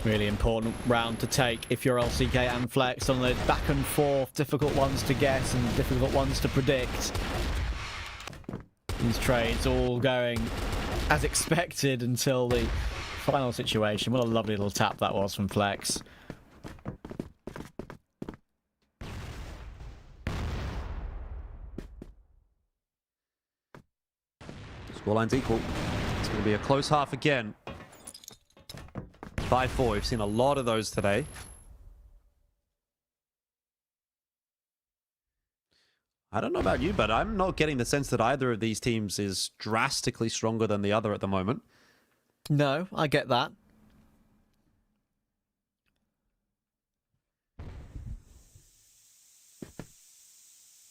Really important round to take if you're LCK and Flex on those back and forth, difficult ones to guess and difficult ones to predict. These trades all going as expected until the final situation. What a lovely little tap that was from Flex. Scoreline's equal. It's going to be a close half again. 5-4. We've seen a lot of those today. I don't know about you, but I'm not getting the sense that either of these teams is drastically stronger than the other at the moment. No, I get that.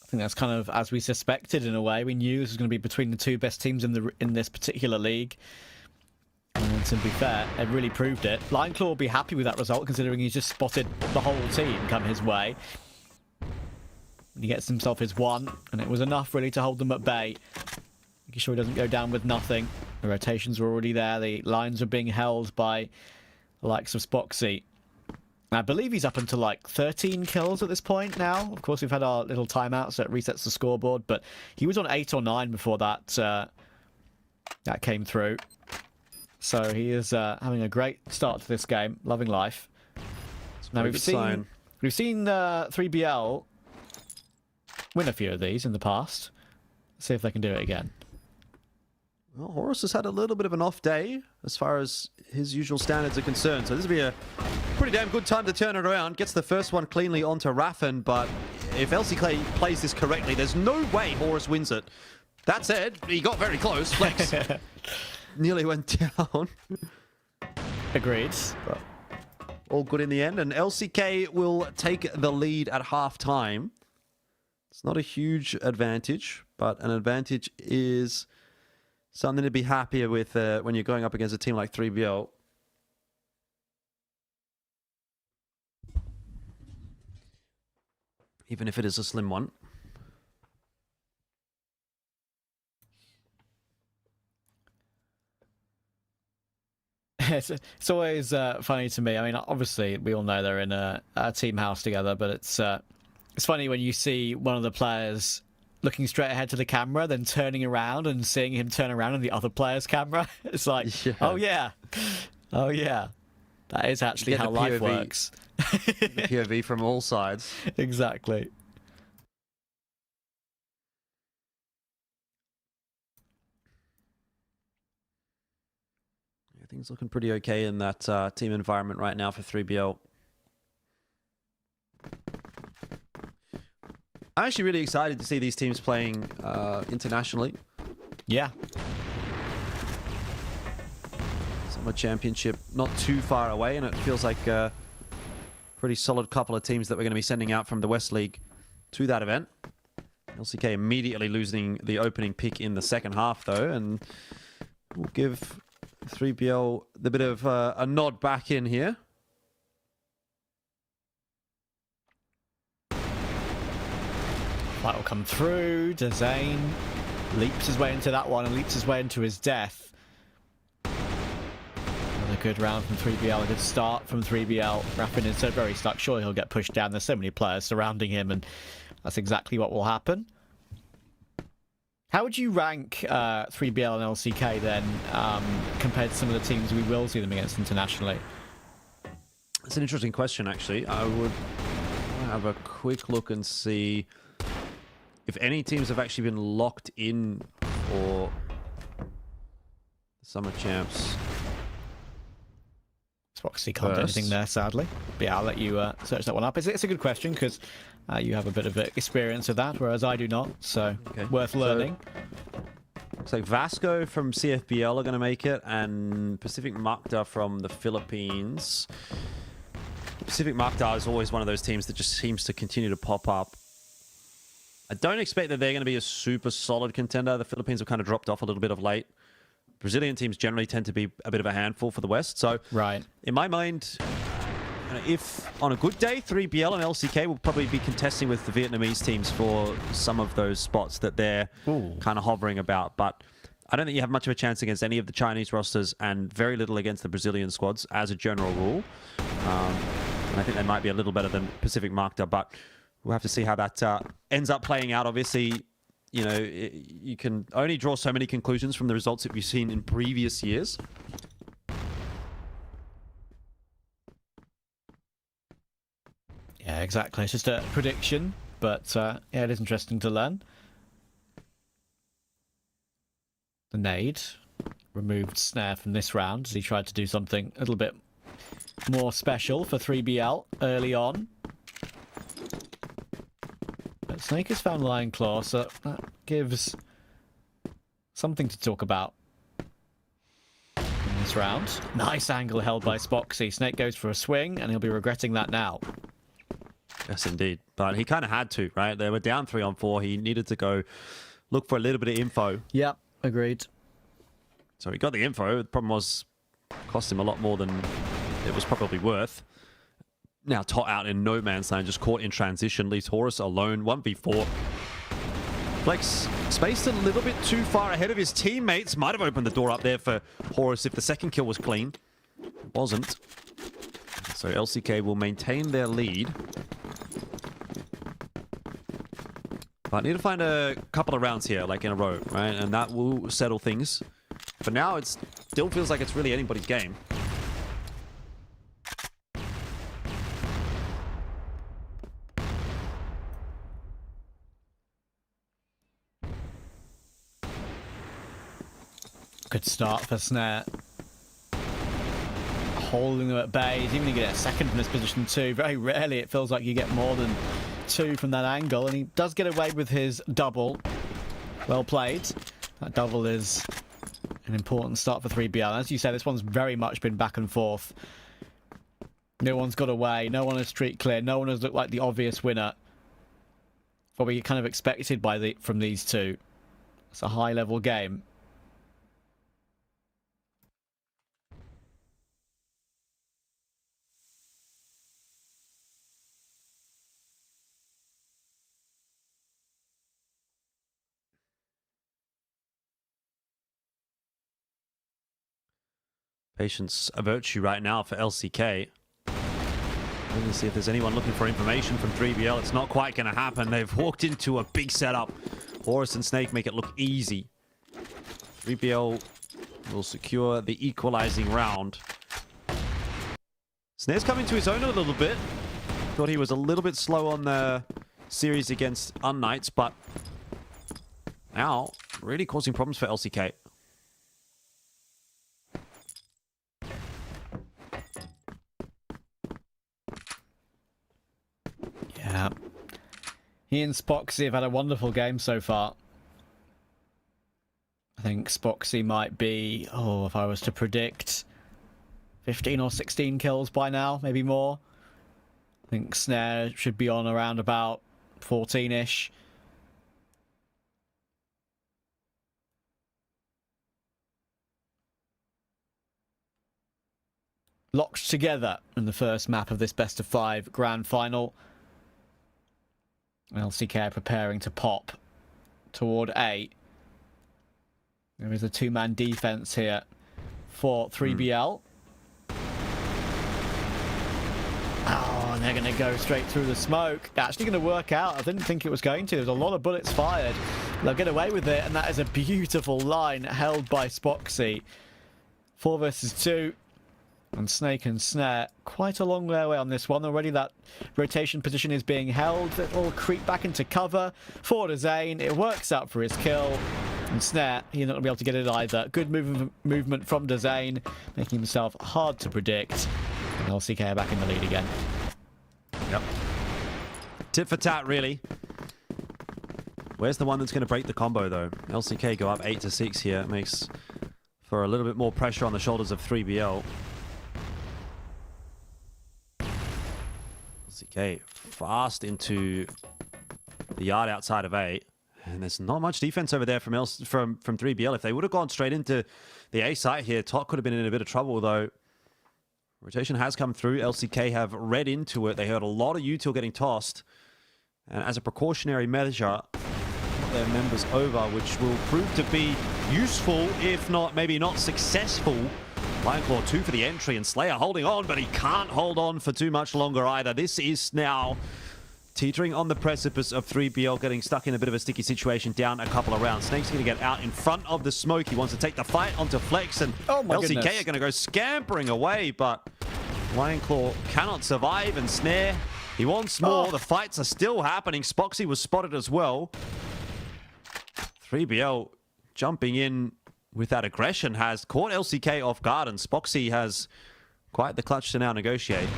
I think that's kind of as we suspected in a way. We knew this was going to be between the two best teams in this particular league. And to be fair, it really proved it. Lionclaw will be happy with that result, considering he's just spotted the whole team come his way. He gets himself his one, and it was enough really to hold them at bay. Making sure he doesn't go down with nothing. The rotations were already there. The lines are being held by the likes of Spoxy. I believe he's up until like 13 kills at this point now. Of course, we've had our little timeout, so it resets the scoreboard, but he was on 8 or 9 before that that came through. So he is having a great start to this game, loving life. Now we've seen 3BL win a few of these in the past. Let's see if they can do it again. Well, Horus has had a little bit of an off day as far as his usual standards are concerned. So this will be a pretty damn good time to turn it around. Gets the first one cleanly onto Raffin, but if LCK plays this correctly, there's no way Horus wins it. That said, he got very close. Flex nearly went down. Agreed. But all good in the end, and LCK will take the lead at half-time. It's not a huge advantage, but an advantage is something to be happier with when you're going up against a team like 3BL. Even if it is a slim one. It's always funny to me. I mean, obviously, we all know they're in a team house together, but it's funny when you see one of the players looking straight ahead to the camera, then turning around and seeing him turn around on the other player's camera. It's like, yeah. Oh yeah. That is actually how life works. The POV from all sides. Exactly. Yeah, things looking pretty okay in that team environment right now for 3BL. I'm actually really excited to see these teams playing internationally. Yeah. Summer Championship not too far away, and it feels like a pretty solid couple of teams that we're going to be sending out from the West League to that event. LCK immediately losing the opening pick in the second half, though, and we'll give 3BL the bit of a nod back in here. That will come through. Dezane leaps his way into that one and leaps his way into his death. Another good round from 3BL. A good start from 3BL. Raffin is so very stuck. Sure, he'll get pushed down. There's so many players surrounding him, and that's exactly what will happen. How would you rank 3BL and LCK then, compared to some of the teams we will see them against internationally? It's an interesting question, actually. I would have a quick look and see if any teams have actually been locked in for the Summer Champs. Spoxy can't do anything there, sadly. But yeah, I'll let you search that one up. It's a good question, because you have a bit of experience of that, whereas I do not, so worth learning. Looks like Vasco from CFBL are going to make it, and Pacific Makta from the Philippines. Pacific Makta is always one of those teams that just seems to continue to pop up. I don't expect that they're going to be a super solid contender. The Philippines have kind of dropped off a little bit of late. Brazilian teams generally tend to be a bit of a handful for the West. So, in my mind, if on a good day, 3BL and LCK will probably be contesting with the Vietnamese teams for some of those spots that they're kind of hovering about. But I don't think you have much of a chance against any of the Chinese rosters, and very little against the Brazilian squads as a general rule. And I think they might be a little better than Pacific Makta, but we'll have to see how that ends up playing out. Obviously, you know, you can only draw so many conclusions from the results that we've seen in previous years. Yeah, exactly. It's just a prediction, but yeah, it is interesting to learn. The nade removed Snare from this round as he tried to do something a little bit more special for 3BL early on. But Snake has found Lionclaw, so that gives something to talk about. And this round. Nice angle held by Spoxy. Snake goes for a swing, and he'll be regretting that now. Yes, indeed. But he kind of had to, right? They were down 3 on 4. He needed to go look for a little bit of info. Yep, agreed. So he got the info. The problem was, cost him a lot more than it was probably worth. Now Tot out in no man's land, just caught in transition, leaves Horus alone, 1v4. Flex spaced a little bit too far ahead of his teammates. Might have opened the door up there for Horus if the second kill was clean. It wasn't. So LCK will maintain their lead. But need to find a couple of rounds here, like in a row, right? And that will settle things. For now, it still feels like it's really anybody's game. Good start for Snare. Holding them at bay. He's even going to get a second from this position too. Very rarely it feels like you get more than 2 from that angle. And he does get away with his double. Well played. That double is an important start for 3BL. As you say, this one's very much been back and forth. No one's got away. No one has streak clear. No one has looked like the obvious winner. What we kind of expected from these two. It's a high-level game. Patience a virtue right now for LCK. Let me see if there's anyone looking for information from 3BL. It's not quite going to happen. They've walked into a big setup. Horus and Snake make it look easy. 3BL will secure the equalizing round. Snare's coming to his own a little bit. Thought he was a little bit slow on the series against unKnights, but now really causing problems for LCK. Yeah. He and Spoxy have had a wonderful game so far. I think Spoxy might be, if I was to predict, 15 or 16 kills by now, maybe more. I think Snare should be on around about 14-ish. Locked together in the first map of this best of 5 grand final. LCK preparing to pop toward A. There is a 2-man defense here for 3BL. Oh, and they're going to go straight through the smoke. Actually going to work out. I didn't think it was going to. There's a lot of bullets fired. They'll get away with it, and that is a beautiful line held by Spoxy. 4 versus 2. And Snake and Snare quite a long way away on this one. Already that rotation position is being held. It'll creep back into cover for Zane. It works out for his kill. And Snare, he's not going to be able to get it either. Good movement from Zane, making himself hard to predict. And LCK are back in the lead again. Yep. Tit for tat, really. Where's the one that's going to break the combo, though? LCK go up 8-6 here. It makes for a little bit more pressure on the shoulders of 3BL. LCK fast into the yard outside of A. And there's not much defense over there from 3BL. If they would have gone straight into the A site here, Tot could have been in a bit of trouble, though. Rotation has come through. LCK have read into it. They heard a lot of util getting tossed. And as a precautionary measure, put their members over, which will prove to be useful, if not, maybe not successful. Lionclaw 2 for the entry, and Slayer holding on, but he can't hold on for too much longer either. This is now teetering on the precipice of 3BL getting stuck in a bit of a sticky situation down a couple of rounds. Snake's going to get out in front of the smoke. He wants to take the fight onto Flex, and LCK are going to go scampering away, but Lionclaw cannot survive, and Snare, he wants more. The fights are still happening. Spoxy was spotted as well. 3BL jumping in with that aggression has caught LCK off guard, and Spoxy has quite the clutch to now negotiate.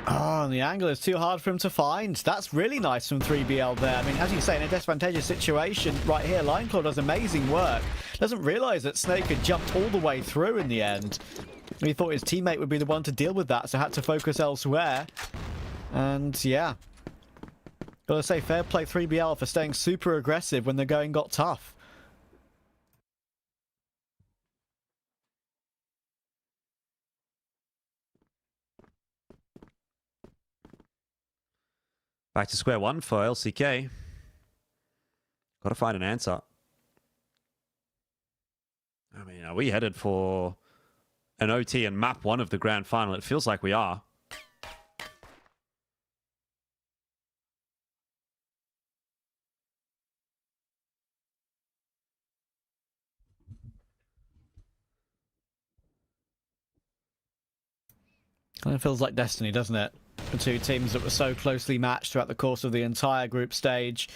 Oh, and the angle is too hard for him to find. That's really nice from 3BL there. I mean, as you say, in a disadvantageous situation right here, Lineclaw does amazing work. Doesn't realise that Snake had jumped all the way through in the end. He thought his teammate would be the one to deal with that, so had to focus elsewhere. And yeah, gotta say, fair play 3BL for staying super aggressive when the going got tough. Back to square one for LCK. Got to find an answer. I mean, are we headed for an OT and map one of the grand final? It feels like we are. Kind of feels like destiny, doesn't it? The two teams that were so closely matched throughout the course of the entire group stage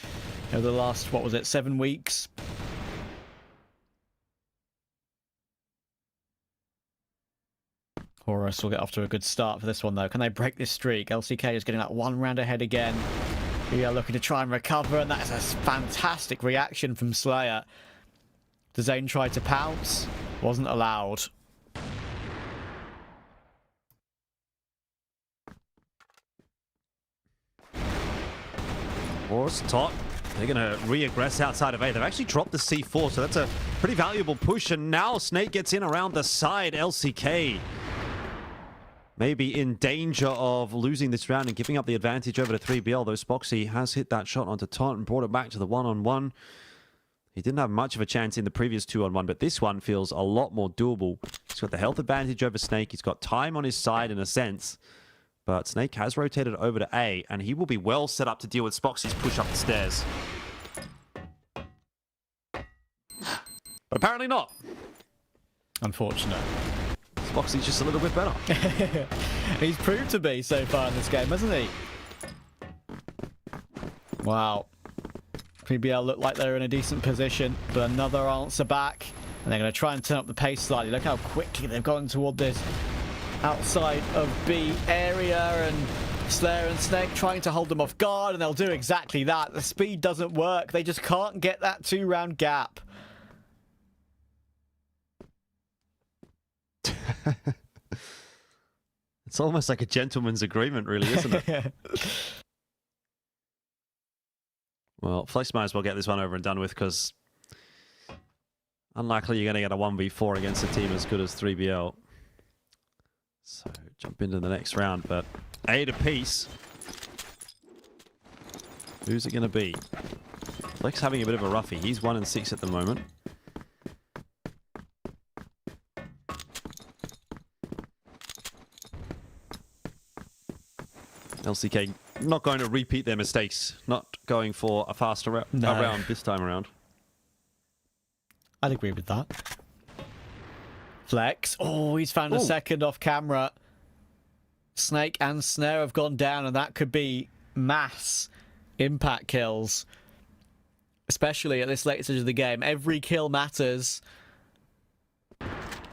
over the last, what was it, 7 weeks? Horus will get off to a good start for this one, though. Can they break this streak? LCK is getting that one round ahead again. We are looking to try and recover, and that is a fantastic reaction from Slayer. Zane tried to pounce, wasn't allowed. Horus, top. They're going to re-aggress outside of A. They've actually dropped the C4, so that's a pretty valuable push. And now Snake gets in around the side. LCK maybe in danger of losing this round and giving up the advantage over to 3BL, though Spoxy has hit that shot onto Taunt and brought it back to the one-on-one. He didn't have much of a chance in the previous 2-on-1, but this one feels a lot more doable. He's got the health advantage over Snake. He's got time on his side in a sense. But Snake has rotated over to A, and he will be well set up to deal with Spoxy's push up the stairs. But apparently not. Unfortunate. Spoxy's just a little bit better. He's proved to be so far in this game, hasn't he? Wow. 3BL look like they're in a decent position, but another answer back. And they're going to try and turn up the pace slightly. Look how quickly they've gotten toward this outside of B area, and Slayer and Snake trying to hold them off guard, and they'll do exactly that. The speed doesn't work. They just can't get that 2-round gap. It's almost like a gentleman's agreement, really, isn't it? Well, Flex might as well get this one over and done with, because unlikely you're going to get a 1v4 against a team as good as 3BL. So jump into the next round, but 8 apiece. Who's it going to be? Flex having a bit of a roughie. He's 1-6 at the moment. LCK not going to repeat their mistakes. Not going for a faster round this time around. I'd agree with that. Flex. Oh, he's found a second off camera. Snake and Snare have gone down, and that could be mass impact kills. Especially at this late stage of the game. Every kill matters.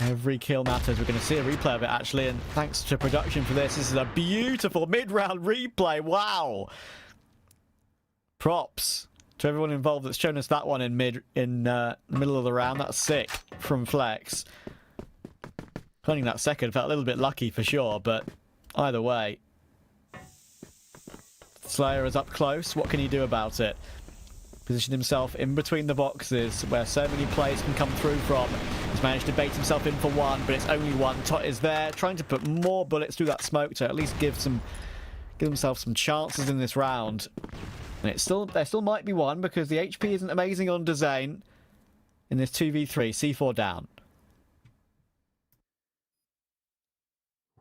Every kill matters. We're going to see a replay of it, actually, and thanks to production for this. This is a beautiful mid-round replay. Wow. Props to everyone involved that's shown us that one in the middle of the round. That's sick from Flex. Finding that second felt a little bit lucky for sure, but either way. Slayer is up close. What can he do about it? Position himself in between the boxes where so many plays can come through from. He's managed to bait himself in for one, but it's only one. Tot is there, trying to put more bullets through that smoke to at least give himself some chances in this round. And there still might be one, because the HP isn't amazing on Dezane in this 2v3. C4 down.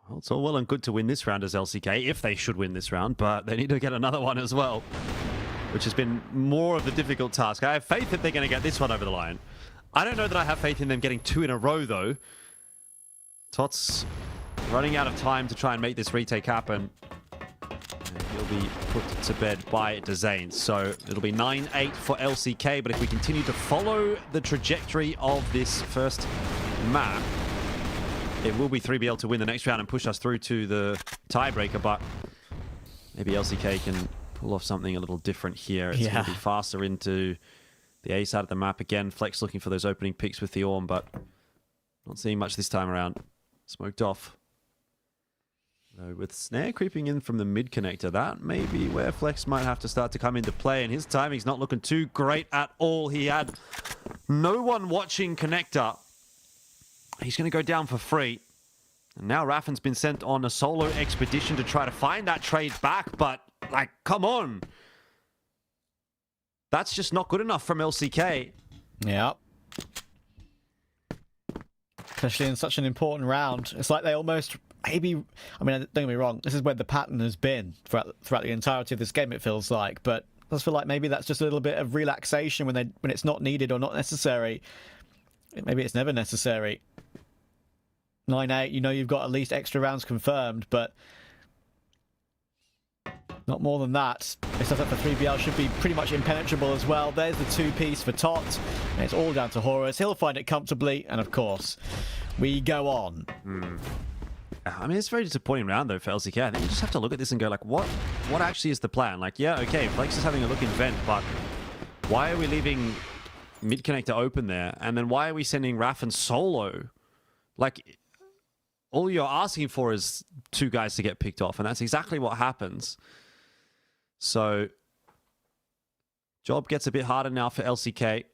Well, it's all well and good to win this round as LCK, if they should win this round, but they need to get another one as well, which has been more of the difficult task. I have faith that they're going to get this one over the line. I don't know that I have faith in them getting 2 in a row, though. Tot's running out of time to try and make this retake happen. And he'll be put to bed by Dezane. So it'll be 9-8 for LCK, but if we continue to follow the trajectory of this first map, it will be 3BL to win the next round and push us through to the tiebreaker, but Maybe LCK can pull off something a little different here. It's going to be faster into the A side of the map. Again, Flex looking for those opening picks with the Orm, but not seeing much this time around. Smoked off. Though with Snare creeping in from the mid connector, that may be where Flex might have to start to come into play, and his timing's not looking too great at all. He had no one watching connector. He's going to go down for free. And now Raffin's been sent on a solo expedition to try to find that trade back, but, like, come on. That's just not good enough from LCK. Yeah. Especially in such an important round. It's like they almost, maybe, I mean, don't get me wrong, this is where the pattern has been throughout the entirety of this game, it feels like, but I just feel like maybe that's just a little bit of relaxation when it's not needed or not necessary. Maybe it's never necessary. 9-8, you know you've got at least extra rounds confirmed, but not more than that. This setup for 3BL should be pretty much impenetrable as well. There's the two-piece for Tot, and it's all down to Horus. He'll find it comfortably, and of course, we go on. I mean, it's a very disappointing round, though, for LCK. I think you just have to look at this and go, like, what actually is the plan? Like, yeah, okay, Flex is having a look in vent, but why are we leaving mid-connector open there? And then why are we sending Raffin solo? Like, all you're asking for is two guys to get picked off, and that's exactly what happens. So, job gets a bit harder now for LCK.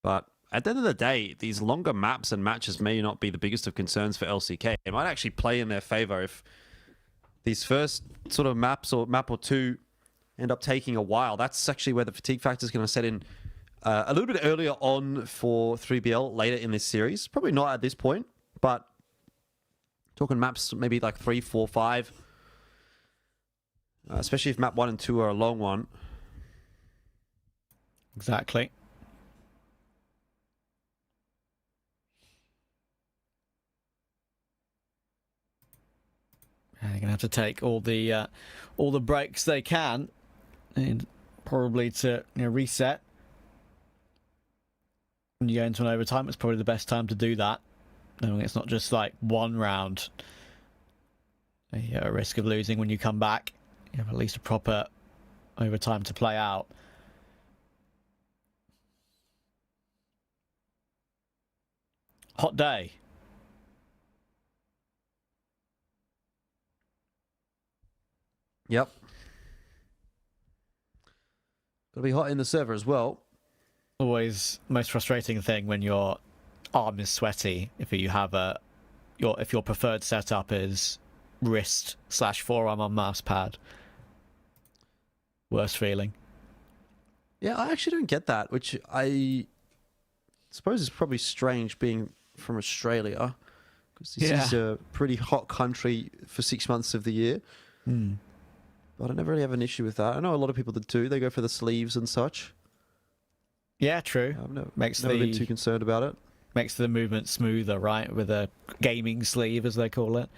But at the end of the day, these longer maps and matches may not be the biggest of concerns for LCK. It might actually play in their favor if these first sort of maps or map or two end up taking a while. That's actually where the fatigue factor is going to set in a little bit earlier on for 3BL later in this series. Probably not at this point, but talking maps maybe like 3, 4, 5. Especially if map 1 and 2 are a long one. Exactly. They're going to have to take all the breaks they can, and probably to reset. When you go into an overtime, it's probably the best time to do that. Knowing it's not just like one round. You're at risk of losing when you come back. You have at least a proper overtime to play out. Hot day. Yep. Got to be hot in the server as well. Always most frustrating thing when your arm is sweaty if you have if your preferred setup is wrist/forearm on mouse pad. Worst feeling. Yeah, I actually don't get that, which I suppose is probably strange being from Australia, because this is a pretty hot country for 6 months of the year. But I never really have an issue with that. I know a lot of people that do. They go for the sleeves and such. Yeah, true. I've never been too concerned about it. Makes the movement smoother, right? With a gaming sleeve, as they call it.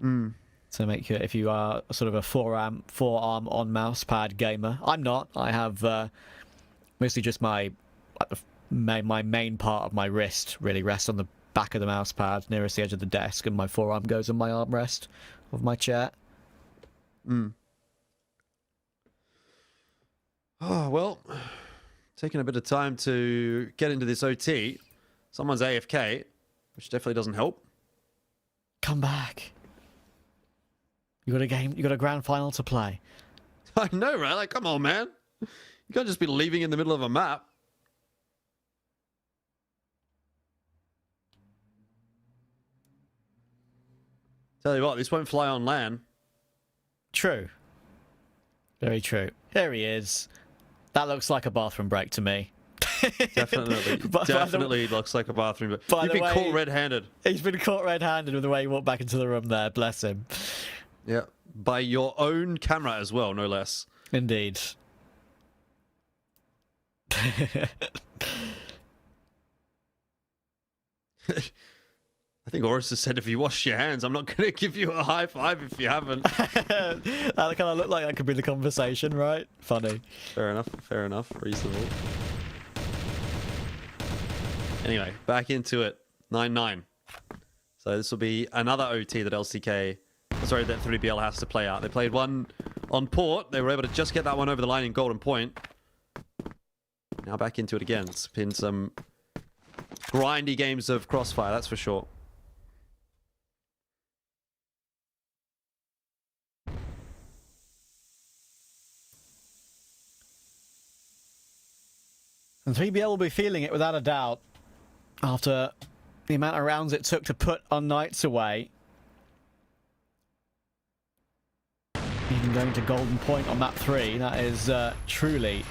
So make you, if you are sort of a forearm on mouse pad gamer. I'm not. I have mostly just my main part of my wrist really rests on the back of the mouse pad nearest the edge of the desk, and my forearm goes on my armrest of my chair. Oh, well, taking a bit of time to get into this OT. Someone's AFK, which definitely doesn't help. Come back. You got a game, you got a grand final to play. I know, right? Like, come on, man. You can't just be leaving in the middle of a map. Tell you what, this won't fly on LAN. True. Very true. There he is. That looks like a bathroom break to me. Definitely. Definitely looks like a bathroom break. You've been caught red-handed. He's been caught red-handed with the way he walked back into the room there. Bless him. Yeah. By your own camera as well, no less. Indeed. I think Horus has said, if you wash your hands, I'm not going to give you a high five if you haven't. That kind of looked like that could be the conversation, right? Funny. Fair enough, reasonable. Anyway, back into it. 9-9. So this will be another OT that LCK, sorry, that 3BL has to play out. They played one on Port. They were able to just get that one over the line in Golden Point. Now back into it again. It's been some grindy games of Crossfire, that's for sure. And 3BL will be feeling it without a doubt after the amount of rounds it took to put unKnights away. Even going to Golden Point on map 3, that is truly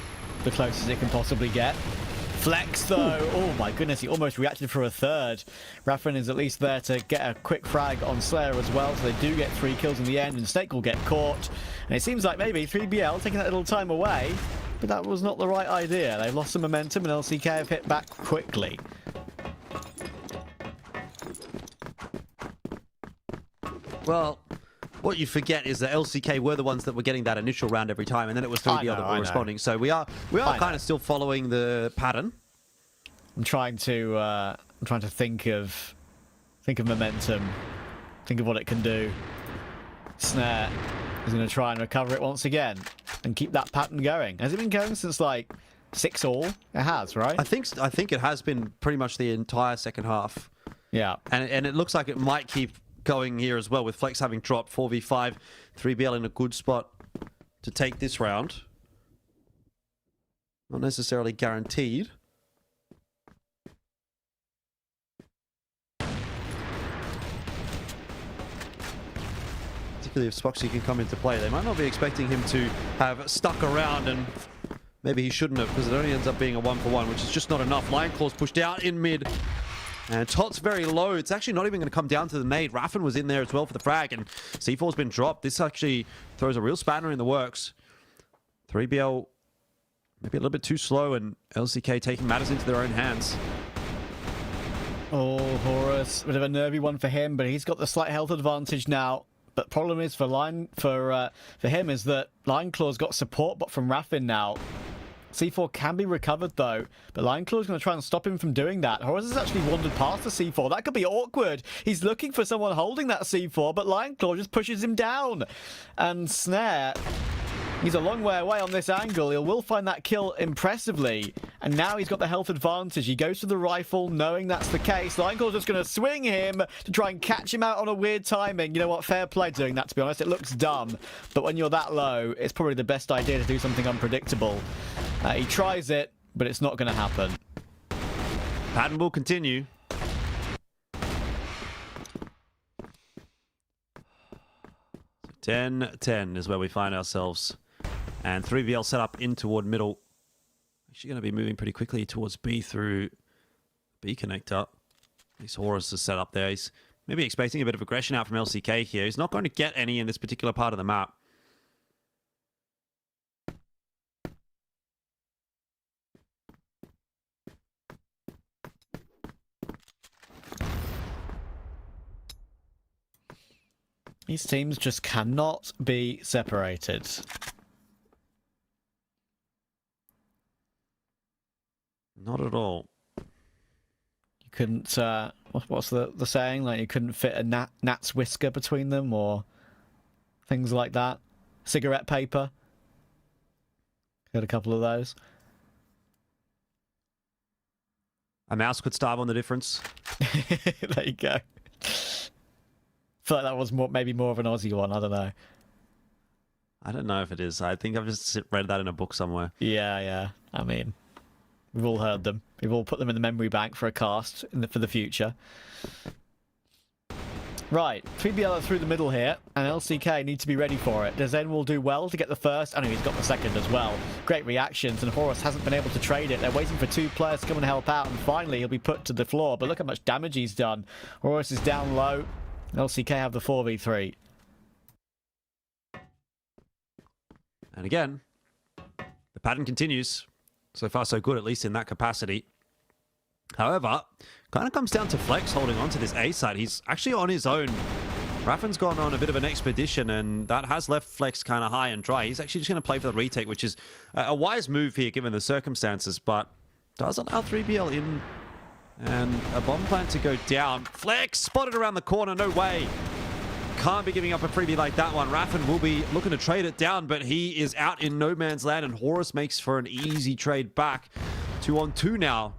the closest it can possibly get. Flex though, oh my goodness, he almost reacted for a third. Raffin is at least there to get a quick frag on Slayer as well, so they do get 3 kills in the end, and Snake will get caught. And it seems like maybe 3BL taking that little time away, but that was not the right idea. They've lost some momentum and LCK have hit back quickly. Well, what you forget is that LCK were the ones that were getting that initial round every time, and then it was 3BL that were responding. So we are kind of still following the pattern. I'm trying to think of momentum, think of what it can do. Snare is going to try and recover it once again and keep that pattern going. Has it been going since like 6-all? It has, right? I think it has been pretty much the entire second half. Yeah, and it looks like it might keep going here as well, with Flex having dropped 4v5, 3BL in a good spot to take this round. Not necessarily guaranteed. Particularly if Spoxy can come into play. They might not be expecting him to have stuck around, and maybe he shouldn't have, because it only ends up being a 1-for-1, which is just not enough. Lion Claw's pushed out in mid. And Tot's very low. It's actually not even going to come down to the nade. Raffin was in there as well for the frag, and C4's been dropped. This actually throws a real spanner in the works. 3BL maybe a little bit too slow, and LCK taking matters into their own hands. Oh, Horus, bit of a nervy one for him, but he's got the slight health advantage now. But problem is for him is that Lion Claw's got support, but from Raffin now. C4 can be recovered though, but Lion Claw's going to try and stop him from doing that. Horus has actually wandered past the C4. That could be awkward. He's looking for someone holding that C4, but Lion Claw just pushes him down. And Snare, he's a long way away on this angle. He will find that kill impressively. And now he's got the health advantage. He goes to the rifle knowing that's the case. Lion Claw's just going to swing him to try and catch him out on a weird timing. You know what? Fair play doing that, to be honest. It looks dumb. But when you're that low, it's probably the best idea to do something unpredictable. He tries it, but it's not going to happen. Pattern will continue. So 10-10 is where we find ourselves. And 3BL set up in toward middle. Actually going to be moving pretty quickly towards B through B connector. At least Horus is set up there. He's maybe expecting a bit of aggression out from LCK here. He's not going to get any in this particular part of the map. These teams just cannot be separated. Not at all. You couldn't, what's the saying? Like, you couldn't fit a gnat's whisker between them, or things like that. Cigarette paper. Got a couple of those. A mouse could starve on the difference. There you go. I feel like that was maybe more of an Aussie one. I don't know. I don't know if it is. I think I've just read that in a book somewhere. Yeah. I mean, we've all heard them. We've all put them in the memory bank for a cast for the future. Right, 3BL through the middle here, and LCK need to be ready for it. Dezen will do well to get the first. I know he's got the second as well. Great reactions, and Horus hasn't been able to trade it. They're waiting for 2 players to come and help out, and finally he'll be put to the floor. But look how much damage he's done. Horus is down low. LCK have the 4v3. And again, the pattern continues. So far, so good, at least in that capacity. However, kind of comes down to Flex holding on to this A side. He's actually on his own. Raffin's gone on a bit of an expedition, and that has left Flex kind of high and dry. He's actually just going to play for the retake, which is a wise move here given the circumstances, but does allow 3BL in And a bomb plant to go down. Flex spotted around the corner. No way. Can't be giving up a freebie like that one. Raffin will be looking to trade it down, but he is out in no man's land, and Horus makes for an easy trade back. 2-on-2 now.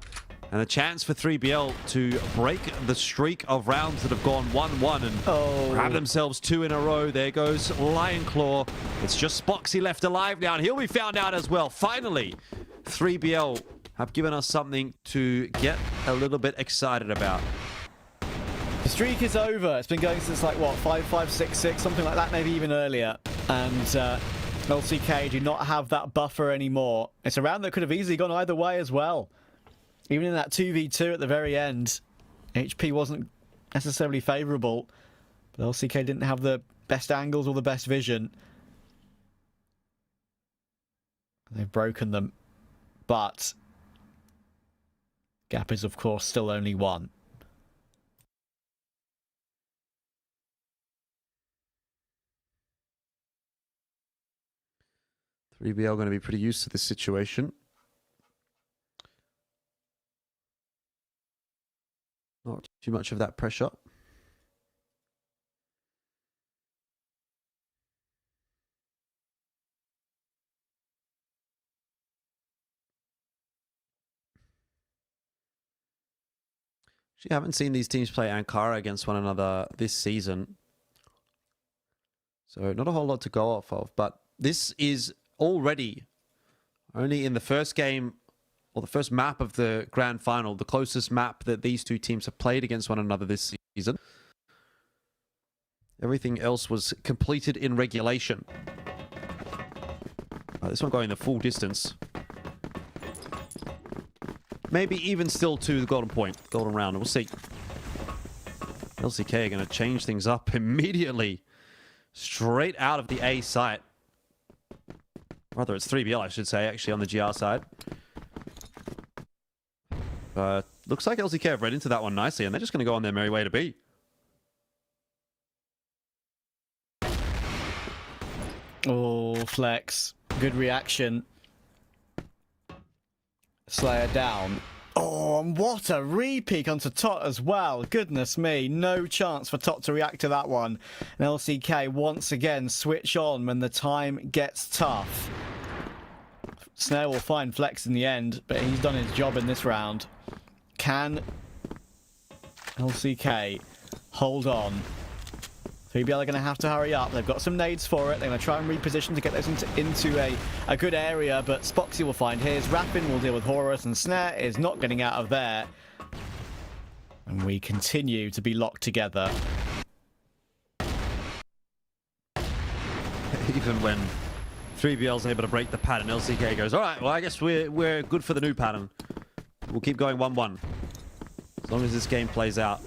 And a chance for 3BL to break the streak of rounds that have gone 1-1 and grab themselves 2 in a row. There goes Lion Claw. It's just Spoxy left alive now, and he'll be found out as well. Finally, 3BL have given us something to get a little bit excited about. The streak is over. It's been going since like what, 5-5, 6-6, something like that, maybe even earlier. And LCK do not have that buffer anymore. It's a round that could have easily gone either way as well. Even in that 2v2 at the very end, HP wasn't necessarily favourable, but LCK didn't have the best angles or the best vision. They've broken them, but gap is of course still only 1. BL going to be pretty used to this situation. Not too much of that pressure. Actually, I haven't seen these teams play Ankara against one another this season. So not a whole lot to go off of, but this is already only in the first game or the first map of the grand final, the closest map that these two teams have played against one another this season. Everything else was completed in regulation. This one going the full distance. Maybe even still to the golden point, golden round. We'll see. LCK are going to change things up immediately. Straight out of the A site. Rather, it's 3BL, I should say, actually, on the GR side. Looks like LCK have read into that one nicely, and they're just going to go on their merry way to B. Oh, Flex. Good reaction. Slayer down. Oh, and what a re-peek onto Tot as well. Goodness me, no chance for Tot to react to that one. And LCK once again switch on when the time gets tough. Snare will find Flex in the end, but he's done his job in this round. Can LCK hold on? 3BL are going to have to hurry up. They've got some nades for it. They're going to try and reposition to get those into a good area, but Spoxy will find his. Raffin will deal with Horus, and Snare is not getting out of there. And we continue to be locked together. Even when 3BL's able to break the pattern, LCK goes, all right, well, I guess we're good for the new pattern. We'll keep going 1-1 as long as this game plays out.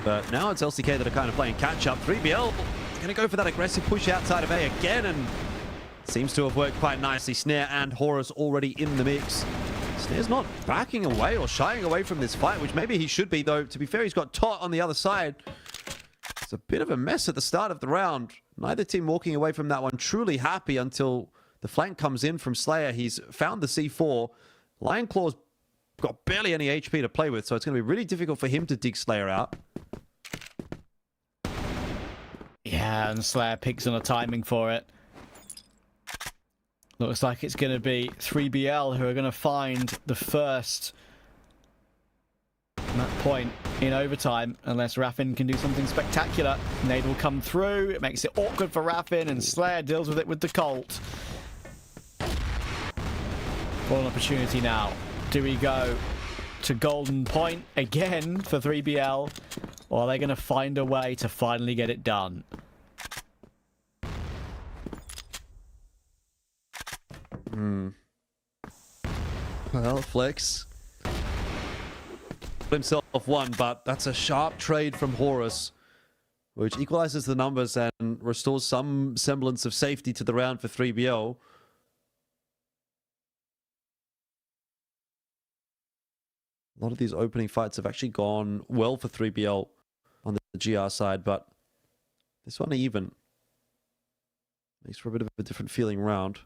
But now it's LCK that are kind of playing catch-up. 3BL going to go for that aggressive push outside of A again, and seems to have worked quite nicely. Snare and Horus already in the mix. Snare's not backing away or shying away from this fight, which maybe he should be, though. To be fair, he's got Tot on the other side. It's a bit of a mess at the start of the round. Neither team walking away from that one truly happy until the flank comes in from Slayer. He's found the C4. Lion Claw's got barely any HP to play with, so it's going to be really difficult for him to dig Slayer out. Yeah, and Slayer picks on a timing for it. Looks like it's going to be 3BL who are going to find the first map point in overtime, unless Raffin can do something spectacular. Nade will come through. It makes it awkward for Raffin, and Slayer deals with it with the Colt. What an opportunity now. Do we go to golden point again for 3BL, or are they going to find a way to finally get it done? Well, Flex put himself one, but that's a sharp trade from Horus, which equalizes the numbers and restores some semblance of safety to the round for 3BL. A lot of these opening fights have actually gone well for 3BL on the GR side, but this one even makes for a bit of a different feeling round.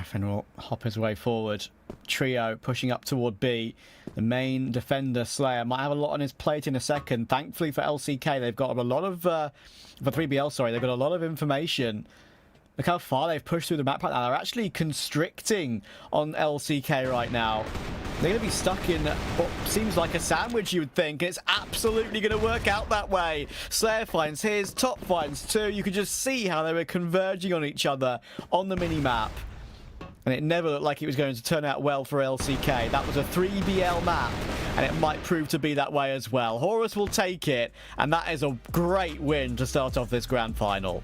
Griffin will hop his way forward. Trio pushing up toward B. The main defender, Slayer, might have a lot on his plate in a second. Thankfully for LCK, they've got a lot of... for 3BL, sorry, they've got a lot of information. Look how far they've pushed through the map right now. They're actually constricting on LCK right now. They're going to be stuck in what seems like a sandwich, you would think. It's absolutely going to work out that way. Slayer finds his, Top finds two. You could just see how they were converging on each other on the mini-map. And it never looked like it was going to turn out well for LCK. That was a 3BL map, and it might prove to be that way as well. Horus will take it, and that is a great win to start off this grand final.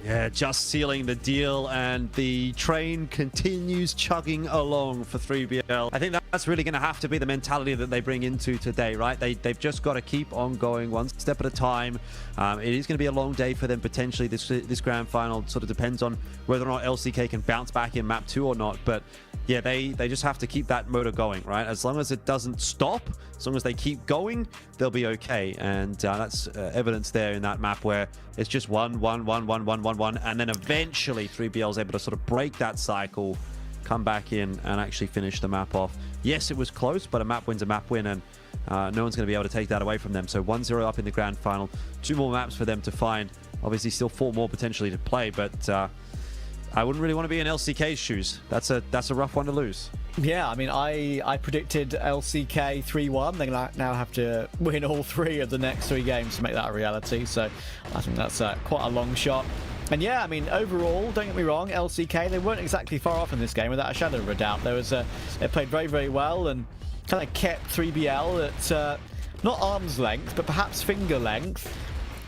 Yeah, just sealing the deal, and the train continues chugging along for 3BL. I think that's really going to have to be the mentality that they bring into today, right? They've just got to keep on going one step at a time. It is going to be a long day for them potentially. This grand final sort of depends on whether or not LCK can bounce back in map 2 or not. But yeah, they just have to keep that motor going, right? As long as it doesn't stop, as long as they keep going, they'll be okay. And that's evidence there in that map where it's just 1, 1, 1, 1, 1, 1, 1, and then eventually 3BL is able to sort of break that cycle, come back in, and actually finish the map off. Yes, it was close, but a map win's a map win, and no one's going to be able to take that away from them. So 1-0 up in the grand final. 2 more maps for them to find. Obviously, still 4 more potentially to play, but I wouldn't really want to be in LCK's shoes. That's a rough one to lose. Yeah, I mean, I predicted LCK 3-1. They're going to now have to win all 3 of the next 3 games to make that a reality. So I think that's quite a long shot. And yeah, I mean, overall, don't get me wrong, LCK, they weren't exactly far off in this game without a shadow of a doubt. They played very, very well and kind of kept 3BL at not arm's length, but perhaps finger length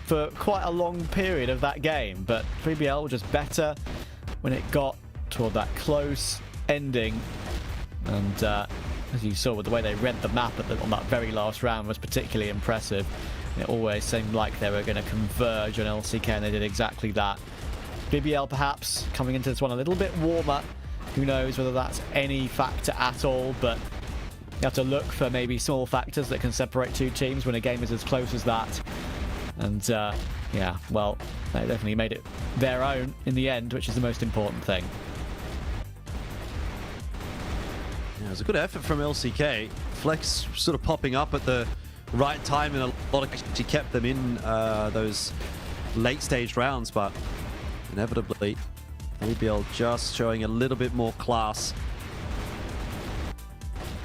for quite a long period of that game. But 3BL were just better when it got toward that close ending. And as you saw with the way they read the map on that very last round was particularly impressive. It always seemed like they were going to converge on LCK, and they did exactly that. BBL perhaps coming into this one a little bit warmer. Who knows whether that's any factor at all, but you have to look for maybe small factors that can separate 2 teams when a game is as close as that. And yeah, well, they definitely made it their own in the end, which is the most important thing. Yeah, it was a good effort from LCK. Flex sort of popping up at the right time, and a lot of actually kept them in those late stage rounds, but inevitably BBL just showing a little bit more class.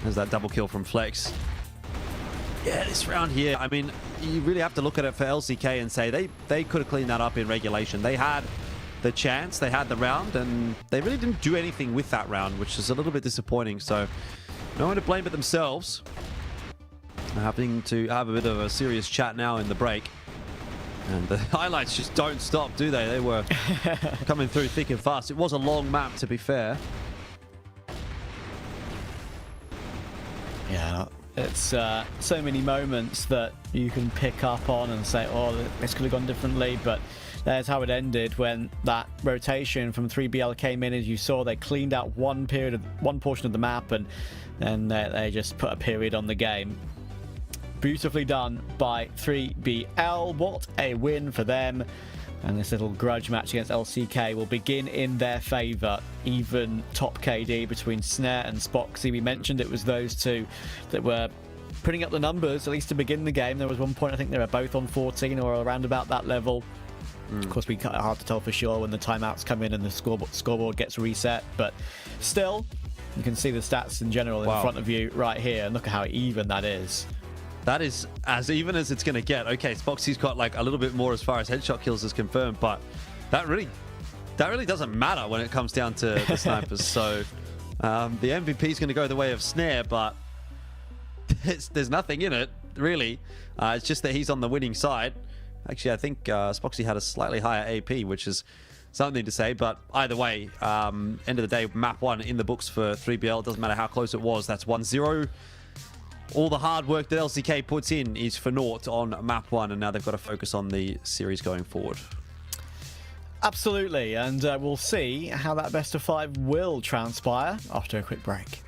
There's that double kill from Flex. Yeah, this round here, I mean, you really have to look at it for LCK and say they could have cleaned that up in regulation. They had the chance, they had the round, and they really didn't do anything with that round, which is a little bit disappointing. So no one to blame but themselves. Having to have a bit of a serious chat now in the break. And the highlights just don't stop, do they? They were coming through thick and fast. It was a long map, to be fair. Yeah, it's so many moments that you can pick up on and say, oh, this could have gone differently, but there's how it ended when that rotation from 3BL came in. As you saw, they cleaned out one portion of the map, and then they just put a period on the game. Beautifully done by 3BL. What a win for them. And this little grudge match against LCK will begin in their favour. Even top KD between Snare and Spoxy. We mentioned it was those 2 that were putting up the numbers, at least to begin the game. There was one point I think they were both on 14 or around about that level. Of course, we hard to tell for sure when the timeouts come in and the scoreboard gets reset. But still, you can see the stats in general in front of you right here. And look at how even that is. That is as even as it's going to get. Okay, Spoxy's got like a little bit more as far as headshot kills is confirmed, but that really doesn't matter when it comes down to the snipers. So the MVP is going to go the way of Snare, but there's nothing in it, really. It's just that he's on the winning side. Actually, I think Spoxy had a slightly higher AP, which is something to say, but either way, end of the day, map 1 in the books for 3BL. It doesn't matter how close it was. That's 1-0. All the hard work that LCK puts in is for naught on map 1, and now they've got to focus on the series going forward. Absolutely, and we'll see how that best of 5 will transpire after a quick break.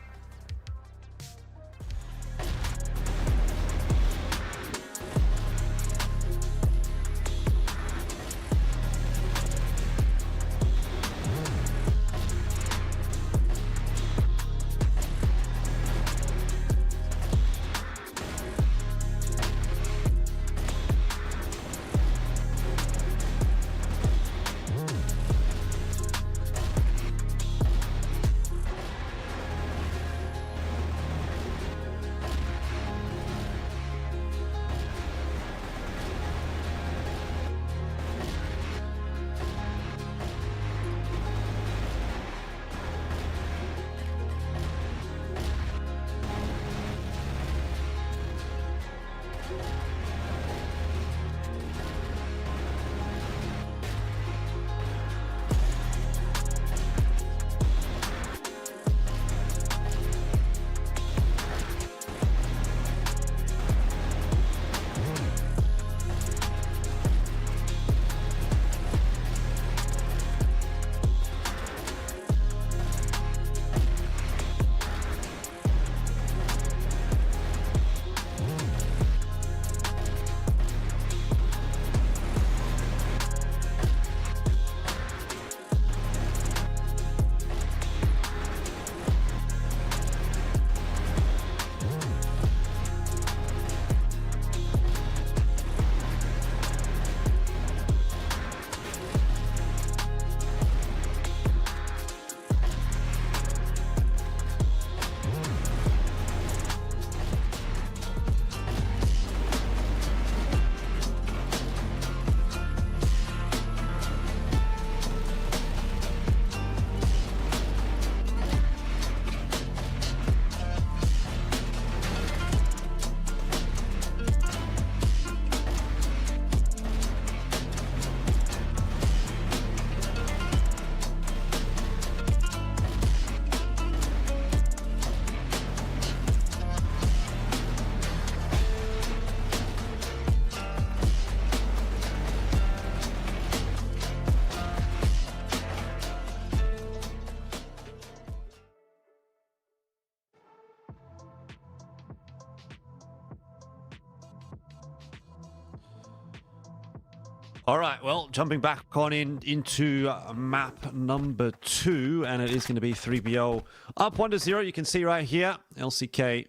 All right, well, jumping back on into map number 2, and it is going to be 3BL up 1-0. You can see right here, LCK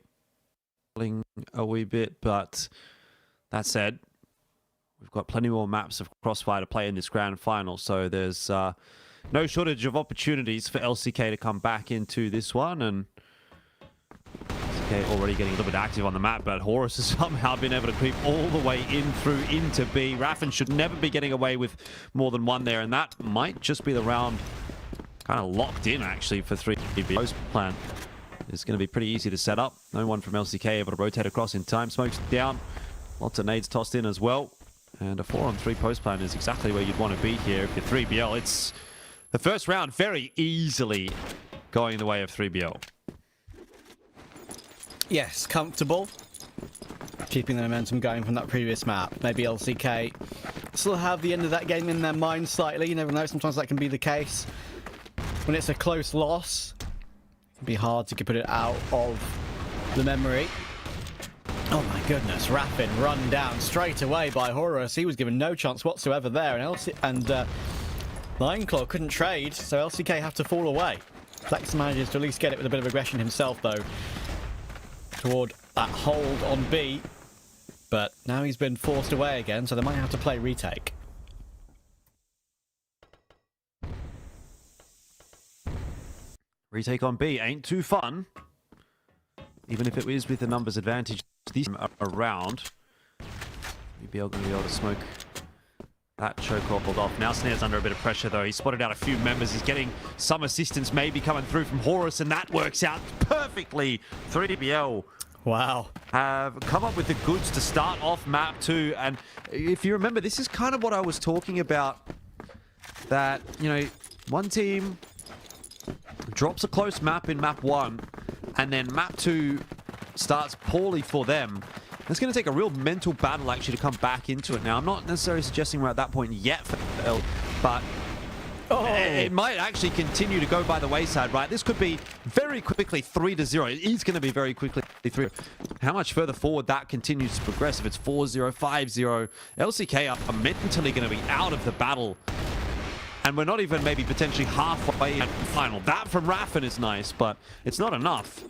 pulling a wee bit, but that said, we've got plenty more maps of CrossFire to play in this grand final, so there's no shortage of opportunities for LCK to come back into this one, and LCK already getting a little bit active on the map, but Horus has somehow been able to creep all the way in through into B. Raffin should never be getting away with more than one there, and that might just be the round kind of locked in, actually, for 3BL's plan. It's going to be pretty easy to set up. No one from LCK able to rotate across in time. Smokes down. Lots of nades tossed in as well. And a 4-on-3 post plan is exactly where you'd want to be here if you're 3BL. It's the first round very easily going the way of 3BL. Yes, comfortable. Keeping the momentum going from that previous map. Maybe LCK still have the end of that game in their mind slightly. You never know, sometimes that can be the case. When it's a close loss, it can be hard to put it out of the memory. Oh my goodness, Raffin run down straight away by Horus. He was given no chance whatsoever there, and Lineclaw couldn't trade, so LCK have to fall away. Flex manages to at least get it with a bit of aggression himself, though, toward that hold on B. But now he's been forced away again, so they might have to play retake. Retake on B ain't too fun. Even if it is with the numbers advantage this time around. BBL going to be able to smoke that chokehold off. Now Snare's under a bit of pressure, though. He's spotted out a few members. He's getting some assistance maybe coming through from Horus, and that works out perfectly. 3BL Wow. have come up with the goods to start off map 2. And if you remember, this is kind of what I was talking about. That, you know, one team drops a close map in map 1, and then map 2 starts poorly for them. It's going to take a real mental battle, actually, to come back into it now. I'm not necessarily suggesting we're at that point yet for L, but it might actually continue to go by the wayside, right? This could be very quickly 3-0. It is going to be very quickly 3. How much further forward that continues to progress? If it's 4-0, 5-0, LCK are mentally going to be out of the battle. And we're not even maybe potentially halfway in the final. That from Raffin is nice, but it's not enough.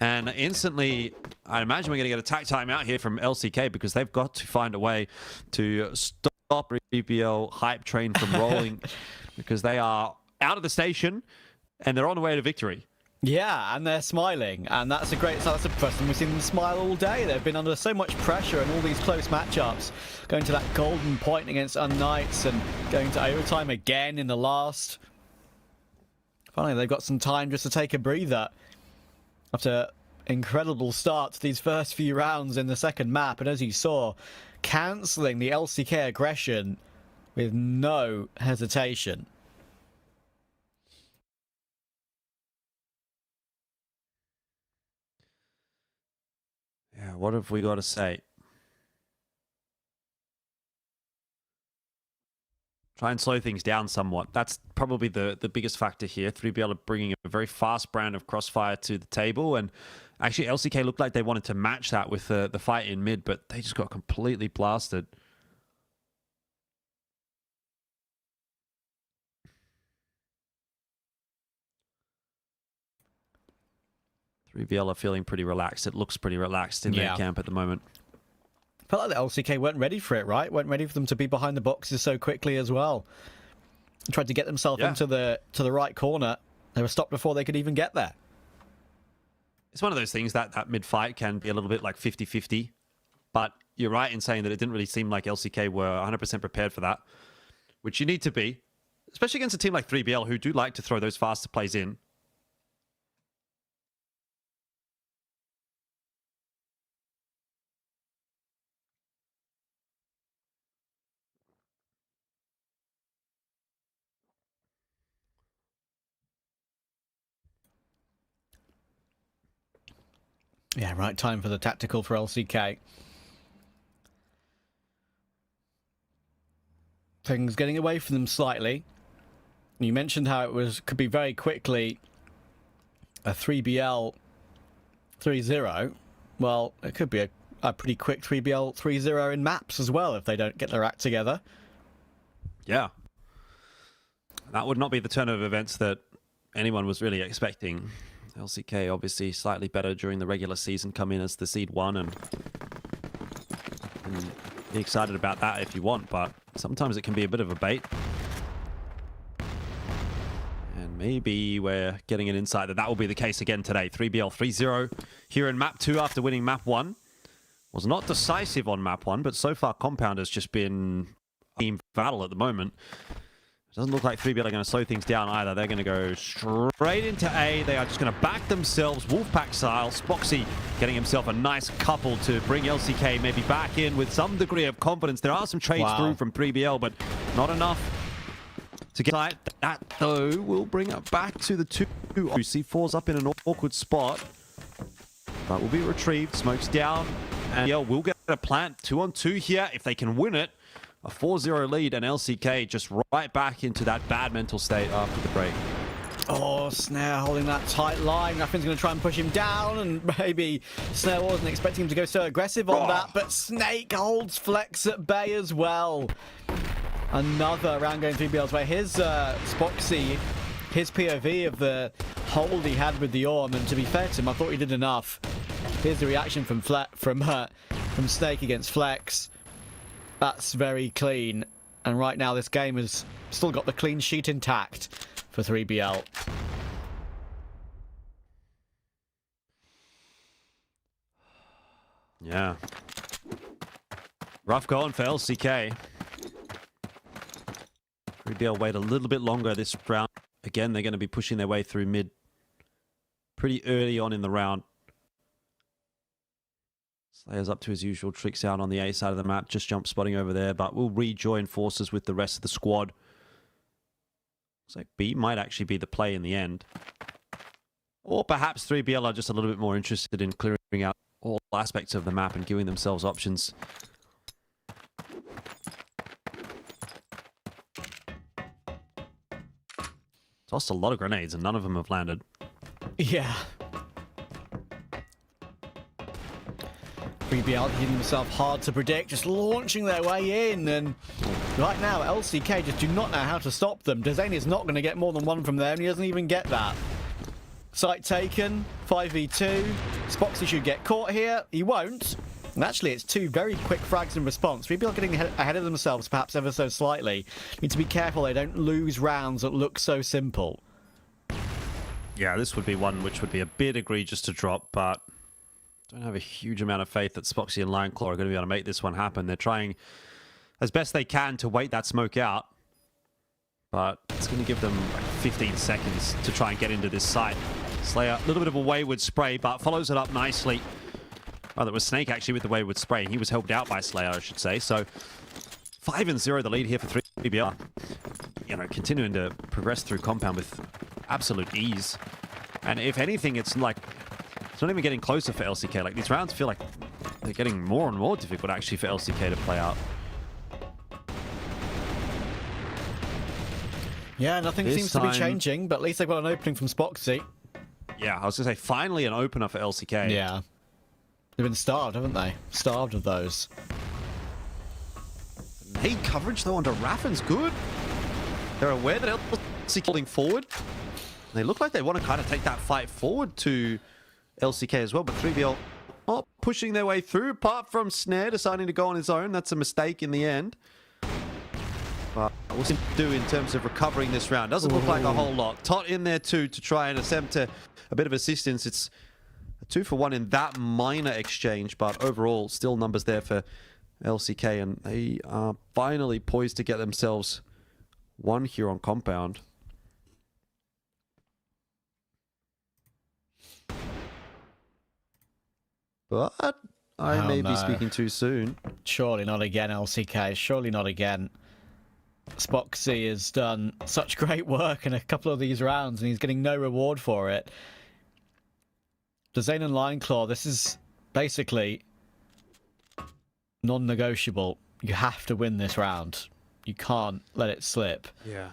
And instantly, I imagine we're going to get a tack time out here from LCK, because they've got to find a way to stop BBL hype train from rolling, because they are out of the station and they're on the way to victory. Yeah, and they're smiling, and that's a great sign. That's the first time we've seen them smile all day. They've been under so much pressure in all these close matchups, going to that golden point against unKnights and going to overtime again in the last. Finally, they've got some time just to take a breather after incredible start to these first few rounds in the second map. And as you saw, cancelling the LCK aggression with no hesitation. Yeah, what have we got to say? Try and slow things down somewhat. That's probably the biggest factor here. 3BL are bringing a very fast brand of Crossfire to the table, and actually LCK looked like they wanted to match that with the fight in mid, but they just got completely blasted. BBL are feeling pretty relaxed. It looks pretty relaxed in their camp at the moment. Felt like the LCK weren't ready for it, right? Weren't ready for them to be behind the boxes so quickly as well. Tried to get themselves into the right corner. They were stopped before they could even get there. It's one of those things that mid fight can be a little bit like 50-50. But you're right in saying that it didn't really seem like LCK were 100% prepared for that, which you need to be, especially against a team like 3BL who do like to throw those faster plays in. Yeah, right time for the tactical for LCK. Things getting away from them slightly. You mentioned how it could be very quickly a 3BL 3-0. Well, it could be a pretty quick 3BL 3-0 in maps as well if they don't get their act together. Yeah. That would not be the turn of events that anyone was really expecting. LCK obviously slightly better during the regular season, come in as the seed 1 and be excited about that if you want, but sometimes it can be a bit of a bait. And maybe we're getting an insight that that will be the case again today. 3BL 3-0 here in map 2 after winning map 1. Was not decisive on map 1, but so far Compound has just been team battle at the moment. It doesn't look like 3BL are going to slow things down either. They're going to go straight into A. They are just going to back themselves, Wolfpack style. Spoxy getting himself a nice couple to bring LCK maybe back in with some degree of confidence. There are some trades through from 3BL, but not enough to get right. That, though, will bring it back to the 2. C4's up in an awkward spot, but will be retrieved. Smoke's down, and yeah, we'll get a plant 2-on-2 here if they can win it. A 4-0 lead, and LCK just right back into that bad mental state after the break. Oh, Snare holding that tight line. Nothing's going to try and push him down, and maybe Snare wasn't expecting him to go so aggressive on that, but Snake holds Flex at bay as well. Another round going 3BL's way. Here's Spoxy, his POV of the hold he had with the Orm, and to be fair to him, I thought he did enough. Here's the reaction from Snake against Flex. That's very clean, and right now this game has still got the clean sheet intact for 3BL. Yeah. Rough going for LCK. 3BL wait a little bit longer this round. Again, they're going to be pushing their way through mid pretty early on in the round. Slayer's up to his usual tricks out on the A side of the map, just jump spotting over there, but we'll rejoin forces with the rest of the squad. Looks like B might actually be the play in the end. Or perhaps 3BL are just a little bit more interested in clearing out all aspects of the map and giving themselves options. Tossed a lot of grenades and none of them have landed. Yeah. 3BL hitting himself hard to predict, just launching their way in, and right now LCK just do not know how to stop them. Dezane is not going to get more than one from there, and he doesn't even get that. Site taken, 5v2. Spoxy should get caught here. He won't. And actually, it's 2 very quick frags in response. 3BL getting ahead of themselves, perhaps ever so slightly. Need to be careful they don't lose rounds that look so simple. Yeah, this would be one which would be a bit egregious to drop, but don't have a huge amount of faith that Spoxy and Lionclaw are going to be able to make this one happen. They're trying as best they can to wait that smoke out, but it's going to give them like 15 seconds to try and get into this site. Slayer, a little bit of a wayward spray, but follows it up nicely. Oh, that was Snake actually with the wayward spray. He was helped out by Slayer, I should say. So 5-0 the lead here for 3BL. You know, continuing to progress through Compound with absolute ease. And if anything, it's like, it's not even getting closer for LCK. Like, these rounds feel like they're getting more and more difficult actually for LCK to play out. Yeah, nothing seems to be changing, but at least they've got an opening from Spoxy. Yeah, I was going to say, finally an opener for LCK. Yeah. They've been starved, haven't they? Starved of those. Hey, coverage though onto Raffin's good. They're aware that LCK holding forward. They look like they want to kind of take that fight forward to LCK as well, but 3BL not pushing their way through, apart from Snare deciding to go on his own. That's a mistake in the end. But what's he do in terms of recovering this round? Doesn't look like a whole lot. Tot in there too to try and attempt a bit of assistance. It's a 2-for-1 in that minor exchange, but overall still numbers there for LCK, and they are finally poised to get themselves one here on Compound. But I may be speaking too soon. Surely not again, LCK. Surely not again. Spoxy has done such great work in a couple of these rounds, and he's getting no reward for it. Dezane and Lionclaw, this is basically non-negotiable. You have to win this round. You can't let it slip. Yeah.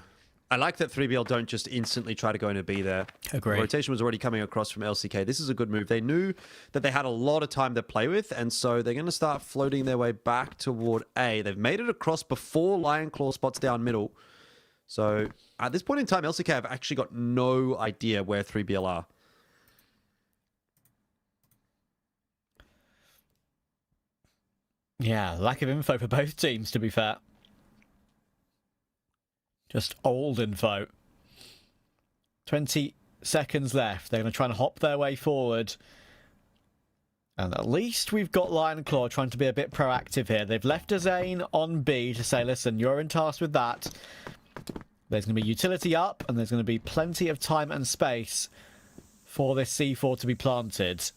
I like that 3BL don't just instantly try to go into B there. Agreed. Rotation was already coming across from LCK. This is a good move. They knew that they had a lot of time to play with, and so they're going to start floating their way back toward A. They've made it across before Lion Claw spots down middle. So at this point in time, LCK have actually got no idea where 3BL are. Yeah, lack of info for both teams, to be fair. Just old info. 20 seconds left. They're going to try and hop their way forward. And at least we've got Lion Claw trying to be a bit proactive here. They've left a Zane on B to say, listen, you're in task with that. There's going to be utility up, and there's going to be plenty of time and space for this C4 to be planted.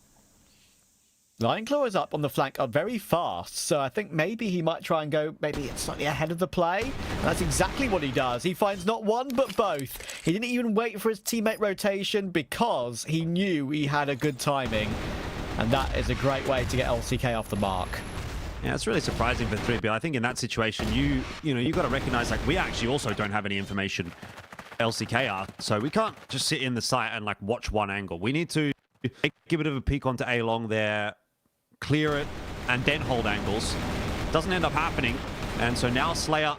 Lion Claw is up on the flank very fast, so I think maybe he might try and go maybe slightly ahead of the play. And that's exactly what he does. He finds not one but both. He didn't even wait for his teammate rotation because he knew he had a good timing. And that is a great way to get LCK off the mark. Yeah, it's really surprising for 3BL. I think in that situation, you got to recognize, like, we actually also don't have any information LCK are, so we can't just sit in the site and, like, watch one angle. We need to give a bit of a peek onto A long there, clear it, and then hold angles. Doesn't end up happening, and so now Slayer,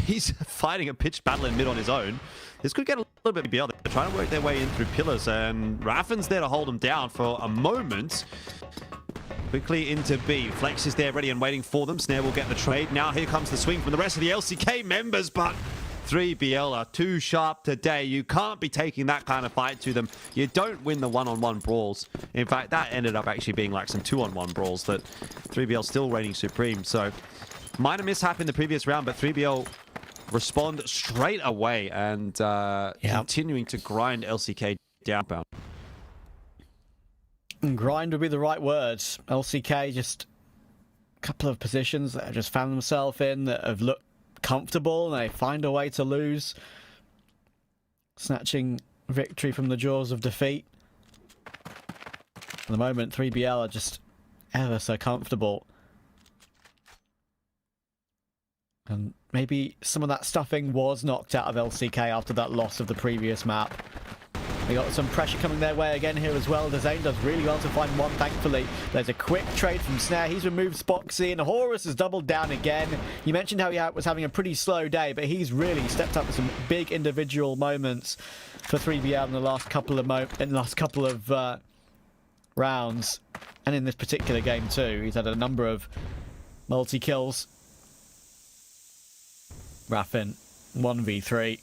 he's fighting a pitched battle in mid on his own. This could get a little bit beyond. They're trying to work their way in through pillars, and Raffin's there to hold him down for a moment. Quickly into B. Flex is there ready and waiting for them. Snare will get the trade. Now here comes the swing from the rest of the LCK members, but 3BL are too sharp today. You can't be taking that kind of fight to them. You don't win the one-on-one brawls. In fact, that ended up actually being like some two-on-one brawls that 3BL still reigning supreme. So minor mishap in the previous round, but 3BL respond straight away and continuing to grind LCK downbound. Grind would be the right word. LCK just a couple of positions that have just found themselves in that have looked comfortable, and they find a way to lose, snatching victory from the jaws of defeat. At the moment, 3BL are just ever so comfortable. And maybe some of that stuffing was knocked out of LCK after that loss of the previous map. They got some pressure coming their way again here as well. Zane does really well to find one, thankfully. There's a quick trade from Snare. He's removed Spoxy, and Horus has doubled down again. You mentioned how he was having a pretty slow day, but he's really stepped up with some big individual moments for 3BL in the last couple of rounds. And in this particular game too. He's had a number of multi-kills. Raffin, 1v3.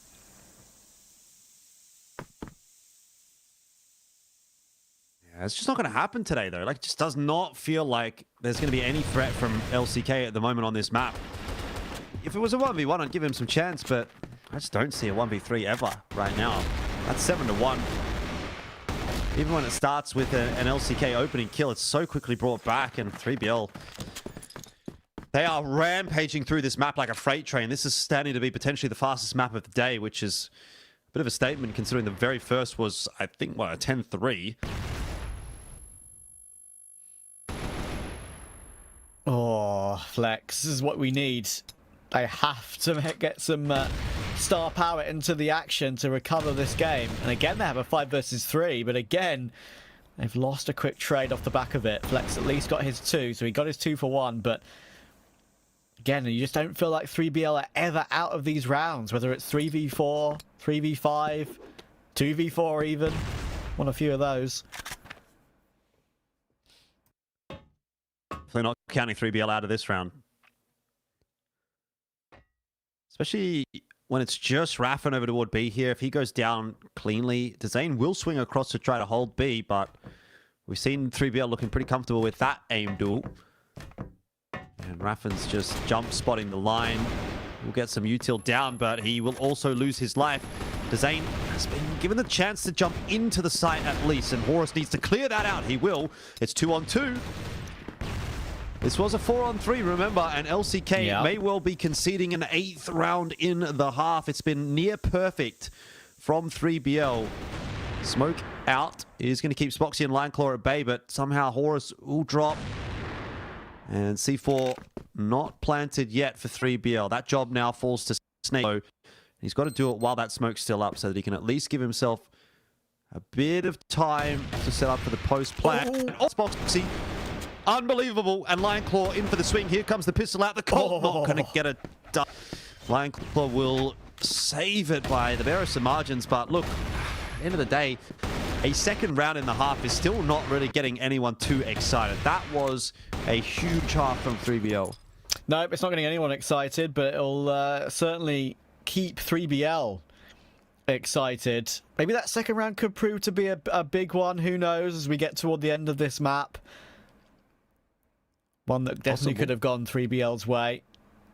It's just not going to happen today, though. Like, it just does not feel like there's going to be any threat from LCK at the moment on this map. If it was a 1v1, I'd give him some chance, but I just don't see a 1v3 ever right now. That's 7-1. Even when it starts with an LCK opening kill, it's so quickly brought back, and 3BL, they are rampaging through this map like a freight train. This is standing to be potentially the fastest map of the day, which is a bit of a statement considering the very first was, I think, what, a 10-3. Oh, Flex, this is what we need. They have to get some star power into the action to recover this game. And again, they have a 5 versus 3, but again, they've lost a quick trade off the back of it. Flex at least got his 2, so he got his 2 for 1, but again, you just don't feel like 3BL are ever out of these rounds, whether it's 3v4, 3v5, 2v4 even. Won a few of those. They're not counting 3BL out of this round. Especially when it's just Raffin over toward B here. If he goes down cleanly, Zane will swing across to try to hold B, but we've seen 3BL looking pretty comfortable with that aim duel. And Raffin's just jump spotting the line. We'll get some util down, but he will also lose his life. Zane has been given the chance to jump into the site at least, and Horus needs to clear that out. He will. It's 2-on-2. This was a 4-on-3, remember, and LCK may well be conceding an 8th round in the half. It's been near perfect from 3BL. Smoke out. He's going to keep Spoxy and Lineclaw at bay, but somehow Horus will drop. And C4 not planted yet for 3BL. That job now falls to Snake. So He's got to do it while that smoke's still up so that he can at least give himself a bit of time to set up for the post plan. Oh, Spoxy. Unbelievable. And Lion Claw in for the swing. Here comes the pistol out. The Colt not going to get it done. Lion Claw will save it by the barest of margins. But look, at the end of the day, a second round in the half is still not really getting anyone too excited. That was a huge half from 3BL. No, it's not getting anyone excited, but it'll certainly keep 3BL excited. Maybe that second round could prove to be a big one. Who knows as we get toward the end of this map. One that definitely could have gone 3BL's way.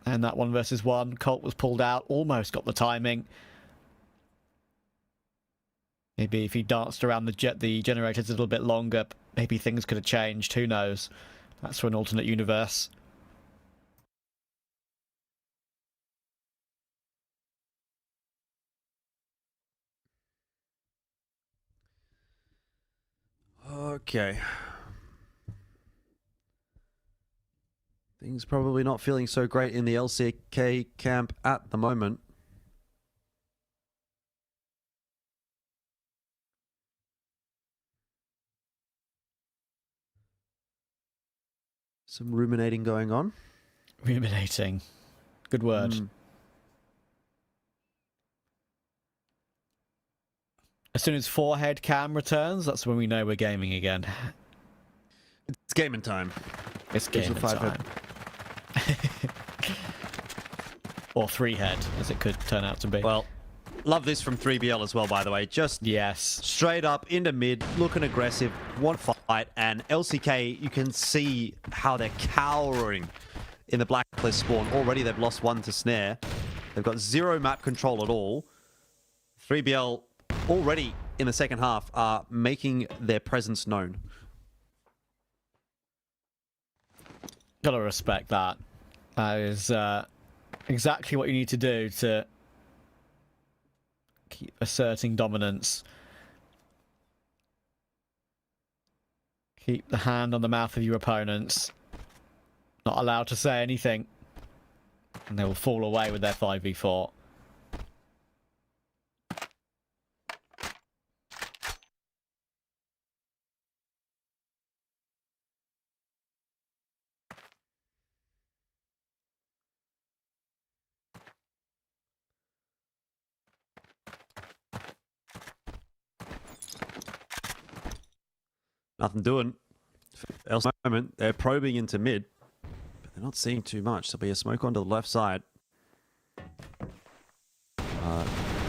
And that 1 versus 1. Colt was pulled out. Almost got the timing. Maybe if he danced around the generators a little bit longer, maybe things could have changed. Who knows? That's for an alternate universe. Okay. Things probably not feeling so great in the LCK camp at the moment. Some ruminating going on. Ruminating. Good word. As soon as forehead cam returns, that's when we know we're gaming again. It's gaming time. It's gaming time. Or 3 head, as it could turn out to be. Well, love this from 3BL as well, by the way. Just straight up into mid, looking aggressive, want fight, and LCK, you can see how they're cowering in the blacklist spawn. Already they've lost 1 to Snare. They've got 0 map control at all. 3BL already in the second half are making their presence known. Gotta respect that. That is exactly what you need to do to keep asserting dominance. Keep the hand on the mouth of your opponents. Not allowed to say anything. And they will fall away with their 5v4. Nothing doing. Else moment, they're probing into mid, but they're not seeing too much. There'll be a smoke onto the left side.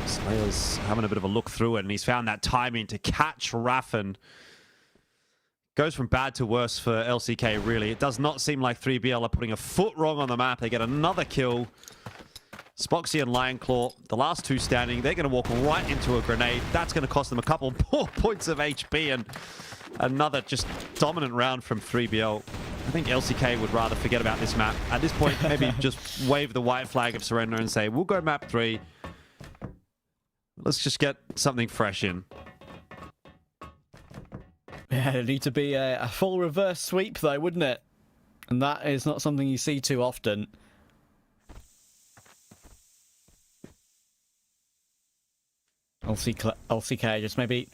Slayer's having a bit of a look through it, and he's found that timing to catch Raffen. Goes from bad to worse for LCK, really. It does not seem like 3BL are putting a foot wrong on the map. They get another kill. Spoxy and Lion Claw, the last 2 standing, they're going to walk right into a grenade. That's going to cost them a couple more points of HP, and another just dominant round from 3BL. I think LCK would rather forget about this map. At this point, maybe just wave the white flag of surrender and say, we'll go map 3. Let's just get something fresh in. Yeah, it'd need to be a full reverse sweep, though, wouldn't it? And that is not something you see too often. LCK just maybe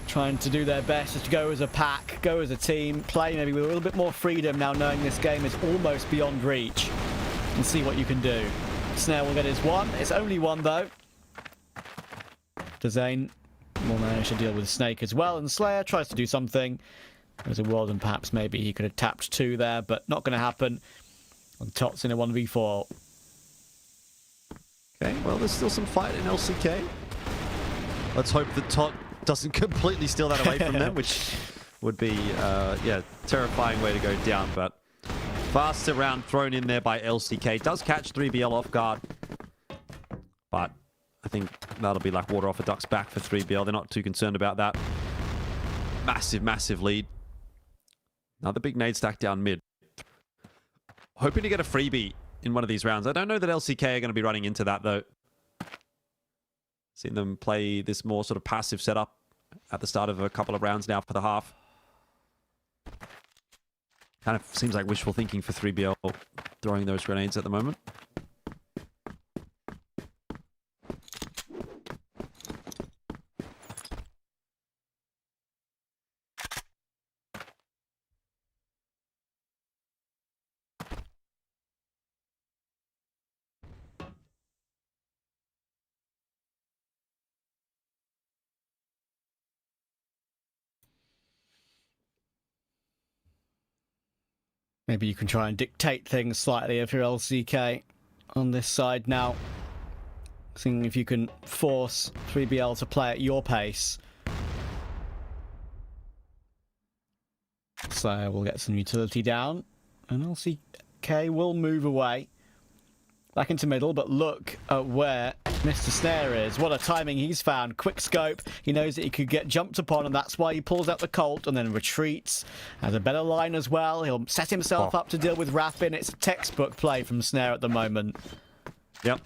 trying to do their best, just to go as a pack, go as a team, play maybe with a little bit more freedom now knowing this game is almost beyond reach, and see what you can do. Snare will get his 1. It's only 1 though. Dezane will manage to deal with Snake as well, and Slayer tries to do something. There's a world, and perhaps maybe he could have tapped 2 there, but not going to happen. And Tots in a 1v4. Okay, well, there's still some fight in LCK. Let's hope that Tot doesn't completely steal that away from them, which would be, yeah, terrifying way to go down. But faster round thrown in there by LCK. Does catch 3BL off guard. But I think that'll be like water off a duck's back for 3BL. They're not too concerned about that. Massive, massive lead. Another big nade stack down mid. Hoping to get a freebie in one of these rounds. I don't know that LCK are going to be running into that, though. Seen them play this more sort of passive setup at the start of a couple of rounds now for the half. Kind of seems like wishful thinking for 3BL throwing those grenades at the moment. Maybe you can try and dictate things slightly if you're LCK on this side now. Seeing if you can force 3BL to play at your pace. So we'll get some utility down. And LCK will move away. Back into middle, but look at where Mr. Snare is. What a timing he's found. Quick scope. He knows that he could get jumped upon, and that's why he pulls out the Colt and then retreats. Has a better line as well. He'll set himself up to deal with Rapin. It's a textbook play from Snare at the moment. Yep.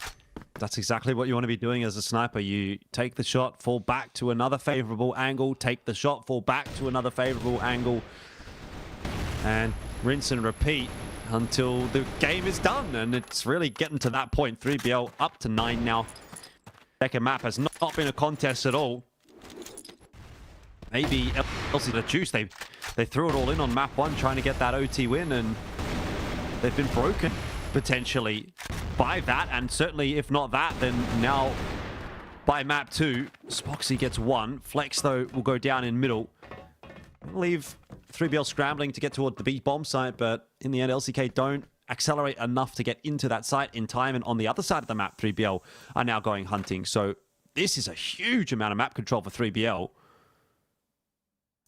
That's exactly what you want to be doing as a sniper. You take the shot, fall back to another favorable angle, take the shot, fall back to another favorable angle, and rinse and repeat until the game is done. And it's really getting to that point. 3BL up to 9 now. Second map has not been a contest at all. Maybe LCK the juice. They threw it all in on map 1 trying to get that OT win, and they've been broken potentially by that, and certainly if not that, then now by map 2, Spoxy gets 1. Flex though will go down in middle. Leave 3BL scrambling to get toward the B bomb site, but in the end LCK don't accelerate enough to get into that site in time, and on the other side of the map 3BL are now going hunting. So this is a huge amount of map control for 3BL.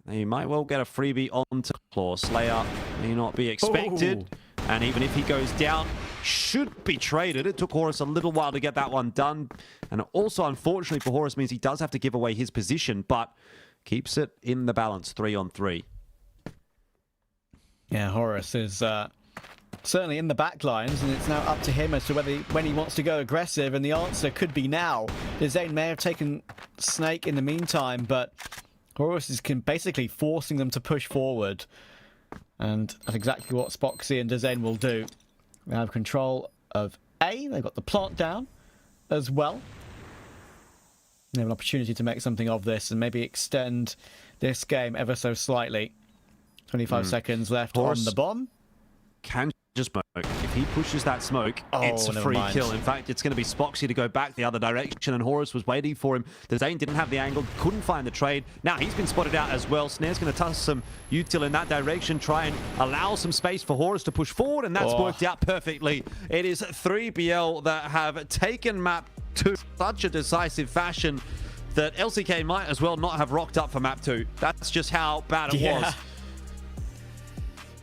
They might well get a freebie onto Claw. Slayer may not be expected. Ooh. And even if he goes down, should be traded. It took Horus a little while to get that one done. And also, unfortunately for Horus, means he does have to give away his position, but keeps it in the balance, 3-on-3. Yeah, Horus is certainly in the back lines, and it's now up to him as to when he wants to go aggressive, and the answer could be now. Zane may have taken Snake in the meantime, but Horus is basically forcing them to push forward. And that's exactly what Spoxy and Dezane will do. They have control of A. They've got the plant down as well. They have an opportunity to make something of this and maybe extend this game ever so slightly. 25 seconds left on the bomb. Can just smoke. If he pushes that smoke, it's a free kill. In fact, it's going to be Spoxy to go back the other direction, and Horus was waiting for him. Dezane didn't have the angle, couldn't find the trade. Now he's been spotted out as well. Snare's going to toss some util in that direction, try and allow some space for Horus to push forward, and that's worked out perfectly. It is 3BL that have taken map 2 in such a decisive fashion that LCK might as well not have rocked up for map 2. That's just how bad it was.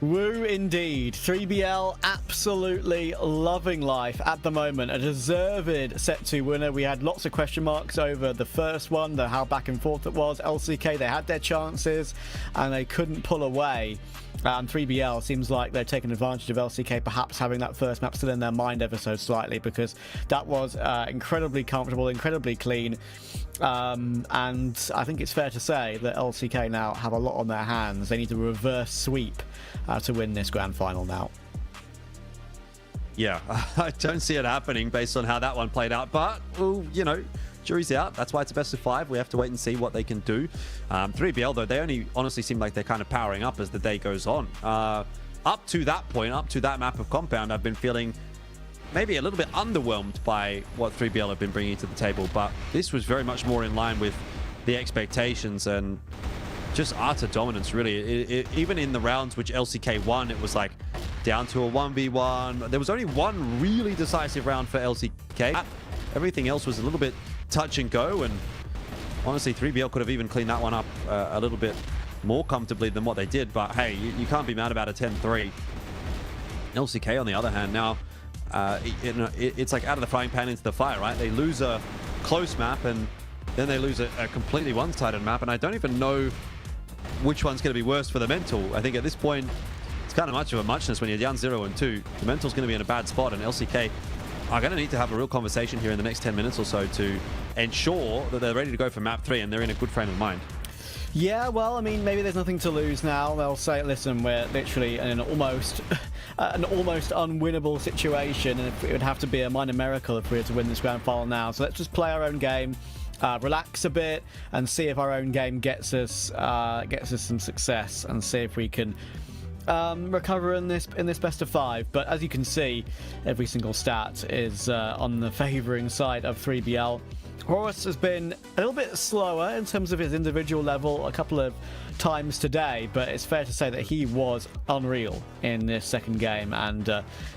Woo indeed. 3BL absolutely loving life at the moment. A deserved set 2 winner. We had lots of question marks over the first one, how back and forth it was. LCK, they had their chances and they couldn't pull away. And 3BL seems like they're taking advantage of LCK perhaps having that first map still in their mind ever so slightly, because that was incredibly comfortable, incredibly clean. And I think it's fair to say that LCK now have a lot on their hands. They need to reverse sweep to win this grand final now. Yeah, I don't see it happening based on how that one played out, but, well, you know, jury's out. That's why it's a best of 5. We have to wait and see what they can do. 3BL, though, they only honestly seem like they're kind of powering up as the day goes on. Up to that point, up to that map of Compound, I've been feeling maybe a little bit underwhelmed by what 3BL have been bringing to the table, but this was very much more in line with the expectations and just utter dominance, really. Even in the rounds which LCK won, it was like down to a 1v1. There was only one really decisive round for LCK. Everything else was a little bit touch and go, and honestly 3BL could have even cleaned that one up a little bit more comfortably than what they did, but hey, you can't be mad about a 10-3. LCK, on the other hand, now it's like out of the frying pan into the fire, right? They lose a close map and then they lose a completely one-sided map, and I don't even know which one's going to be worse for the mental. I think at this point it's kind of much of a muchness when you're down 0-2. The mental's going to be in a bad spot, and LCK are going to need to have a real conversation here in the next 10 minutes or so to ensure that they're ready to go for map 3 and they're in a good frame of mind. Yeah, well, I mean, maybe there's nothing to lose now. They'll say, listen, we're literally in an almost unwinnable situation, and it would have to be a minor miracle if we were to win this grand final now. So let's just play our own game, relax a bit, and see if our own game gets us some success, and see if we can recover in this best of 5. But as you can see, every single stat is on the favouring side of 3BL. Horus has been a little bit slower in terms of his individual level a couple of times today, but it's fair to say that he was unreal in this second game, and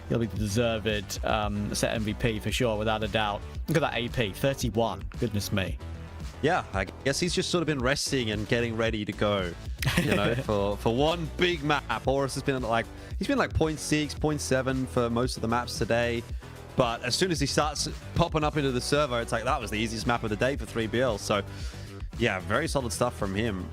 he'll be the deserved set MVP for sure, without a doubt. Look at that AP, 31. Goodness me. Yeah, I guess he's just sort of been resting and getting ready to go, you know, for one big map. Horus has been like, he's been like 0.6, 0.7 for most of the maps today. But as soon as he starts popping up into the server, it's like, that was the easiest map of the day for 3BL. So, yeah, very solid stuff from him.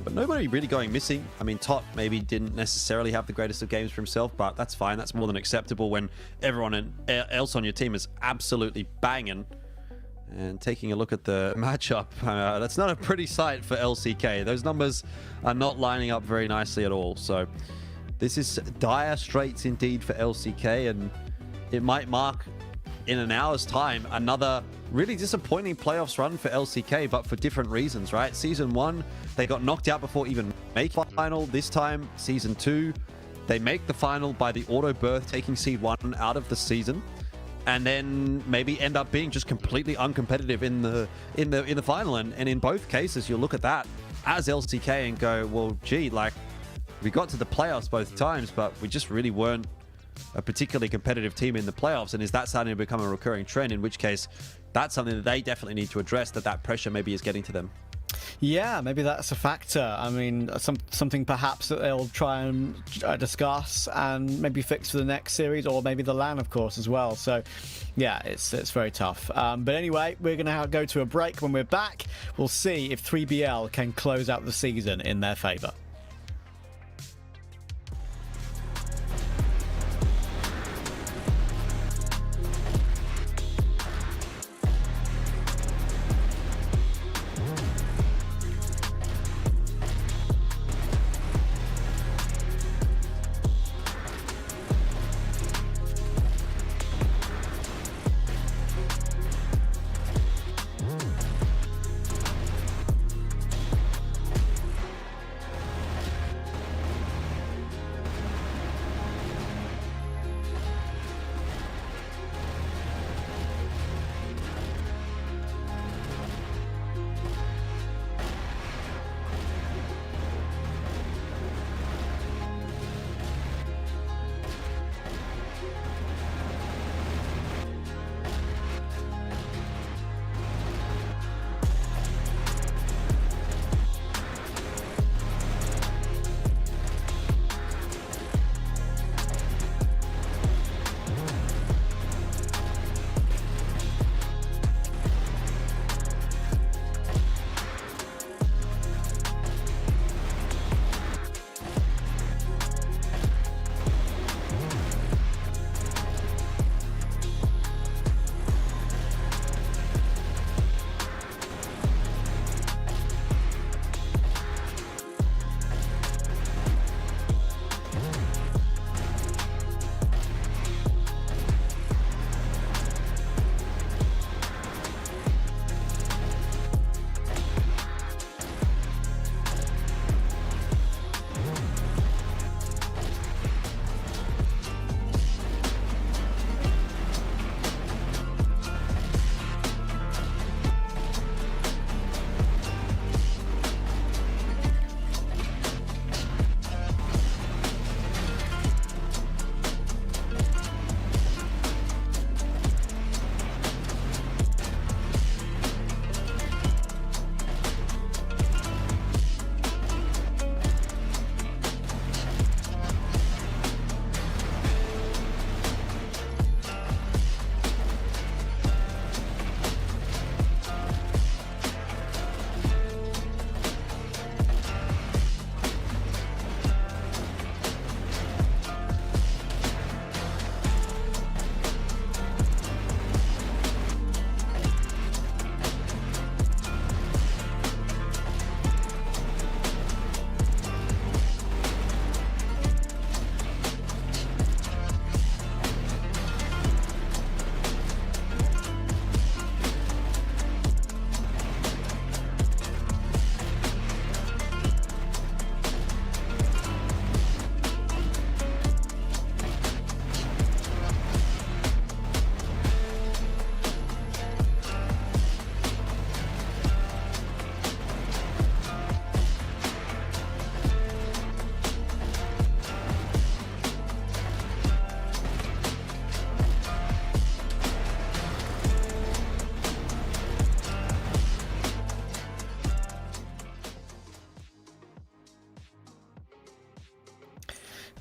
But nobody really going missing. I mean, Tot maybe didn't necessarily have the greatest of games for himself, but that's fine. That's more than acceptable when everyone else on your team is absolutely banging. And taking a look at the matchup, that's not a pretty sight for LCK. Those numbers are not lining up very nicely at all. So this is dire straits indeed for LCK, and it might mark in an hour's time another really disappointing playoffs run for LCK, but for different reasons, right? Season 1, they got knocked out before even making the final. This time, Season 2, they make the final by the auto berth, taking Seed 1 out of the season, and then maybe end up being just completely uncompetitive in the final. And in both cases, you'll look at that as LCK and go, well, gee, like, we got to the playoffs both times, but we just really weren't a particularly competitive team in the playoffs. And is that starting to become a recurring trend? In which case, that's something that they definitely need to address, that pressure maybe is getting to them. Yeah, maybe that's a factor. I mean, something perhaps that they'll try and discuss and maybe fix for the next series, or maybe the LAN, of course, as well. So, yeah, it's very tough. But anyway, we're going to go to a break. When we're back, we'll see if 3BL can close out the season in their favour.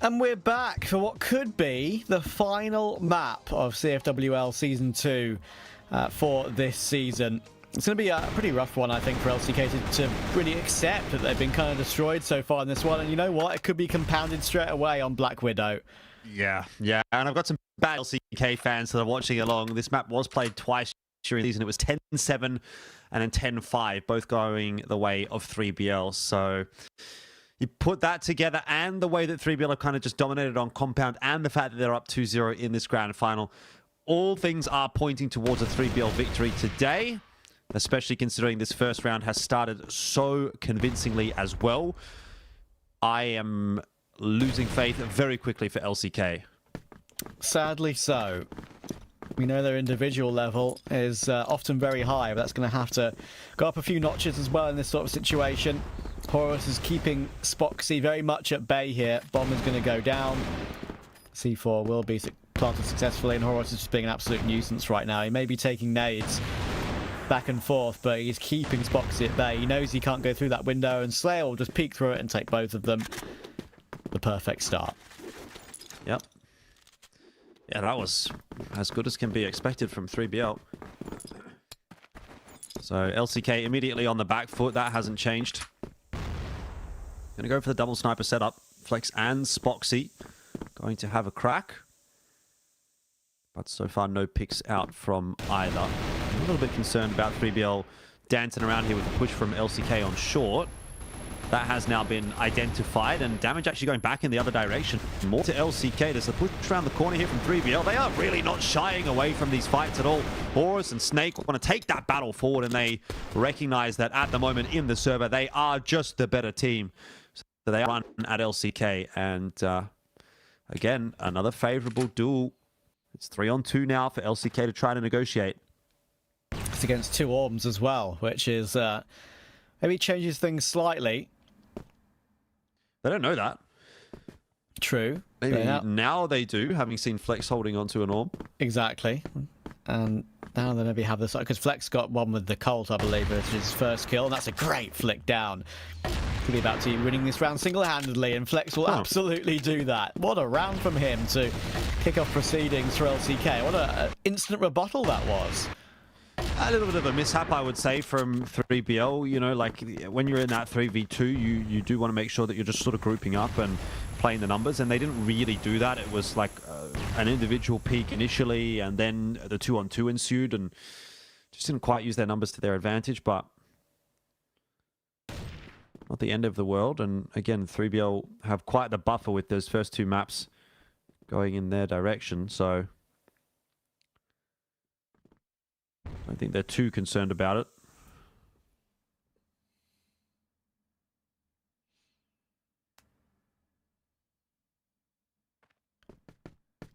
And we're back for what could be the final map of CFWL Season 2 for this season. It's going to be a pretty rough one, I think, for LCK to really accept that they've been kind of destroyed so far in this one. And you know what? It could be compounded straight away on Black Widow. Yeah. And I've got some bad LCK fans that are watching along. This map was played twice during the season. It was 10-7 and then 10-5, both going the way of 3BL. So you put that together and the way that 3BL have kind of just dominated on Compound and the fact that they're up 2-0 in this grand final, all things are pointing towards a 3BL victory today, especially considering this first round has started so convincingly as well. I am losing faith very quickly for LCK. Sadly so. We know their individual level is often very high, but that's going to have to go up a few notches as well in this sort of situation. Horus is keeping Spoxy very much at bay here. Bomb is going to go down. C4 will be planted successfully, and Horus is just being an absolute nuisance right now. He may be taking nades back and forth, but he's keeping Spoxy at bay. He knows he can't go through that window, and Slayer will just peek through it and take both of them. The perfect start. Yep. Yeah, that was as good as can be expected from 3BL. So LCK immediately on the back foot. That hasn't changed. Gonna go for the double sniper setup. Flex and Spoxy going to have a crack. But so far no picks out from either. I'm a little bit concerned about 3BL dancing around here with a push from LCK on short. That has now been identified, and damage actually going back in the other direction. More to LCK. There's a push around the corner here from 3BL. They are really not shying away from these fights at all. Horus and Snake want to take that battle forward, and they recognize that at the moment in the server, they are just the better team. So they run at LCK, and again, another favorable duel. It's 3-on-2 now for LCK to try to negotiate. It's against two Orms as well, which is maybe changes things slightly. They don't know that. True. Maybe now they do, having seen Flex holding onto an Orm. Exactly. And now they maybe have this, because Flex got one with the Colt, I believe, which is his first kill, and that's a great flick down. Could be about to be winning this round single-handedly, and Flex will absolutely do that. What a round from him to kick off proceedings for LCK. What an instant rebuttal that was. A little bit of a mishap, I would say, from 3BL. You know, like when you're in that 3v2, you do want to make sure that you're just sort of grouping up and playing the numbers, and they didn't really do that. It was like an individual peak initially, and then the 2-on-2 ensued, and just didn't quite use their numbers to their advantage, but not the end of the world. And again, 3BL have quite the buffer with those first two maps going in their direction, so I don't think they're too concerned about it.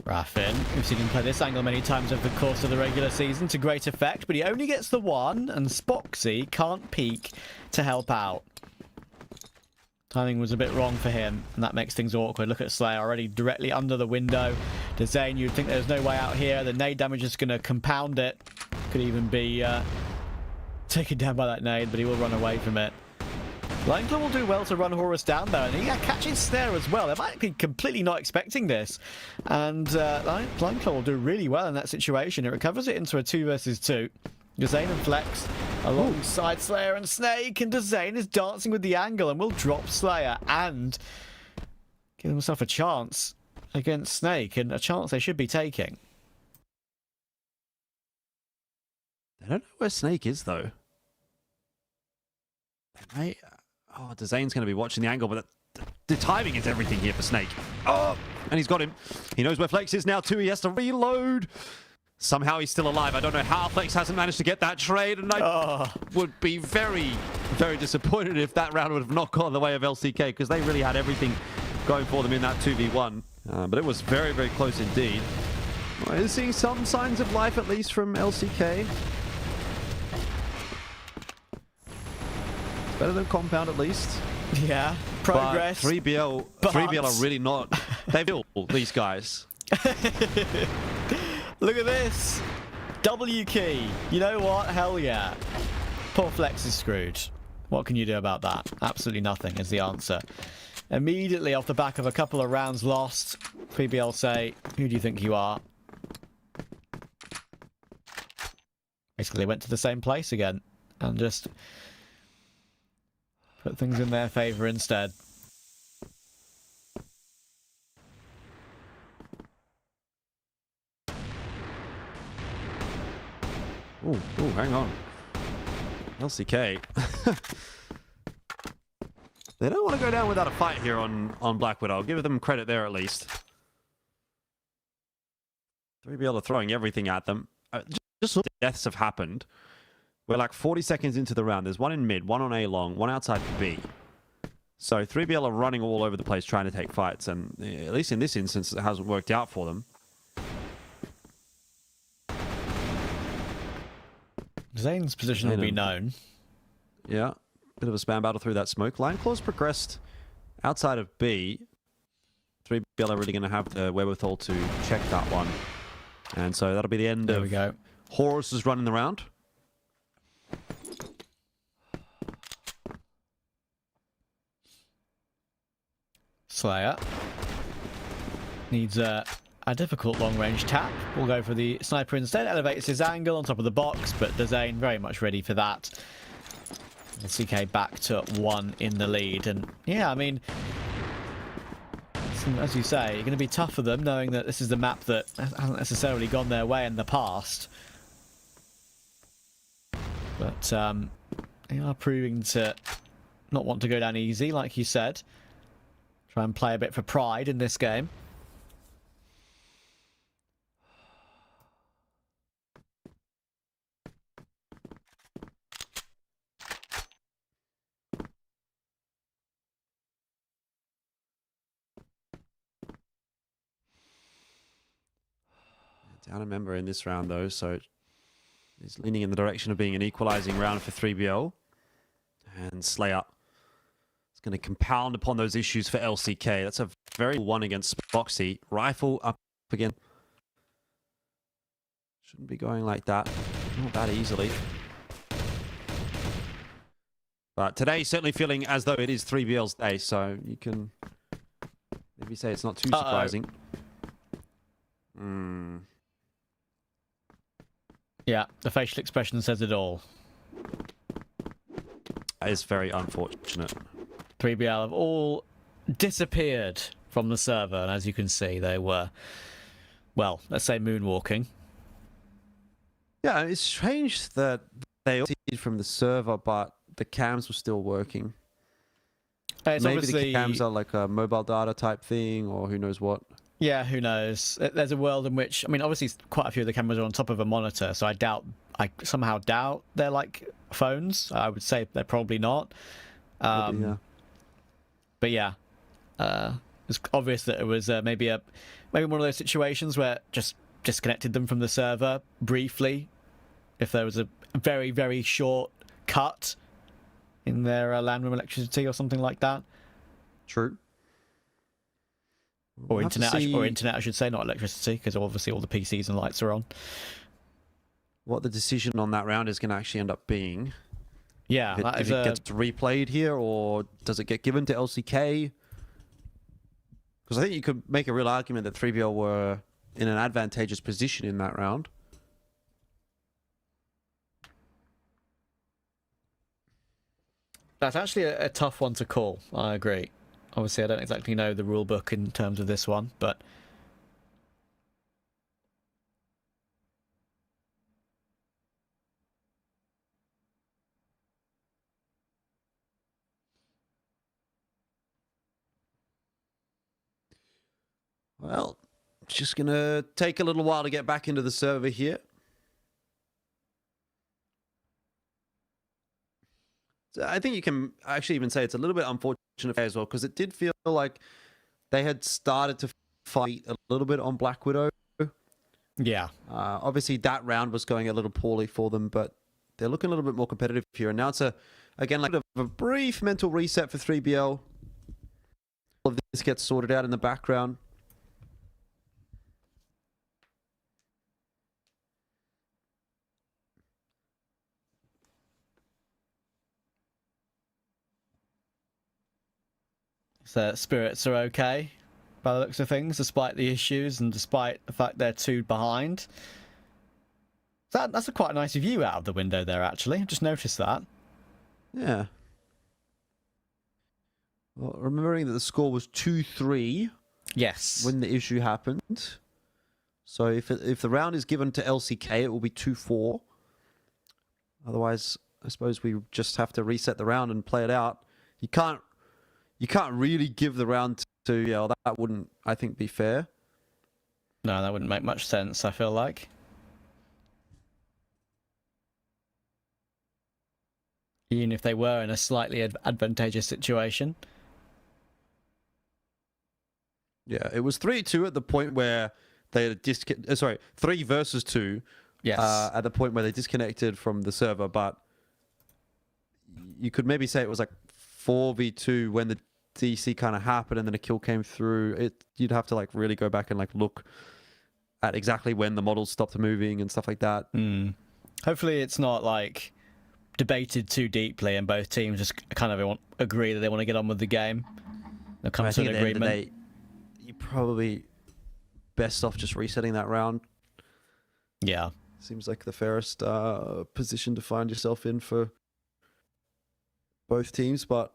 Raffin, we've seen him play this angle many times over the course of the regular season to great effect, but he only gets the one, and Spoxy can't peek to help out. Timing was a bit wrong for him, and that makes things awkward. Look at Slayer already directly under the window. Dezane, you'd think there's no way out here. The nade damage is going to compound it. Could even be taken down by that nade, but he will run away from it. Lineclaw will do well to run Horus down though, and he catches Snare as well. They might be completely not expecting this, and Lineclaw will do really well in that situation. It recovers it into a 2 versus 2. Dezane and Flex alongside Slayer and Snake, and Dezane is dancing with the angle and will drop Slayer and give himself a chance against Snake, and a chance they should be taking. They don't know where Snake is, though. They may... Oh, Dezane's going to be watching the angle, but the timing is everything here for Snake. Oh, and he's got him. He knows where Flex is now, too. He has to reload. Somehow he's still alive. I don't know how Flex hasn't managed to get that trade, and I would be very, very disappointed if that round would have not gone the way of LCK, because they really had everything going for them in that 2v1. But it was very, very close indeed. Well, seeing some signs of life, at least, from LCK. Better than Compound, at least. Yeah, progress. But 3BL are really not... They feel these guys. Look at this. W key. You know what? Hell yeah. Poor Flex is screwed. What can you do about that? Absolutely nothing is the answer. immediately off the back of a couple of rounds lost, 3BL say, who do you think you are? Basically, they went to the same place again and just put things in their favour instead. Ooh, hang on. LCK. They don't want to go down without a fight here on Black Widow. I'll give them credit there at least. 3BL are throwing everything at them. Just look, deaths have happened. We're like 40 seconds into the round. There's one in mid, one on A long, one outside B. So 3BL are running all over the place trying to take fights, and at least in this instance, it hasn't worked out for them. Zane's position will be known. Yeah, bit of a spam battle through that smoke. Line Claws progressed outside of B. 3BL are really going to have the wherewithal to check that one. And so that'll be the end There we go. Horus is running the round. Slayer needs a difficult long-range tap. We'll go for the sniper instead. Elevates his angle on top of the box, but Dazane very much ready for that. The CK back to 1 in the lead. And yeah, I mean, as you say, you're going to be tough for them, knowing that this is the map that hasn't necessarily gone their way in the past. But they are proving to not want to go down easy, like you said. Try and play a bit for pride in this game. Down a member in this round, though, so he's leaning in the direction of being an equalizing round for 3BL. And Slayer is going to compound upon those issues for LCK. That's a very one against Boxy. Rifle up again. Shouldn't be going like that. Not that easily. But today, certainly feeling as though it is 3BL's day, so you can maybe say it's not too surprising. Yeah, the facial expression says it all. That is very unfortunate. 3BL have all disappeared from the server, and as you can see, they were, well, let's say moonwalking. Yeah, it's strange that they all did from the server, but the cams were still working. It's Maybe obviously the cams are like a mobile data type thing, or who knows what. Yeah, who knows? There's a world in which, I mean, obviously quite a few of the cameras are on top of a monitor, so I somehow doubt they're like phones. I would say they're probably not. Yeah. But yeah, it's obvious that it was maybe one of those situations where just disconnected them from the server briefly. If there was a very, very short cut in their LAN room electricity or something like that. True. Or internet, I should say, not electricity, because obviously all the PCs and lights are on. What the decision on that round is going to actually end up being. Yeah, if it gets replayed here, or does it get given to LCK? Because I think you could make a real argument that 3BL were in an advantageous position in that round. That's actually a tough one to call. I agree. Obviously, I don't exactly know the rule book in terms of this one, but well, it's just going to take a little while to get back into the server here. So I think you can actually even say it's a little bit unfortunate as well, because it did feel like they had started to fight a little bit on Black Widow. yeah. Obviously, that round was going a little poorly for them, but they're looking a little bit more competitive here. And now it's again like a brief mental reset for 3BL. All of this gets sorted out in the background. So spirits are okay by the looks of things, despite the issues and despite the fact they're 2 behind. That's a quite nice view out of the window there, actually. I just noticed that. Yeah. Well, remembering that the score was 2-3 Yes. when the issue happened. So if the round is given to LCK, it will be 2-4. Otherwise, I suppose we just have to reset the round and play it out. You can't really give the round to Yale. That wouldn't, I think, be fair. No, that wouldn't make much sense, I feel like. Even if they were in a slightly advantageous situation. Yeah, it was 3-2 at the point where they had 3 versus 2. Yes. At the point where they disconnected from the server, but you could maybe say it was like 4v2 when the DC kind of happened and then a kill came through. You'd have to like really go back and like look at exactly when the models stopped moving and stuff like that. Hopefully it's not like debated too deeply and both teams just kind of agree that they want to get on with the game. They'll come to an agreement. You're probably best off just resetting that round. Yeah. Seems like the fairest position to find yourself in for both teams, but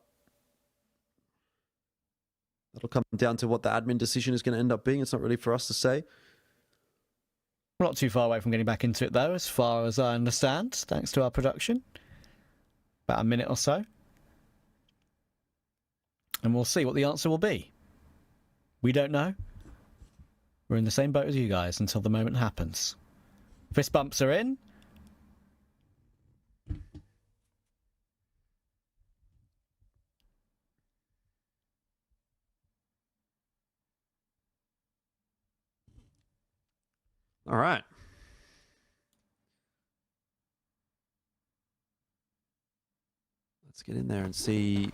that'll come down to what the admin decision is going to end up being. It's not really for us to say. We're not too far away from getting back into it, though, as far as I understand, thanks to our production. About a minute or so. And we'll see what the answer will be. We don't know. We're in the same boat as you guys until the moment happens. Fist bumps are in. All right. Let's get in there and see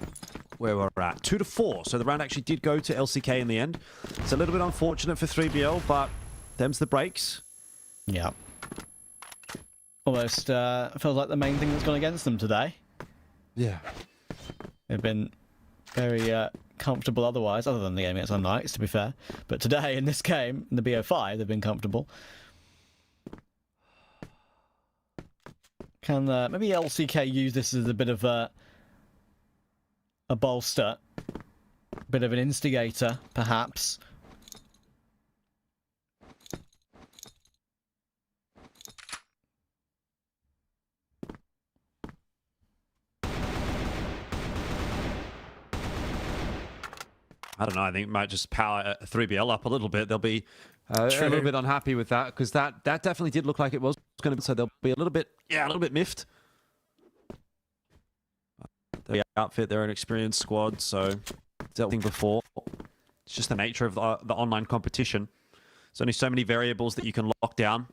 where we're at. 2-4. So the round actually did go to LCK in the end. It's a little bit unfortunate for 3BL, but them's the breaks. Yeah. Almost feels like the main thing that's gone against them today. Yeah. They've been very comfortable otherwise, other than the game against unKnights, to be fair. But today, in this game, in the BO5, they've been comfortable. Can maybe LCK use this as a bit of a bolster? A bit of an instigator, perhaps? I don't know. I think it might just power 3BL up a little bit. They'll be a little bit unhappy with that because that definitely did look like it was going to be. So they'll be a little bit miffed. They outfit their own experienced squad, so dealt with before. It's just the nature of the online competition. There's only so many variables that you can lock down.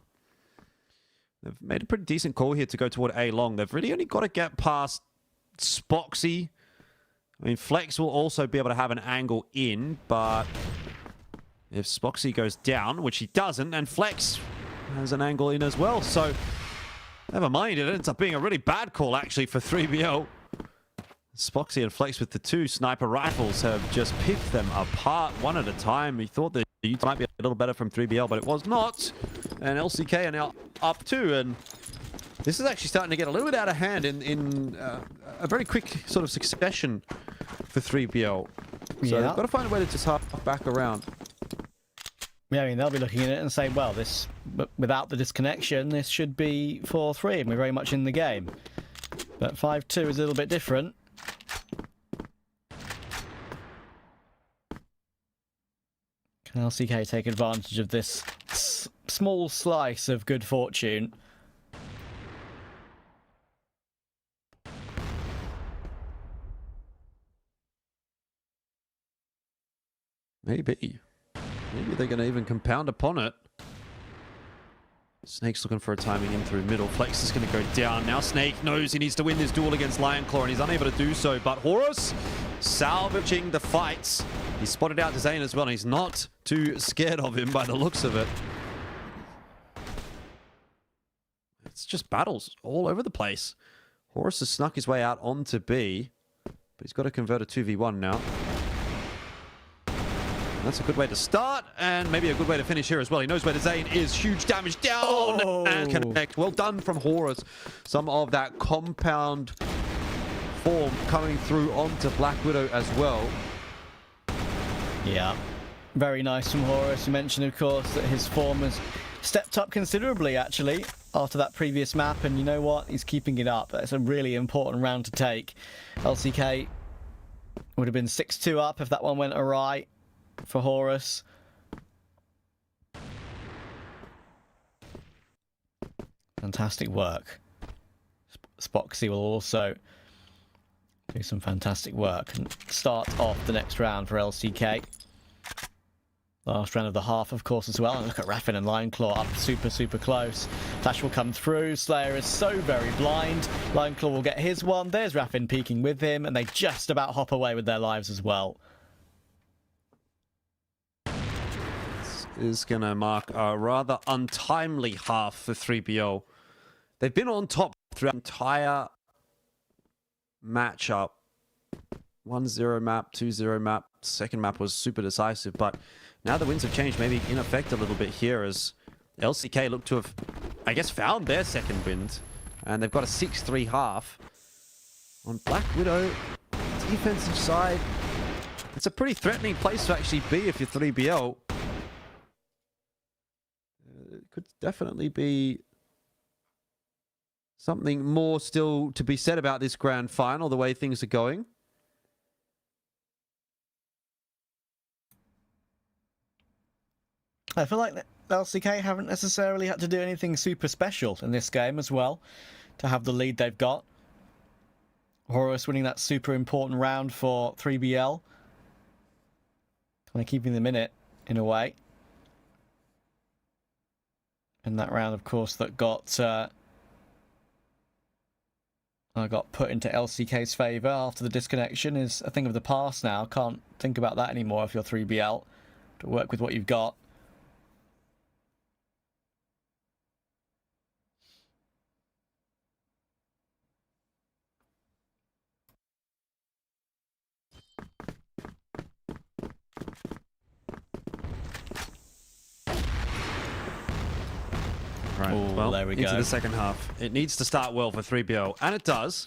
They've made a pretty decent call here to go toward A long. They've really only got to get past Spoxy. I mean, Flex will also be able to have an angle in, but if Spoxy goes down, which he doesn't, and Flex has an angle in as well, so never mind. It ends up being a really bad call, actually, for 3BO. Spoxy and Flex with the 2 sniper rifles have just picked them apart one at a time. He thought that it might be a little better from 3BL, but it was not. And LCK are now up 2, and this is actually starting to get a little bit out of hand in a very quick sort of succession for 3BL. So they've got to find a way to just half back around. Yeah, I mean, they'll be looking at it and saying, well, this, without the disconnection, this should be 4-3, and we're very much in the game. But 5-2 is a little bit different. Can LCK take advantage of this small slice of good fortune? Maybe they're going to even compound upon it. Snake's looking for a timing in through middle. Flex is going to go down. Now Snake knows he needs to win this duel against Lionclaw, and he's unable to do so. But Horus salvaging the fights. He spotted out Zane as well, and he's not too scared of him by the looks of it. It's just battles all over the place. Horus has snuck his way out onto B, but he's got to convert a 2v1 now. That's a good way to start, and maybe a good way to finish here as well. He knows where the Zane is. Huge damage down and connect. Well done from Horus. Some of that compound form coming through onto Black Widow as well. Yeah, very nice from Horus. You mentioned, of course, that his form has stepped up considerably, actually, after that previous map. And you know what? He's keeping it up. That's a really important round to take. LCK would have been 6-2 up if that one went awry for Horus. Fantastic work. Spoxy will also do some fantastic work and start off the next round for LCK. Last round of the half, of course, as well. And look at Raffin and Lineclaw up super close. Flash will come through. Slayer is so very blind. Lineclaw will get his one. There's Raffin peeking with him, and they just about hop away with their lives as well. This is going to mark a rather untimely half for 3BL. They've been on top throughout the entire matchup. 1-0 map, 2-0 map. Second map was super decisive, but now the winds have changed, maybe in effect a little bit here, as LCK look to have, I guess, found their second wind, and they've got a 6-3 half. On Black Widow, defensive side, it's a pretty threatening place to actually be if you're 3BL. It could definitely be something more still to be said about this grand final, the way things are going. I feel like LCK haven't necessarily had to do anything super special in this game as well to have the lead they've got. Horus winning that super important round for 3BL. Kind of keeping them in it, in a way. And that round, of course, that got put into LCK's favour after the disconnection is a thing of the past now. Can't think about that anymore if you're 3BL. To work with what you've got. Right, Ooh, well, there we into go. the second half. It needs to start well for 3BL, and it does.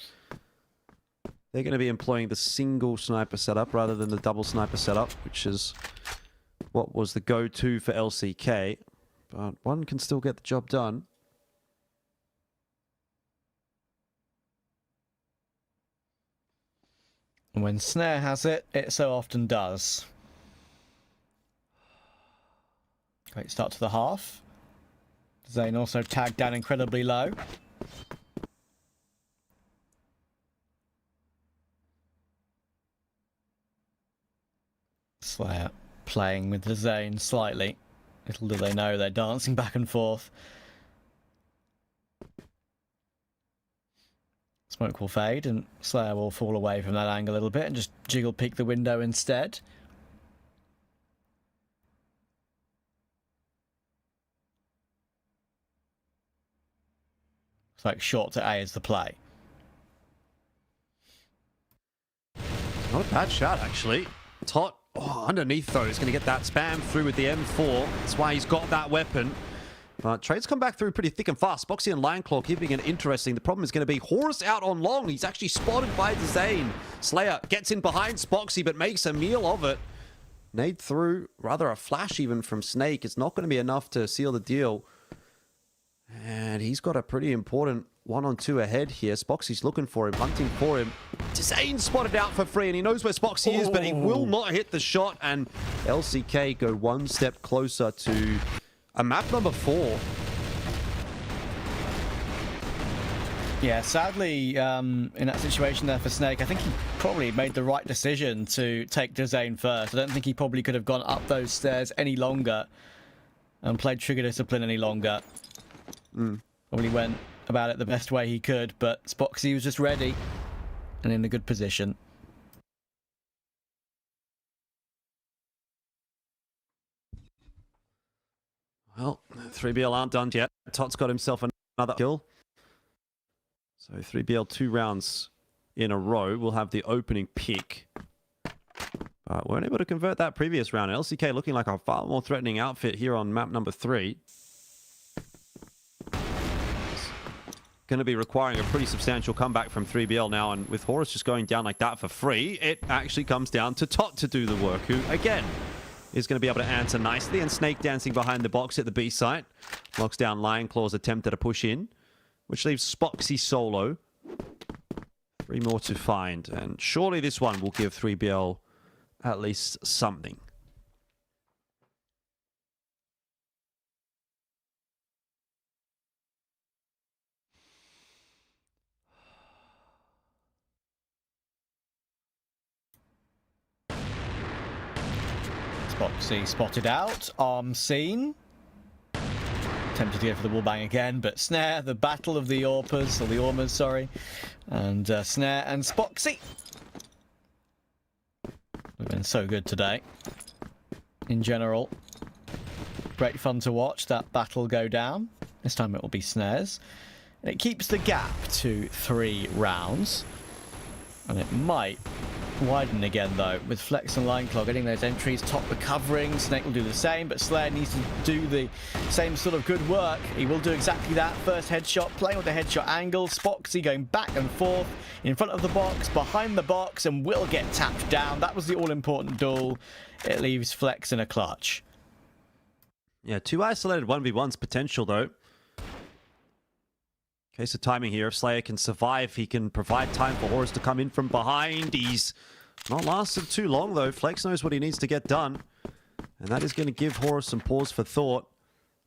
They're going to be employing the single sniper setup rather than the double sniper setup, which is what was the go-to for LCK. But one can still get the job done. And when Snare has it, it so often does. Great start to the half. Zane also tagged down incredibly low. Slayer playing with the Zane slightly. Little do they know they're dancing back and forth. Smoke will fade and Slayer will fall away from that angle a little bit and just jiggle peek the window instead. It's like short to A is the play. Not a bad shot, actually. Tot, underneath, though, is going to get that spam through with the M4. That's why he's got that weapon. But trades come back through pretty thick and fast. Spoxy and Lineclaw keeping it interesting. The problem is going to be Horus out on long. He's actually spotted by the Zane. Slayer gets in behind Spoxy, but makes a meal of it. Nade through, rather a flash even from Snake. It's not going to be enough to seal the deal. And he's got a pretty important 1-on-2 ahead here. Spoxy's looking for him, hunting for him. Zane spotted out for free, and he knows where Spoxy is, but he will not hit the shot. And LCK go one step closer to a map number 4. Yeah, sadly, in that situation there for Snake, I think he probably made the right decision to take Zane first. I don't think he probably could have gone up those stairs any longer and played trigger discipline any longer. Probably went about it the best way he could, but Spoxy was just ready and in a good position. Well, 3BL aren't done yet. Tot's got himself another kill. So 3BL 2 rounds in a row will have the opening pick. Weren't able to convert that previous round. LCK looking like a far more threatening outfit here on map number 3. Going to be requiring a pretty substantial comeback from 3BL now, and with Horus just going down like that for free, it actually comes down to Tot to do the work, who again is going to be able to answer nicely, and Snake dancing behind the box at the B site locks down Lion Claw's attempt at a push in, which leaves Spoxy solo. 3 more to find, and surely this one will give 3BL at least something. Spoxy spotted out, arm seen. Tempted to go for the wall bang again, but Snare, the battle of the Orpas, or the Ormas, sorry. And Snare and Spoxy. We've been so good today. In general. Great fun to watch that battle go down. This time it will be Snare's. And it keeps the gap to 3 rounds. And it might widen again, though, with Flex and Line Claw getting those entries, Top recovering. Snake will do the same, but Slayer needs to do the same sort of good work. He will do exactly that. First headshot, playing with the headshot angle. Spoxy going back and forth in front of the box, behind the box, and will get tapped down. That was the all-important duel. It leaves Flex in a clutch. Yeah, 2 isolated 1v1's potential, though. Case of timing here. If Slayer can survive, he can provide time for Horus to come in from behind. He's not lasted too long, though. Flex knows what he needs to get done. And that is going to give Horus some pause for thought.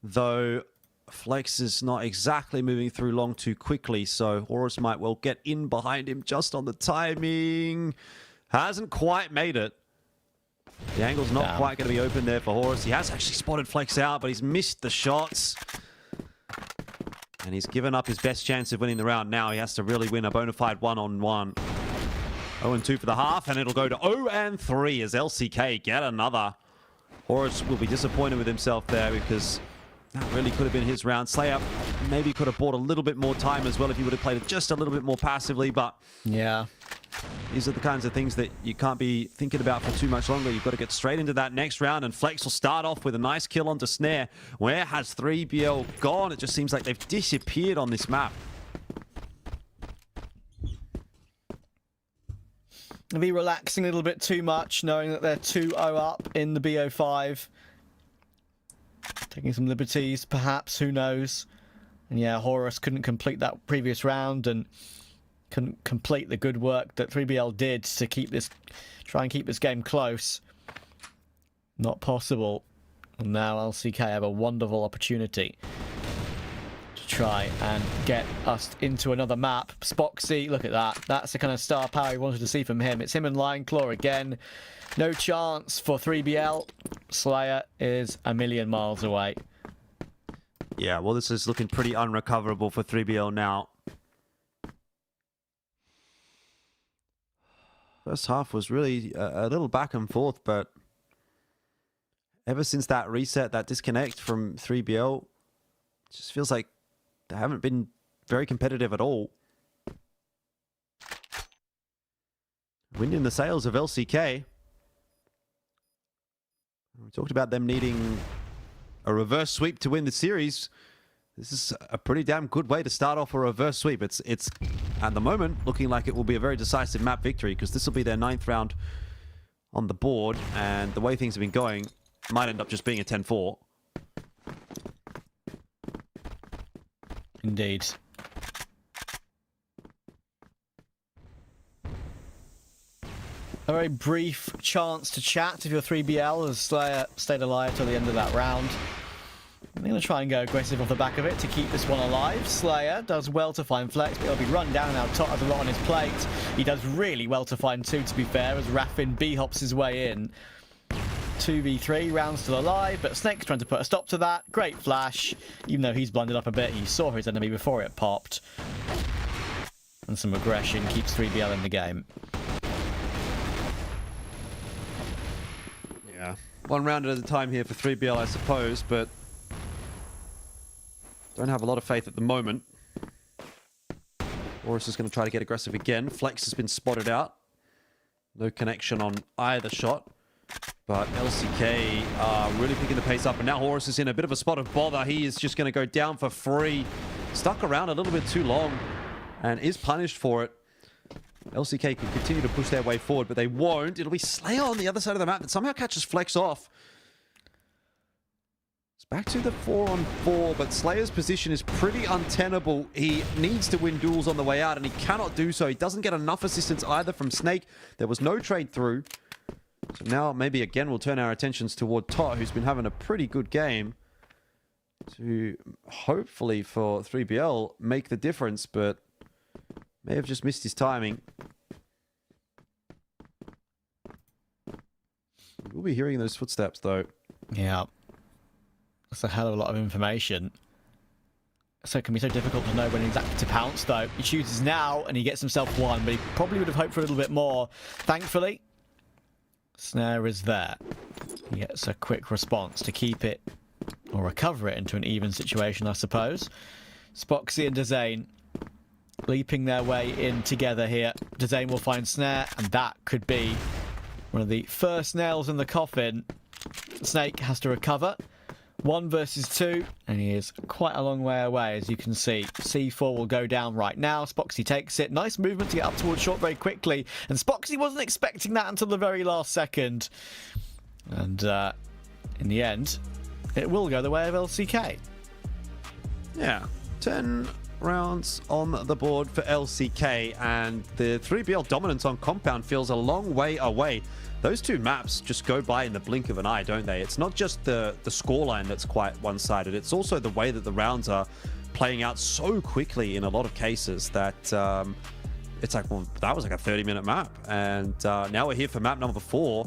Though Flex is not exactly moving through long too quickly. So Horus might well get in behind him just on the timing. Hasn't quite made it. The angle's not quite going to be open there for Horus. He has actually spotted Flex out, but he's missed the shots. And he's given up his best chance of winning the round now. He has to really win a bona fide one-on-one. 0-2 for the half, and it'll go to 0-3 as LCK get another. Horus will be disappointed with himself there because that really could have been his round. Slayer maybe could have bought a little bit more time as well if he would have played it just a little bit more passively, but yeah, these are the kinds of things that you can't be thinking about for too much longer. You've got to get straight into that next round, and Flex will start off with a nice kill onto Snare. Where has 3BL gone? It just seems like they've disappeared on this map. They'll be relaxing a little bit too much, knowing that they're 2-0 up in the BO5. Taking some liberties, perhaps, who knows. And yeah, Horus couldn't complete that previous round, and couldn't complete the good work that 3BL did to try and keep this game close. Not possible. And now LCK have a wonderful opportunity to try and get us into another map. Spoxy, look at that. That's the kind of star power we wanted to see from him. It's him and Lion Claw again. No chance for 3BL. Slayer is a million miles away. Yeah, well, this is looking pretty unrecoverable for 3BL now. First half was really a little back and forth, but ever since that reset, that disconnect from 3BL, it just feels like they haven't been very competitive at all. Wind in the sails of LCK. We talked about them needing a reverse sweep to win the series. This is a pretty damn good way to start off a reverse sweep. It's at the moment looking like it will be a very decisive map victory, because this will be their 9th round on the board, and the way things have been going might end up just being a 10-4. Indeed. A very brief chance to chat if you're 3BL, as Slayer stayed alive till the end of that round. I'm going to try and go aggressive off the back of it to keep this one alive. Slayer does well to find Flex, but he'll be run down now. Tot has a lot on his plate. He does really well to find 2, to be fair, as Raffin B-hops his way in. 2v3, round still alive, but Snake's trying to put a stop to that. Great flash. Even though he's blundered up a bit, he saw his enemy before it popped. And some aggression keeps 3BL in the game. Yeah. One round at a time here for 3BL, I suppose, but don't have a lot of faith at the moment. Horus is going to try to get aggressive again. Flex has been spotted out. No connection on either shot. But LCK are really picking the pace up, and now Horus is in a bit of a spot of bother. He is just going to go down for free. Stuck around a little bit too long and is punished for it. LCK can continue to push their way forward, but they won't. It'll be Slayer on the other side of the map that somehow catches Flex off. It's back to the 4-on-4, but Slayer's position is pretty untenable. He needs to win duels on the way out, and he cannot do so. He doesn't get enough assistance either from Snake. There was no trade through. So now maybe again we'll turn our attentions toward Tot, who's been having a pretty good game, to hopefully for 3BL make the difference, but may have just missed his timing. We'll be hearing those footsteps though. Yeah. That's a hell of a lot of information. So it can be so difficult to know when exactly to pounce though. He chooses now and he gets himself one, but he probably would have hoped for a little bit more. Thankfully, Snare is there. He gets a quick response to keep it, or recover it into an even situation, I suppose. Spoxy and Dezane leaping their way in together here. Dezane will find Snare, and that could be one of the first nails in the coffin. Snake has to recover. 1 versus 2, and he is quite a long way away, as you can see. C4 will go down right now. Spoxy takes it. Nice movement to get up towards short very quickly, and Spoxy wasn't expecting that until the very last second. And in the end, it will go the way of LCK. Yeah, 10 rounds on the board for LCK, and the 3BL dominance on Compound feels a long way away. Those two maps just go by in the blink of an eye, don't they? It's not just the scoreline that's quite one-sided. It's also the way that the rounds are playing out so quickly in a lot of cases that it's like, well, that was like a 30-minute map. And now we're here for map number 4,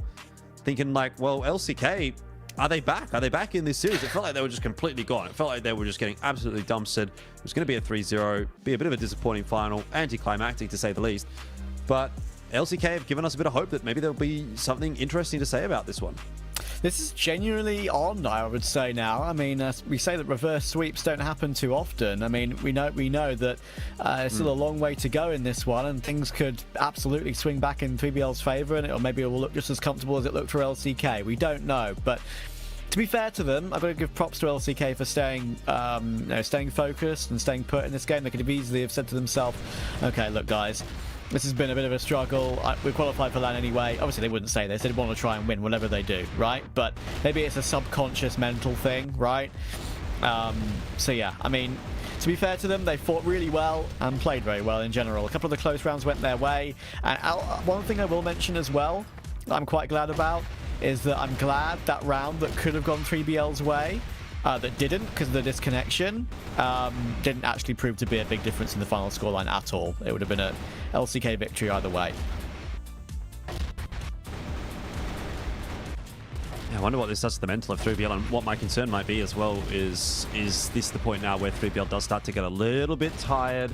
thinking like, well, LCK, are they back? Are they back in this series? It felt like they were just completely gone. It felt like they were just getting absolutely dumpstered. It was going to be a 3-0, be a bit of a disappointing final, anticlimactic to say the least. But LCK have given us a bit of hope that maybe there'll be something interesting to say about this one. This is genuinely on, I would say now. I mean, we say that reverse sweeps don't happen too often. I mean, we know that it's still a long way to go in this one, and things could absolutely swing back in 3BL's favour, and maybe it will look just as comfortable as it looked for LCK. We don't know, but to be fair to them, I've got to give props to LCK for staying, staying focused and staying put in this game. They could have easily have said to themselves, "Okay, look, guys, this has been a bit of a struggle. We qualified for LAN anyway." Obviously, they wouldn't say this. They'd want to try and win whatever they do, right? But maybe it's a subconscious mental thing, right? So yeah, I mean, to be fair to them, they fought really well and played very well in general. A couple of the close rounds went their way. And one thing I will mention as well that I'm quite glad about is that I'm glad that round that could have gone 3BL's way, that didn't because of the disconnection, didn't actually prove to be a big difference in the final scoreline at all. It would have been a LCK victory either way. Yeah, I wonder what this does to the mental of 3BL, and what my concern might be as well is this the point now where 3BL does start to get a little bit tired?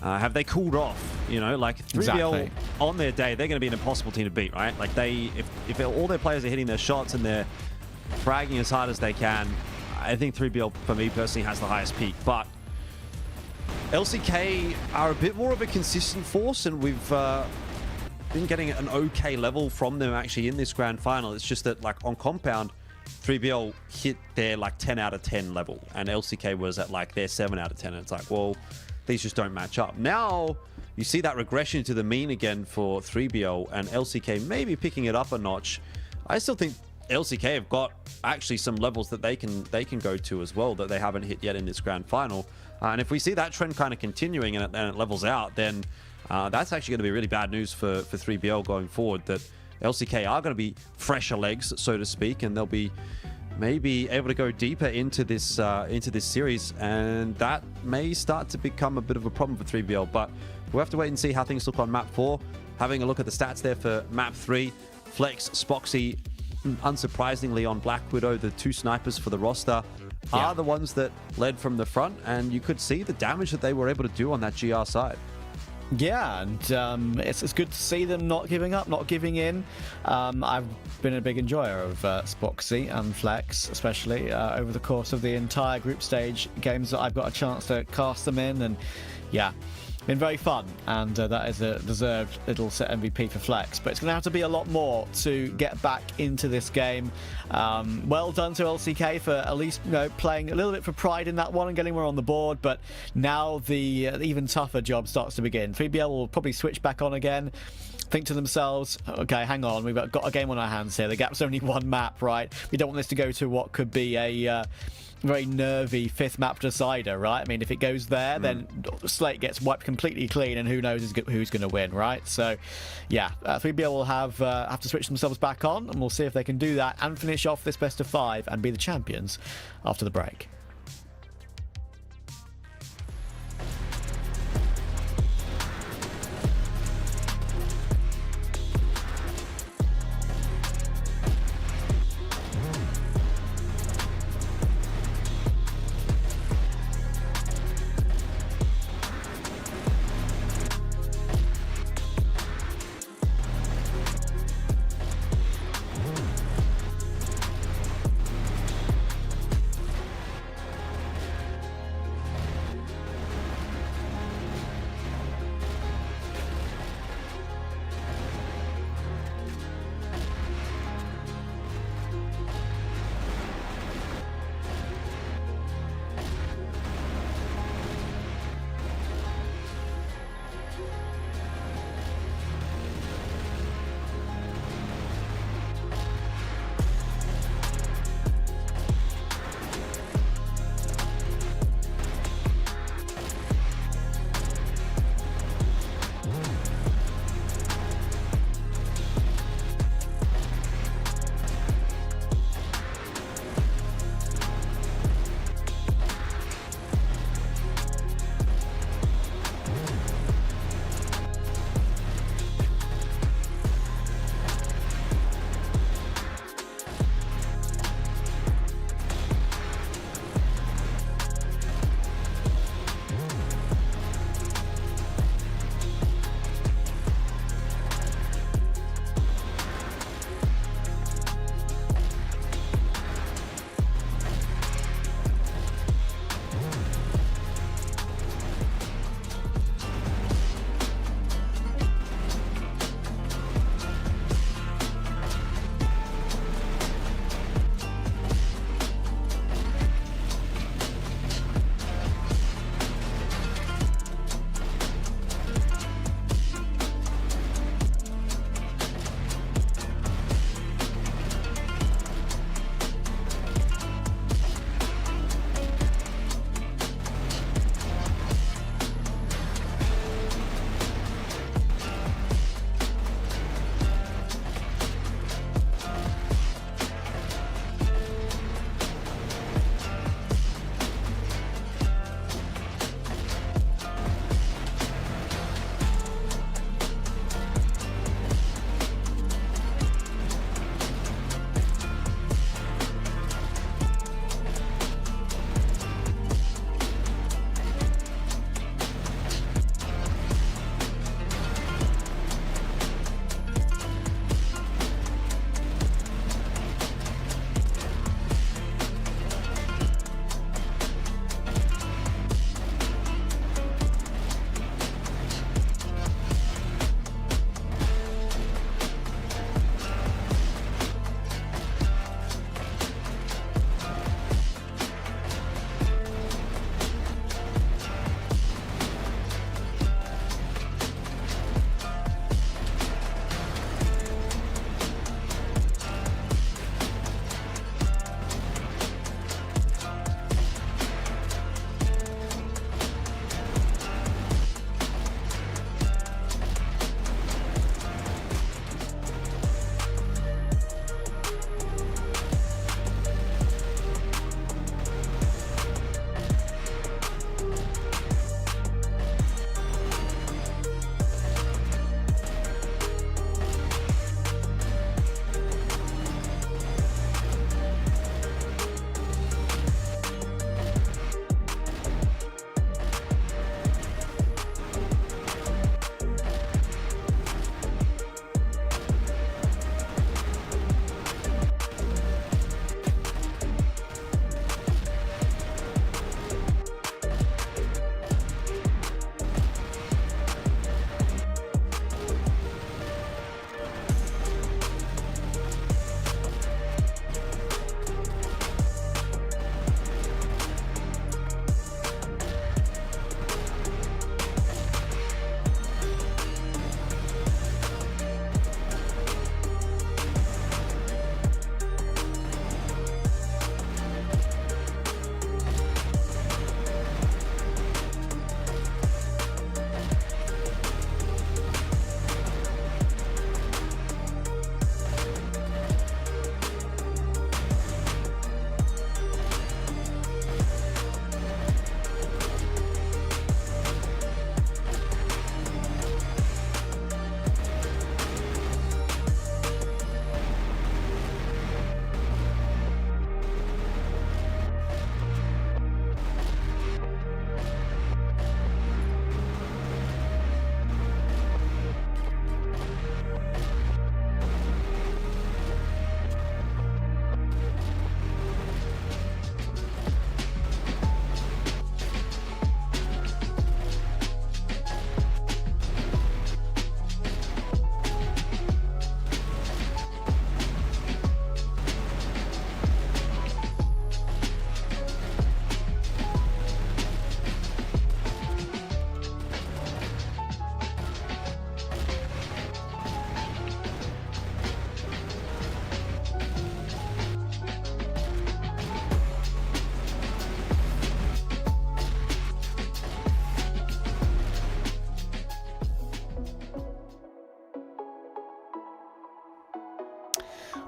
Have they cooled off? You know, like 3BL Exactly. on their day, they're going to be an impossible team to beat, right? Like if all their players are hitting their shots and they're fragging as hard as they can, I think 3BL, for me personally, has the highest peak. But LCK are a bit more of a consistent force, and we've been getting an okay level from them actually in this grand final. It's just that, like, on Compound, 3BL hit their like 10 out of 10 level, and LCK was at like their 7 out of 10. And it's like, well, these just don't match up. Now you see that regression to the mean again for 3BL, and LCK maybe picking it up a notch. I still think LCK have got actually some levels that they can go to as well that they haven't hit yet in this grand final. And if we see that trend kind of continuing and it levels out, then that's actually going to be really bad news for 3BL going forward, that LCK are going to be fresher legs, so to speak, and they'll be maybe able to go deeper into this series, and that may start to become a bit of a problem for 3BL. But we'll have to wait and see how things look on map 4. Having a look at the stats there for map 3, Flex, Spoxy, unsurprisingly on Black Widow, the two snipers for the roster, are the ones that led from the front, and you could see the damage that they were able to do on that GR side. Yeah, and it's good to see them not giving up, not giving in. I've been a big enjoyer of Spoxy and Flex, especially over the course of the entire group stage games that I've got a chance to cast them in. And yeah, been very fun, and that is a deserved little set MVP for Flex. But it's going to have to be a lot more to get back into this game. Well done to LCK for at least playing a little bit for pride in that one and getting more on the board. But now the even tougher job starts to begin. 3BL will probably switch back on again. Think to themselves, okay, hang on, we've got a game on our hands here. The gap's only one map, right? We don't want this to go to what could be a very nervy 5th map decider, right? I mean, if it goes there, then the slate gets wiped completely clean, and who knows who's going to win, right? So, yeah, 3BL will have to switch themselves back on, and we'll see if they can do that and finish off this best of 5 and be the champions after the break.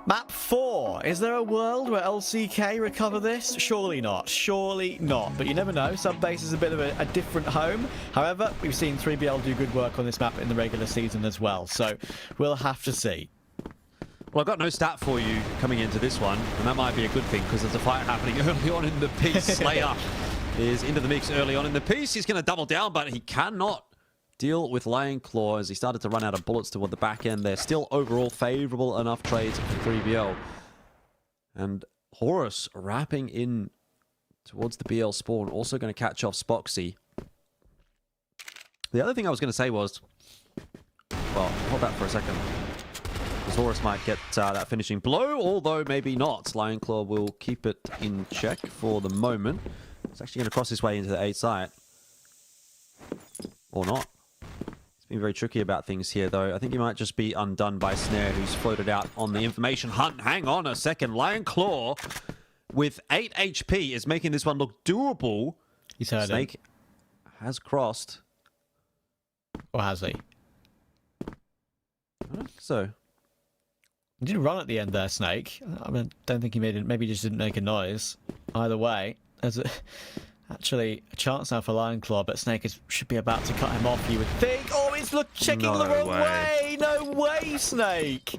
Map 4. Is there a world where LCK recover this? Surely not. Surely not. But you never know. Subbase is a bit of a different home. However, we've seen 3BL do good work on this map in the regular season as well. So we'll have to see. Well, I've got no stat for you coming into this one, and that might be a good thing because there's a fight happening early on in the piece. Slayer is into the mix early on in the piece. He's going to double down, but he cannot deal with Lion Claw as he started to run out of bullets toward the back end. They're still overall favorable enough trades for 3BL. And Horus wrapping in towards the BL spawn, also going to catch off Spoxy. The other thing I was going to say was, well, hold that for a second. Because Horus might get that finishing blow, although maybe not. Lion Claw will keep it in check for the moment. It's actually going to cross his way into the A site. Or not. Being very tricky about things here, though. I think he might just be undone by Snare, who's floated out on the information hunt. Hang on a second. Lion Claw, with 8 HP, is making this one look doable. He's heard Snake it. has crossed. Or has he? I don't think so. He did run at the end there, Snake. I mean, don't think he made it. Maybe he just didn't make a noise. Either way, there's actually a chance now for Lion Claw, but Snake should be about to cut him off, you would think. Oh, he's checking the wrong way. No way, Snake.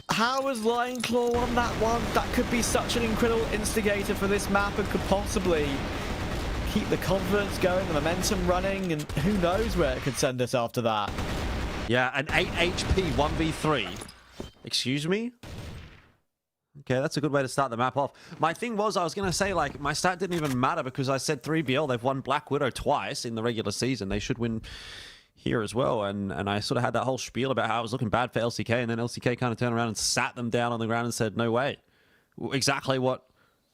How has Lion Claw won that one? That could be such an incredible instigator for this map and could possibly keep the confidence going, the momentum running, and who knows where it could send us after that. Yeah, an 8 HP 1v3. Excuse me? Okay, that's a good way to start the map off. My thing was, I was going to say, like, my stat didn't even matter because I said 3BL, they've won Black Widow twice in the regular season. They should win here as well. And I sort of had that whole spiel about how it was looking bad for LCK, and then LCK kind of turned around and sat them down on the ground and said, no way. Exactly what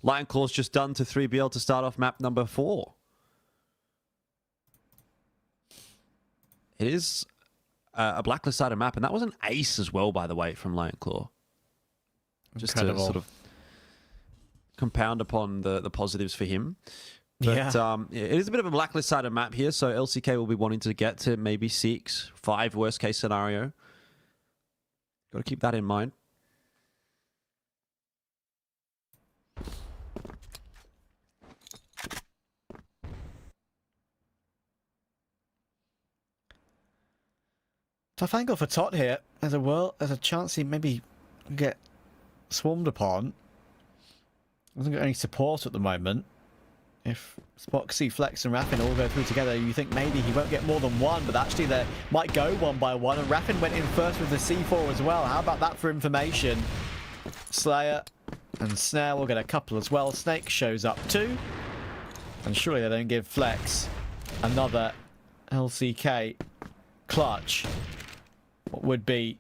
Lion Claw's just done to 3BL to start off map number 4. It is a blacklist-sided map, and that was an ace as well, by the way, from Lion Claw. Just Incredible. to sort of compound upon the positives for him. But Yeah. It is a bit of a blacklist-sided map here, so LCK will be wanting to get to maybe 6, 5 worst-case scenario. Got to keep that in mind. Tough angle for Tot here. There's a chance he maybe get swarmed upon. Doesn't get any support at the moment. If Spoxy, Flex, and Raffin all go through together, you think maybe he won't get more than one, but actually they might go one by one, and Raffin went in first with the C4 as well. How about that for information? Slayer and Snare will get a couple as well. Snake shows up too. And surely they don't give Flex another LCK clutch. What would be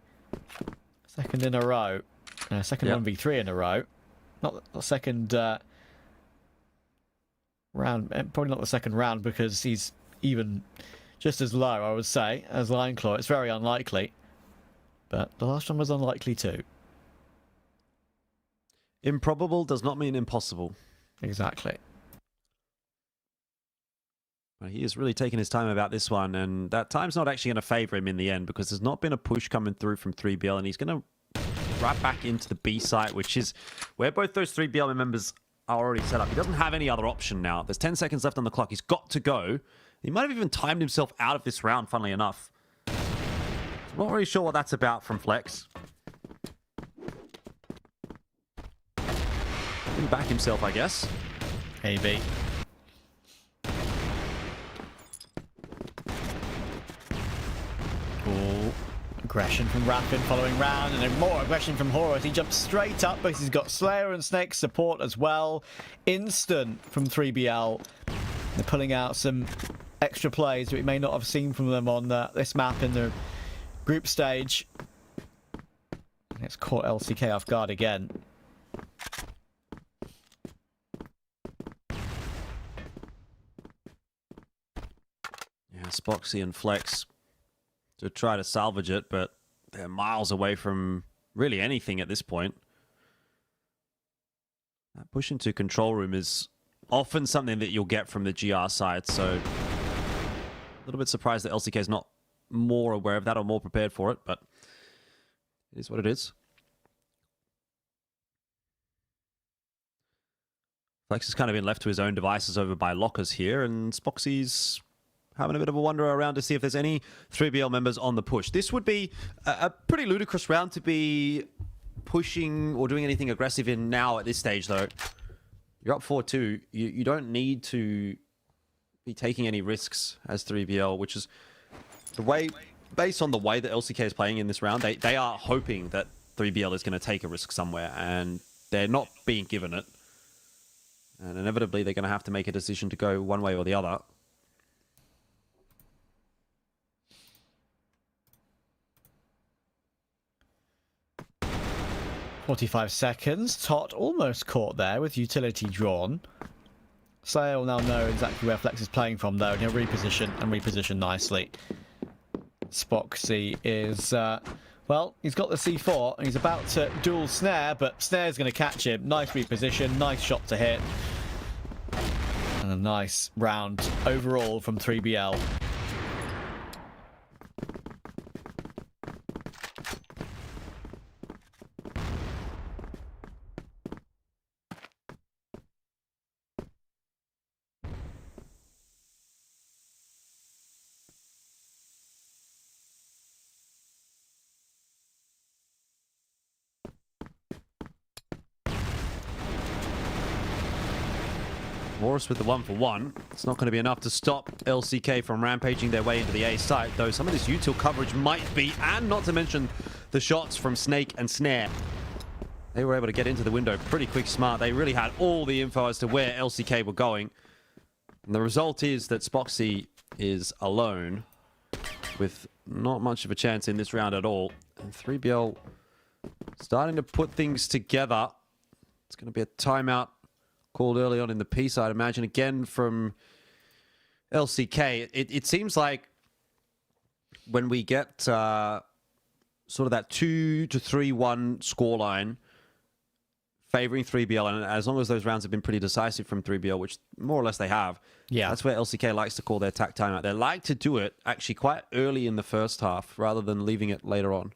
second in a row. Second 1v3 in a row. Not the second round. Probably not the second round because he's even just as low, I would say, as Lion Claw. It's very unlikely. But the last one was unlikely too. Improbable does not mean impossible. Exactly. He is really taking his time about this one, and that time's not actually going to favour him in the end because there's not been a push coming through from 3BL, and he's going to right back into the B site, which is where both those 3BL members are already set up. He doesn't have any other option now. There's 10 seconds left on the clock. He's got to go. He might have even timed himself out of this round, funnily enough. I'm not really sure what that's about from Flex. Didn't back himself, I guess. Maybe. Aggression from Raffin following round, and then more aggression from Horus. He jumps straight up because he's got Slayer and Snake support as well. Instant from 3BL. They're pulling out some extra plays that we may not have seen from them on this map in the group stage. It's caught LCK off guard again. Yeah, Spoxy and Flex to try to salvage it, but they're miles away from really anything at this point. That push into control room is often something that you'll get from the GR side, so a little bit surprised that LCK is not more aware of that or more prepared for it, but it is what it is. Flex has kind of been left to his own devices over by Lockers here, and Spoxy's having a bit of a wander around to see if there's any 3BL members on the push. This would be a pretty ludicrous round to be pushing or doing anything aggressive in now at this stage, though. You're up 4-2. You don't need to be taking any risks as 3BL, which is the way, based on the way that LCK is playing in this round, they are hoping that 3BL is going to take a risk somewhere, and they're not being given it. And inevitably, they're going to have to make a decision to go one way or the other. "45 seconds. Tot almost caught there with utility drawn. Sale now know exactly where Flex is playing from, though, and he'll reposition nicely. Spoxy is, well, he's got the C4, and he's about to dual Snare, but Snare's going to catch him. Nice reposition, nice shot to hit. And a nice round overall from 3BL. Morris with the 1-for-1. It's not going to be enough to stop LCK from rampaging their way into the A site, though some of this util coverage might be, and not to mention the shots from Snake and Snare. They were able to get into the window pretty quick smart. They really had all the info as to where LCK were going. And the result is that Spoxy is alone with not much of a chance in this round at all. And 3BL starting to put things together. It's going to be a timeout called early on in the piece, I'd imagine, again from LCK. It seems like when we get sort of that 2 to 3-1 scoreline favoring 3BL, and as long as those rounds have been pretty decisive from 3BL, which more or less they have, yeah, that's where LCK likes to call their tack timeout. They like to do it actually quite early in the first half rather than leaving it later on.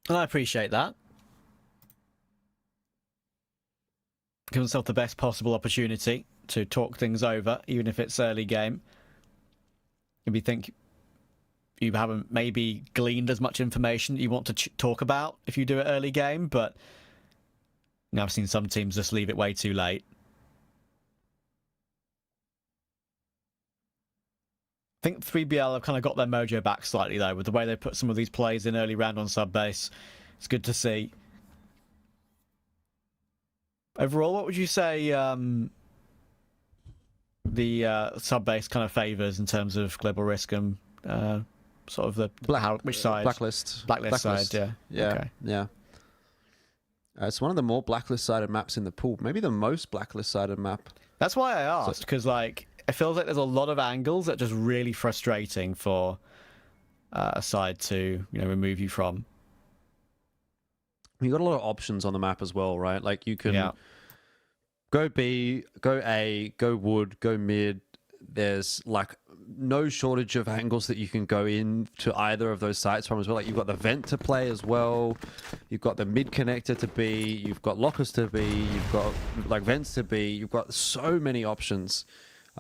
And I appreciate that. Give himself the best possible opportunity to talk things over, even if it's early game. If you think you haven't maybe gleaned as much information that you want to talk about if you do it early game, but you know, I've seen some teams just leave it way too late. I think 3BL have kind of got their mojo back slightly, though, with the way they put some of these plays in early round on sub base. It's good to see. Overall, what would you say the sub base kind of favours in terms of global risk and sort of the which side? Blacklist Side, yeah. Yeah, okay. yeah. It's one of the more blacklist-sided maps in the pool. Maybe the most blacklist-sided map. That's why I asked, because like it feels like there's a lot of angles that are just really frustrating for a side to, you know, remove you from. You got a lot of options on the map as well, right? Like you can go B, go A, go wood, go mid. There's like no shortage of angles that you can go in to either of those sites from as well. Like you've got the vent to play as well. You've got the mid connector to B. You've got lockers to B. You've got like vents to B. You've got so many options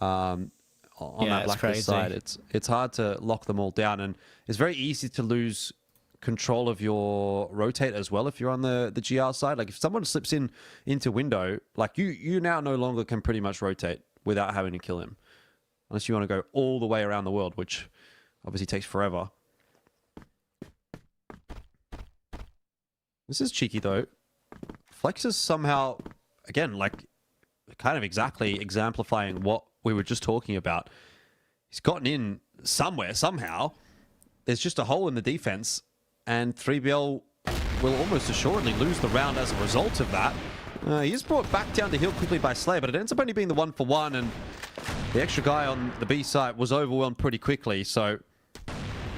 on that blacklist side. It's hard to lock them all down, and it's very easy to lose control of your rotate as well if you're on the GR side. Like if someone slips into window, like you now no longer can pretty much rotate without having to kill him, unless you want to go all the way around the world, which obviously takes forever. This is cheeky though. Flex is somehow, again, like kind of exactly exemplifying what we were just talking about. He's gotten in somewhere, somehow. There's just a hole in the defense, and 3BL will almost assuredly lose the round as a result of that. He is brought back down to heel quickly by Slayer, but it ends up only being the 1-for-1, and the extra guy on the B site was overwhelmed pretty quickly, so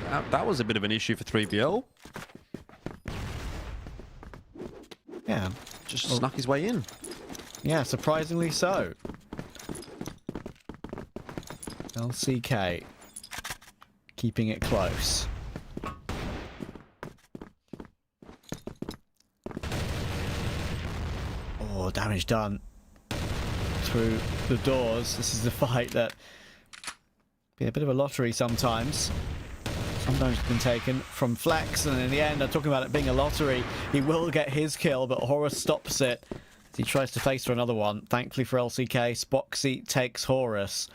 that was a bit of an issue for 3BL. Yeah. Just snuck his way in. Yeah, surprisingly so. LCK keeping it close. Oh, damage done through the doors. This is the fight that be a bit of a lottery sometimes. Sometimes it's been taken from Flex, and in the end, I'm talking about it being a lottery. He will get his kill, but Horus stops it as he tries to face for another one. Thankfully for LCK, Spoxy takes Horus.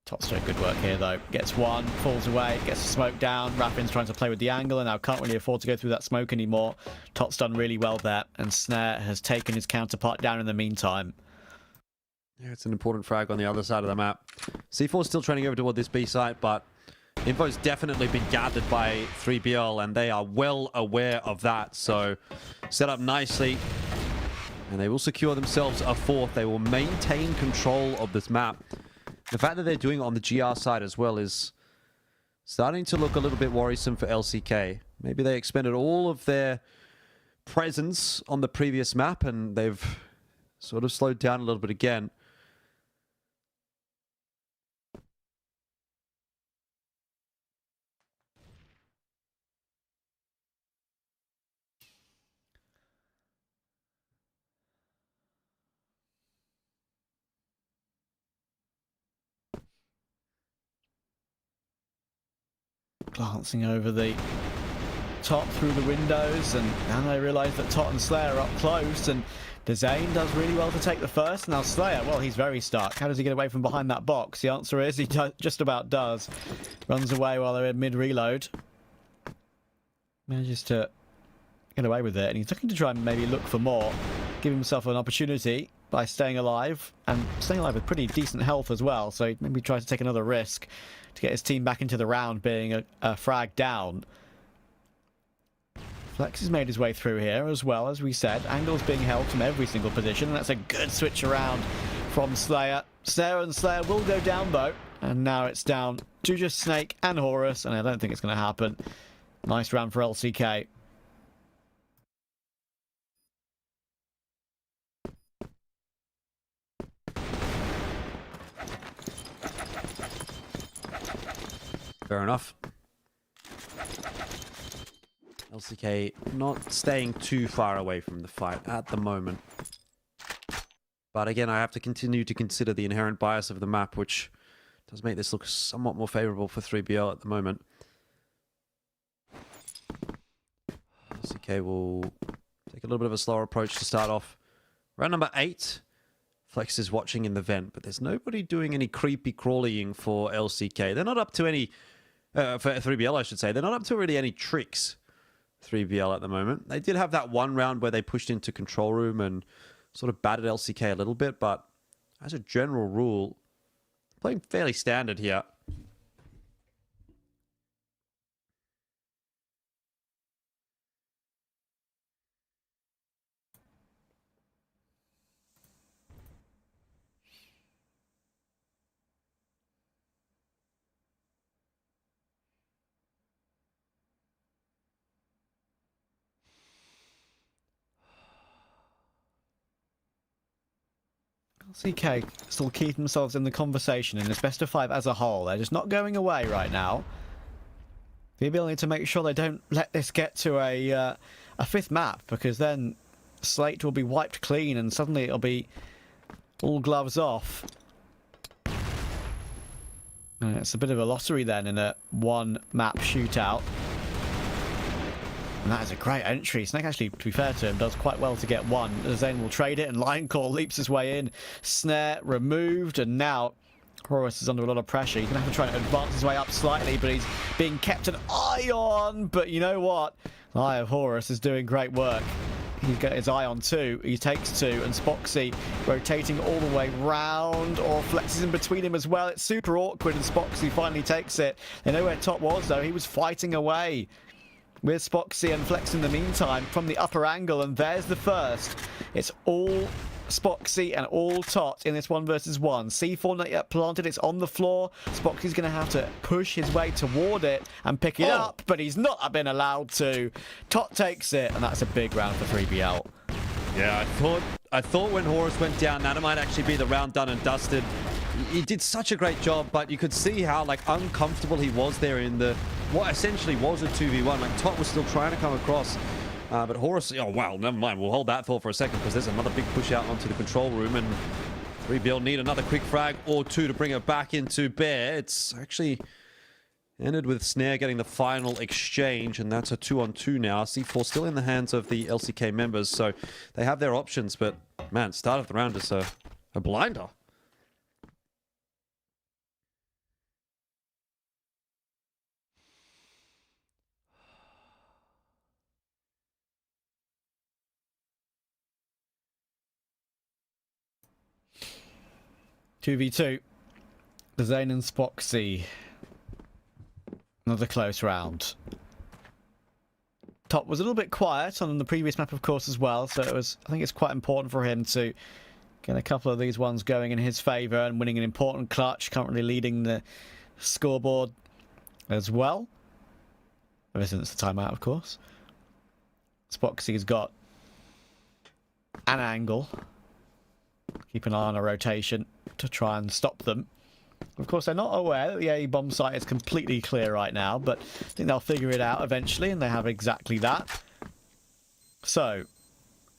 Tot's doing good work here though. Gets one, falls away, gets the smoke down. Rafin's trying to play with the angle and now can't really afford to go through that smoke anymore. Tot's done really well there, and Snare has taken his counterpart down in the meantime. Yeah, it's an important frag on the other side of the map. C4's still trending over toward this B site, but info's definitely been gathered by 3BL, and they are well aware of that. So, set up nicely, and they will secure themselves a fourth. They will maintain control of this map. The fact that they're doing it on the GR side as well is starting to look a little bit worrisome for LCK. Maybe they expended all of their presence on the previous map, and they've sort of slowed down a little bit again. Glancing over the top through the windows, and now they realise that Tot and Slayer are up close, and Dezane does really well to take the first. Now Slayer, well, he's very stuck. How does he get away from behind that box? The answer is he just about does. Runs away while they're in mid-reload. Manages to get away with it, and he's looking to try and maybe look for more. Give himself an opportunity by staying alive, and staying alive with pretty decent health as well, so he maybe tries to take another risk to get his team back into the round, being a frag down. Flex has made his way through here as well, as we said. Angle's being held from every single position, and that's a good switch around from Slayer. Sarah and Slayer will go down though, and now it's down to just Snake and Horus, and I don't think it's going to happen. Nice round for LCK. Fair enough. LCK not staying too far away from the fight at the moment. But again, I have to continue to consider the inherent bias of the map, which does make this look somewhat more favorable for 3BL at the moment. LCK will take a little bit of a slower approach to start off. Round number 8. Flex is watching in the vent, but there's nobody doing any creepy crawlying for LCK. They're not up to any... for 3BL, I should say. They're not up to really any tricks, 3BL, at the moment. They did have that one round where they pushed into control room and sort of battered LCK a little bit, but as a general rule, playing fairly standard here. LCK still keep themselves in the conversation in this best of 5 as a whole. They're just not going away right now. VBL need to make sure they don't let this get to a 5th map, because then Slate will be wiped clean and suddenly it'll be all gloves off. And it's a bit of a lottery then in a 1-map shootout. And that is a great entry. Snake actually, to be fair to him, does quite well to get one. Zane will trade it, and Lioncore leaps his way in. Snare removed, and now Horus is under a lot of pressure. He's going to have to try and advance his way up slightly, but he's being kept an eye on. But you know what? The eye of Horus is doing great work. He's got his eye on 2. He takes 2, and Spoxy rotating all the way round, or flexes in between him as well. It's super awkward, and Spoxy finally takes it. They know where Top was, though. He was fighting away with Spoxy and Flex in the meantime from the upper angle, and there's the first. It's all Spoxy and all Tot in this 1 versus 1. C4 not yet planted, it's on the floor. Spoxy's going to have to push his way toward it and pick it up, but he's not been allowed to. Tot takes it, and that's a big round for 3BL. Yeah, I thought when Horus went down, that might actually be the round done and dusted. He did such a great job, but you could see how like uncomfortable he was there in the what essentially was a 2v1. Like Tot was still trying to come across, but Horus. Oh wow, never mind. We'll hold that thought for a second because there's another big push out onto the control room, and 3BL need another quick frag or two to bring it back into Bear. It's actually ended with Snare getting the final exchange, and that's a 2-on-2 now. C4 still in the hands of the LCK members, so they have their options, but man, start of the round is a blinder. Two v two. Zane and Spoxy. Another close round. Top was a little bit quiet on the previous map, of course, as well. So I think it's quite important for him to get a couple of these ones going in his favour and winning an important clutch. Currently leading the scoreboard as well. Ever since the timeout, of course. Spoxy's got an angle. Keep an eye on a rotation to try and stop them. Of course, they're not aware that the A bomb site is completely clear right now, but I think they'll figure it out eventually, and they have exactly that. So,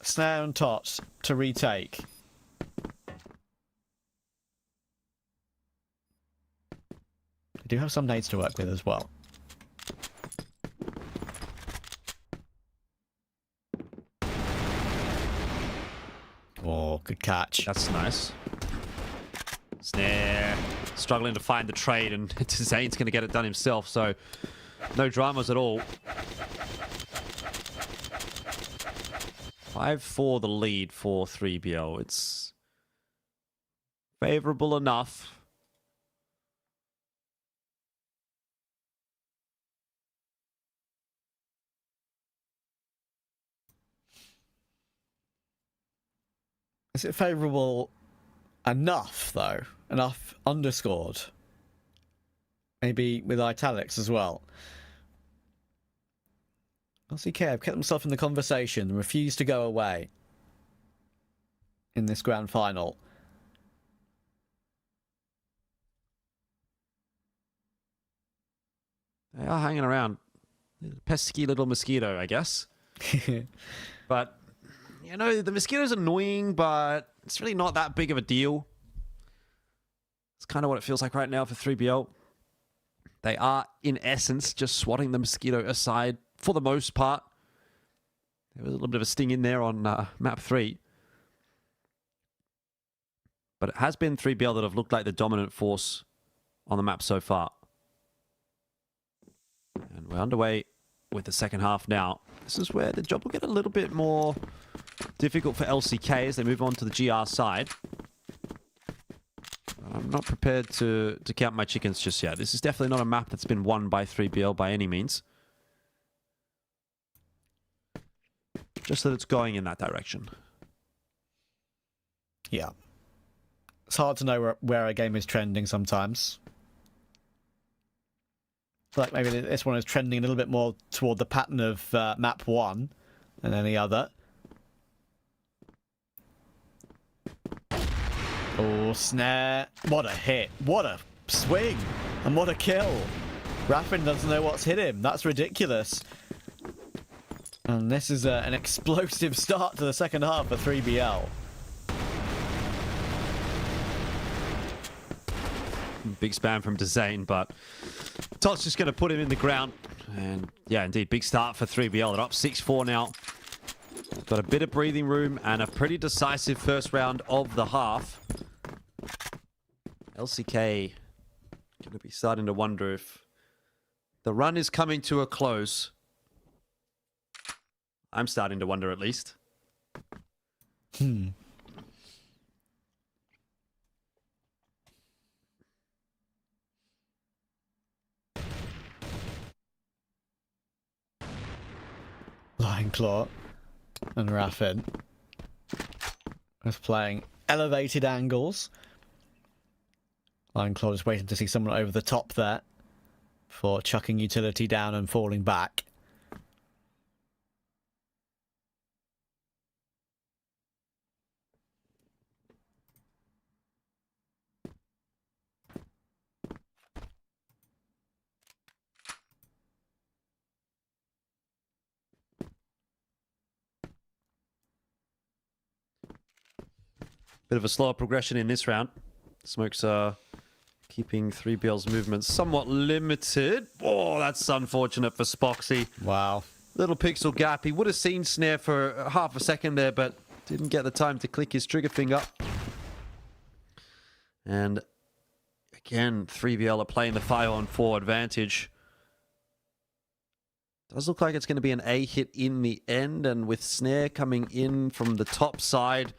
Snare and Tots to retake. They do have some nades to work with as well. Oh, good catch. That's nice. Snare struggling to find the trade, and Zane's going to get it done himself, so no dramas at all. 5-4 the lead for 3BL. It's favorable enough. Is it favourable enough, though? Enough underscored? Maybe with italics as well. LCK have kept themselves in the conversation and refused to go away in this grand final. They are hanging around. Pesky little mosquito, I guess. But, you know, the mosquito's annoying, but it's really not that big of a deal. It's kind of what it feels like right now for 3BL. They are, in essence, just swatting the mosquito aside for the most part. There was a little bit of a sting in there on map 3. But it has been 3BL that have looked like the dominant force on the map so far. And we're underway with the second half now. This is where the job will get a little bit more difficult for LCK as they move on to the GR side. I'm not prepared to count my chickens just yet. This is definitely not a map that's been won by 3BL by any means. Just that it's going in that direction. Yeah. It's hard to know where a game is trending sometimes. I feel like maybe this one is trending a little bit more toward the pattern of map 1 than any other. Oh, Snare. What a hit. What a swing. And what a kill. Raffin doesn't know what's hit him. That's ridiculous. And this is an explosive start to the second half for 3BL. Big spam from Dezane, but Tot's just going to put him in the ground. And yeah, indeed, big start for 3BL. They're up 6-4 now. Got a bit of breathing room and a pretty decisive first round of the half. LCK going to be starting to wonder if the run is coming to a close. I'm starting to wonder at least. Lion Claw and Raffin is playing elevated angles. Lion Claw is waiting to see someone over the top there for chucking utility down and falling back. Bit of a slower progression in this round. Smokes keeping 3BL's movements somewhat limited. Oh, that's unfortunate for Spoxy. Wow. Little pixel gap. He would have seen Snare for half a second there, but didn't get the time to click his trigger finger. And again, 3BL are playing the 5-on-4 advantage. Does look like it's going to be an A hit in the end, and with Snare coming in from the top side,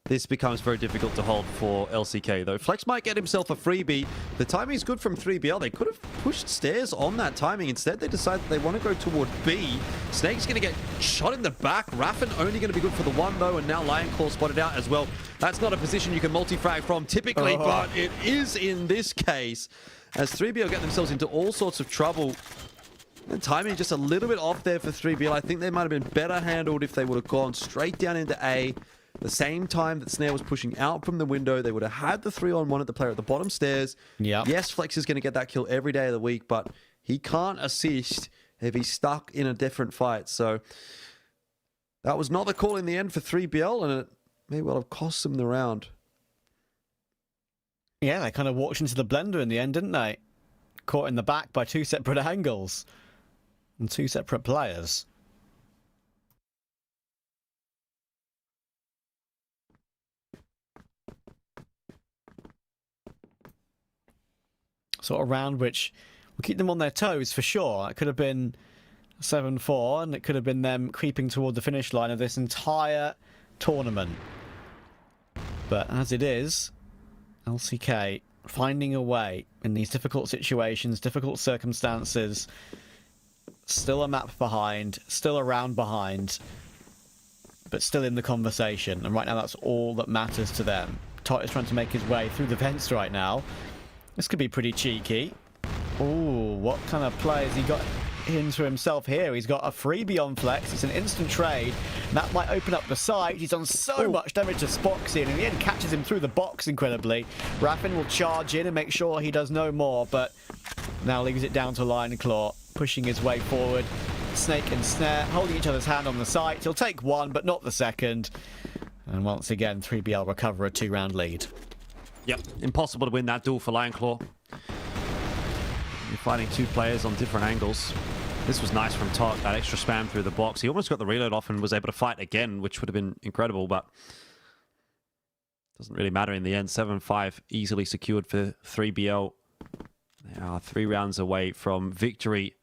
this becomes very difficult to hold for LCK, though. Flex might get himself a freebie. The timing is good from 3BL. They could have pushed Stairs on that timing. Instead, they decide that they want to go toward B. Snake's going to get shot in the back. Raffin only going to be good for the one, though, and now Lionclaw spotted out as well. That's not a position you can multi-frag from typically, but it is in this case, as 3BL get themselves into all sorts of trouble. The timing just a little bit off there for 3BL. I think they might have been better handled if they would have gone straight down into A. The same time that Snare was pushing out from the window, they would have had the 3-on-1 at the player at the bottom stairs. Yeah. Yes, Flex is going to get that kill every day of the week, but he can't assist if he's stuck in a different fight. So that was not the call in the end for 3BL, and it may well have cost them the round. Yeah, they kind of walked into the blender in the end, didn't they? Caught in the back by two separate angles and two separate players. Sort of round which will keep them on their toes for sure. It could have been 7-4, and it could have been them creeping toward the finish line of this entire tournament. But as it is, LCK finding a way in these difficult situations, difficult circumstances, still a map behind, still a round behind, but still in the conversation. And right now that's all that matters to them. Tot is trying to make his way through the vents right now. This could be pretty cheeky. Ooh, what kind of play has he got into himself here? He's got a freebie on Flex. It's an instant trade. And that might open up the side. He's done so much damage to Spoxy, and in the end catches him through the box incredibly. Raffin will charge in and make sure he does no more, but now leaves it down to Lionclaw, pushing his way forward. Snake and Snare holding each other's hand on the site. He'll take one, but not the second. And once again, 3BL recover a 2-round lead. Yep, impossible to win that duel for Lionclaw. You're fighting two players on different angles. This was nice from Tot, that extra spam through the box. He almost got the reload off and was able to fight again, which would have been incredible, but doesn't really matter in the end. 7-5 easily secured for 3BL. They are 3 rounds away from victory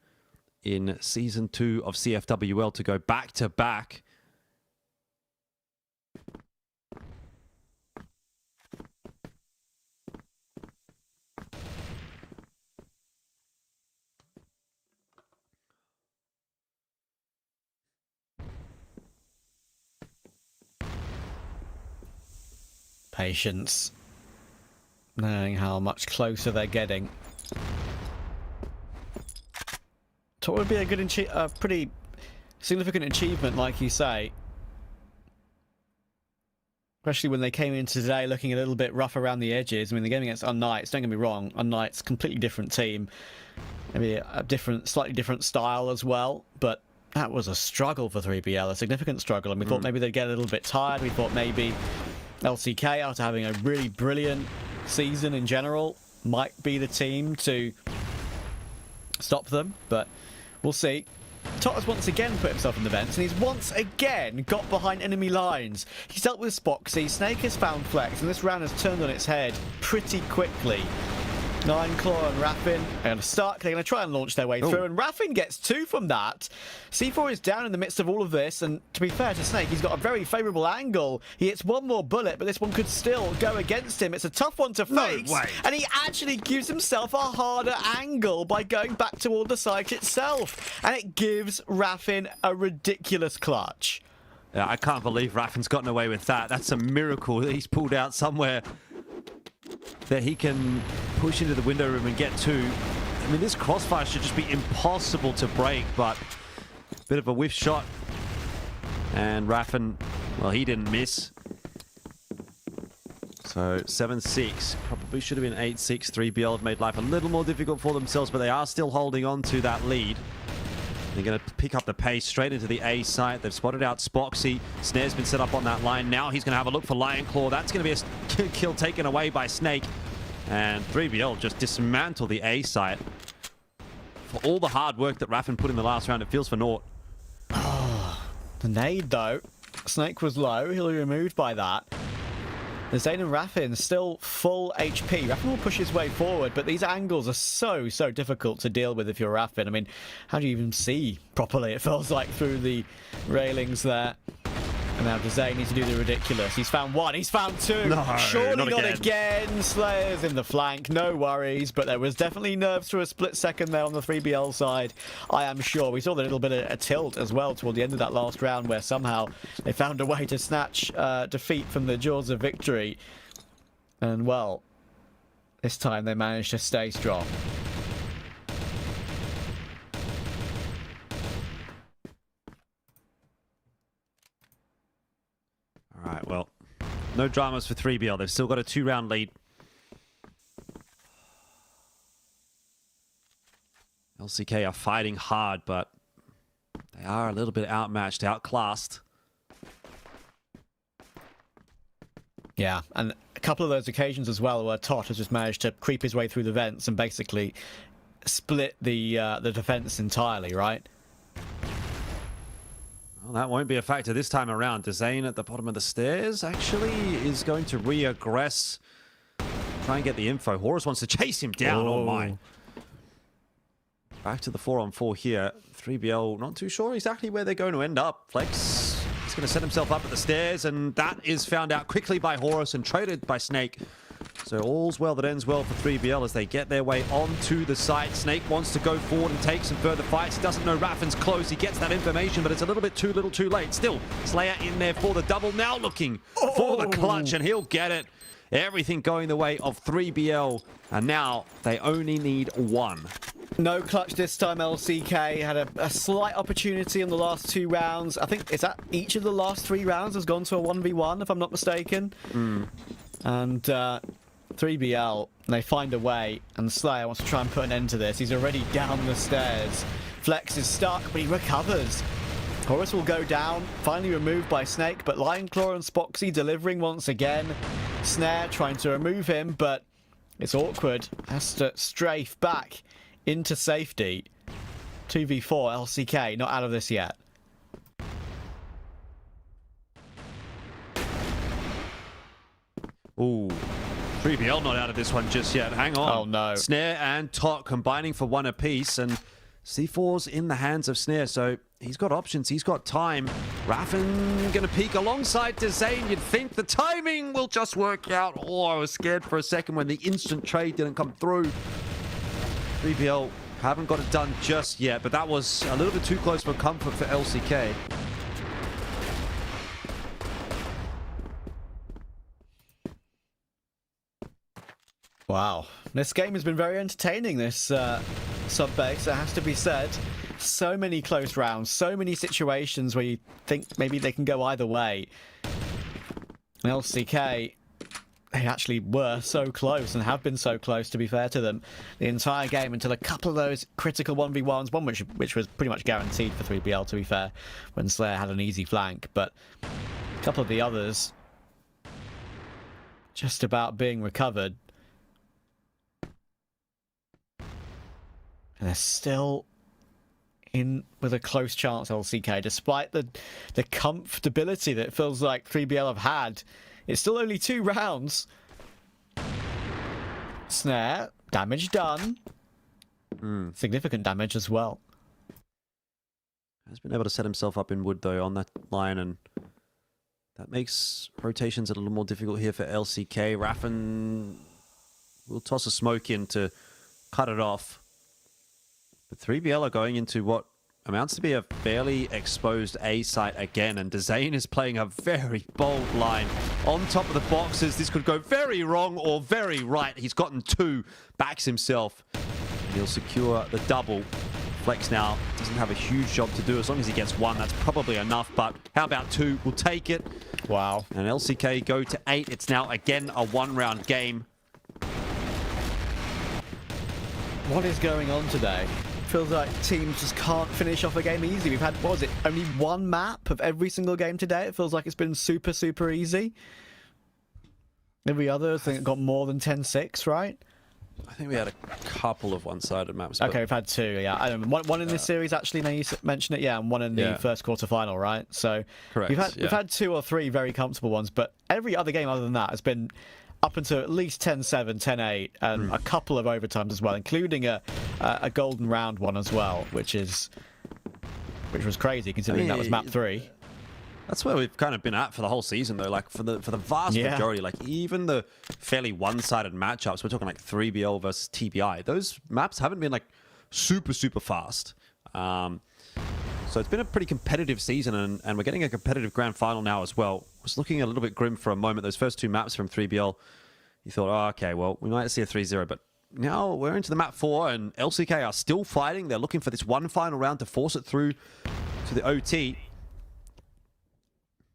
in Season 2 of CFWL to go back-to-back. Patience, knowing how much closer they're getting. Thought it would be a good, pretty significant achievement, like you say. Especially when they came in today looking a little bit rough around the edges. I mean, the game against unKnights, don't get me wrong, unKnights, completely different team. Maybe a slightly different style as well, but that was a struggle for 3BL, a significant struggle, and we thought maybe they'd get a little bit tired. We thought maybe LCK, after having a really brilliant season in general, might be the team to stop them, but we'll see. Tot has once again put himself in the vents, and he's once again got behind enemy lines. He's dealt with Spoxy, Snake has found Flex, and this round has turned on its head pretty quickly. Lionclaw and Raffin are going to start. They're going to try and launch their way through, and Raffin gets 2 from that. C4 is down in the midst of all of this, and to be fair to Snake, he's got a very favourable angle. He hits one more bullet, but this one could still go against him. It's a tough one to face, and he actually gives himself a harder angle by going back toward the site itself, and it gives Raffin a ridiculous clutch. Yeah, I can't believe Raffin's gotten away with that. That's a miracle that he's pulled out somewhere that he can push into the window room and get 2. I mean, this crossfire should just be impossible to break, but a bit of a whiff shot. And Raffin, well, he didn't miss. So 7-6, probably should have been 8-6. 3BL have made life a little more difficult for themselves, but they are still holding on to that lead. They're going to pick up the pace straight into the A site. They've spotted out Spoxy. Snare's been set up on that line. Now he's going to have a look for Lion Claw. That's going to be a kill taken away by Snake. And 3BL just dismantle the A site. For all the hard work that Raffin put in the last round, it feels for naught. The nade, though. Snake was low. He'll be removed by that. The Zane and Raffin still full HP. Raffin will push his way forward, but these angles are so difficult to deal with if you're Raffin. I mean, how do you even see properly? It feels like through the railings there. And now Zane needs to do the ridiculous. He's found one. He's found two. No, surely not again. Slayer's in the flank. No worries. But there was definitely nerves for a split second there on the 3BL side. I am sure. We saw the little bit of a tilt as well toward the end of that last round where somehow they found a way to snatch defeat from the jaws of victory. And, well, this time they managed to stay strong. All right, well, no dramas for 3BL. They've still got a 2-round lead. LCK are fighting hard, but they are a little bit outmatched, outclassed. Yeah, and a couple of those occasions as well where Tot has just managed to creep his way through the vents and basically split the defense entirely, right? Well, that won't be a factor this time around. Zane at the bottom of the stairs actually is going to re-aggress. Try and get the info. Horus wants to chase him down. Oh my. Back to the 4-on-4 here. 3BL not too sure exactly where they're going to end up. Flex is going to set himself up at the stairs, and that is found out quickly by Horus and traded by Snake. So all's well that ends well for 3BL as they get their way onto the site. Snake wants to go forward and take some further fights. He doesn't know Raffin's close. He gets that information, but it's a little bit too little too late. Still, Slayer in there for the double. Now looking for the clutch, and he'll get it. Everything going the way of 3BL, and now they only need one. No clutch this time. LCK had a slight opportunity in the last 2 rounds. I think, is that each of the last 3 rounds has gone to a 1v1, if I'm not mistaken. And 3BL, they find a way, and Slayer wants to try and put an end to this. He's already down the stairs. Flex is stuck, but he recovers. Horus will go down, finally removed by Snake, but Lion Claw and Spoxy delivering once again. Snare trying to remove him, but it's awkward. Has to strafe back into safety. 2v4, LCK, not out of this yet. Ooh. 3BL not out of this one just yet. Hang on. Oh, no. Snare and Tot combining for 1 apiece, and C4's in the hands of Snare, so he's got options. He's got time. Raffin going to peek alongside to Zane. You'd think the timing will just work out. Oh, I was scared for a second when the instant trade didn't come through. 3BL haven't got it done just yet, but that was a little bit too close for comfort for LCK. Wow. This game has been very entertaining, this sub-base, it has to be said. So many close rounds, so many situations where you think maybe they can go either way. And LCK, they actually were so close and have been so close, to be fair to them, the entire game until a couple of those critical 1v1s, one which was pretty much guaranteed for 3BL, to be fair, when Slayer had an easy flank, but a couple of the others just about being recovered. And they're still in with a close chance, LCK, despite the comfortability that it feels like 3BL have had. It's still only 2 rounds. Snare, damage done. Significant damage as well. Has been able to set himself up in wood, though, on that line, and that makes rotations a little more difficult here for LCK. Raffin will toss a smoke in to cut it off. But 3BL are going into what amounts to be a fairly exposed A site again, and Zane is playing a very bold line on top of the boxes. This could go very wrong or very right. He's gotten 2, backs himself, and he'll secure the double. Flex now doesn't have a huge job to do. As long as he gets 1, that's probably enough, but how about 2? We'll take it. Wow. And LCK go to 8. It's now again a 1-round game. What is going on today? feels like teams just can't finish off a game easy. We've had, what was it, only one map of every single game today. It feels like it's been super, super easy. Every other, I think it got more than 10-6, right? I think we had a couple of one-sided maps. But... Okay, we've had two, yeah. I don't know, one in this series, actually, now you mention it, yeah, and one in the first quarter-final, right? So correct, we've had 2 or 3 very comfortable ones, but every other game other than that has been up until at least 10-7, 10-8, and a couple of overtimes as well, including a golden round one as well, which was crazy considering that was map 3. That's where we've kind of been at for the whole season, though. Like for the vast majority, like even the fairly one-sided matchups, we're talking like 3BL versus TBI. Those maps haven't been like super fast. So it's been a pretty competitive season, and we're getting a competitive grand final now as well. I was looking a little bit grim for a moment. Those first 2 maps from 3BL, you thought, oh, okay, well, we might see a 3-0, but now we're into the map 4, and LCK are still fighting. They're looking for this one final round to force it through to the OT.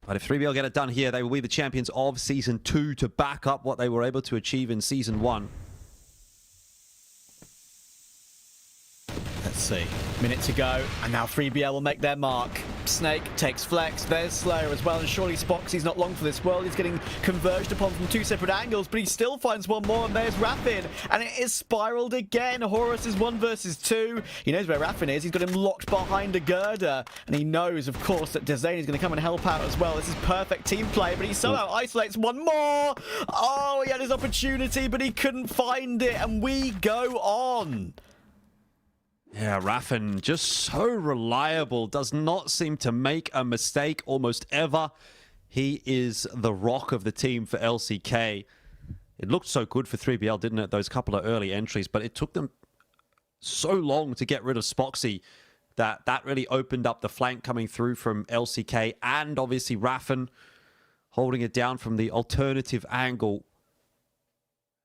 But if 3BL get it done here, they will be the champions of Season 2 to back up what they were able to achieve in Season 1. Let's see. Minute to go, and now 3BL will make their mark. Snake takes Flex, there's Slayer as well, and surely Spoxy's not long for this world. He's getting converged upon from 2 separate angles, but he still finds one more, and there's Raffin, and it is spiraled again. Horus is 1 versus 2. He knows where Raffin is. He's got him locked behind a girder, and he knows, of course, that Dezane is going to come and help out as well. This is perfect team play, but he somehow isolates one more. Oh, he had his opportunity, but he couldn't find it, and we go on. Yeah, Raffin, just so reliable, does not seem to make a mistake almost ever. He is the rock of the team for LCK. It looked so good for 3BL, didn't it? Those couple of early entries, but it took them so long to get rid of Spoxy that really opened up the flank coming through from LCK, and obviously Raffin holding it down from the alternative angle.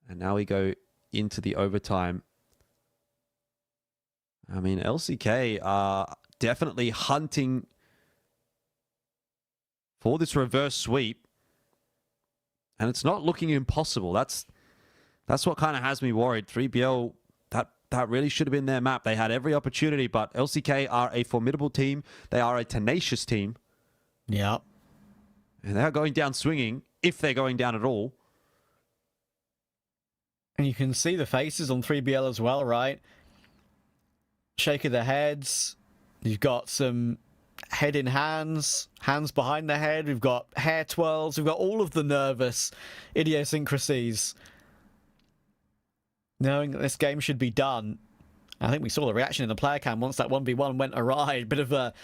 And now we go into the overtime. I mean, LCK are definitely hunting for this reverse sweep, and it's not looking impossible. That's what kind of has me worried. 3BL, that really should have been their map. They had every opportunity, but LCK are a formidable team. They are a tenacious team. Yeah. And they're going down swinging, if they're going down at all. And you can see the faces on 3BL as well, right? Shake of their heads. You've got some head in hands, hands behind the head. We've got hair twirls. We've got all of the nervous idiosyncrasies. Knowing that this game should be done. I think we saw the reaction in the player cam once that 1v1 went awry. Bit of a,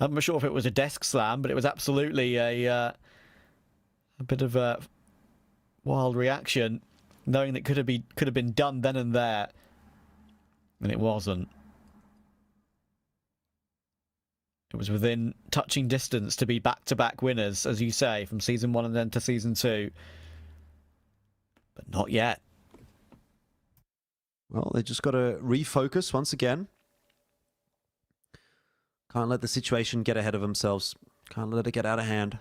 I'm not sure if it was a desk slam, but it was absolutely a bit of a wild reaction, knowing that could have been done then and there, and it wasn't. It was within touching distance to be back-to-back winners, as you say, from Season 1 and then to Season 2. But not yet. Well, they just got to refocus once again. Can't let the situation get ahead of themselves. Can't let it get out of hand.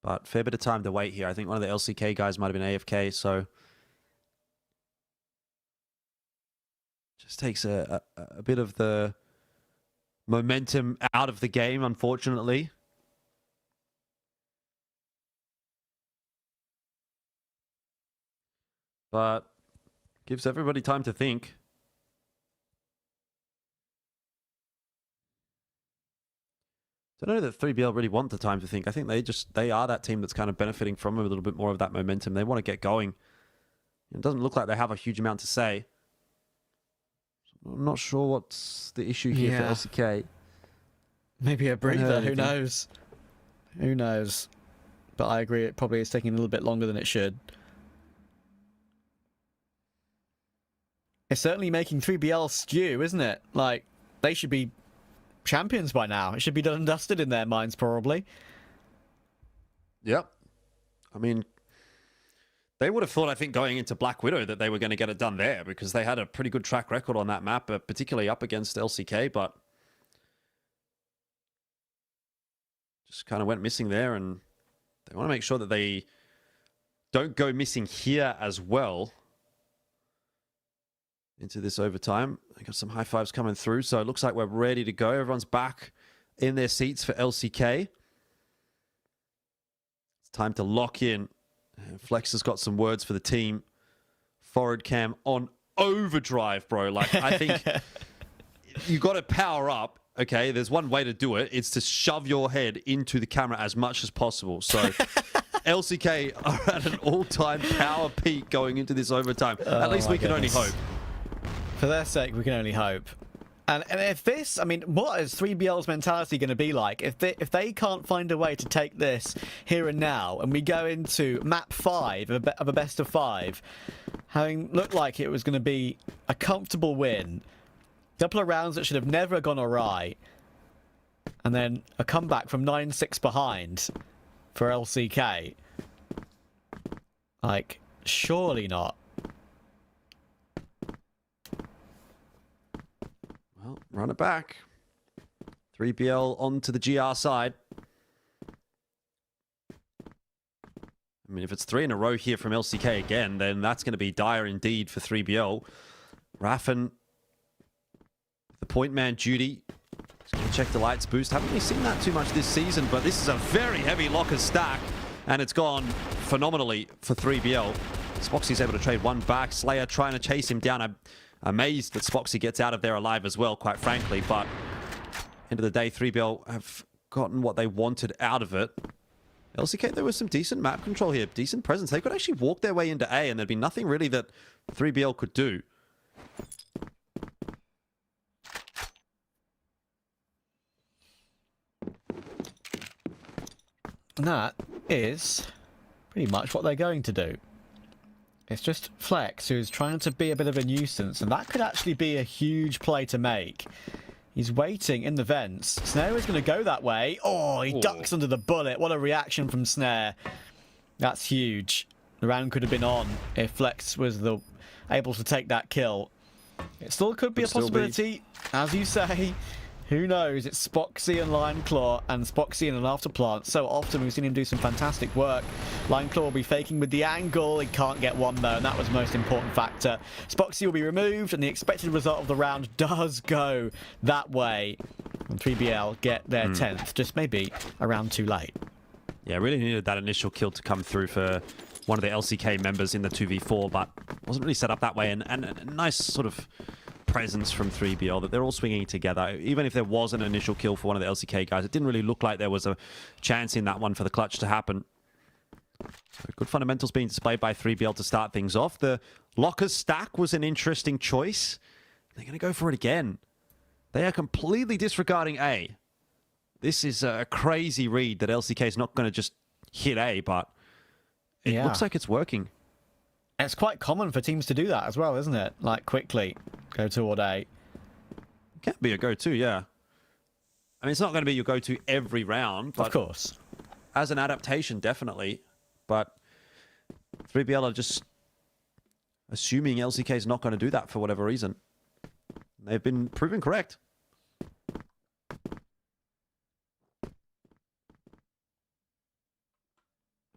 But fair bit of time to wait here. I think one of the LCK guys might have been AFK, so just takes a bit of the momentum out of the game, unfortunately. But gives everybody time to think. I don't know that 3BL really want the time to think. I think they are that team that's kind of benefiting from a little bit more of that momentum. They want to get going. It doesn't look like they have a huge amount to say. I'm not sure what's the issue here for LCK. Maybe a breather, who knows? Who knows? But I agree, it probably is taking a little bit longer than it should. It's certainly making 3BL stew, isn't it? Like, they should be champions by now. It should be done and dusted in their minds, probably. Yep. I mean, they would have thought, I think, going into Black Widow that they were going to get it done there because they had a pretty good track record on that map, particularly up against LCK, but just kind of went missing there, and They want to make sure that they don't go missing here as well. Into this overtime. I got some high fives coming through, so it looks like we're ready to go. Everyone's back in their seats for LCK. It's time to lock in. Flex has got some words for the team. Forward cam on overdrive, bro. Like, I think you got to power up. Okay, there's one way to do it. It's to shove your head into the camera as much as possible. So LCK are at an all-time power peak going into this overtime. At least we can only hope. For their sake, we can only hope. And if this, I mean, what is 3BL's mentality going to be like? If they can't find a way to take this here and now, and we go into map 5 of a best of 5, having looked like it was going to be a comfortable win, a couple of rounds that should have never gone awry, and then a comeback from 9-6 behind for LCK. Like, surely not. Well, run it back. 3BL onto the GR side. I mean, if it's 3 in a row here from LCK again, then that's going to be dire indeed for 3BL. Raffen, the point man duty. He's going to check the lights boost. Haven't really seen that too much this season, but this is a very heavy locker stack, and it's gone phenomenally for 3BL. Spoxy's able to trade one back. Slayer trying to chase him down. I'm amazed that Spoxy gets out of there alive as well, quite frankly, but end of the day, 3BL have gotten what they wanted out of it. LCK, there was some decent map control here, decent presence. They could actually walk their way into A, and there'd be nothing really that 3BL could do. And that is pretty much what they're going to do. It's just Flex who's trying to be a bit of a nuisance, and that could actually be a huge play to make. He's waiting in the vents. Snare is going to go that way. Oh, he ducks under the bullet. What a reaction from Snare. That's huge. The round could have been on if Flex was able to take that kill. It still could be a possibility, as you say. Who knows? It's Spoxy and Lineclaw, and Spoxy in an afterplant. So often we've seen him do some fantastic work. Lineclaw will be faking with the angle. He can't get one though, and that was the most important factor. Spoxy will be removed, and the expected result of the round does go that way. And 3BL get their 10th, just maybe a round too late. Yeah, really needed that initial kill to come through for one of the LCK members in the 2v4, but wasn't really set up that way. And a nice sort of presence from 3BL that they're all swinging together. Even if there was an initial kill for one of the LCK guys, it didn't really look like there was a chance in that one for the clutch to happen. So good fundamentals being displayed by 3BL to start things off. The lockers stack was an interesting choice. They're going to go for it again. They are completely disregarding A. This is a crazy read that LCK is not going to just hit A, but it looks like it's working. It's quite common for teams to do that as well, isn't it? Like, quickly go toward A. Can be a go-to, yeah. I mean, it's not going to be your go-to every round, but of course, as an adaptation, definitely. But 3BL are just assuming LCK is not going to do that for whatever reason. They've been proven correct.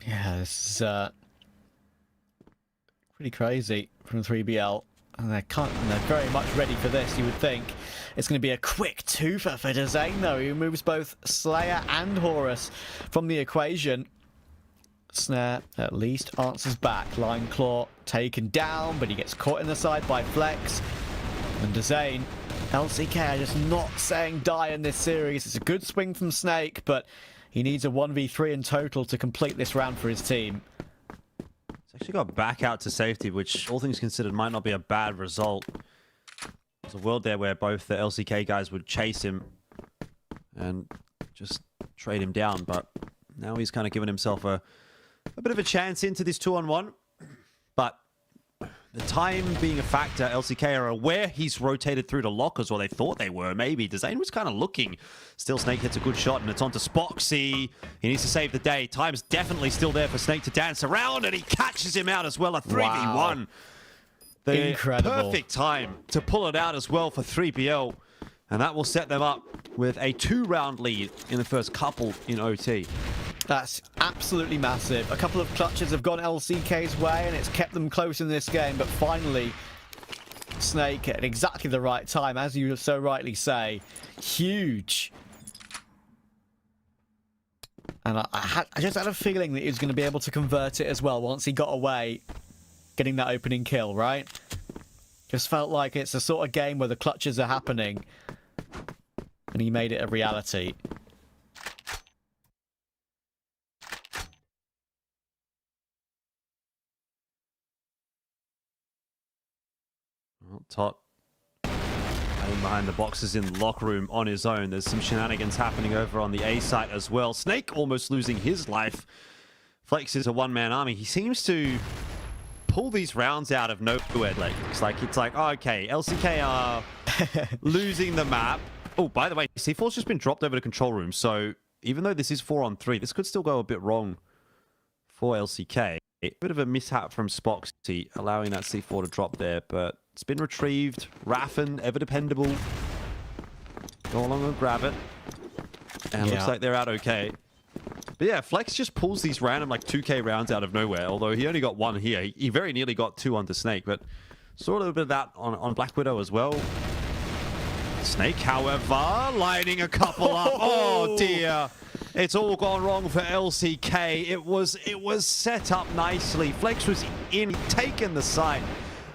Yeah, this is pretty crazy from 3BL. And they're very much ready for this, you would think. It's going to be a quick twofer for Dezane, though. He removes both Slayer and Horus from the equation. Snare at least answers back. Lineclaw taken down, but he gets caught in the side by Flex. And Dezane, LCK just not saying die in this series. It's a good swing from Snake, but he needs a 1v3 in total to complete this round for his team. Actually got back out to safety, which all things considered might not be a bad result. There's a world there where both the LCK guys would chase him and just trade him down, but now he's kind of given himself a bit of a chance into this 2-on-1. But the time being a factor, LCK are aware he's rotated through to lockers, or they thought they were, maybe. Dezane was kind of looking. Still, Snake hits a good shot, and it's on to Spoxy. He needs to save the day. Time's definitely still there for Snake to dance around, and he catches him out as well. A 3v1. Wow. The Incredible. perfect time to pull it out as well for 3BL. And that will set them up with a 2-round lead in the first couple in OT. That's absolutely massive. A couple of clutches have gone LCK's way, and it's kept them close in this game, but finally, Snake at exactly the right time, as you so rightly say. Huge. And I just had a feeling that he was going to be able to convert it as well once he got away, getting that opening kill, right? Just felt like it's the sort of game where the clutches are happening, and he made it a reality. Well, Tot hiding behind the boxes in the locker room on his own. There's some shenanigans happening over on the A site as well. Snake almost losing his life. Flex is a one-man army. He seems to pull these rounds out of nowhere. It's like, oh, okay, LCK are losing the map. Oh, by the way, C4's just been dropped over to control room. So even though this is 4-on-3, this could still go a bit wrong for LCK. A bit of a mishap from Spoxy, allowing that C4 to drop there, but it's been retrieved. Raffen, ever dependable. Go along and grab it. And looks like they're out okay. But yeah, Flex just pulls these random like 2k rounds out of nowhere, although he only got one here. He very nearly got two onto Snake, but saw a little bit of that on Black Widow as well. Snake, however, lining a couple up. Oh dear. It's all gone wrong for LCK. It was set up nicely. Flex was in, taken the site,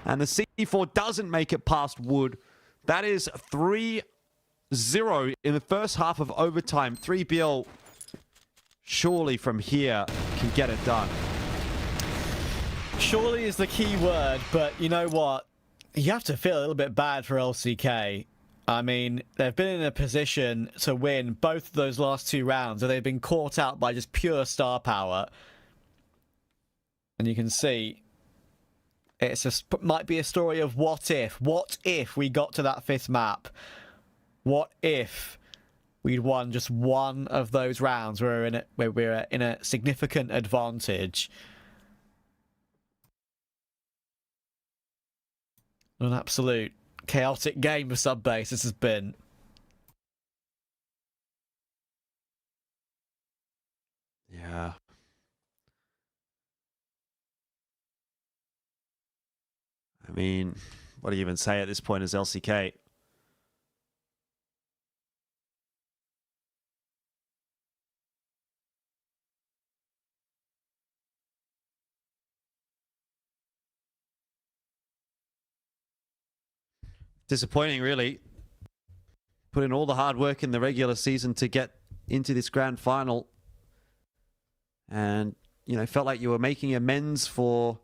and the C4 doesn't make it past Wood. That is 3-0 in the first half of overtime. 3BL surely from here can get it done. Surely is the key word, but you know what? You have to feel a little bit bad for LCK. I mean, they've been in a position to win both of those last two rounds, where they've been caught out by just pure star power. And you can see, might be a story of what if. What if we got to that fifth map? What if we'd won just one of those rounds where we're in a significant advantage? An absolute chaotic game of Subbase this has been. Yeah. I mean, what do you even say at this point as LCK? Disappointing, really. Put in all the hard work in the regular season to get into this grand final. And, you know, felt like you were making amends for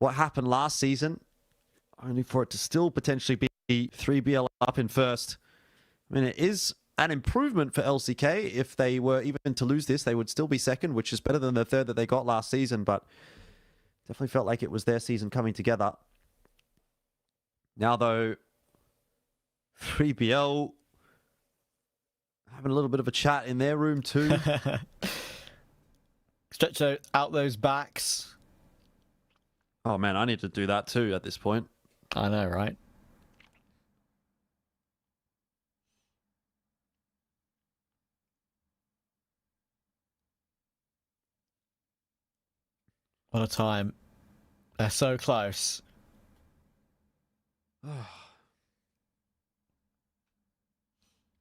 what happened last season, only for it to still potentially be 3BL up in first. I mean, it is an improvement for LCK. If they were even to lose this, they would still be second, which is better than the third that they got last season, but definitely felt like it was their season coming together. Now, though, 3BL having a little bit of a chat in their room too. Stretch out those backs. Oh man, I need to do that too at this point. I know, right? What a time. They're so close.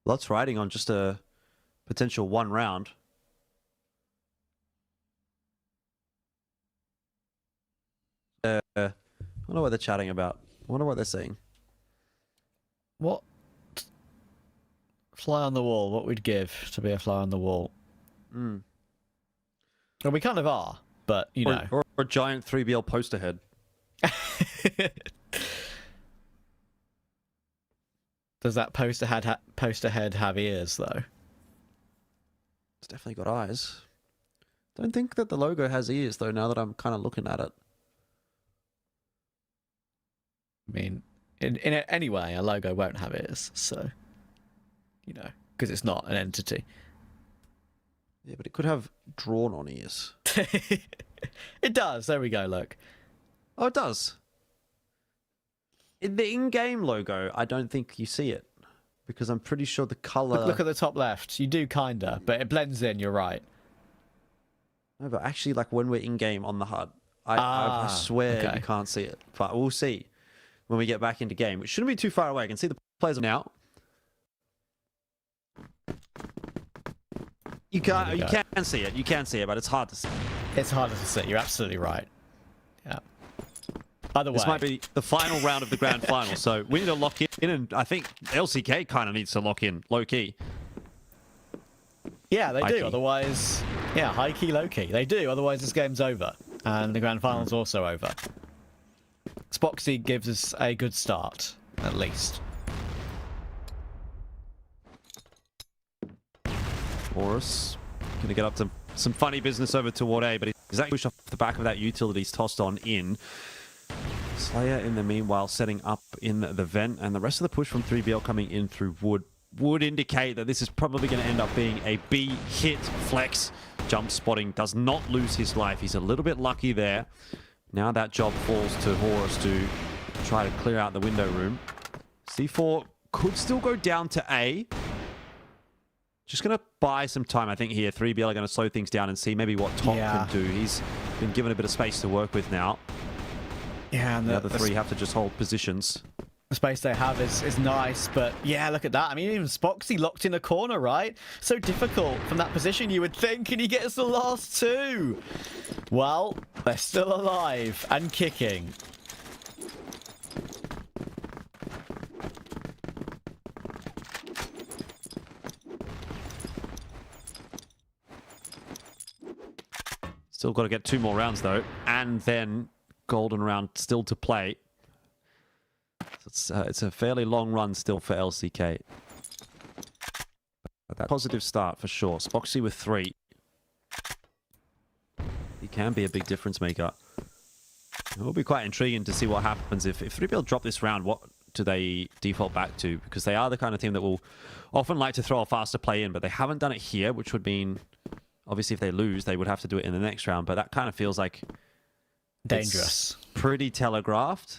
Lots riding on just a potential one round. I don't know what they're chatting about. I wonder what they're saying. What? Fly on the wall. What we'd give to be a fly on the wall. Mm. Well, we kind of are, but, you know. Or a giant 3BL poster head. Does that poster head have ears, though? It's definitely got eyes. Don't think that the logo has ears, though, now that I'm kind of looking at it. I mean, anyway, a logo won't have ears, so, you know, because it's not an entity. Yeah, but it could have drawn on ears. It does. There we go, look. Oh, it does. In the in-game logo, I don't think you see it. because I'm pretty sure the color. Look at the top left. You do kinda, but it blends in. You're right. No, but actually, like when we're in game on the HUD, I swear okay. you can't see it. But we'll see when we get back into game, which shouldn't be too far away. I can see the players now. You can see it. You can see it, but it's hard to see. It's harder to see. You're absolutely right. Yeah. Either way. This might be the final round of the grand final, so we need to lock in, and I think LCK kind of needs to lock in, low key. Yeah, they High do. key. Otherwise, yeah, high key, low key. They do. Otherwise, this game's over, and the grand final's also over. Spoxy gives us a good start, at least. Horus going to get up to some funny business over toward A, but he's actually pushed off the back of that utility. He's tossed on in. Slayer in the meanwhile setting up in the vent, and the rest of the push from 3BL coming in through would indicate that this is probably going to end up being a B hit. Flex jump spotting does not lose his life. He's a little bit lucky there. Now that job falls to Horus to try to clear out the window room. C4 could still go down to A. Just going to buy some time, I think, here. 3BL are going to slow things down and see maybe what Top can do. He's been given a bit of space to work with now. Yeah, and the other three have to just hold positions. The space they have is nice, but yeah, look at that. I mean, even Spoxy locked in a corner, right? So difficult from that position, you would think, and he gets the last two. Well, they're still alive and kicking. Still got to get 2 more rounds, though, and then golden round still to play. It's a fairly long run still for LCK. But that positive start for sure. Spoxy with 3. He can be a big difference maker. It will be quite intriguing to see what happens if 3BL drop this round. What do they default back to? Because they are the kind of team that will often like to throw a faster play in, but they haven't done it here, which would mean obviously if they lose, they would have to do it in the next round. But that kind of feels like dangerous. It's pretty telegraphed.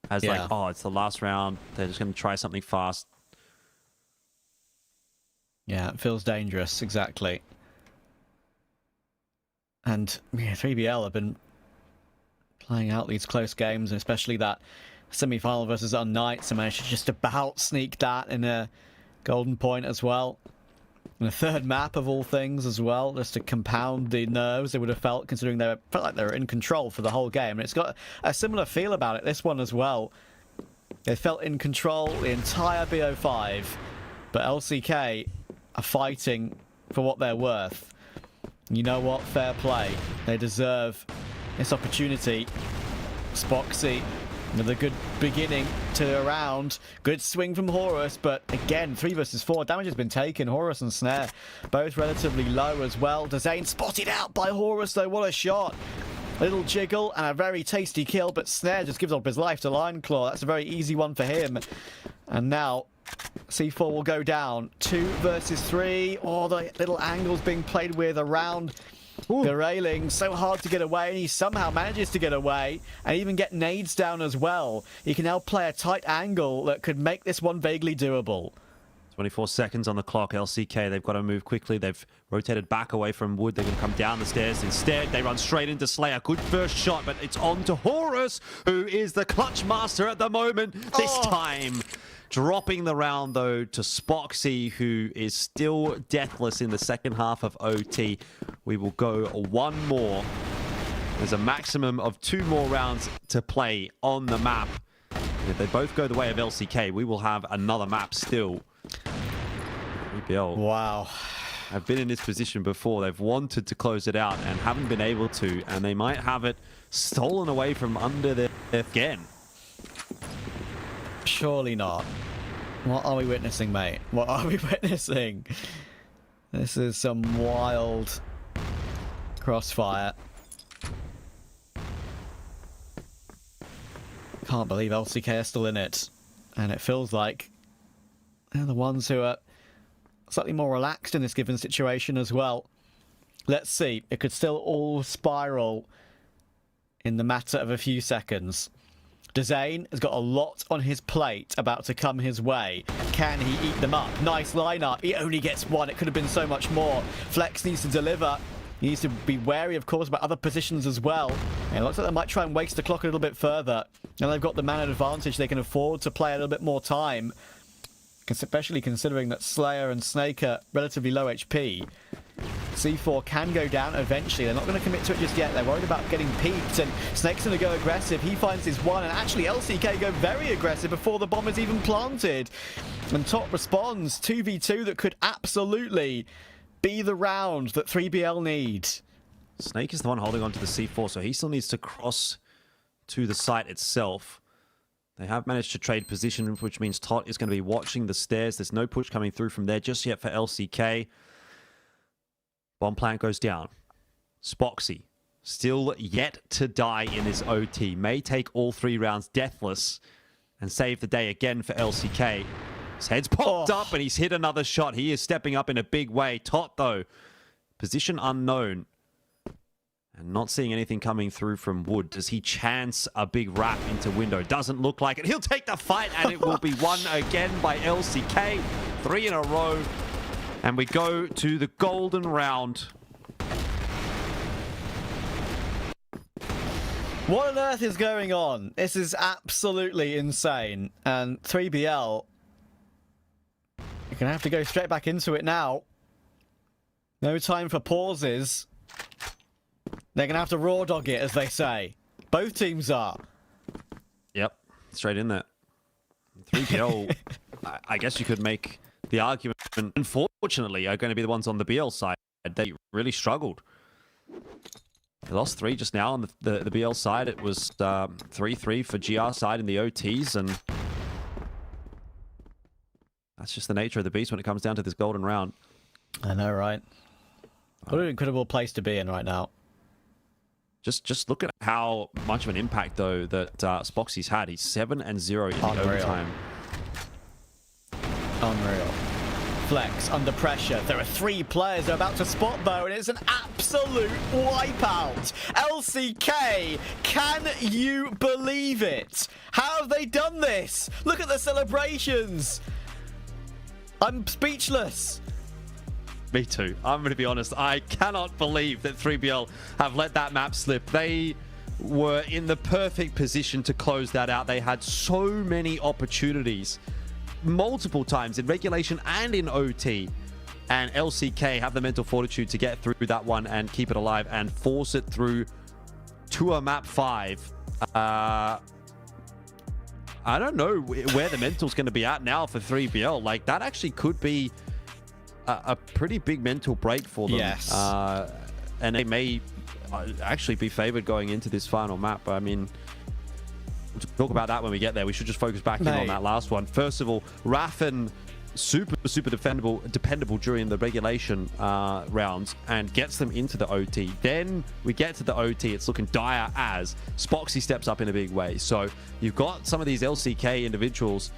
As like, oh, it's the last round. They're just going to try something fast. Yeah, it feels dangerous, exactly. And yeah, 3BL have been playing out these close games, and especially that semi-final versus unKnights, and managed to just about sneak that in a golden point as well. And a third map of all things as well, just to compound the nerves they would have felt, considering they felt like they were in control for the whole game. And it's got a similar feel about it, this one as well. They felt in control the entire BO5, but LCK are fighting for what they're worth. You know what? Fair play. They deserve this opportunity. Spoxy with a good beginning to a round. Good swing from Horus, but again, 3 versus 4. Damage has been taken. Horus and Snare both relatively low as well. Dazane spotted out by Horus, though. What a shot. A little jiggle and a very tasty kill, but Snare just gives up his life to Lion Claw. That's a very easy one for him. And now C4 will go down. 2 versus 3. Oh, the little angles being played with around the railing. So hard to get away, and he somehow manages to get away and even get nades down as well. He can now play a tight angle that could make this one vaguely doable. 24 seconds on the clock. LCK, they've got to move quickly. They've rotated back away from Wood. They're going to come down the stairs. Instead, they run straight into Slayer. Good first shot, but it's on to Horus, who is the clutch master at the moment. This time, dropping the round, though, to Spoxy, who is still deathless in the second half of OT. We will go 1 more. There's a maximum of 2 more rounds to play on the map. If they both go the way of LCK, we will have another map still. 3BL. Wow. Have been in this position before. They've wanted to close it out and haven't been able to, and they might have it stolen away from under them again. Surely not. What are we witnessing, mate? What are we witnessing? This is some wild crossfire. Can't believe LCK are still in it. And it feels like they're the ones who are slightly more relaxed in this given situation as well. Let's see. It could still all spiral in the matter of a few seconds. Dezane has got a lot on his plate about to come his way. Can he eat them up? Nice lineup. He only gets one. It could have been so much more. Flex needs to deliver. He needs to be wary, of course, about other positions as well. And it looks like they might try and waste the clock a little bit further. And they've got the man advantage. They can afford to play a little bit more time, especially considering that Slayer and Snake are relatively low HP. C4 can go down eventually. They're not going to commit to it just yet. They're worried about getting peaked, and Snake's going to go aggressive. He finds his one, and actually LCK go very aggressive before the bomb is even planted. And Top responds 2v2 that could absolutely be the round that 3BL need. Snake is the one holding on to the C4, so he still needs to cross to the site itself. They have managed to trade position, which means Tot is going to be watching the stairs. There's no push coming through from there just yet for LCK. Bomb plant goes down. Spoxy, still yet to die in this OT. May take all 3 rounds deathless and save the day again for LCK. His head's popped up and he's hit another shot. He is stepping up in a big way. Tot, though, position unknown. And not seeing anything coming through from Wood. Does he chance a big wrap into window? Doesn't look like it. He'll take the fight, and it will be won again by LCK. 3 in a row. And we go to the golden round. What on earth is going on? This is absolutely insane. And 3BL, you're going to have to go straight back into it now. No time for pauses. They're going to have to raw dog it, as they say. Both teams are. Yep, straight in there. 3BL, I guess you could make the argument, unfortunately, are going to be the ones on the BL side. They really struggled. They lost 3 just now on the BL side. It was 3-3 for GR side in the OTs, and that's just the nature of the beast when it comes down to this golden round. I know, right? What an incredible place to be in right now. Just look at how much of an impact, though, that Spoxy's had. He's 7-0 in the overtime. Unreal. Flex under pressure. There are 3 players they're about to spot, though, and it's an absolute wipeout. LCK, can you believe it? How have they done this? Look at the celebrations. I'm speechless. Me too. I'm going to be honest. I cannot believe that 3BL have let that map slip. They were in the perfect position to close that out. They had so many opportunities, multiple times in regulation and in OT. And LCK have the mental fortitude to get through that one and keep it alive and force it through to a map 5. I don't know where the mental's going to be at now for 3BL. Like, that actually could be a pretty big mental break for them. Yes. And they may actually be favored going into this final map. I mean, we'll talk about that when we get there. We should just focus back in on that last one. First of all, Raffen, super dependable during the regulation rounds and gets them into the OT. Then we get to the OT. It's looking dire as Spoxy steps up in a big way. So you've got some of these LCK individuals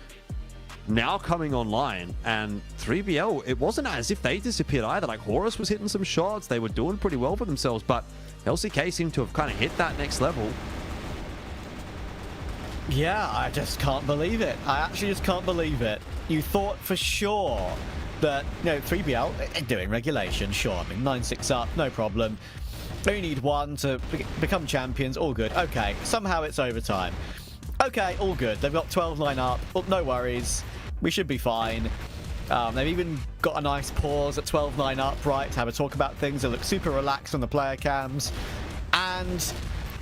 now coming online, and 3BL, it wasn't as if they disappeared either. Like, Horus was hitting some shots. They were doing pretty well for themselves, but LCK seemed to have kind of hit that next level. Yeah, I just can't believe it. I actually just can't believe it. You thought for sure that, 3BL, doing regulation, sure. I mean, 9-6 up, no problem. Only need 1 to become champions, all good. Okay, somehow it's overtime. Okay, all good. They've got 12-9 up. Well, no worries. We should be fine. They've even got a nice pause at 12-9 up, right, to have a talk about things. They look super relaxed on the player cams. And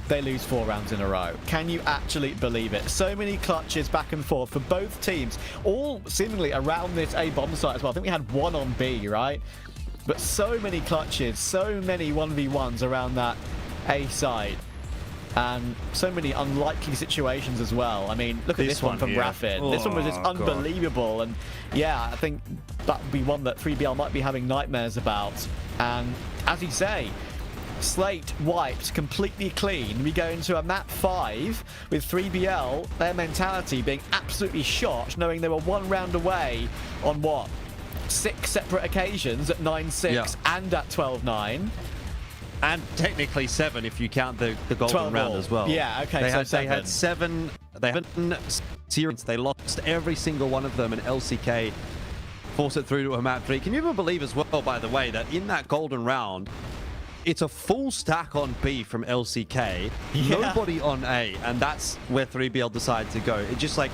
they lose 4 rounds in a row. Can you actually believe it? So many clutches back and forth for both teams, all seemingly around this A bomb site as well. I think we had 1 on B, right? But so many clutches, so many 1v1s around that A side. And so many unlikely situations as well. I mean, look at this one from Raffin. This one was just unbelievable. God. And yeah, I think that would be one that 3BL might be having nightmares about. And as you say, slate wiped completely clean. We go into a map 5 with 3BL, their mentality being absolutely shot, knowing they were 1 round away on what? 6 separate occasions at 9-6 and at 12-9. And technically 7 if you count the golden round as well. Yeah, okay, they so had 7 They haven't serious. They lost every single one of them, and LCK force it through to a map 3. Can you even believe as well, by the way, that in that golden round, it's a full stack on B from LCK, nobody on A, and that's where 3BL decided to go. It just like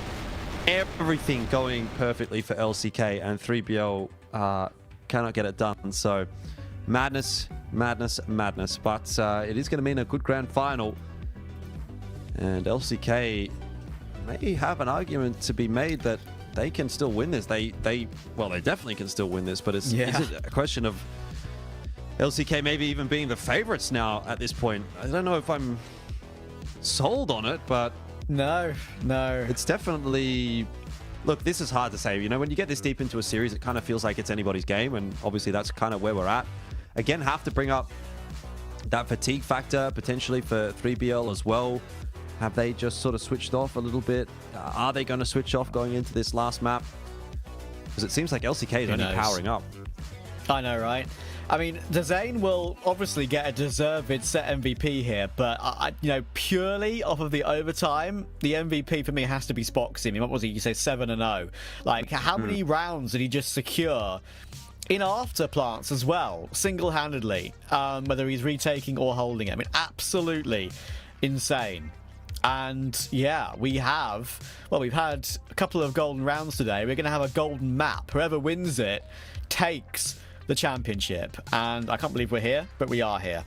everything going perfectly for LCK, and 3BL cannot get it done. So madness, madness, madness. But it is going to mean a good grand final, and LCK may have an argument to be made that they can still win this. They definitely can still win this, but is it a question of LCK maybe even being the favorites now at this point? I don't know if I'm sold on it, but no. It's definitely... Look, this is hard to say. You know, when you get this deep into a series, it kind of feels like it's anybody's game, and obviously that's kind of where we're at. Again, have to bring up that fatigue factor potentially for 3BL as well. Have they just sort of switched off a little bit? Are they going to switch off going into this last map? Because it seems like LCK is only powering up. I know, right? I mean, Zane will obviously get a deserved set MVP here, but you know, purely off of the overtime, the MVP for me has to be Spoxy. I mean, what was he? You say 7-0. Like, how many rounds did he just secure in after plants as well, single-handedly? Whether he's retaking or holding it. I mean, absolutely insane. And yeah, we've had a couple of golden rounds today. We're going to have a golden map. Whoever wins it takes the championship. And I can't believe we're here, but we are here.